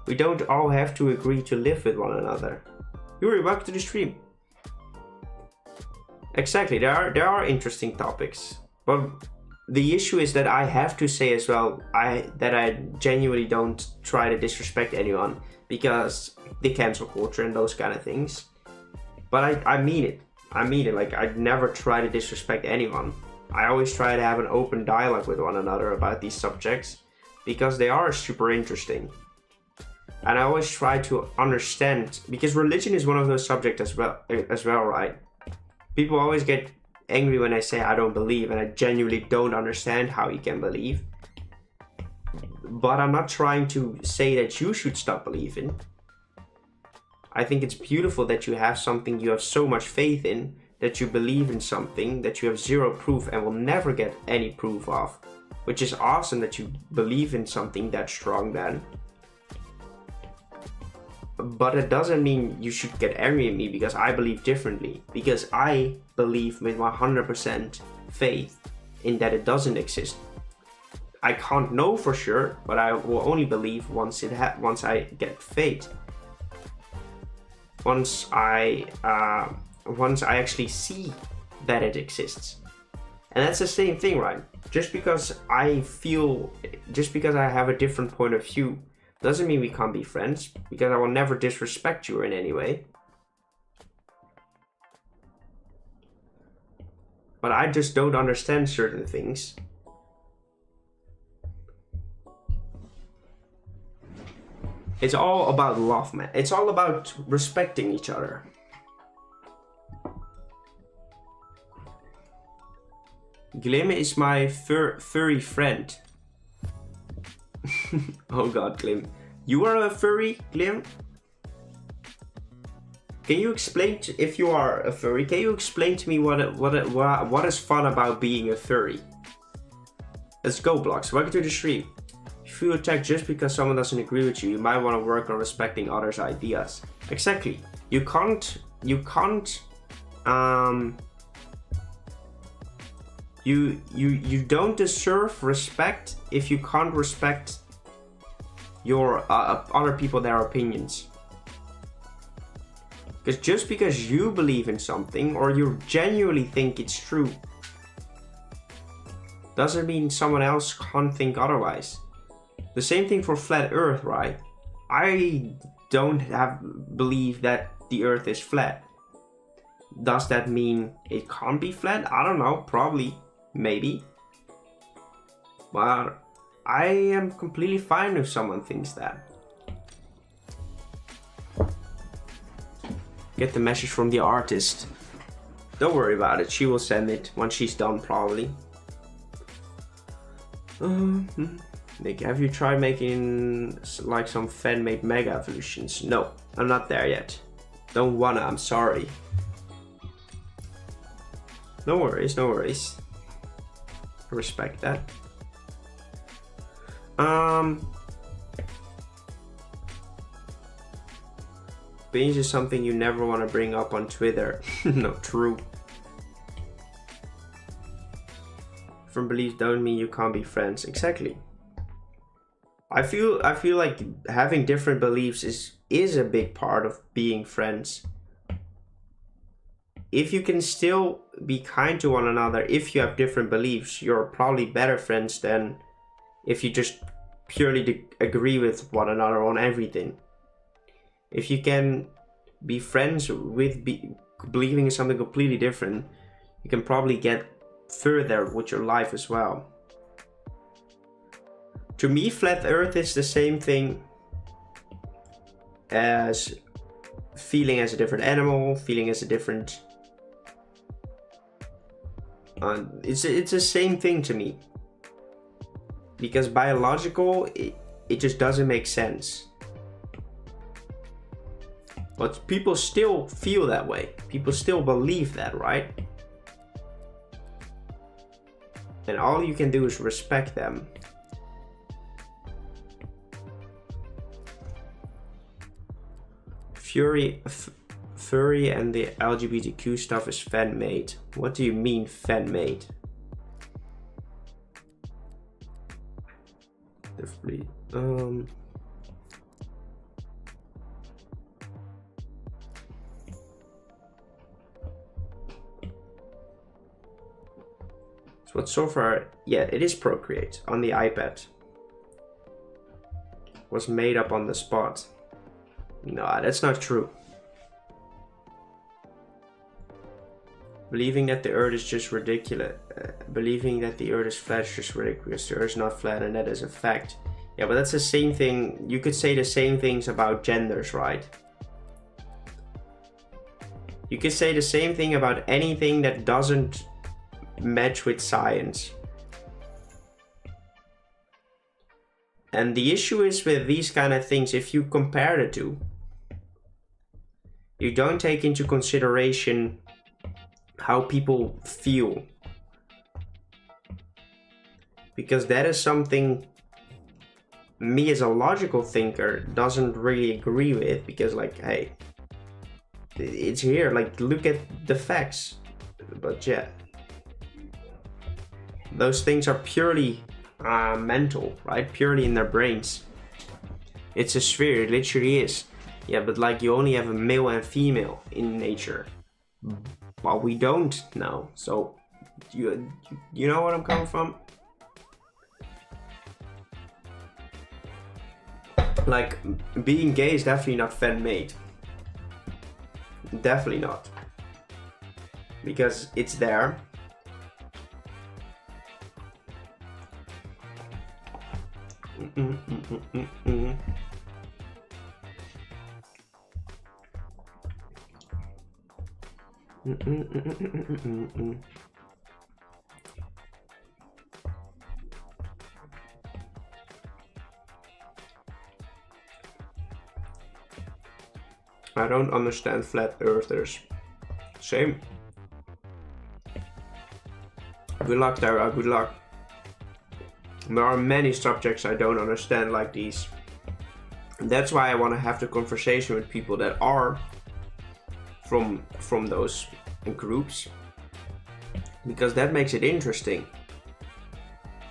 We don't all have to agree to live with one another. Yuri, welcome to the stream. Exactly, there are interesting topics, but the issue is that I have to say as well, that I genuinely don't try to disrespect anyone because the cancel culture and those kind of things. But I mean it. I mean it. Like, I never try to disrespect anyone. I always try to have an open dialogue with one another about these subjects because they are super interesting. And I always try to understand, because religion is one of those subjects as well, right? People always get angry when I say I don't believe, and I genuinely don't understand how you can believe. But I'm not trying to say that you should stop believing. I think it's beautiful that you have something you have so much faith in, that you believe in something that you have zero proof and will never get any proof of. Which is awesome that you believe in something that strong then. But it doesn't mean you should get angry at me because I believe differently. Because I believe with 100% faith in that it doesn't exist. I can't know for sure, but I will only believe once I get faith. Once I actually see that it exists. And that's the same thing, right? Just because I have a different point of view doesn't mean we can't be friends, because I will never disrespect you in any way. But I just don't understand certain things. It's all about love, man. It's all about respecting each other. Glim is my furry friend. Oh god, Glim. You are a furry, Glim? Can you explain, if you are a furry, can you explain to me what is fun about being a furry? Let's go, Blocks. Welcome to the stream. If you attack just because someone doesn't agree with you, you might want to work on respecting others' ideas. Exactly. You don't deserve respect if you can't respect your other people, their opinions. Because just because you believe in something or you genuinely think it's true doesn't mean someone else can't think otherwise. The same thing for flat earth, right? I don't believe that the earth is flat. Does that mean it can't be flat? I don't know, probably, maybe. But I am completely fine if someone thinks that. Get the message from the artist. Don't worry about it, she will send it when she's done, probably. Nick, have you tried making like some fan-made mega evolutions? No, I'm not there yet. Don't wanna, I'm sorry. No worries, no worries. I respect that. Beans is something you never want to bring up on Twitter. No, true. Different beliefs don't mean you can't be friends. Exactly. I feel like having different beliefs is a big part of being friends. If you can still be kind to one another, if you have different beliefs, you're probably better friends than if you just purely agree with one another on everything. If you can be friends with believing in something completely different, you can probably get further with your life as well. To me, flat earth is the same thing as feeling as a different animal, feeling as a different... it's the same thing to me. Because biological, it just doesn't make sense. But people still feel that way. People still believe that, right? And all you can do is respect them. Furry and the LGBTQ stuff is fan-made. What do you mean fan-made? Definitely. But so far, yeah, it is Procreate on the iPad. Was made up on the spot. No, that's not true. Believing that the Earth is just ridiculous. Believing that the Earth is flat is just ridiculous. The Earth is not flat, and that is a fact. Yeah, but that's the same thing. You could say the same things about genders, right? You could say the same thing about anything that doesn't match with science. And the issue is with these kind of things, if you compare the two, you don't take into consideration how people feel. Because that is something me as a logical thinker doesn't really agree with, because like, hey, it's here, like look at the facts. But yeah, those things are purely mental, right? Purely in their brains. It's a sphere, it literally is. Yeah, but like you only have a male and female in nature. Well, we don't now. So you know what I'm coming from? Like, being gay is definitely not fan-made. Definitely not. Because it's there. I don't understand flat earthers. Same. Good luck, Tara, good luck. There are many subjects I don't understand like these. That's why I want to have the conversation with people that are from those groups. Because that makes it interesting.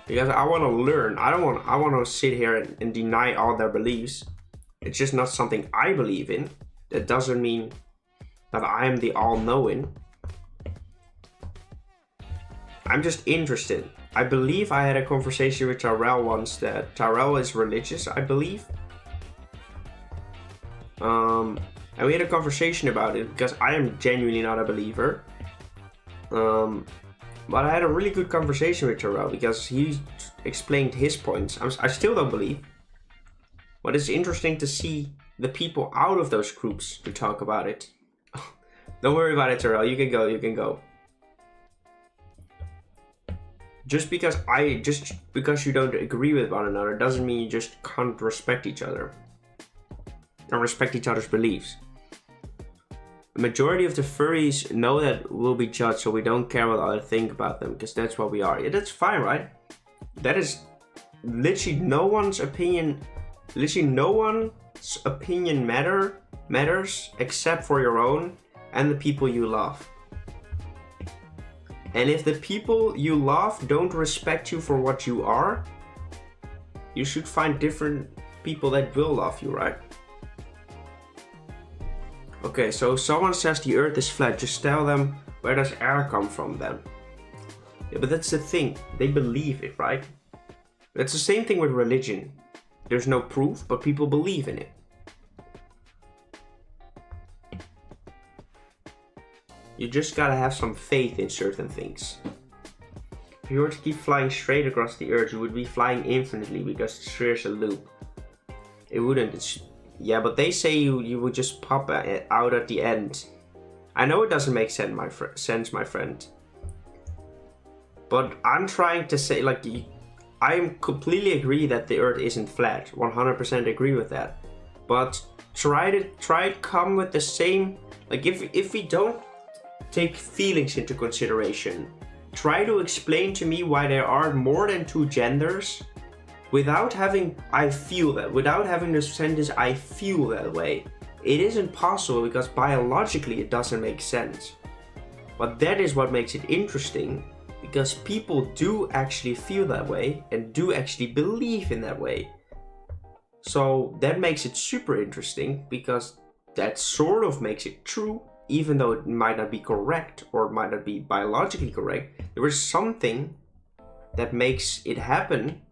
Because I want to learn. I want to sit here and deny all their beliefs. It's just not something I believe in. That doesn't mean that I am the all-knowing. I'm just interested. I believe I had a conversation with Tyrell once that Tyrell is religious, I believe. And we had a conversation about it because I am genuinely not a believer. But I had a really good conversation with Tyrell because he explained his points. I still don't believe. But it's interesting to see the people out of those groups to talk about it. Don't worry about it, Tyrell. You can go, you can go. Just because you don't agree with one another doesn't mean you just can't respect each other. And respect each other's beliefs. The majority of the furries know that we'll be judged, so we don't care what others think about them, because that's what we are. Yeah, that's fine, right? That is literally no one's opinion. Literally no one's opinion matters except for your own and the people you love. And if the people you love don't respect you for what you are, you should find different people that will love you, right? Okay, so someone says the earth is flat, just tell them where does air come from then? Yeah, but that's the thing, they believe it, right? It's the same thing with religion. There's no proof, but people believe in it. You just gotta have some faith in certain things. If you were to keep flying straight across the earth, you would be flying infinitely because the sphere is a loop. It wouldn't. Yeah, but they say you would just pop out at the end. I know it doesn't make sense, my friend. But I'm trying to say, like, I completely agree that the earth isn't flat. 100% agree with that. But try to come with the same, like, if we don't take feelings into consideration, try to explain to me why there are more than two genders without having I feel that, without having the sentence I feel that way. It isn't possible because biologically it doesn't make sense. But that is what makes it interesting, because people do actually feel that way and do actually believe in that way. So that makes it super interesting, because that sort of makes it true, even though it might not be correct or might not be biologically correct. There is something that makes it happen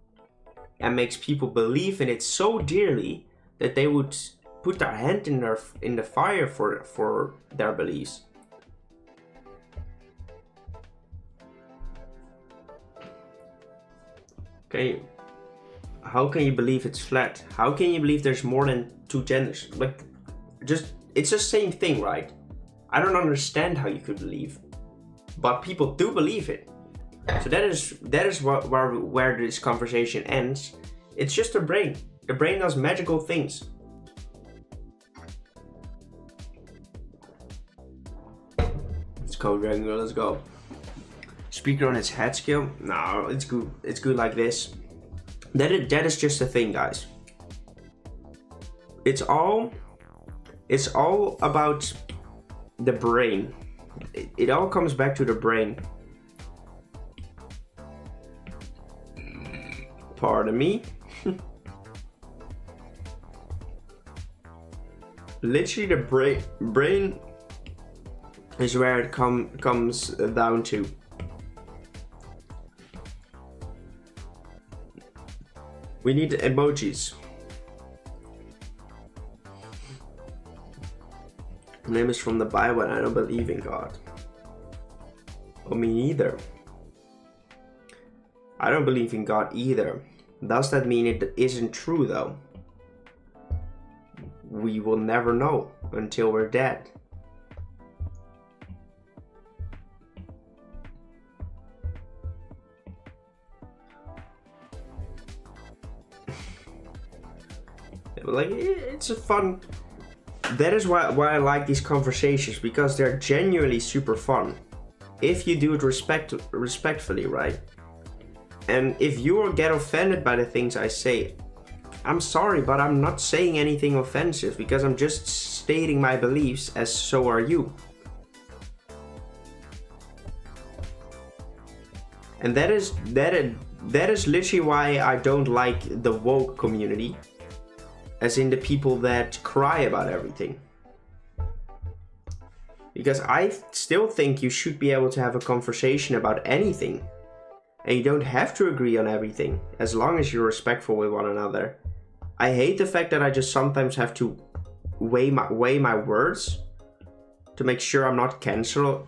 and makes people believe in it so dearly that they would put their hand in the fire for their beliefs. Okay, how can you believe it's flat? How can you believe there's more than two genders? Like, it's the same thing, right? I don't understand how you could believe, but people do believe it. So that is where this conversation ends. It's just the brain. The brain does magical things. Let's go, Dragon Girl, let's go. Speaker on its head skill? No, it's good. It's good like this. That is just the thing, guys. It's all about the brain. It all comes back to the brain. Pardon me. Literally, the brain is where it comes down to. We need emojis. My name is from the Bible and I don't believe in God. Well, me neither. I don't believe in God either. Does that mean it isn't true though? We will never know until we're dead. Like, it's a fun. That is why I like these conversations, because they're genuinely super fun if you do it respectfully, right? And if you get offended by the things I say, I'm sorry, but I'm not saying anything offensive, because I'm just stating my beliefs, as so are you. And that is literally why I don't like the woke community. As in the people that cry about everything. Because I still think you should be able to have a conversation about anything. And you don't have to agree on everything, as long as you're respectful with one another. I hate the fact that I just sometimes have to weigh my words to make sure I'm not cancelled,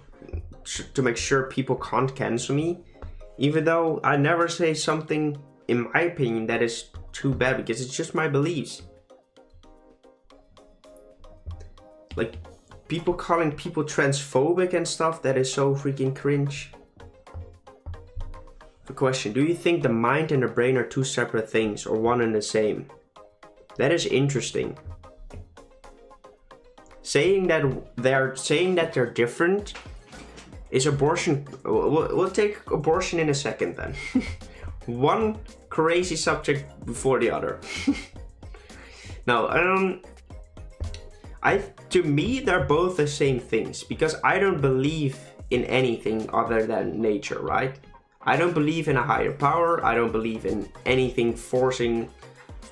to make sure people can't cancel me. Even though I never say something, in my opinion, that is too bad, because it's just my beliefs. Like, people calling people transphobic and stuff, that is so freaking cringe. The question, do you think the mind and the brain are two separate things or one and the same? That is interesting. Saying that they're different is abortion. We'll take abortion in a second then. One crazy subject before the other. Now, to me, they're both the same things, because I don't believe in anything other than nature, right? I don't believe in a higher power. I don't believe in anything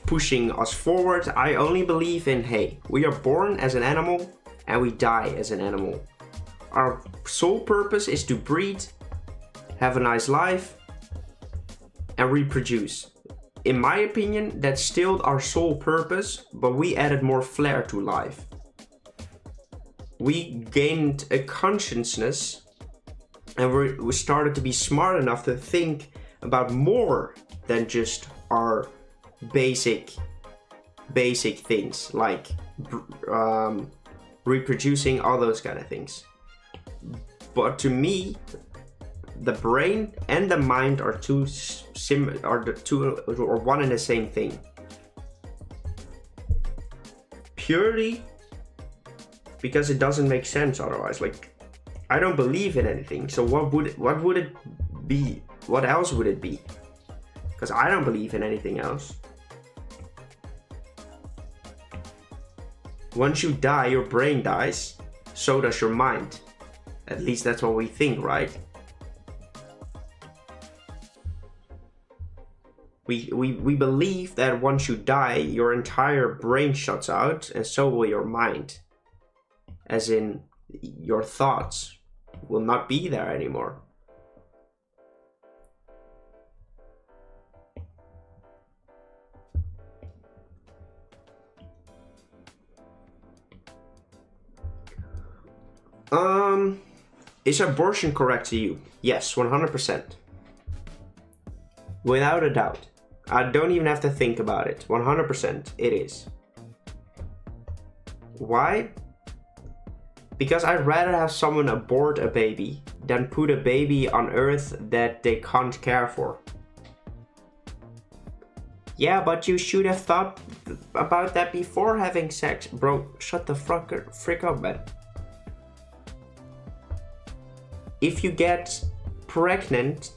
pushing us forward. I only believe in, hey, we are born as an animal and we die as an animal. Our sole purpose is to breed, have a nice life, and reproduce. In my opinion, that's still our sole purpose, but we added more flair to life. We gained a consciousness, and we started to be smart enough to think about more than just our basic things, like reproducing, all those kind of things. But to me, the brain and the mind are one and the same thing. Purely because it doesn't make sense otherwise. Like, I don't believe in anything, so what would it be? What else would it be? Because I don't believe in anything else. Once you die, your brain dies, so does your mind. At least that's what we think, right? We believe that once you die, your entire brain shuts out, and so will your mind. As in, your thoughts will not be there anymore. Is abortion correct to you? Yes, 100%. Without a doubt. I don't even have to think about it. 100% it is. Why? Because I'd rather have someone abort a baby than put a baby on earth that they can't care for. Yeah, but you should have thought about that before having sex. Bro, shut the frick up, man. If you get pregnant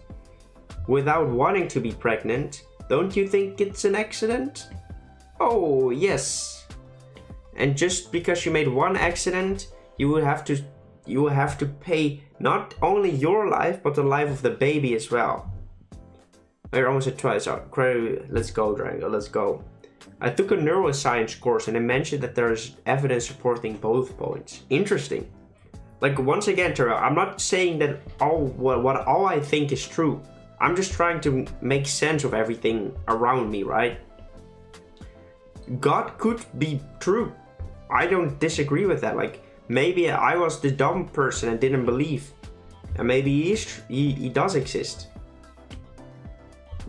without wanting to be pregnant, don't you think it's an accident? Oh, yes. And just because you made one accident, you will have to pay not only your life, but the life of the baby as well. We're almost at twice. Let's go, Drango, let's go. I took a neuroscience course and it mentioned that there is evidence supporting both points. Interesting. Like, once again, Terrell, I'm not saying that all I think is true. I'm just trying to make sense of everything around me, right? God could be true. I don't disagree with that. Like, maybe I was the dumb person and didn't believe. And maybe he does exist.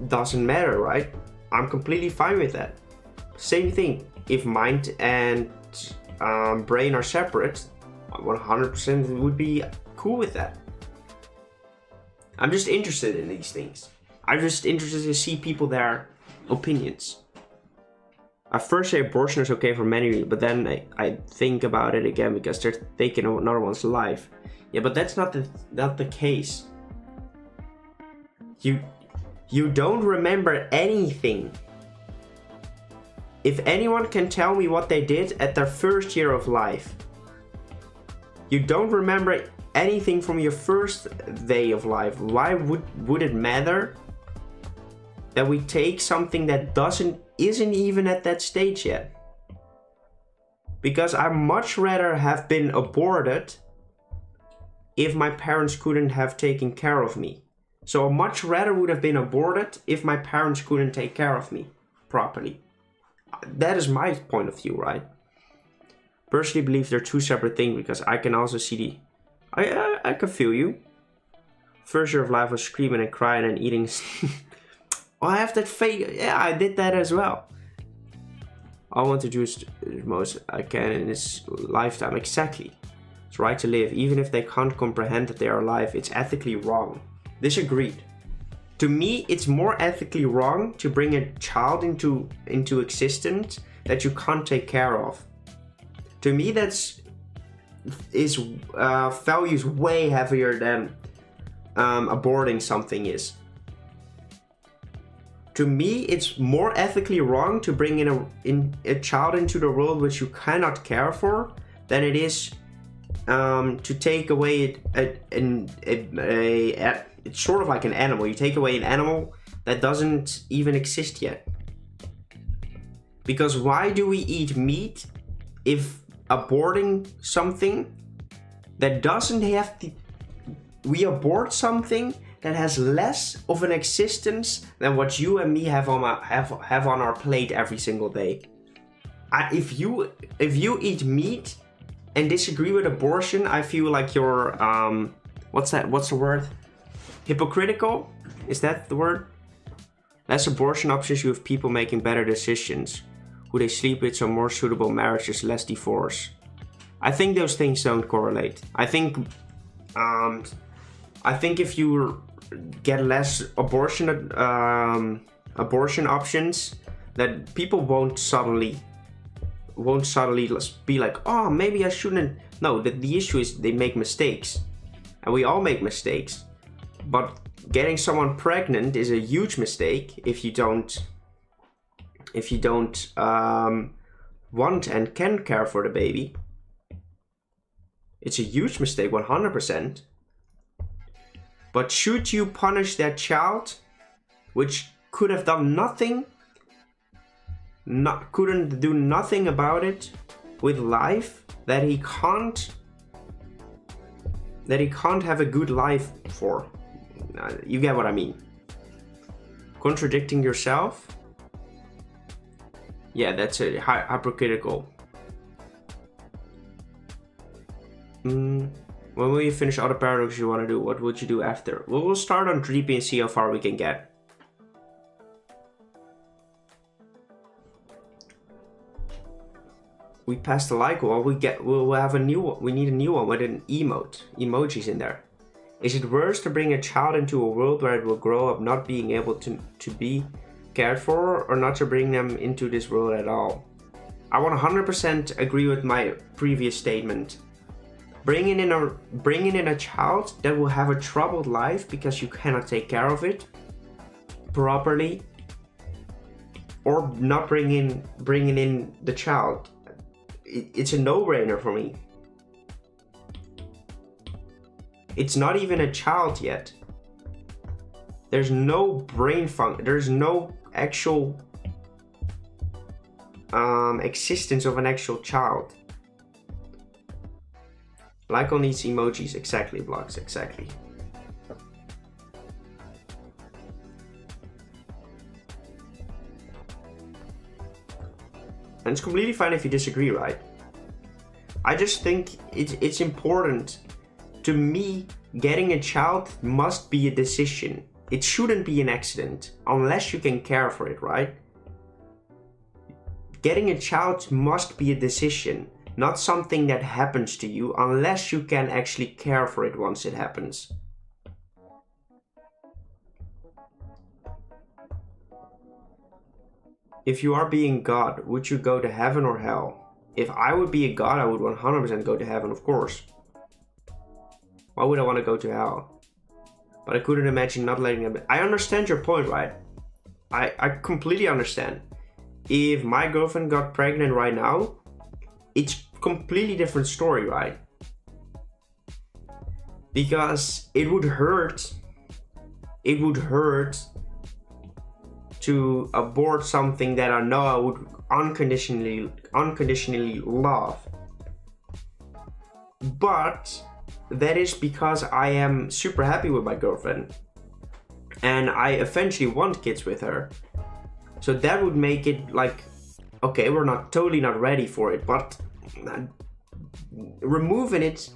Doesn't matter, right? I'm completely fine with that. Same thing. If mind and brain are separate, 100% would be cool with that. I'm just interested in these things. I'm just interested to see people their opinions. I first say abortion is okay for many, but then I think about it again because they're taking another one's life. Yeah, but that's not the case. You don't remember anything. If anyone can tell me what they did at their first year of life, you don't remember anything from your first day of life. Why would it matter that we take something that isn't even at that stage yet? Because I'd much rather have been aborted if my parents couldn't have taken care of me. So I much rather would have been aborted if my parents couldn't take care of me properly. That is my point of view, right? Personally believe they're two separate things because I can also see I can feel you. First year of life was screaming and crying and eating. Oh, I have that fake. Yeah, I did that as well. I want to do the most I can in this lifetime. Exactly. It's right to live. Even if they can't comprehend that they are alive, it's ethically wrong. Disagreed. To me, it's more ethically wrong to bring a child into existence that you can't take care of. To me, values way heavier than aborting something is. To me, it's more ethically wrong to bring in a child into the world which you cannot care for than it is to take away it's sort of like an animal. You take away an animal that doesn't even exist yet. Because why do we eat meat if aborting something that doesn't have to... We abort something that has less of an existence than what you and me have on our plate every single day. If you eat meat and disagree with abortion, I feel like you're what's the word? Hypocritical? Is that the word? Less abortion options, you have people making better decisions. Who they sleep with, so more suitable marriages, less divorce. I think those things don't correlate. I think if you get less abortion options, that people won't suddenly be like, oh, maybe I shouldn't. No, the issue is they make mistakes, and we all make mistakes. But getting someone pregnant is a huge mistake if you don't want and can care for the baby. It's a huge mistake, 100%. But should you punish that child, which could have done nothing, couldn't do nothing about it with life, that he can't have a good life for? You get what I mean? Contradicting yourself? Yeah, that's hypocritical. When will you finish all the paradoxes you want to do? What would you do after? Well, we'll start on 3P and see how far we can get. We passed the like wall. We'll have a new one. We need a new one with an emojis in there. Is it worse to bring a child into a world where it will grow up not being able to be cared for, or not to bring them into this world at all? I 100% agree with my previous statement. Bringing in a child that will have a troubled life because you cannot take care of it properly, or not bringing in the child. It's a no-brainer for me. It's not even a child yet. There's no brain function. There's no actual existence of an actual child. Like on these emojis, exactly, blocks, exactly. And it's completely fine if you disagree, right? I just think it's important. To me, getting a child must be a decision. It shouldn't be an accident, unless you can care for it, right? Getting a child must be a decision, not something that happens to you, unless you can actually care for it once it happens. If you are being God, would you go to heaven or hell? If I would be a God, I would 100% go to heaven, of course. Why would I want to go to hell? But I couldn't imagine not letting them. I understand your point, right? I completely understand. If my girlfriend got pregnant right now, it's completely different story, right? Because it would hurt. It would hurt to abort something that I know I would unconditionally love. But that is because I am super happy with my girlfriend, and I eventually want kids with her. So that would make it like, okay, we're totally not ready for it, but removing it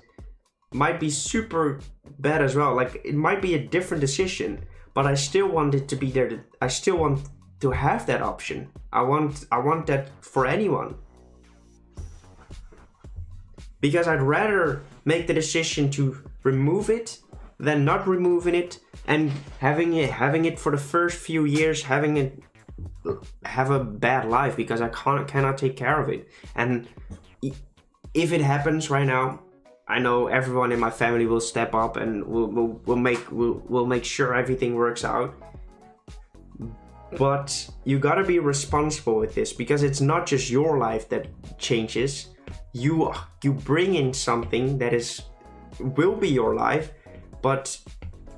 might be super bad as well. Like, it might be a different decision, but I still want it to be there. I still want to have that option. I want that for anyone. Because I'd rather make the decision to remove it than not removing it and having it for the first few years, having it have a bad life because I cannot take care of it. And if it happens right now, I know everyone in my family will step up and we'll make sure everything works out. But you gotta be responsible with this, because it's not just your life that changes. You bring in something that will be your life, but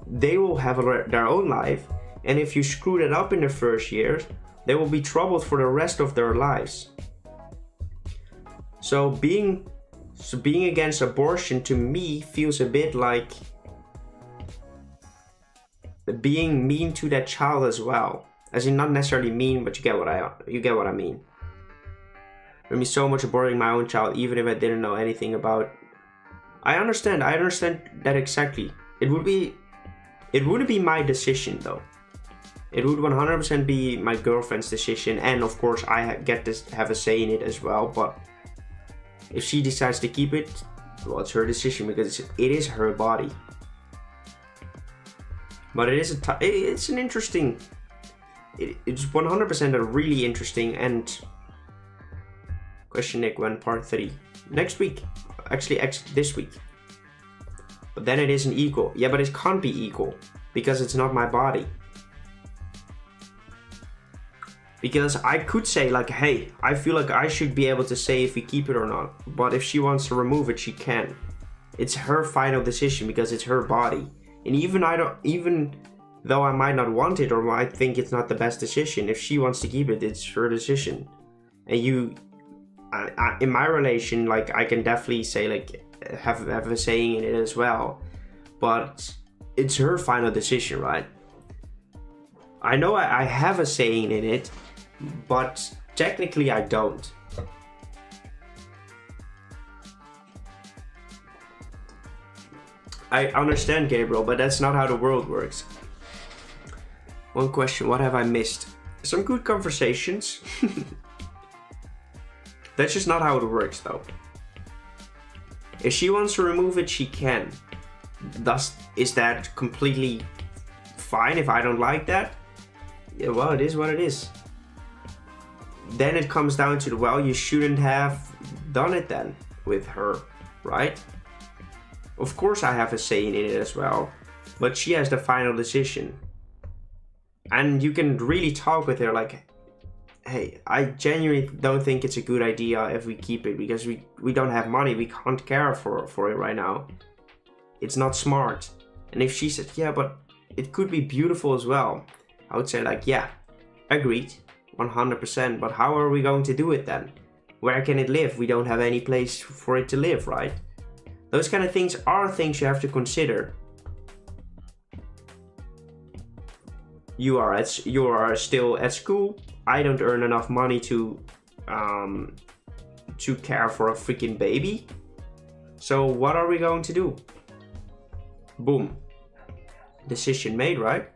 they will have their own life. And if you screw that up in the first years, they will be troubled for the rest of their lives. So being against abortion to me feels a bit like being mean to that child as well. As in, not necessarily mean, but you get what I mean. There'd be so much aborting my own child, even if I didn't know anything about. I understand that exactly. It wouldn't be my decision though. It would 100% be my girlfriend's decision, and of course I get to have a say in it as well. But if she decides to keep it, well, it's her decision, because it is her body. But it's an interesting. It's 100% a really interesting and question Nick when part 3 next week, actually this week. But then it isn't equal. Yeah, but it can't be equal because it's not my body. Because I could say like, hey, I feel like I should be able to say if we keep it or not. But if she wants to remove it, she can. It's her final decision because it's her body. And even though I might not want it or might think it's not the best decision, if she wants to keep it, it's her decision. And in my relation, like, I can definitely say like have a saying in it as well. But it's her final decision, right? I know I have a saying in it, but technically I don't. I understand, Gabriel, but that's not how the world works. One question, what have I missed? Some good conversations. That's just not how it works, though. If she wants to remove it, she can. Is that completely fine if I don't like that? Yeah, well, it is what it is. Then it comes down to, well, you shouldn't have done it then with her, right? Of course I have a say in it as well, but she has the final decision. And you can really talk with her like, hey, I genuinely don't think it's a good idea if we keep it because we don't have money, we can't care for it right now. It's not smart. And if she said, yeah, but it could be beautiful as well, I would say like, yeah, agreed, 100%, but how are we going to do it then? Where can it live? We don't have any place for it to live, right? Those kind of things are things you have to consider. You are still at school. I don't earn enough money to care for a freaking baby. So what are we going to do? Boom. Decision made, right?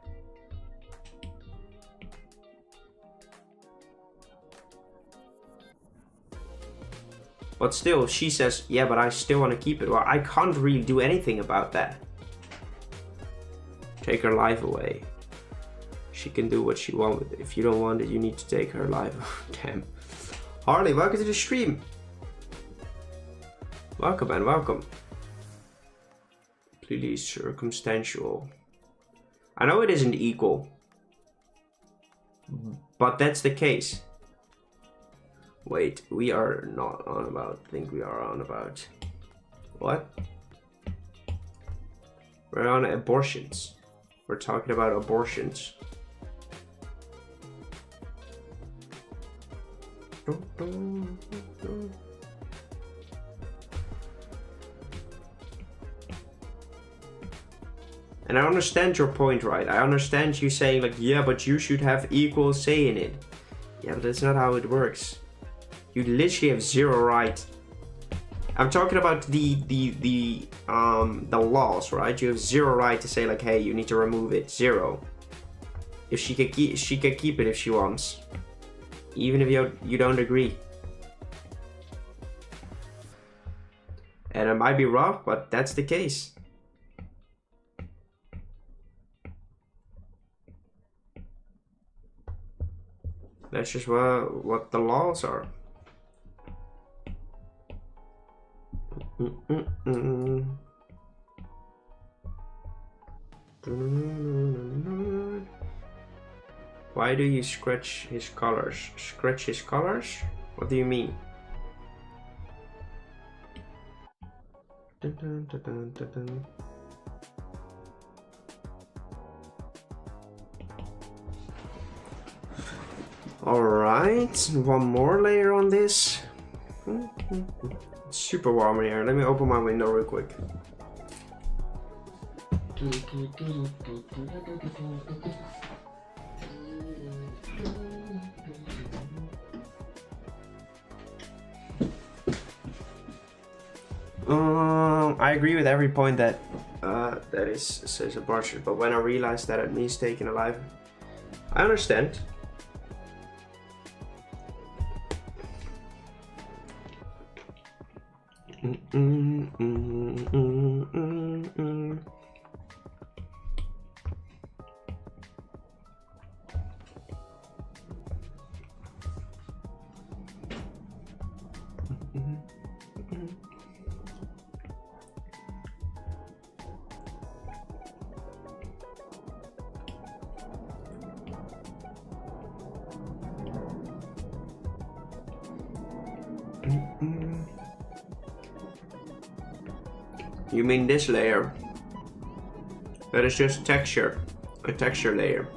But still, she says, yeah, but I still want to keep it. Well, I can't really do anything about that. Take her life away. She can do what she wants with it. If you don't want it, you need to take her life. Damn. Harley, welcome to the stream. Welcome, man, welcome. Please, circumstantial. I know it isn't equal, but that's the case. Wait, we are not on about. I think we are on about. What? We're on abortions. We're talking about abortions. And I understand your point, right? I understand you saying like, yeah, but you should have equal say in it. Yeah, but that's not how it works. You literally have zero right. I'm talking about the laws, right? You have zero right to say like, hey, you need to remove it. Zero. If she could keep it if she wants, even if you don't agree. And it might be rough, but that's the case. That's just what the laws are. Why do you scratch his colors? Scratch his colors? What do you mean? Alright, one more layer on this. It's super warm in here. Let me open my window real quick. I agree with every point that says abortion, but when I realized that it means taking a life, I understand. You mean this layer? That is just texture, a texture layer.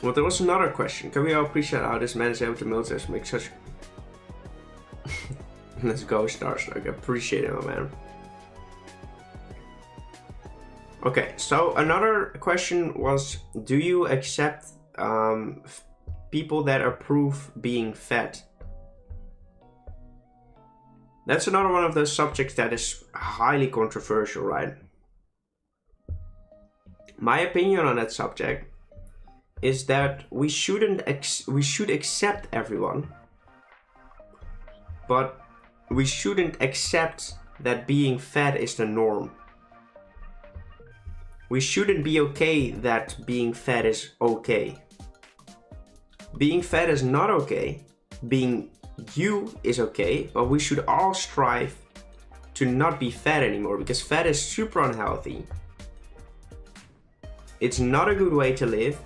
Well, there was another question. Can we all appreciate how this man is able to multitask, make such... Let's go, Starstruck. I appreciate it, my man. Okay, so another question was, do you accept people that approve being fat? That's another one of those subjects that is highly controversial, right? My opinion on that subject is that we should accept everyone, but we shouldn't accept that being fat is the norm. We shouldn't be okay that being fat is okay. Being fat is not okay. Being you is okay, but we should all strive to not be fat anymore, because fat is super unhealthy. It's not a good way to live.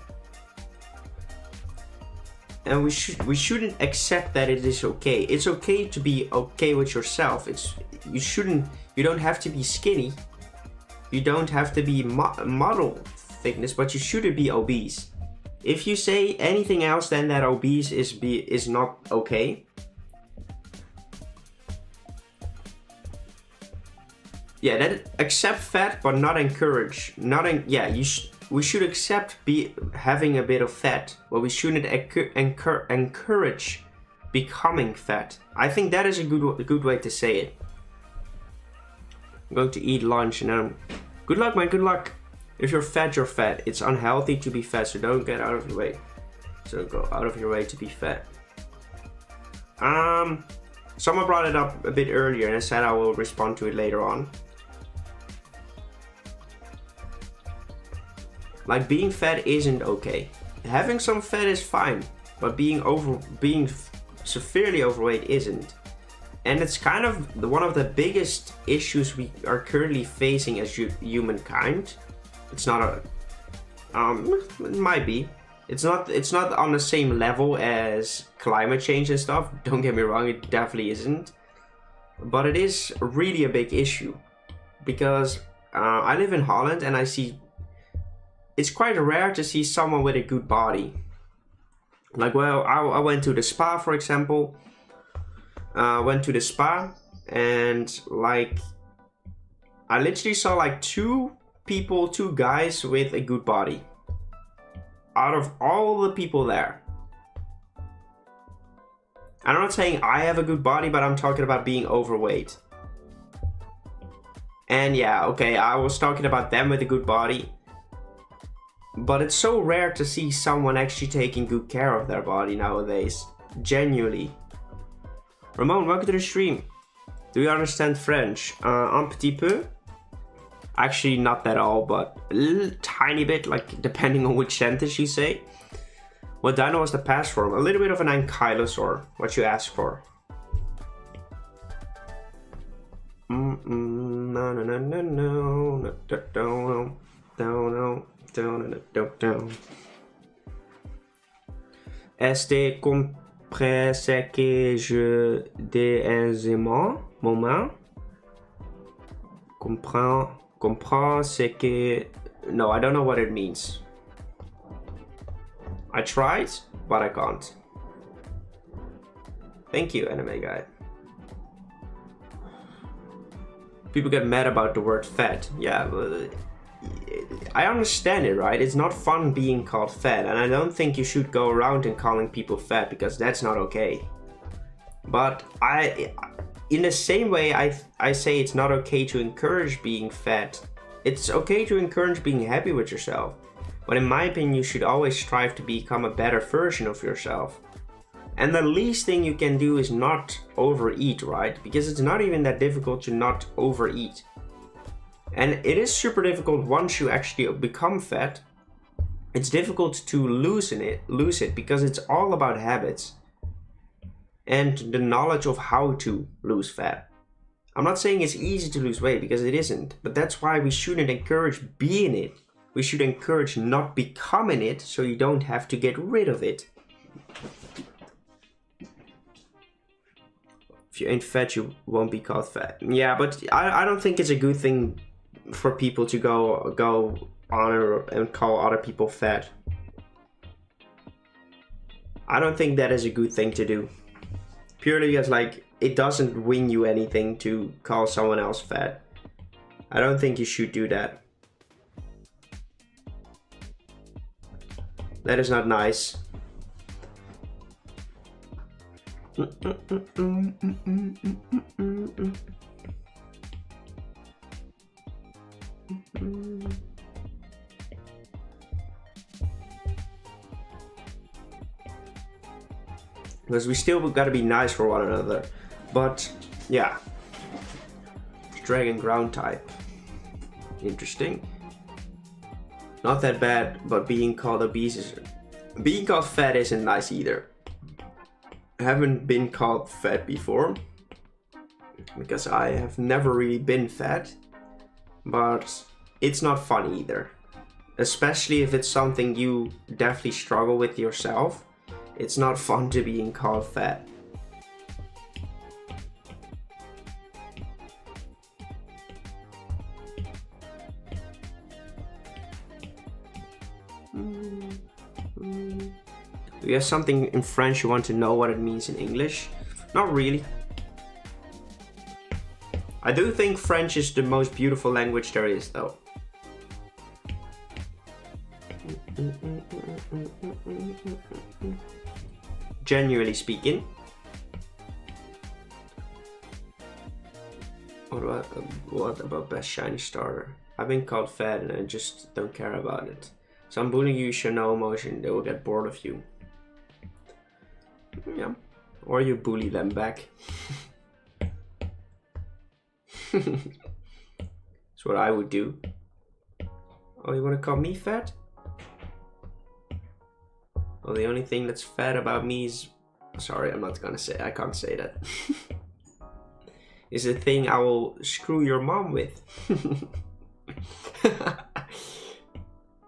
And we shouldn't accept that it is okay. It's okay to be okay with yourself. You don't have to be skinny. You don't have to be model thickness, but you shouldn't be obese. If you say anything else than that obese is not okay, yeah, that accept fat but not encourage. We should accept having a bit of fat, but we shouldn't encourage becoming fat. I think that is a good way to say it. I'm going to eat lunch and then good luck, man, good luck. If you're fat, you're fat. It's unhealthy to be fat, so don't get out of your way. So go out of your way to be fat. Someone brought it up a bit earlier and I said I will respond to it later on. Like, being fat isn't okay. Having some fat is fine, but being severely overweight isn't. And it's kind of one of the biggest issues we are currently facing as humankind. It's not a, it might be. It's not on the same level as climate change and stuff. Don't get me wrong, it definitely isn't. But it is really a big issue. Because I live in Holland and I see, it's quite rare to see someone with a good body. Like, well, I went to the spa, for example. Went to the spa and like, I literally saw like two guys with a good body out of all the people there. I'm not saying I have a good body, but I'm talking about being overweight. And yeah, okay, I was talking about them with a good body, but it's so rare to see someone actually taking good care of their body nowadays. Genuinely. Ramon, welcome to the stream. Do you understand French? Un petit peu? Actually, not at all, but a little tiny bit, like depending on which sentence you say. What dino was the past form? A little bit of an ankylosaur, what you asked for. No, no, no, no, no, no, no, no. Este compré ce que je dis aisément, moment. Comprends ce que... No, I don't know what it means. I tried, but I can't. Thank you, anime guy. People get mad about the word fat. Yeah, I understand it, right? It's not fun being called fat, and I don't think you should go around and calling people fat, because that's not okay. But in the same way, I say it's not okay to encourage being fat. It's okay to encourage being happy with yourself. But in my opinion, you should always strive to become a better version of yourself. And the least thing you can do is not overeat, right? Because it's not even that difficult to not overeat. And it is super difficult once you actually become fat. It's difficult to lose it because it's all about habits and the knowledge of how to lose fat. I'm not saying it's easy to lose weight, because it isn't, but that's why we shouldn't encourage being it. We should encourage not becoming it, so you don't have to get rid of it. If you ain't fat, you won't be called fat. Yeah, but I don't think it's a good thing for people to go on and call other people fat. I don't think that is a good thing to do. Purely because, like, it doesn't win you anything to call someone else fat. I don't think you should do that. That is not nice. Because we still gotta be nice for one another. But yeah. Dragon ground type. Interesting. Not that bad, but being called obese is... Being called fat isn't nice either. I haven't been called fat before. Because I have never really been fat. But it's not fun either. Especially if it's something you definitely struggle with yourself. It's not fun to being called fat. Do you have something in French you want to know what it means in English? Not really. I do think French is the most beautiful language there is, though. Genuinely speaking. What about best shiny starter? I've been called fat and I just don't care about it. Some bullying you show no emotion, they will get bored of you. Yeah. Or you bully them back. That's what I would do. Oh, you wanna call me fat? Well, the only thing that's fat about me is... Sorry, I'm not gonna say... I can't say that. Is the thing I will screw your mom with.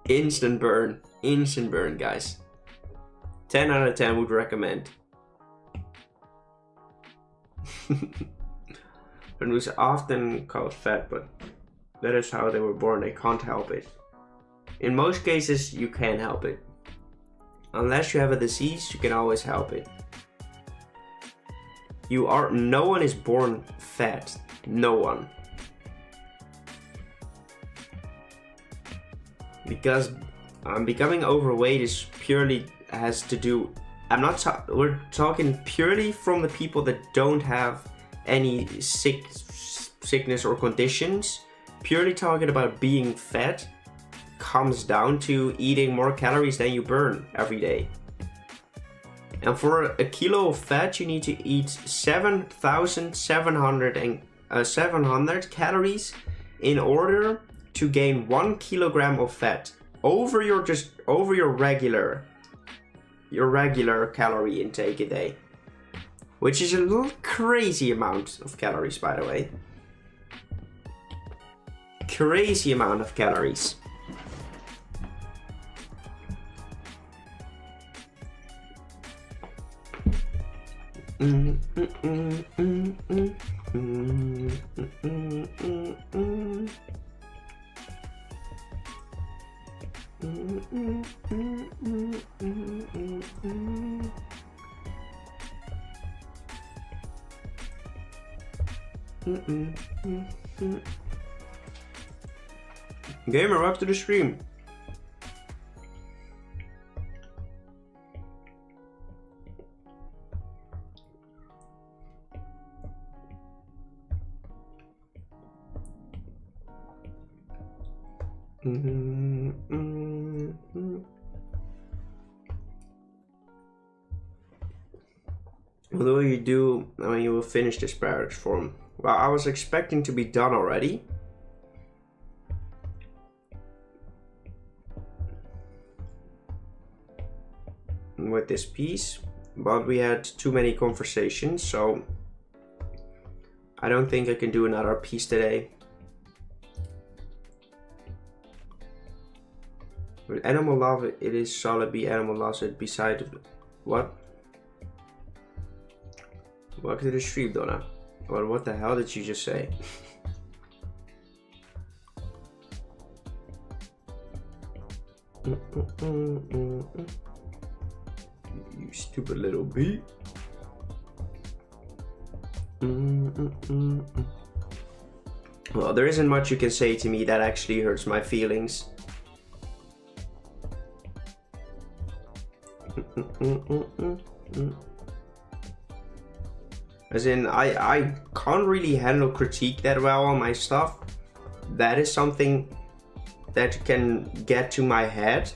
Instant burn. Instant burn, guys. 10 out of 10 would recommend. It was often called fat, but that is how they were born. They can't help it. In most cases, you can't help it. Unless you have a disease, you can always help it. No one is born fat. No one. Because becoming overweight is purely has to do... we're talking purely from the people that don't have any sickness or conditions. Purely talking about being fat comes down to eating more calories than you burn every day. And for a kilo of fat, you need to eat 700 calories in order to gain 1 kilogram of fat over your regular calorie intake a day, which is a little crazy amount of calories, by the way. Crazy amount of calories. Gamer, welcome to the stream. What will you do when you will finish this paradox form? Well, I was expecting to be done already. With this piece, but we had too many conversations, so I don't think I can do another piece today. With animal love, it is solid. Be animal loves it beside what? Welcome to the stream, Donna. Well, what the hell did you just say? You stupid little bee. Well, there isn't much you can say to me that actually hurts my feelings. As in, I can't really handle critique that well on my stuff. That is something that can get to my head.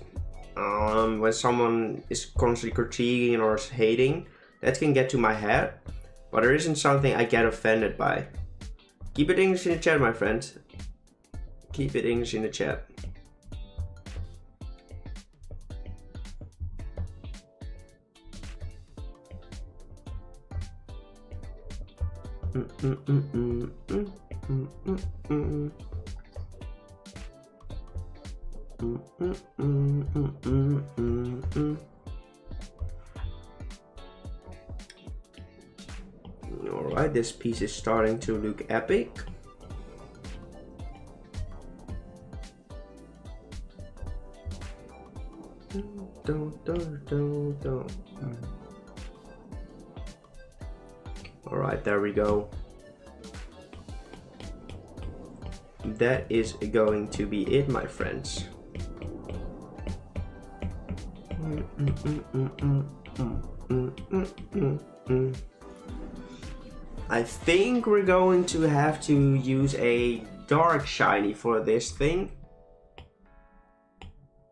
When someone is constantly critiquing or is hating, that can get to my head. But there isn't something I get offended by. Keep it English in the chat, my friend. Keep it English in the chat. Alright, this piece is starting to look epic. Alright, there we go. That is going to be it, my friends. I think we're going to have to use a dark shiny for this thing.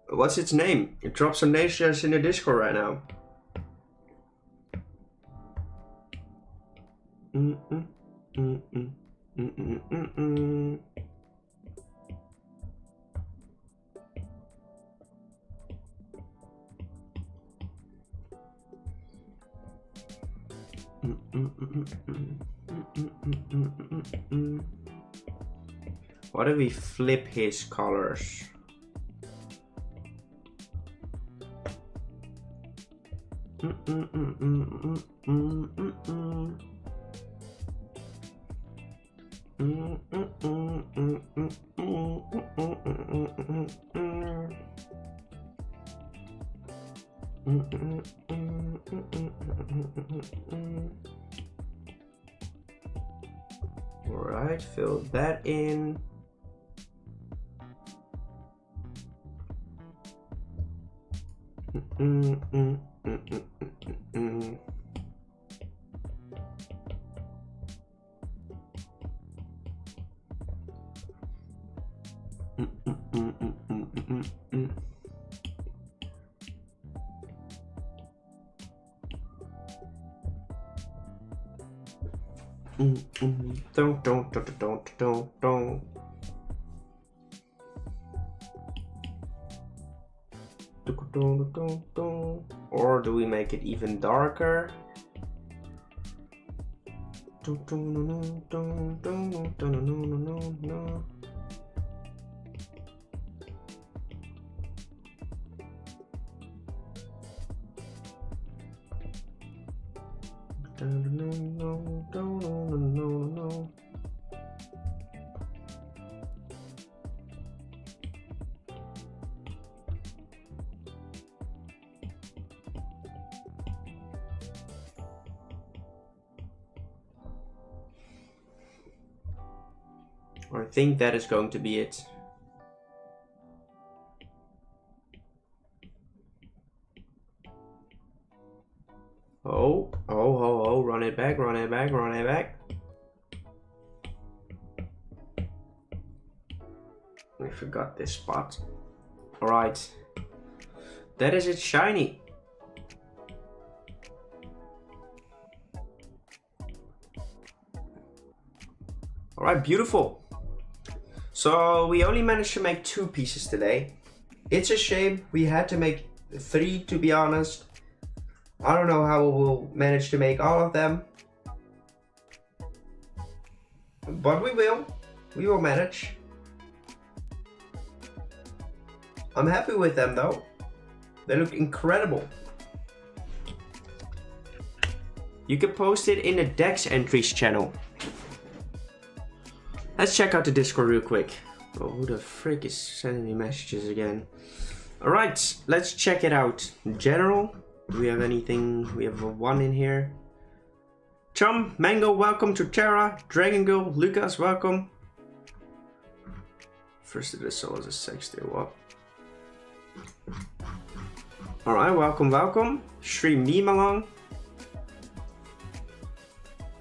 What's its name? It drops some nations in the Discord right now. What if we flip his colors? Alright, fill that in. Don't. Or do we make it even darker? I think that is going to be it. Oh, run it back. We forgot this spot. Alright. That is it, shiny. Alright, beautiful. So we only managed to make 2 pieces today. It's a shame we had to make 3, to be honest. I don't know how we'll manage to make all of them. But we will manage. I'm happy with them though. They look incredible. You can post it in the Dex Entries channel. Let's check out the Discord real quick. Oh, who the frick is sending me messages again? Alright, let's check it out. General, do we have anything? We have a 1 in here. Chum, Mango, welcome to Terra. Dragon Girl, Lucas, welcome. First of this soul is a sex deal, what? Alright, welcome, welcome. Stream meme along.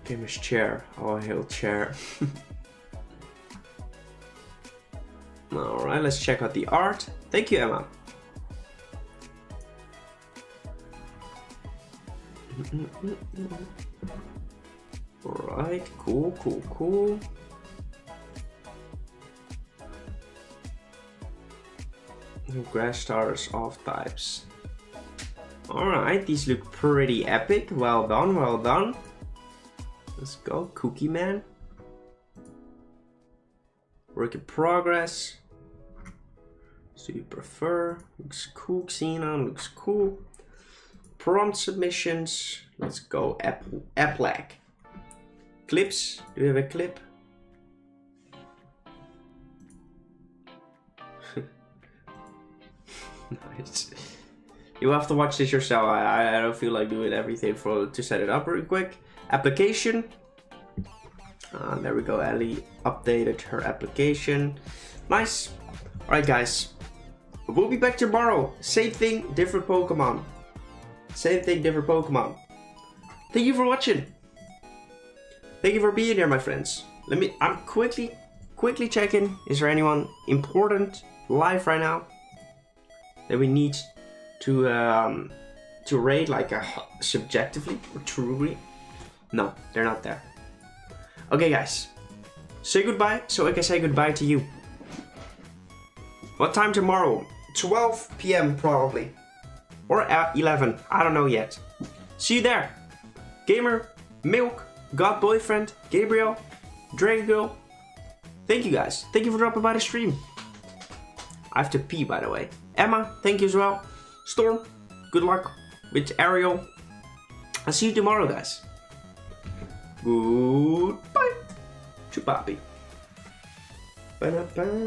Gamer's chair. Oh, hail chair. Alright, let's check out the art. Thank you, Emma. Alright, cool, cool, cool. Grass stars off types. Alright, these look pretty epic. Well done, well done. Let's go, Cookie Man. Work in progress. So you prefer? Looks cool, Xenon, looks cool. Prompt submissions. Let's go, Applak. Clips, do you have a clip? Nice. You have to watch this yourself. I don't feel like doing everything to set it up real quick. Application. There we go. Ellie updated her application. Nice. Alright guys. We'll be back tomorrow. Same thing, different Pokemon. Same thing, different Pokemon. Thank you for watching. Thank you for being here, my friends. I'm quickly checking. Is there anyone important live right now that we need to rate, like subjectively or truly? No, they're not there. Okay guys, say goodbye so I can say goodbye to you. What time tomorrow? 12 p.m. probably. Or at 11, I don't know yet. See you there. Gamer, Milk, God Boyfriend, Gabriel, Dragon Girl. Thank you guys. Thank you for dropping by the stream. I have to pee, by the way. Emma, thank you as well. Storm, good luck with Ariel. I'll see you tomorrow, guys. Goodbye. Chupapi. Ba-da-ba.